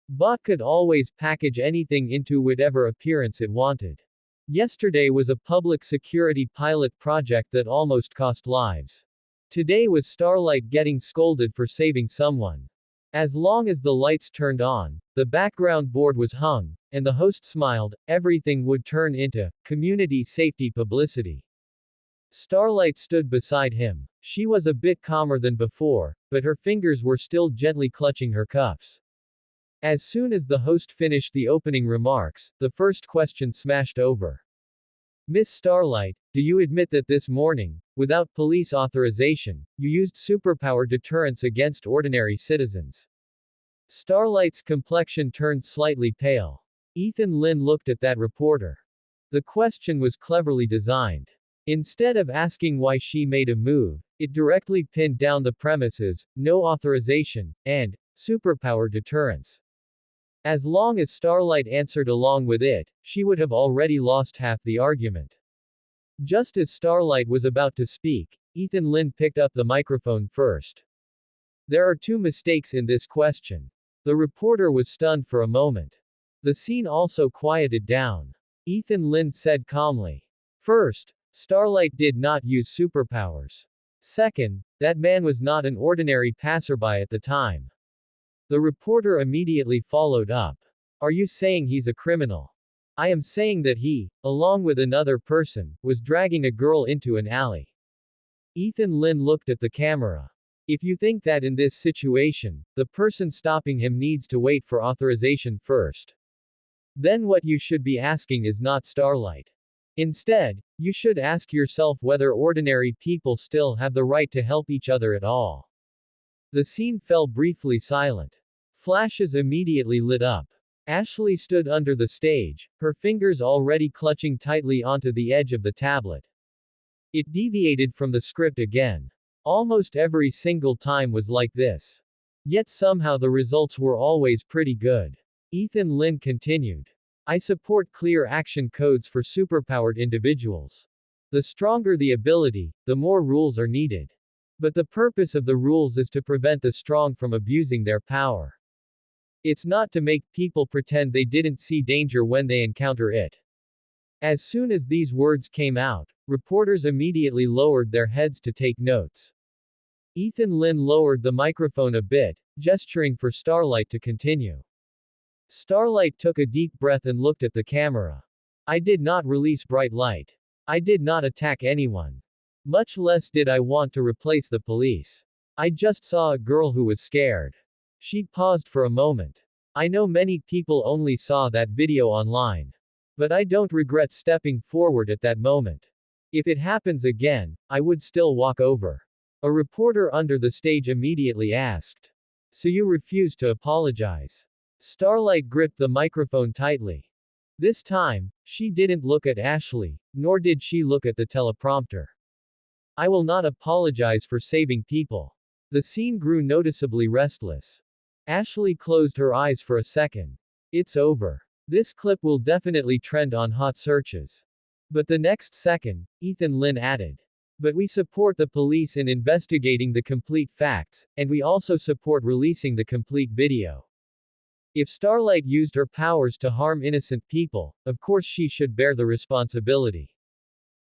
Vought could always package anything into whatever appearance it wanted. Yesterday was a public security pilot project that almost cost lives. Today was Starlight getting scolded for saving someone. As long as the lights turned on, the background board was hung, and the host smiled, everything would turn into community safety publicity. Starlight stood beside him. She was a bit calmer than before, but her fingers were still gently clutching her cuffs. As soon as the host finished the opening remarks, the first question smashed over. Miss Starlight, do you admit that this morning, without police authorization, you used superpower deterrence against ordinary citizens? Starlight's complexion turned slightly pale. Ethan Lin looked at that reporter. The question was cleverly designed. Instead of asking why she made a move, it directly pinned down the premises, no authorization, and superpower deterrence. As long as Starlight answered along with it, she would have already lost half the argument. Just as Starlight was about to speak, Ethan Lin picked up the microphone first. There are two mistakes in this question. The reporter was stunned for a moment. The scene also quieted down. Ethan Lin said calmly. First, Starlight did not use superpowers. Second, that man was not an ordinary passerby at the time. The reporter immediately followed up. Are you saying he's a criminal? I am saying that he, along with another person, was dragging a girl into an alley. Ethan Lin looked at the camera. If you think that in this situation, the person stopping him needs to wait for authorization first, then what you should be asking is not Starlight. Instead, you should ask yourself whether ordinary people still have the right to help each other at all. The scene fell briefly silent. Flashes immediately lit up. Ashley stood under the stage, her fingers already clutching tightly onto the edge of the tablet. It deviated from the script again. Almost every single time was like this. Yet somehow the results were always pretty good. Ethan Lin continued. I support clear action codes for superpowered individuals. The stronger the ability, the more rules are needed. But the purpose of the rules is to prevent the strong from abusing their power. It's not to make people pretend they didn't see danger when they encounter it. As soon as these words came out, reporters immediately lowered their heads to take notes. Ethan Lin lowered the microphone a bit, gesturing for Starlight to continue. Starlight took a deep breath and looked at the camera. I did not release bright light. I did not attack anyone. Much less did I want to replace the police. I just saw a girl who was scared. She paused for a moment. I know many people only saw that video online. But I don't regret stepping forward at that moment. If it happens again, I would still walk over. A reporter under the stage immediately asked. So you refuse to apologize? Starlight gripped the microphone tightly. This time, she didn't look at Ashley, nor did she look at the teleprompter. I will not apologize for saving people. The scene grew noticeably restless. Ashley closed her eyes for a second. It's over. This clip will definitely trend on hot searches. But the next second, Ethan Lin added. But we support the police in investigating the complete facts, and we also support releasing the complete video. If Starlight used her powers to harm innocent people, of course she should bear the responsibility.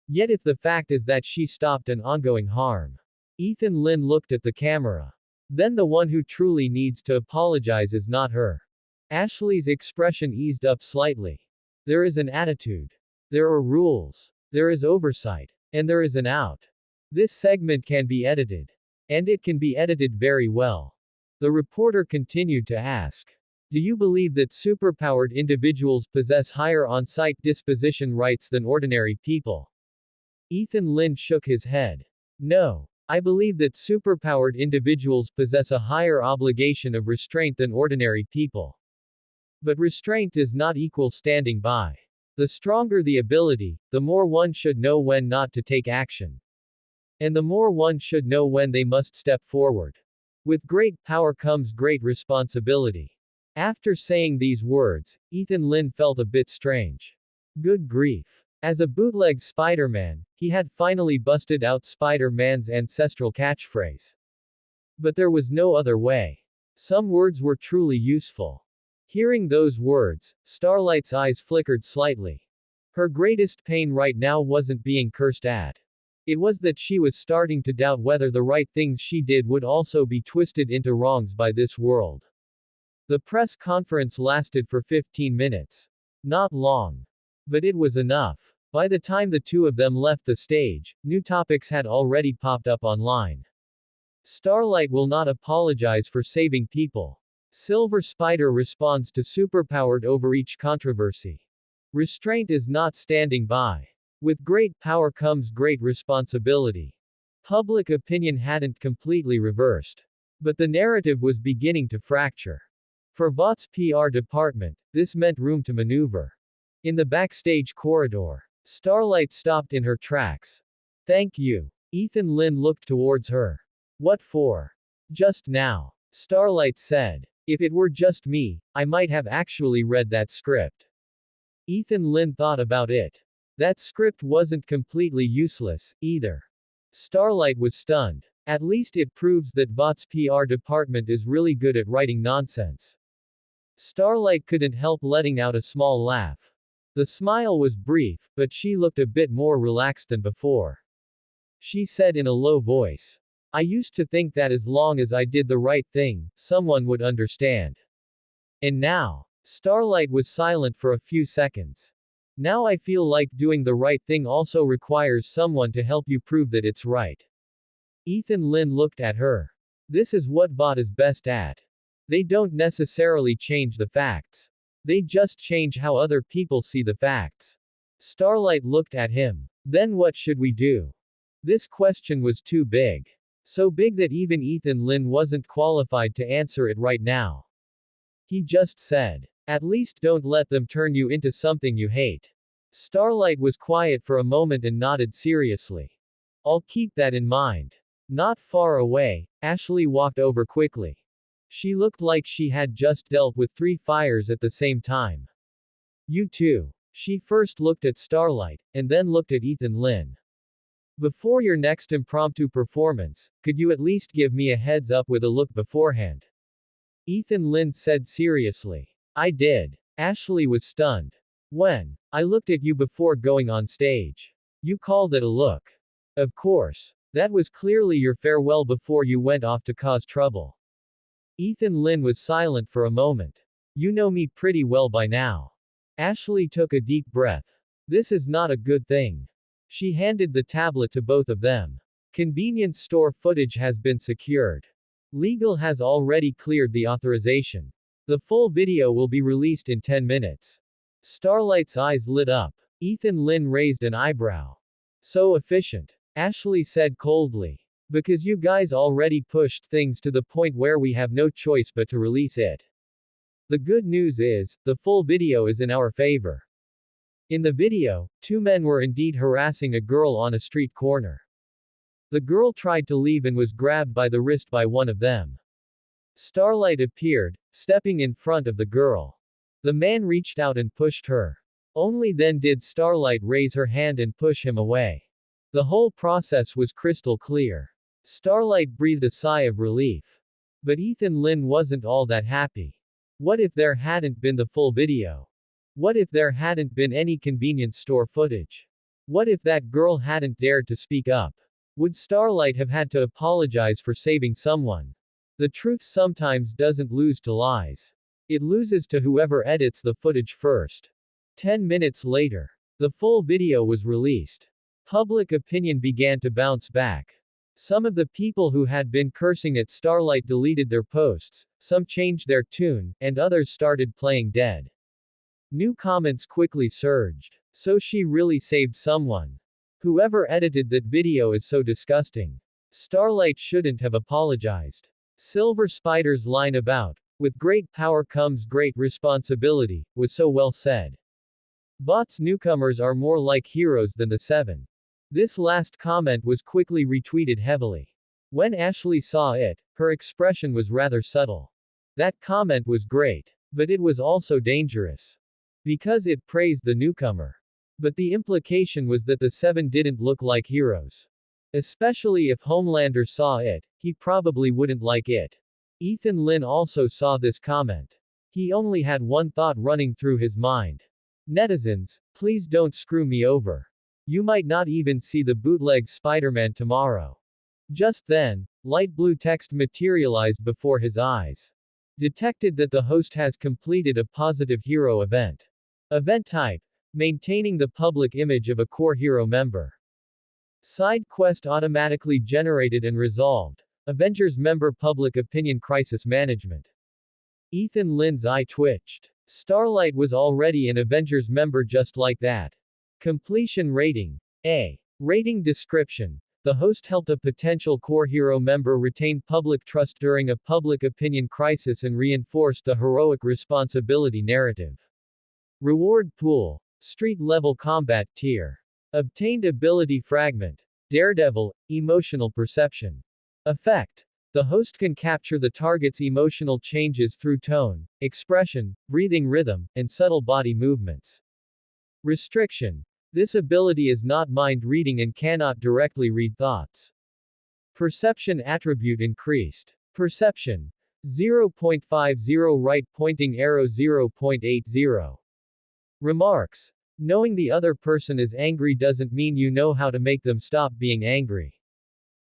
Yet if the fact is that she stopped an ongoing harm. Ethan Lin looked at the camera. Then the one who truly needs to apologize is not her. Ashley's expression eased up slightly. There is an attitude. There are rules. There is oversight. And there is an out. This segment can be edited. And it can be edited very well. The reporter continued to ask. Do you believe that superpowered individuals possess higher on-site disposition rights than ordinary people? Ethan Lin shook his head. No. I believe that superpowered individuals possess a higher obligation of restraint than ordinary people. But restraint does not equal standing by. The stronger the ability, the more one should know when not to take action. And the more one should know when they must step forward. With great power comes great responsibility. After saying these words, Ethan Lin felt a bit strange. Good grief. As a bootleg Spider-Man, he had finally busted out Spider-Man's ancestral catchphrase. But there was no other way. Some words were truly useful. Hearing those words, Starlight's eyes flickered slightly. Her greatest pain right now wasn't being cursed at. It was that she was starting to doubt whether the right things she did would also be twisted into wrongs by this world. The press conference lasted for 15 minutes. Not long. But it was enough. By the time the two of them left the stage, new topics had already popped up online. Starlight will not apologize for saving people. Silver Spider responds to superpowered overreach controversy. Restraint is not standing by. With great power comes great responsibility. Public opinion hadn't completely reversed. But the narrative was beginning to fracture. For Vought's PR department, this meant room to maneuver. In the backstage corridor, Starlight stopped in her tracks. Thank you. Ethan Lin looked towards her. What for? Just now. Starlight said. If it were just me, I might have actually read that script. Ethan Lin thought about it. That script wasn't completely useless, either. Starlight was stunned. At least it proves that Vought's PR department is really good at writing nonsense. Starlight couldn't help letting out a small laugh. The smile was brief, but she looked a bit more relaxed than before. She said in a low voice. I used to think that as long as I did the right thing, someone would understand. And now, Starlight was silent for a few seconds. Now I feel like doing the right thing also requires someone to help you prove that it's right. Ethan Lin looked at her. This is what Vought is best at. They don't necessarily change the facts. They just change how other people see the facts. Starlight looked at him. Then what should we do? This question was too big. So big that even Ethan Lin wasn't qualified to answer it right now. He just said. At least don't let them turn you into something you hate. Starlight was quiet for a moment and nodded seriously. I'll keep that in mind. Not far away, Ashley walked over quickly. She looked like she had just dealt with 3 fires at the same time. You too. She first looked at Starlight, and then looked at Ethan Lin. Before your next impromptu performance, could you at least give me a heads up with a look beforehand? Ethan Lin said seriously. I did. Ashley was stunned. When? I looked at you before going on stage. You called it a look. Of course. That was clearly your farewell before you went off to cause trouble. Ethan Lin was silent for a moment. You know me pretty well by now. Ashley took a deep breath. This is not a good thing. She handed the tablet to both of them. Convenience store footage has been secured. Legal has already cleared the authorization. The full video will be released in 10 minutes. Starlight's eyes lit up. Ethan Lin raised an eyebrow. So efficient. Ashley said coldly. Because you guys already pushed things to the point where we have no choice but to release it. The good news is, the full video is in our favor. In the video, two men were indeed harassing a girl on a street corner. The girl tried to leave and was grabbed by the wrist by one of them. Starlight appeared, stepping in front of the girl. The man reached out and pushed her. Only then did Starlight raise her hand and push him away. The whole process was crystal clear. Starlight breathed a sigh of relief. But Ethan Lin wasn't all that happy. What if there hadn't been the full video? What if there hadn't been any convenience store footage? What if that girl hadn't dared to speak up? Would Starlight have had to apologize for saving someone? The truth sometimes doesn't lose to lies. It loses to whoever edits the footage first. 10 minutes later, the full video was released. Public opinion began to bounce back. Some of the people who had been cursing at Starlight deleted their posts, some changed their tune, and others started playing dead. New comments quickly surged. So she really saved someone. Whoever edited that video is so disgusting. Starlight shouldn't have apologized. Silver Spider's line about, with great power comes great responsibility, was so well said. Bot's newcomers are more like heroes than the seven. This last comment was quickly retweeted heavily. When Ashley saw it, her expression was rather subtle. That comment was great. But it was also dangerous. Because it praised the newcomer. But the implication was that the seven didn't look like heroes. Especially if Homelander saw it, he probably wouldn't like it. Ethan Lin also saw this comment. He only had one thought running through his mind. Netizens, please don't screw me over. You might not even see the bootleg Spider-Man tomorrow. Just then, light blue text materialized before his eyes. Detected that the host has completed a positive hero event. Event type: maintaining the public image of a core hero member. Side quest automatically generated and resolved. Avengers member public opinion crisis management. Ethan Lin's eye twitched. Starlight was already an Avengers member just like that. Completion rating: A. Rating description: the host helped a potential core hero member retain public trust during a public opinion crisis and reinforced the heroic responsibility narrative. Reward pool: street level combat tier. Obtained ability fragment: Daredevil, emotional perception. Effect: the host can capture the target's emotional changes through tone, expression, breathing rhythm, and subtle body movements. Restriction: this ability is not mind reading and cannot directly read thoughts. Perception attribute increased. Perception: 0.50 right pointing arrow 0.80. Remarks: knowing the other person is angry doesn't mean you know how to make them stop being angry.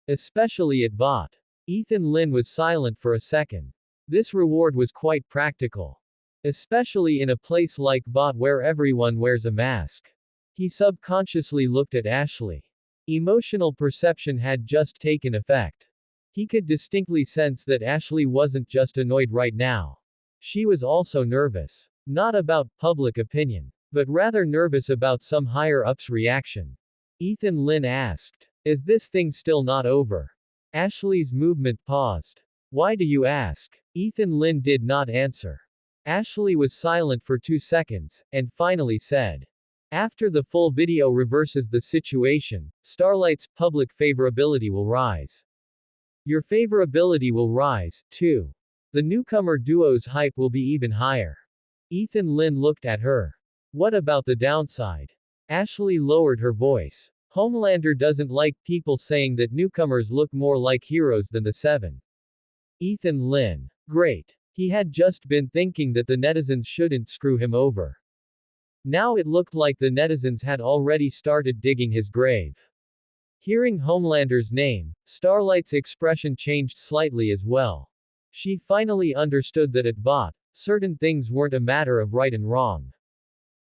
Especially at Vought. Ethan Lin was silent for a second. This reward was quite practical. Especially in a place like Vought where everyone wears a mask. He subconsciously looked at Ashley. Emotional perception had just taken effect. He could distinctly sense that Ashley wasn't just annoyed right now. She was also nervous. Not about public opinion, but rather nervous about some higher-up's reaction. Ethan Lin asked, "Is this thing still not over?" Ashley's movement paused. "Why do you ask?" Ethan Lin did not answer. Ashley was silent for 2 seconds, and finally said, "After the full video reverses the situation, Starlight's public favorability will rise. Your favorability will rise, too. The newcomer duo's hype will be even higher." Ethan Lin looked at her. "What about the downside?" Ashley lowered her voice. "Homelander doesn't like people saying that newcomers look more like heroes than the seven." Ethan Lin. "Great. He had just been thinking that the netizens shouldn't screw him over. Now it looked like the netizens had already started digging his grave. Hearing Homelander's name, Starlight's expression changed slightly as well. She finally understood that at Vought, certain things weren't a matter of right and wrong,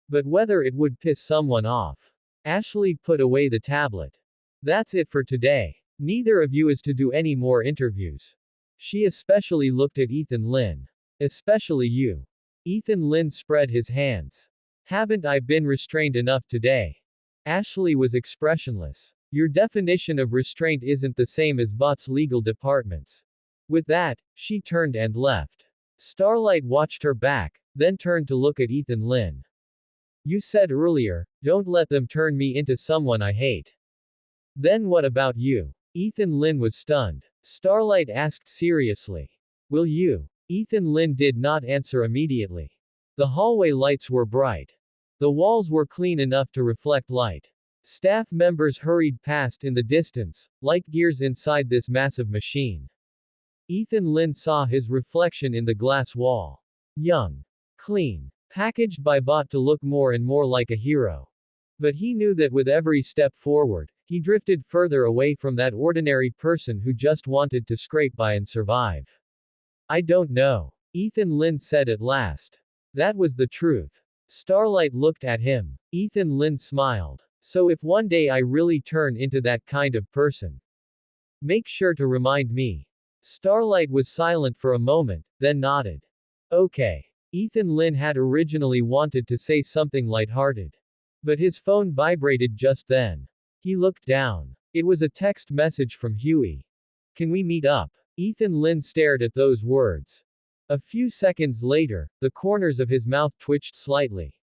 but whether it would piss someone off. Ashley put away the tablet. That's it for today. Neither of you is to do any more interviews. She especially looked at Ethan Lin. Especially you. Ethan Lin spread his hands. Haven't I been restrained enough today? Ashley was expressionless. Your definition of restraint isn't the same as Vought's legal department's. With that, she turned and left. Starlight watched her back, then turned to look at Ethan Lin. You said earlier, don't let them turn me into someone I hate. Then what about you? Ethan Lin was stunned. Starlight asked seriously. Will you? Ethan Lin did not answer immediately. The hallway lights were bright. The walls were clean enough to reflect light. Staff members hurried past in the distance, like gears inside this massive machine. Ethan Lin saw his reflection in the glass wall. Young. Clean. Packaged by Vought to look more and more like a hero. But he knew that with every step forward, he drifted further away from that ordinary person who just wanted to scrape by and survive. I don't know. Ethan Lin said at last. That was the truth. Starlight looked at him. Ethan Lin smiled. So if one day I really turn into that kind of person, make sure to remind me. Starlight was silent for a moment, then nodded. Okay. Ethan Lin had originally wanted to say something lighthearted. But his phone vibrated just then. He looked down. It was a text message from Huey. Can we meet up? Ethan Lin stared at those words. A few seconds later, the corners of his mouth twitched slightly.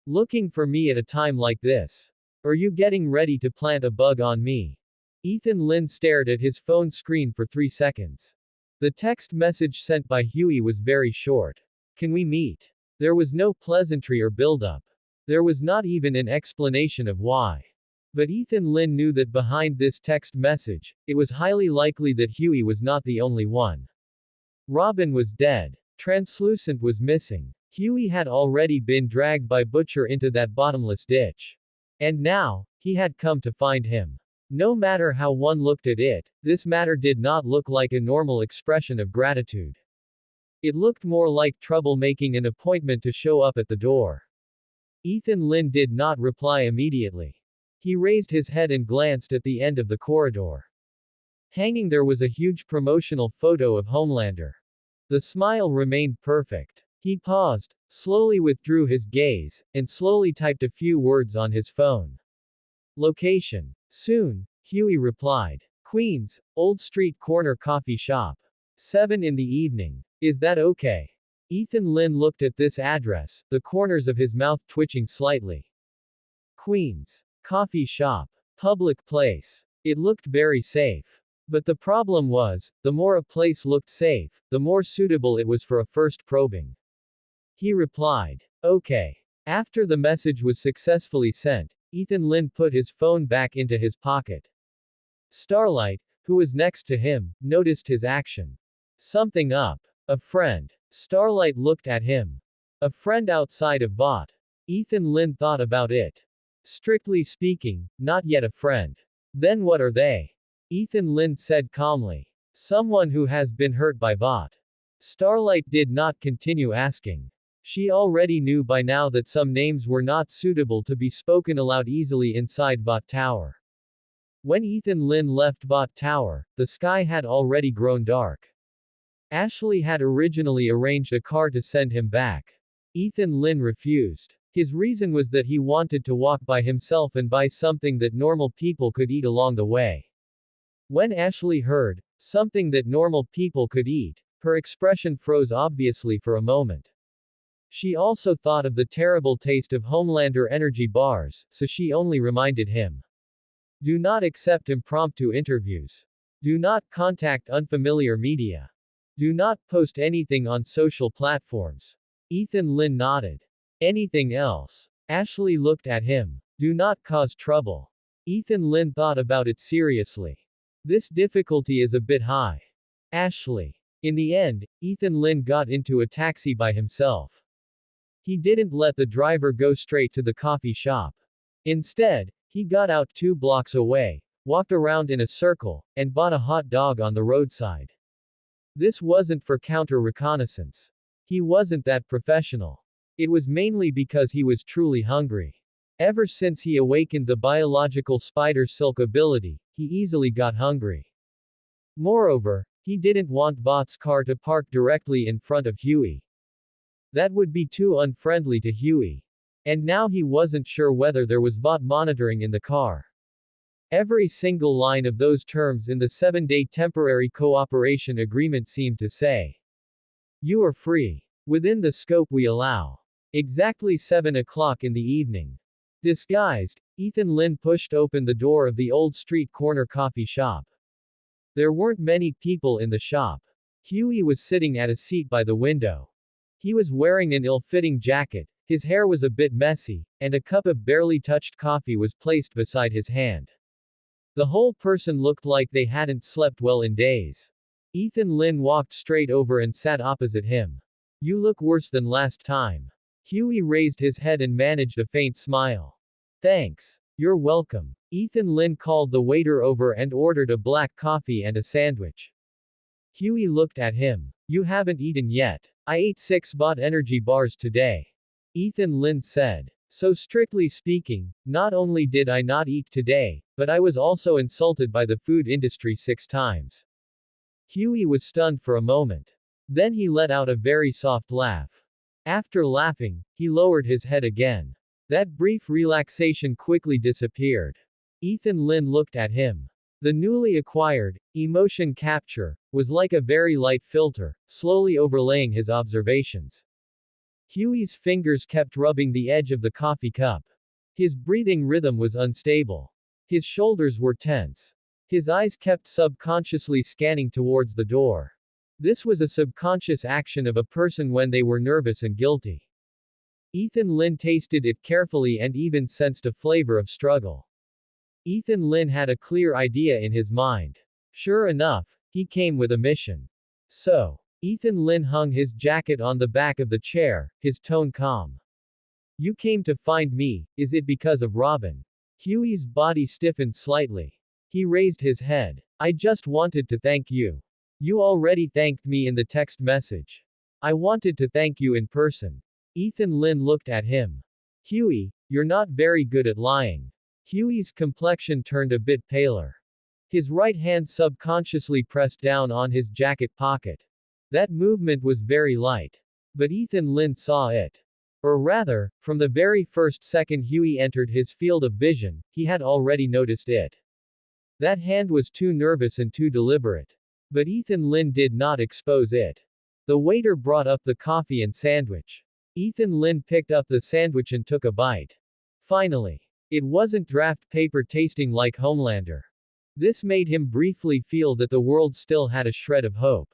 Looking for me at a time like this? Are you getting ready to plant a bug on me? Ethan Lin stared at his phone screen for 3 seconds. The text message sent by Huey was very short. Can we meet? There was no pleasantry or build-up. There was not even an explanation of why. But Ethan Lin knew that behind this text message, it was highly likely that Huey was not the only one. Robin was dead. Translucent was missing. Huey had already been dragged by Butcher into that bottomless ditch. And now, he had come to find him. No matter how one looked at it, this matter did not look like a normal expression of gratitude. It looked more like trouble making an appointment to show up at the door. Ethan Lin did not reply immediately. He raised his head and glanced at the end of the corridor. Hanging there was a huge promotional photo of Homelander. The smile remained perfect. He paused, slowly withdrew his gaze, and slowly typed a few words on his phone. Location. Soon, Huey replied. Queens, Old Street Corner Coffee Shop. 7 in the evening. Is that okay? Ethan Lin looked at this address, the corners of his mouth twitching slightly. Queens. Coffee shop. Public place. It looked very safe. But the problem was, the more a place looked safe, the more suitable it was for a first probing. He replied. Okay. After the message was successfully sent, Ethan Lin put his phone back into his pocket. Starlight, who was next to him, noticed his action. Something up. A friend. Starlight looked at him. A friend outside of Vought. Ethan Lin thought about it. Strictly speaking, not yet a friend. Then what are they? Ethan Lin said calmly. Someone who has been hurt by Vought. Starlight did not continue asking. She already knew by now that some names were not suitable to be spoken aloud easily inside Vought Tower. When Ethan Lin left Vought Tower, the sky had already grown dark. Ashley had originally arranged a car to send him back. Ethan Lin refused. His reason was that he wanted to walk by himself and buy something that normal people could eat along the way. When Ashley heard, something that normal people could eat, her expression froze obviously for a moment. She also thought of the terrible taste of Homelander energy bars, so she only reminded him. Do not accept impromptu interviews. Do not contact unfamiliar media. Do not post anything on social platforms. Ethan Lin nodded. Anything else? Ashley looked at him. Do not cause trouble. Ethan Lin thought about it seriously. This difficulty is a bit high. Ashley. In the end, Ethan Lin got into a taxi by himself. He didn't let the driver go straight to the coffee shop. Instead, he got out 2 blocks away, walked around in a circle, and bought a hot dog on the roadside. This wasn't for counter reconnaissance. He wasn't that professional. It was mainly because he was truly hungry. Ever since he awakened the biological spider silk ability, he easily got hungry. Moreover, he didn't want Vought's car to park directly in front of Huey. That would be too unfriendly to Huey. And now he wasn't sure whether there was Vought monitoring in the car. Every single line of those terms in the 7-day temporary cooperation agreement seemed to say, "You are free. Within the scope we allow." Exactly 7 o'clock in the evening. Disguised, Ethan Lin pushed open the door of the old street corner coffee shop. There weren't many people in the shop. Huey was sitting at a seat by the window. He was wearing an ill-fitting jacket, his hair was a bit messy, and a cup of barely touched coffee was placed beside his hand. The whole person looked like they hadn't slept well in days. Ethan Lin walked straight over and sat opposite him. "You look worse than last time." Huey raised his head and managed a faint smile. "Thanks. You're welcome." Ethan Lin called the waiter over and ordered a black coffee and a sandwich. Huey looked at him. "You haven't eaten yet." "I ate 6 Vought energy bars today." Ethan Lin said. "So strictly speaking, not only did I not eat today, but I was also insulted by the food industry 6 times. Huey was stunned for a moment. Then he let out a very soft laugh. After laughing, he lowered his head again. That brief relaxation quickly disappeared. Ethan Lin looked at him. The newly acquired emotion capture was like a very light filter, slowly overlaying his observations. Huey's fingers kept rubbing the edge of the coffee cup. His breathing rhythm was unstable. His shoulders were tense. His eyes kept subconsciously scanning towards the door. This was a subconscious action of a person when they were nervous and guilty. Ethan Lin tasted it carefully and even sensed a flavor of struggle. Ethan Lin had a clear idea in his mind. Sure enough, he came with a mission. "So." Ethan Lin hung his jacket on the back of the chair, his tone calm. "You came to find me, is it because of Robin?" Huey's body stiffened slightly. He raised his head. "I just wanted to thank you. You already thanked me in the text message. I wanted to thank you in person." Ethan Lin looked at him. "Huey, you're not very good at lying." Huey's complexion turned a bit paler. His right hand subconsciously pressed down on his jacket pocket. That movement was very light. But Ethan Lin saw it. Or rather, from the very first second Huey entered his field of vision, he had already noticed it. That hand was too nervous and too deliberate. But Ethan Lin did not expose it. The waiter brought up the coffee and sandwich. Ethan Lin picked up the sandwich and took a bite. Finally. It wasn't draft paper tasting like Homelander. This made him briefly feel that the world still had a shred of hope.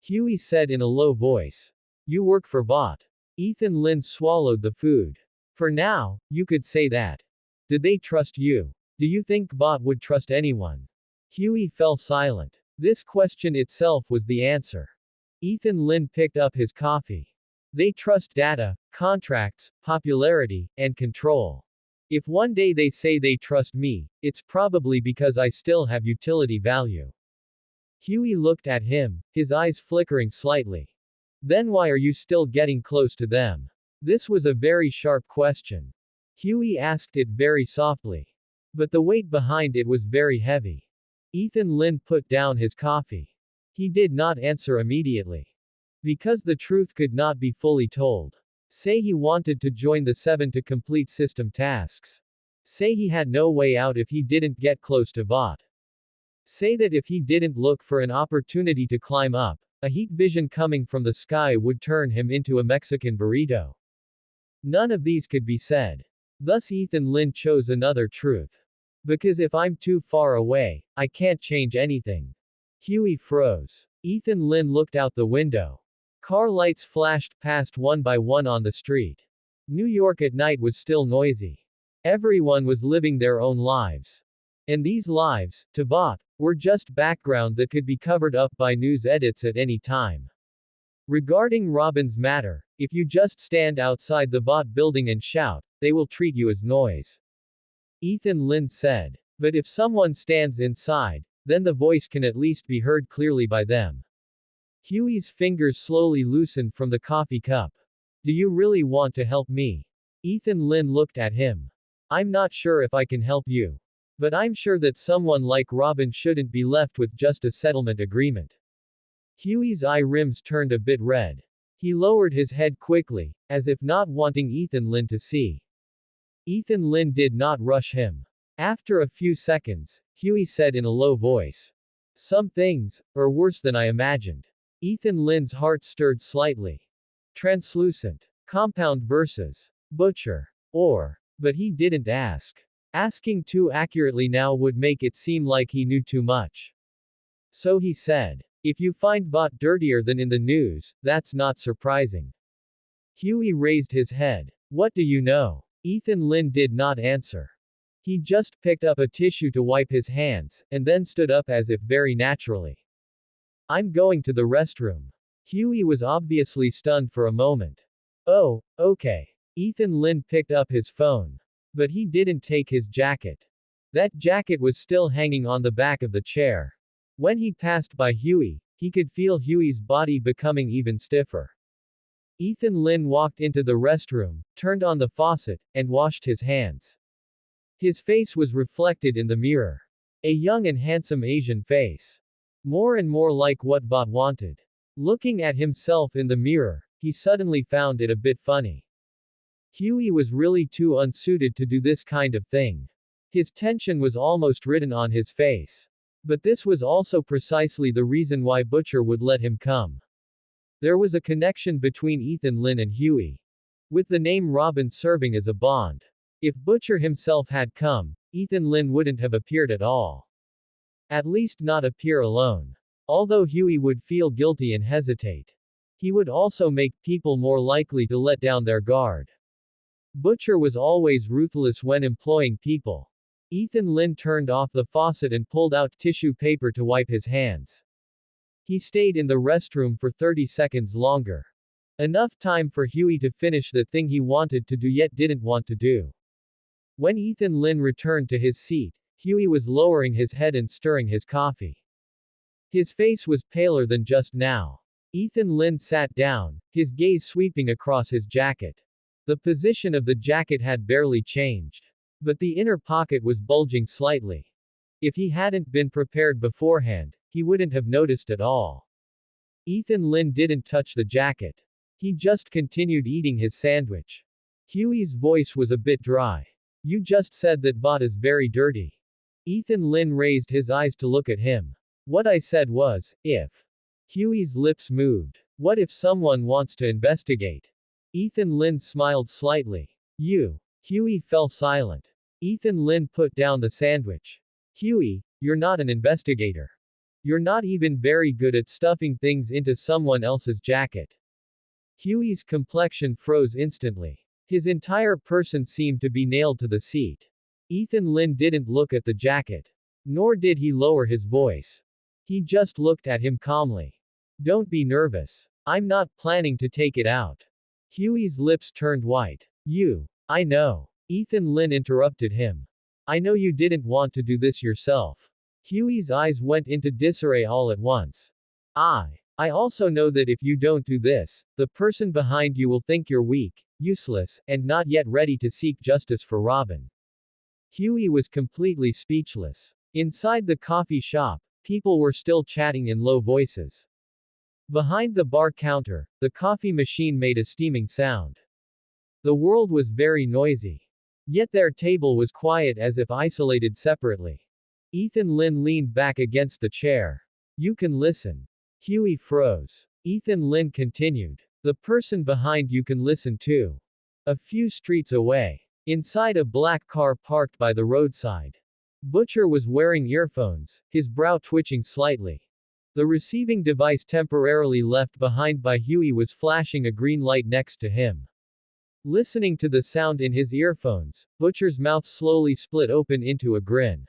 Huey said in a low voice. "You work for Vought." Ethan Lin swallowed the food. "For now, you could say that. Did they trust you? Do you think Vought would trust anyone?" Huey fell silent. This question itself was the answer. Ethan Lin picked up his coffee. "They trust data, contracts, popularity, and control. If one day they say they trust me, it's probably because I still have utility value." Huey looked at him, his eyes flickering slightly. "Then why are you still getting close to them?" This was a very sharp question. Huey asked it very softly. But the weight behind it was very heavy. Ethan Lin put down his coffee. He did not answer immediately. Because the truth could not be fully told. Say he wanted to join the 7 to complete system tasks. Say he had no way out if he didn't get close to Vought. Say that if he didn't look for an opportunity to climb up, a heat vision coming from the sky would turn him into a Mexican burrito. None of these could be said. Thus Ethan Lin chose another truth. Because if I'm too far away, I can't change anything. Huey froze. Ethan Lin looked out the window. Car lights flashed past one by one on the street. New York at night was still noisy. Everyone was living their own lives. And these lives, to Vought, Or just background that could be covered up by news edits at any time. Regarding Robin's matter, if you just stand outside the Vought building and shout, they will treat you as noise. Ethan Lin said. But if someone stands inside, then the voice can at least be heard clearly by them. Huey's fingers slowly loosened from the coffee cup. Do you really want to help me? Ethan Lin looked at him. I'm not sure if I can help you. But I'm sure that someone like Robin shouldn't be left with just a settlement agreement. Huey's eye rims turned a bit red. He lowered his head quickly, as if not wanting Ethan Lin to see. Ethan Lin did not rush him. After a few seconds, Huey said in a low voice. Some things are worse than I imagined. Ethan Lin's heart stirred slightly. Translucent. Compound versus butcher. But he didn't ask. Asking too accurately now would make it seem like he knew too much. So he said. If you find Vought dirtier than in the news, that's not surprising. Huey raised his head. What do you know? Ethan Lin did not answer. He just picked up a tissue to wipe his hands, and then stood up as if very naturally. I'm going to the restroom. Huey was obviously stunned for a moment. Oh, okay. Ethan Lin picked up his phone. But he didn't take his jacket. That jacket was still hanging on the back of the chair. When he passed by Huey, he could feel Huey's body becoming even stiffer. Ethan Lin walked into the restroom, turned on the faucet, and washed his hands. His face was reflected in the mirror. A young and handsome Asian face. More and more like what Vought wanted. Looking at himself in the mirror, he suddenly found it a bit funny. Huey was really too unsuited to do this kind of thing. His tension was almost written on his face. But this was also precisely the reason why Butcher would let him come. There was a connection between Ethan Lin and Huey. With the name Robin serving as a bond. If Butcher himself had come, Ethan Lin wouldn't have appeared at all. At least not appear alone. Although Huey would feel guilty and hesitate. He would also make people more likely to let down their guard. Butcher was always ruthless when employing people. Ethan Lin turned off the faucet and pulled out tissue paper to wipe his hands. He stayed in the restroom for 30 seconds longer. Enough time for Huey to finish the thing he wanted to do yet didn't want to do. When Ethan Lin returned to his seat, Huey was lowering his head and stirring his coffee. His face was paler than just now. Ethan Lin sat down, his gaze sweeping across his jacket. The position of the jacket had barely changed. But the inner pocket was bulging slightly. If he hadn't been prepared beforehand, he wouldn't have noticed at all. Ethan Lin didn't touch the jacket. He just continued eating his sandwich. Huey's voice was a bit dry. You just said that Vought is very dirty. Ethan Lin raised his eyes to look at him. What I said was, if. Huey's lips moved. What if someone wants to investigate? Ethan Lin smiled slightly. You. Huey fell silent. Ethan Lin put down the sandwich. Huey, you're not an investigator. You're not even very good at stuffing things into someone else's jacket. Huey's complexion froze instantly. His entire person seemed to be nailed to the seat. Ethan Lin didn't look at the jacket. Nor did he lower his voice. He just looked at him calmly. Don't be nervous. I'm not planning to take it out. Huey's lips turned white. I know. Ethan Lin interrupted him. I know you didn't want to do this yourself. Huey's eyes went into disarray all at once. I also know that if you don't do this, the person behind you will think you're weak, useless, and not yet ready to seek justice for Robin. Huey was completely speechless. Inside the coffee shop, people were still chatting in low voices. Behind the bar counter, the coffee machine made a steaming sound. The world was very noisy. Yet their table was quiet as if isolated separately. Ethan Lin leaned back against the chair. You can listen. Huey froze. Ethan Lin continued. The person behind you can listen too. A few streets away. Inside a black car parked by the roadside. Butcher was wearing earphones, his brow twitching slightly. The receiving device temporarily left behind by Huey was flashing a green light next to him. Listening to the sound in his earphones, Butcher's mouth slowly split open into a grin.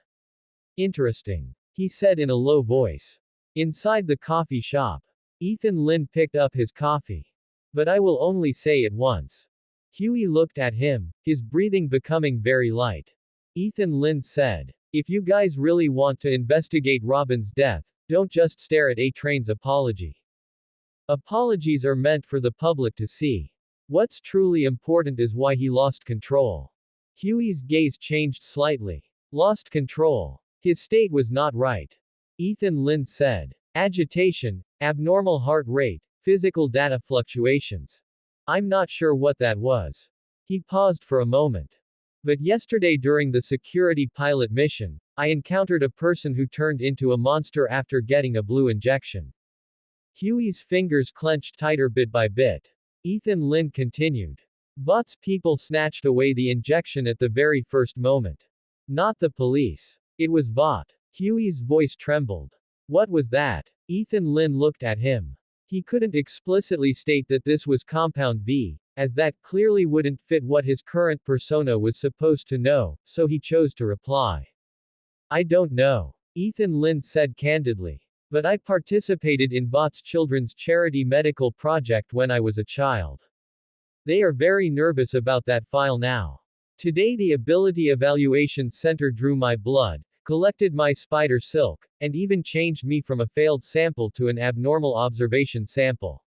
Interesting. he said in a low voice. Inside the coffee shop, Ethan Lin picked up his coffee. But I will only say it once. Huey looked at him, his breathing becoming very light. Ethan Lin said, if you guys really want to investigate Robin's death, don't just stare at A-Train's apology. Apologies are meant for the public to see. What's truly important is why he lost control. Huey's gaze changed slightly. Lost control. His state was not right. Ethan Lin said. Agitation, abnormal heart rate, physical data fluctuations. I'm not sure what that was. He paused for a moment. But yesterday during the security pilot mission, I encountered a person who turned into a monster after getting a blue injection. Huey's fingers clenched tighter bit by bit. Ethan Lin continued. Vought's people snatched away the injection at the very first moment. Not the police. It was Vought. Huey's voice trembled. What was that? Ethan Lin looked at him. He couldn't explicitly state that this was Compound V, as that clearly wouldn't fit what his current persona was supposed to know, so he chose to reply. I don't know. Ethan Lin said candidly. But I participated in Vought's children's charity medical project when I was a child. They are very nervous about that file now. Today the Ability Evaluation Center drew my blood, collected my spider silk, and even changed me from a failed sample to an abnormal observation sample.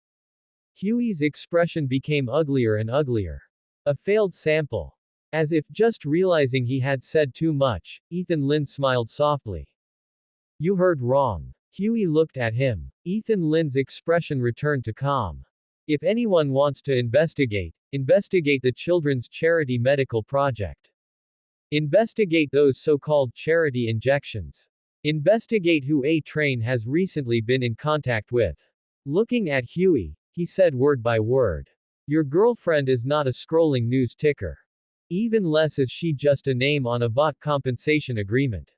Huey's expression became uglier and uglier. A failed sample. As if just realizing he had said too much, Ethan Lin smiled softly. You heard wrong. Huey looked at him. Ethan Lin's expression returned to calm. If anyone wants to investigate the children's charity medical project. Investigate those so-called charity injections. Investigate who A-Train has recently been in contact with. Looking at Huey, he said word by word. Your girlfriend is not a scrolling news ticker. Even less is she just a name on a Vought compensation agreement.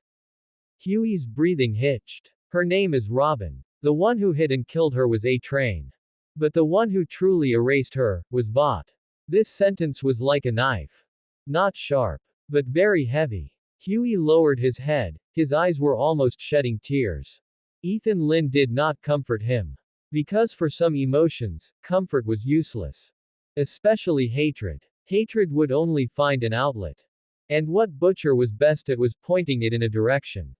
Huey's breathing hitched. Her name is Robin. The one who hit and killed her was A-Train. But the one who truly erased her was Vought. This sentence was like a knife. Not sharp, but very heavy. Huey lowered his head, his eyes were almost shedding tears. Ethan Lin did not comfort him. Because for some emotions, comfort was useless. Especially hatred. Hatred would only find an outlet. And what Butcher was best at was pointing it in a direction.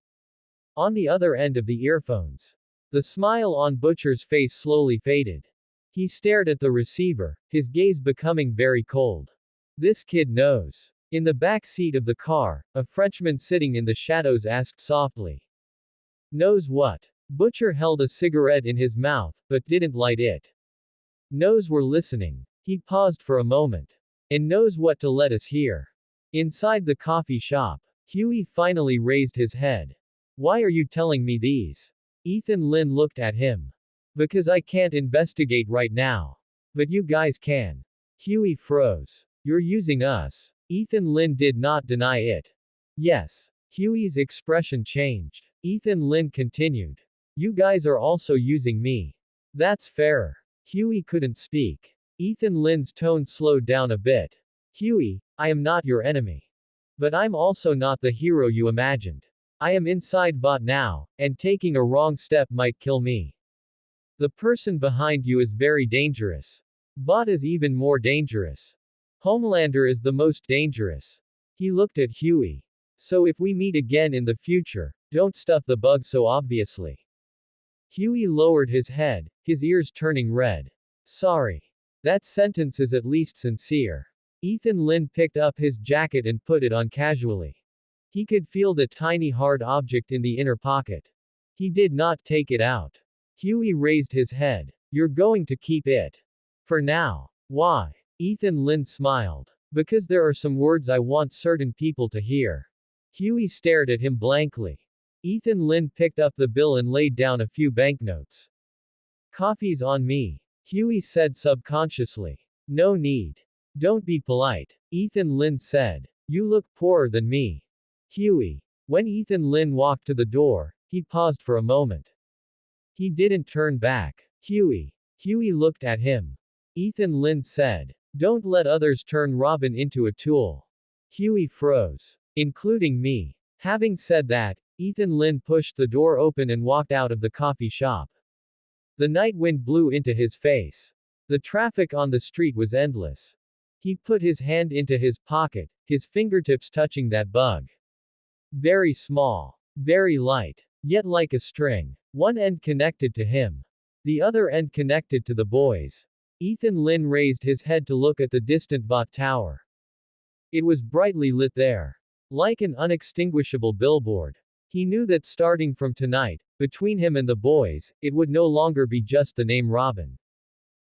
On the other end of the earphones. The smile on Butcher's face slowly faded. He stared at the receiver, his gaze becoming very cold. This kid knows. In the back seat of the car, a Frenchman sitting in the shadows asked softly. Knows what? Butcher held a cigarette in his mouth, but didn't light it. Knows we're listening. He paused for a moment. And knows what to let us hear. Inside the coffee shop, Huey finally raised his head. Why are you telling me these? Ethan Lin looked at him. Because I can't investigate right now. But you guys can. Huey froze. You're using us. Ethan Lin did not deny it. Yes. Huey's expression changed. Ethan Lin continued. You guys are also using me. That's fairer. Huey couldn't speak. Ethan Lin's tone slowed down a bit. Huey, I am not your enemy. But I'm also not the hero you imagined. I am inside Vought now, and taking a wrong step might kill me. The person behind you is very dangerous. Vought is even more dangerous. Homelander is the most dangerous. He looked at Huey. So if we meet again in the future, don't stuff the bug so obviously. Huey lowered his head, his ears turning red. Sorry. That sentence is at least sincere. Ethan Lin picked up his jacket and put it on casually. He could feel the tiny hard object in the inner pocket. He did not take it out. Huey raised his head. You're going to keep it. For now. Why? Ethan Lin smiled. Because there are some words I want certain people to hear. Huey stared at him blankly. Ethan Lin picked up the bill and laid down a few banknotes. Coffee's on me. Huey said subconsciously. No need. Don't be polite. Ethan Lin said. You look poorer than me. Huey. When Ethan Lin walked to the door, he paused for a moment. He didn't turn back. Huey. Huey looked at him. Ethan Lin said. Don't let others turn Robin into a tool. Huey froze. Including me. Having said that, Ethan Lin pushed the door open and walked out of the coffee shop. The night wind blew into his face. The traffic on the street was endless. He put his hand into his pocket, his fingertips touching that bug. Very small. Very light. Yet like a string. One end connected to him. The other end connected to the boys. Ethan Lin raised his head to look at the distant Vought Tower. It was brightly lit there. Like an unextinguishable billboard. He knew that starting from tonight, between him and the boys, it would no longer be just the name Robin.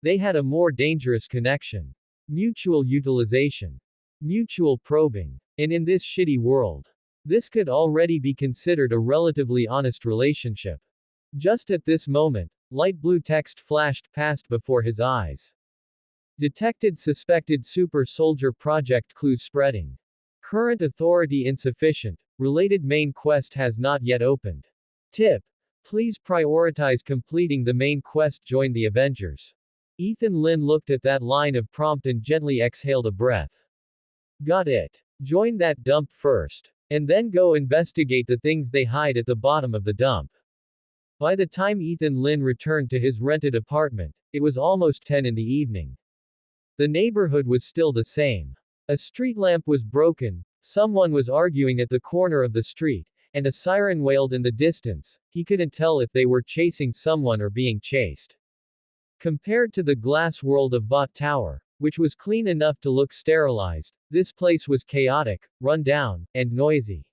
They had a more dangerous connection. Mutual utilization. Mutual probing. And in this shitty world, this could already be considered a relatively honest relationship. Just at this moment, light blue text flashed past before his eyes. Detected suspected super soldier project clues spreading. Current authority insufficient. Related main quest has not yet opened. Tip. Please prioritize completing the main quest. Join the Avengers. Ethan Lin looked at that line of prompt and gently exhaled a breath. Got it. Join that dump first. And then go investigate the things they hide at the bottom of the dump. By the time Ethan Lin returned to his rented apartment, it was almost 10 in the evening. The neighborhood was still the same. A street lamp was broken, someone was arguing at the corner of the street, and a siren wailed in the distance. He couldn't tell if they were chasing someone or being chased. Compared to the glass world of Vought Tower, which was clean enough to look sterilized, this place was chaotic, run down, and noisy.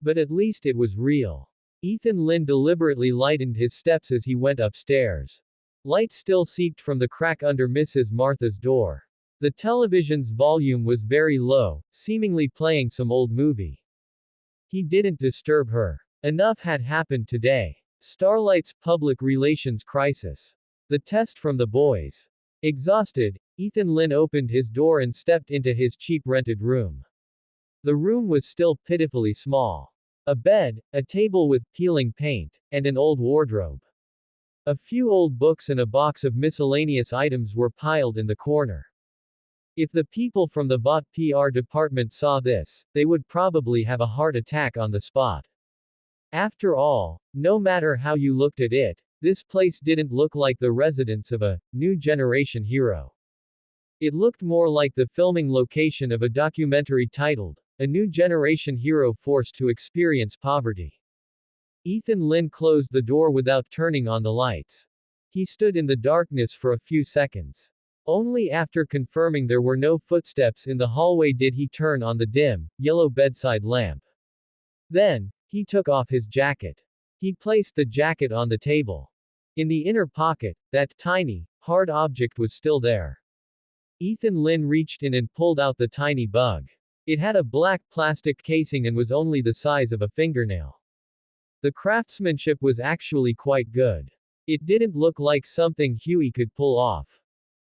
But at least it was real. Ethan Lin deliberately lightened his steps as he went upstairs. Light still seeped from the crack under Mrs. Martha's door. The television's volume was very low, seemingly playing some old movie. He didn't disturb her. Enough had happened today. Starlight's public relations crisis. The test from the boys. Exhausted, Ethan Lin opened his door and stepped into his cheap rented room. The room was still pitifully small. A bed, a table with peeling paint, and an old wardrobe. A few old books and a box of miscellaneous items were piled in the corner. If the people from the Vought PR department saw this, they would probably have a heart attack on the spot. After all, no matter how you looked at it, this place didn't look like the residence of a new generation hero. It looked more like the filming location of a documentary titled, A New Generation Hero Forced to Experience Poverty. Ethan Lin closed the door without turning on the lights. He stood in the darkness for a few seconds. Only after confirming there were no footsteps in the hallway did he turn on the dim, yellow bedside lamp. Then, he took off his jacket. He placed the jacket on the table. In the inner pocket, that tiny, hard object was still there. Ethan Lin reached in and pulled out the tiny bug. It had a black plastic casing and was only the size of a fingernail. The craftsmanship was actually quite good. It didn't look like something Huey could pull off.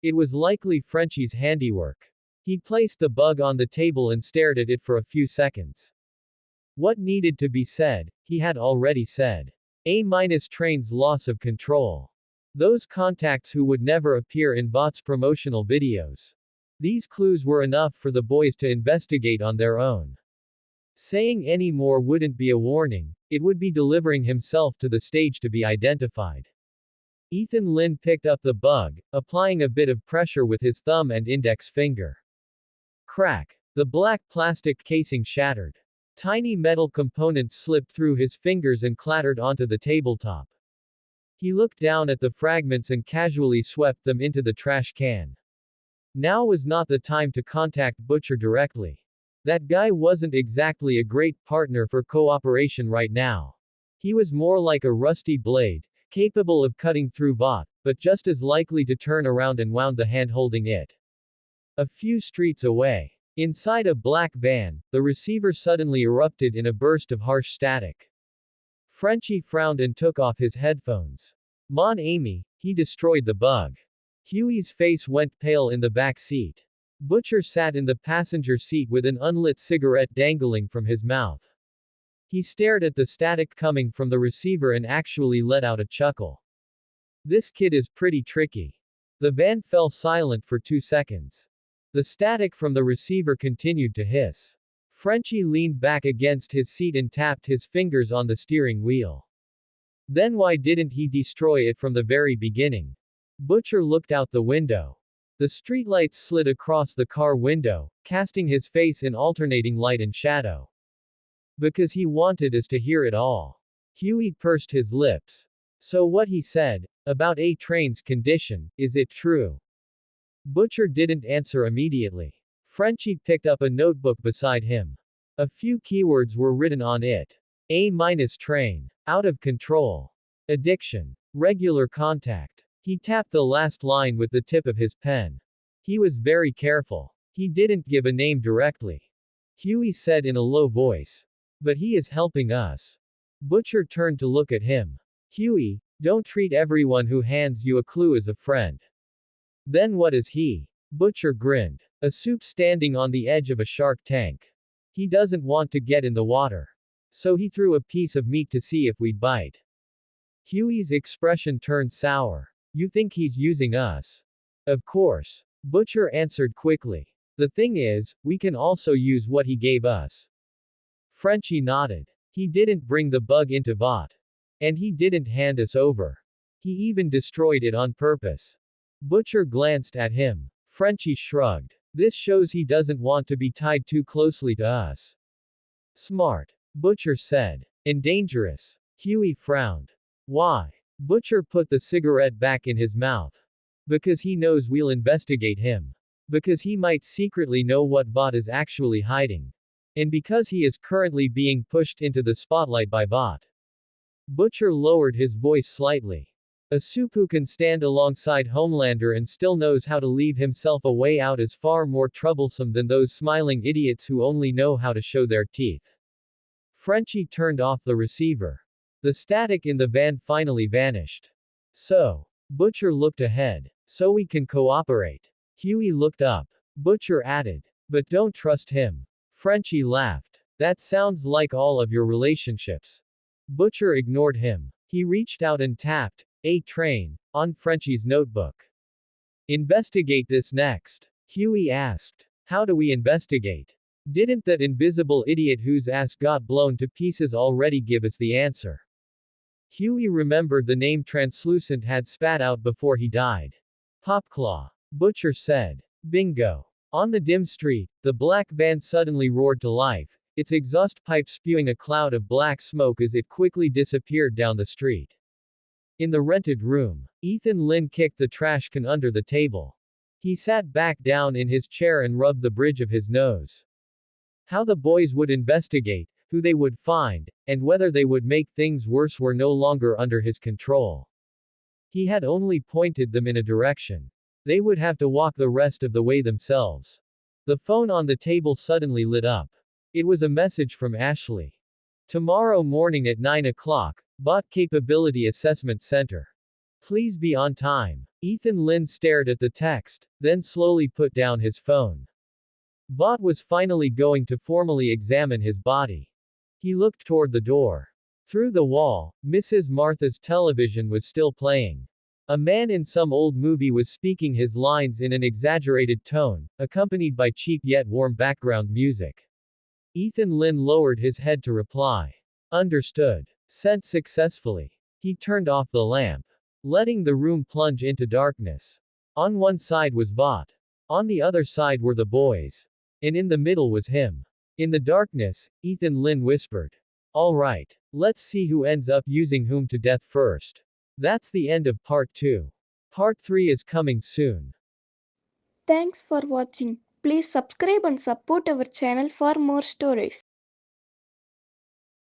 It was likely Frenchie's handiwork. He placed the bug on the table and stared at it for a few seconds. What needed to be said, he had already said. Train's loss of control. Those contacts who would never appear in Vought's promotional videos. These clues were enough for the boys to investigate on their own. Saying any more wouldn't be a warning, it would be delivering himself to the stage to be identified. Ethan Lin picked up the bug, applying a bit of pressure with his thumb and index finger. Crack. The black plastic casing shattered. Tiny metal components slipped through his fingers and clattered onto the tabletop. He looked down at the fragments and casually swept them into the trash can. Now was not the time to contact Butcher directly. That guy wasn't exactly a great partner for cooperation right now. He was more like a rusty blade, capable of cutting through Vought, but just as likely to turn around and wound the hand holding it. A few streets away. Inside a black van, the receiver suddenly erupted in a burst of harsh static. Frenchie frowned and took off his headphones. Mon Amy, he destroyed the bug. Huey's face went pale in the back seat. Butcher sat in the passenger seat with an unlit cigarette dangling from his mouth. He stared at the static coming from the receiver and actually let out a chuckle. This kid is pretty tricky. The van fell silent for 2 seconds. The static from the receiver continued to hiss. Frenchie leaned back against his seat and tapped his fingers on the steering wheel. Then why didn't he destroy it from the very beginning? Butcher looked out the window. The streetlights slid across the car window, casting his face in alternating light and shadow. Because he wanted us to hear it all. Huey pursed his lips. So what he said, about A Train's condition, is it true? Butcher didn't answer immediately. Frenchie picked up a notebook beside him. A few keywords were written on it. A-train. Out of control. Addiction. Regular contact. He tapped the last line with the tip of his pen. He was very careful. He didn't give a name directly. Huey said in a low voice. But he is helping us. Butcher turned to look at him. Huey, don't treat everyone who hands you a clue as a friend. Then what is he? Butcher grinned. A soup standing on the edge of a shark tank. He doesn't want to get in the water. So he threw a piece of meat to see if we'd bite. Huey's expression turned sour. You think he's using us? Of course. Butcher answered quickly. The thing is, we can also use what he gave us. Frenchie nodded. He didn't bring the bug into Vought. And he didn't hand us over. He even destroyed it on purpose. Butcher glanced at him. Frenchie shrugged. This shows he doesn't want to be tied too closely to us. Smart. Butcher said. And dangerous. Huey frowned. Why? Butcher put the cigarette back in his mouth. Because he knows we'll investigate him. Because he might secretly know what Vought is actually hiding. And because he is currently being pushed into the spotlight by Vought. Butcher lowered his voice slightly. A soup who can stand alongside Homelander and still knows how to leave himself a way out is far more troublesome than those smiling idiots who only know how to show their teeth. Frenchie turned off the receiver. The static in the van finally vanished. So, Butcher looked ahead. So we can cooperate. Huey looked up. Butcher added. But don't trust him. Frenchie laughed. That sounds like all of your relationships. Butcher ignored him. He reached out and tapped, A Train, on Frenchie's notebook. Investigate this next. Huey asked. How do we investigate? Didn't that invisible idiot whose ass got blown to pieces already give us the answer? Huey remembered the name Translucent had spat out before he died. Popclaw. Butcher said. Bingo. On the dim street, the black van suddenly roared to life, its exhaust pipe spewing a cloud of black smoke as it quickly disappeared down the street. In the rented room, Ethan Lynn kicked the trash can under the table. He sat back down in his chair and rubbed the bridge of his nose. How the boys would investigate, who they would find, and whether they would make things worse were no longer under his control. He had only pointed them in a direction. They would have to walk the rest of the way themselves. The phone on the table suddenly lit up. It was a message from Ashley. Tomorrow morning at 9 o'clock, Vought Capability Assessment Center. Please be on time. Ethan Lynn stared at the text, then slowly put down his phone. Vought was finally going to formally examine his body. He looked toward the door. Through the wall, Mrs. Martha's television was still playing. A man in some old movie was speaking his lines in an exaggerated tone, accompanied by cheap yet warm background music. Ethan Lynn lowered his head to reply. Understood. Sent successfully. He turned off the lamp, letting the room plunge into darkness. On one side was Vought. On the other side were the boys. And in the middle was him. In the darkness, Ethan Lynn whispered. All right. Let's see who ends up using whom to death first. That's the end of part 2. Part 3 is coming soon. Thanks for watching. Please subscribe and support our channel for more stories.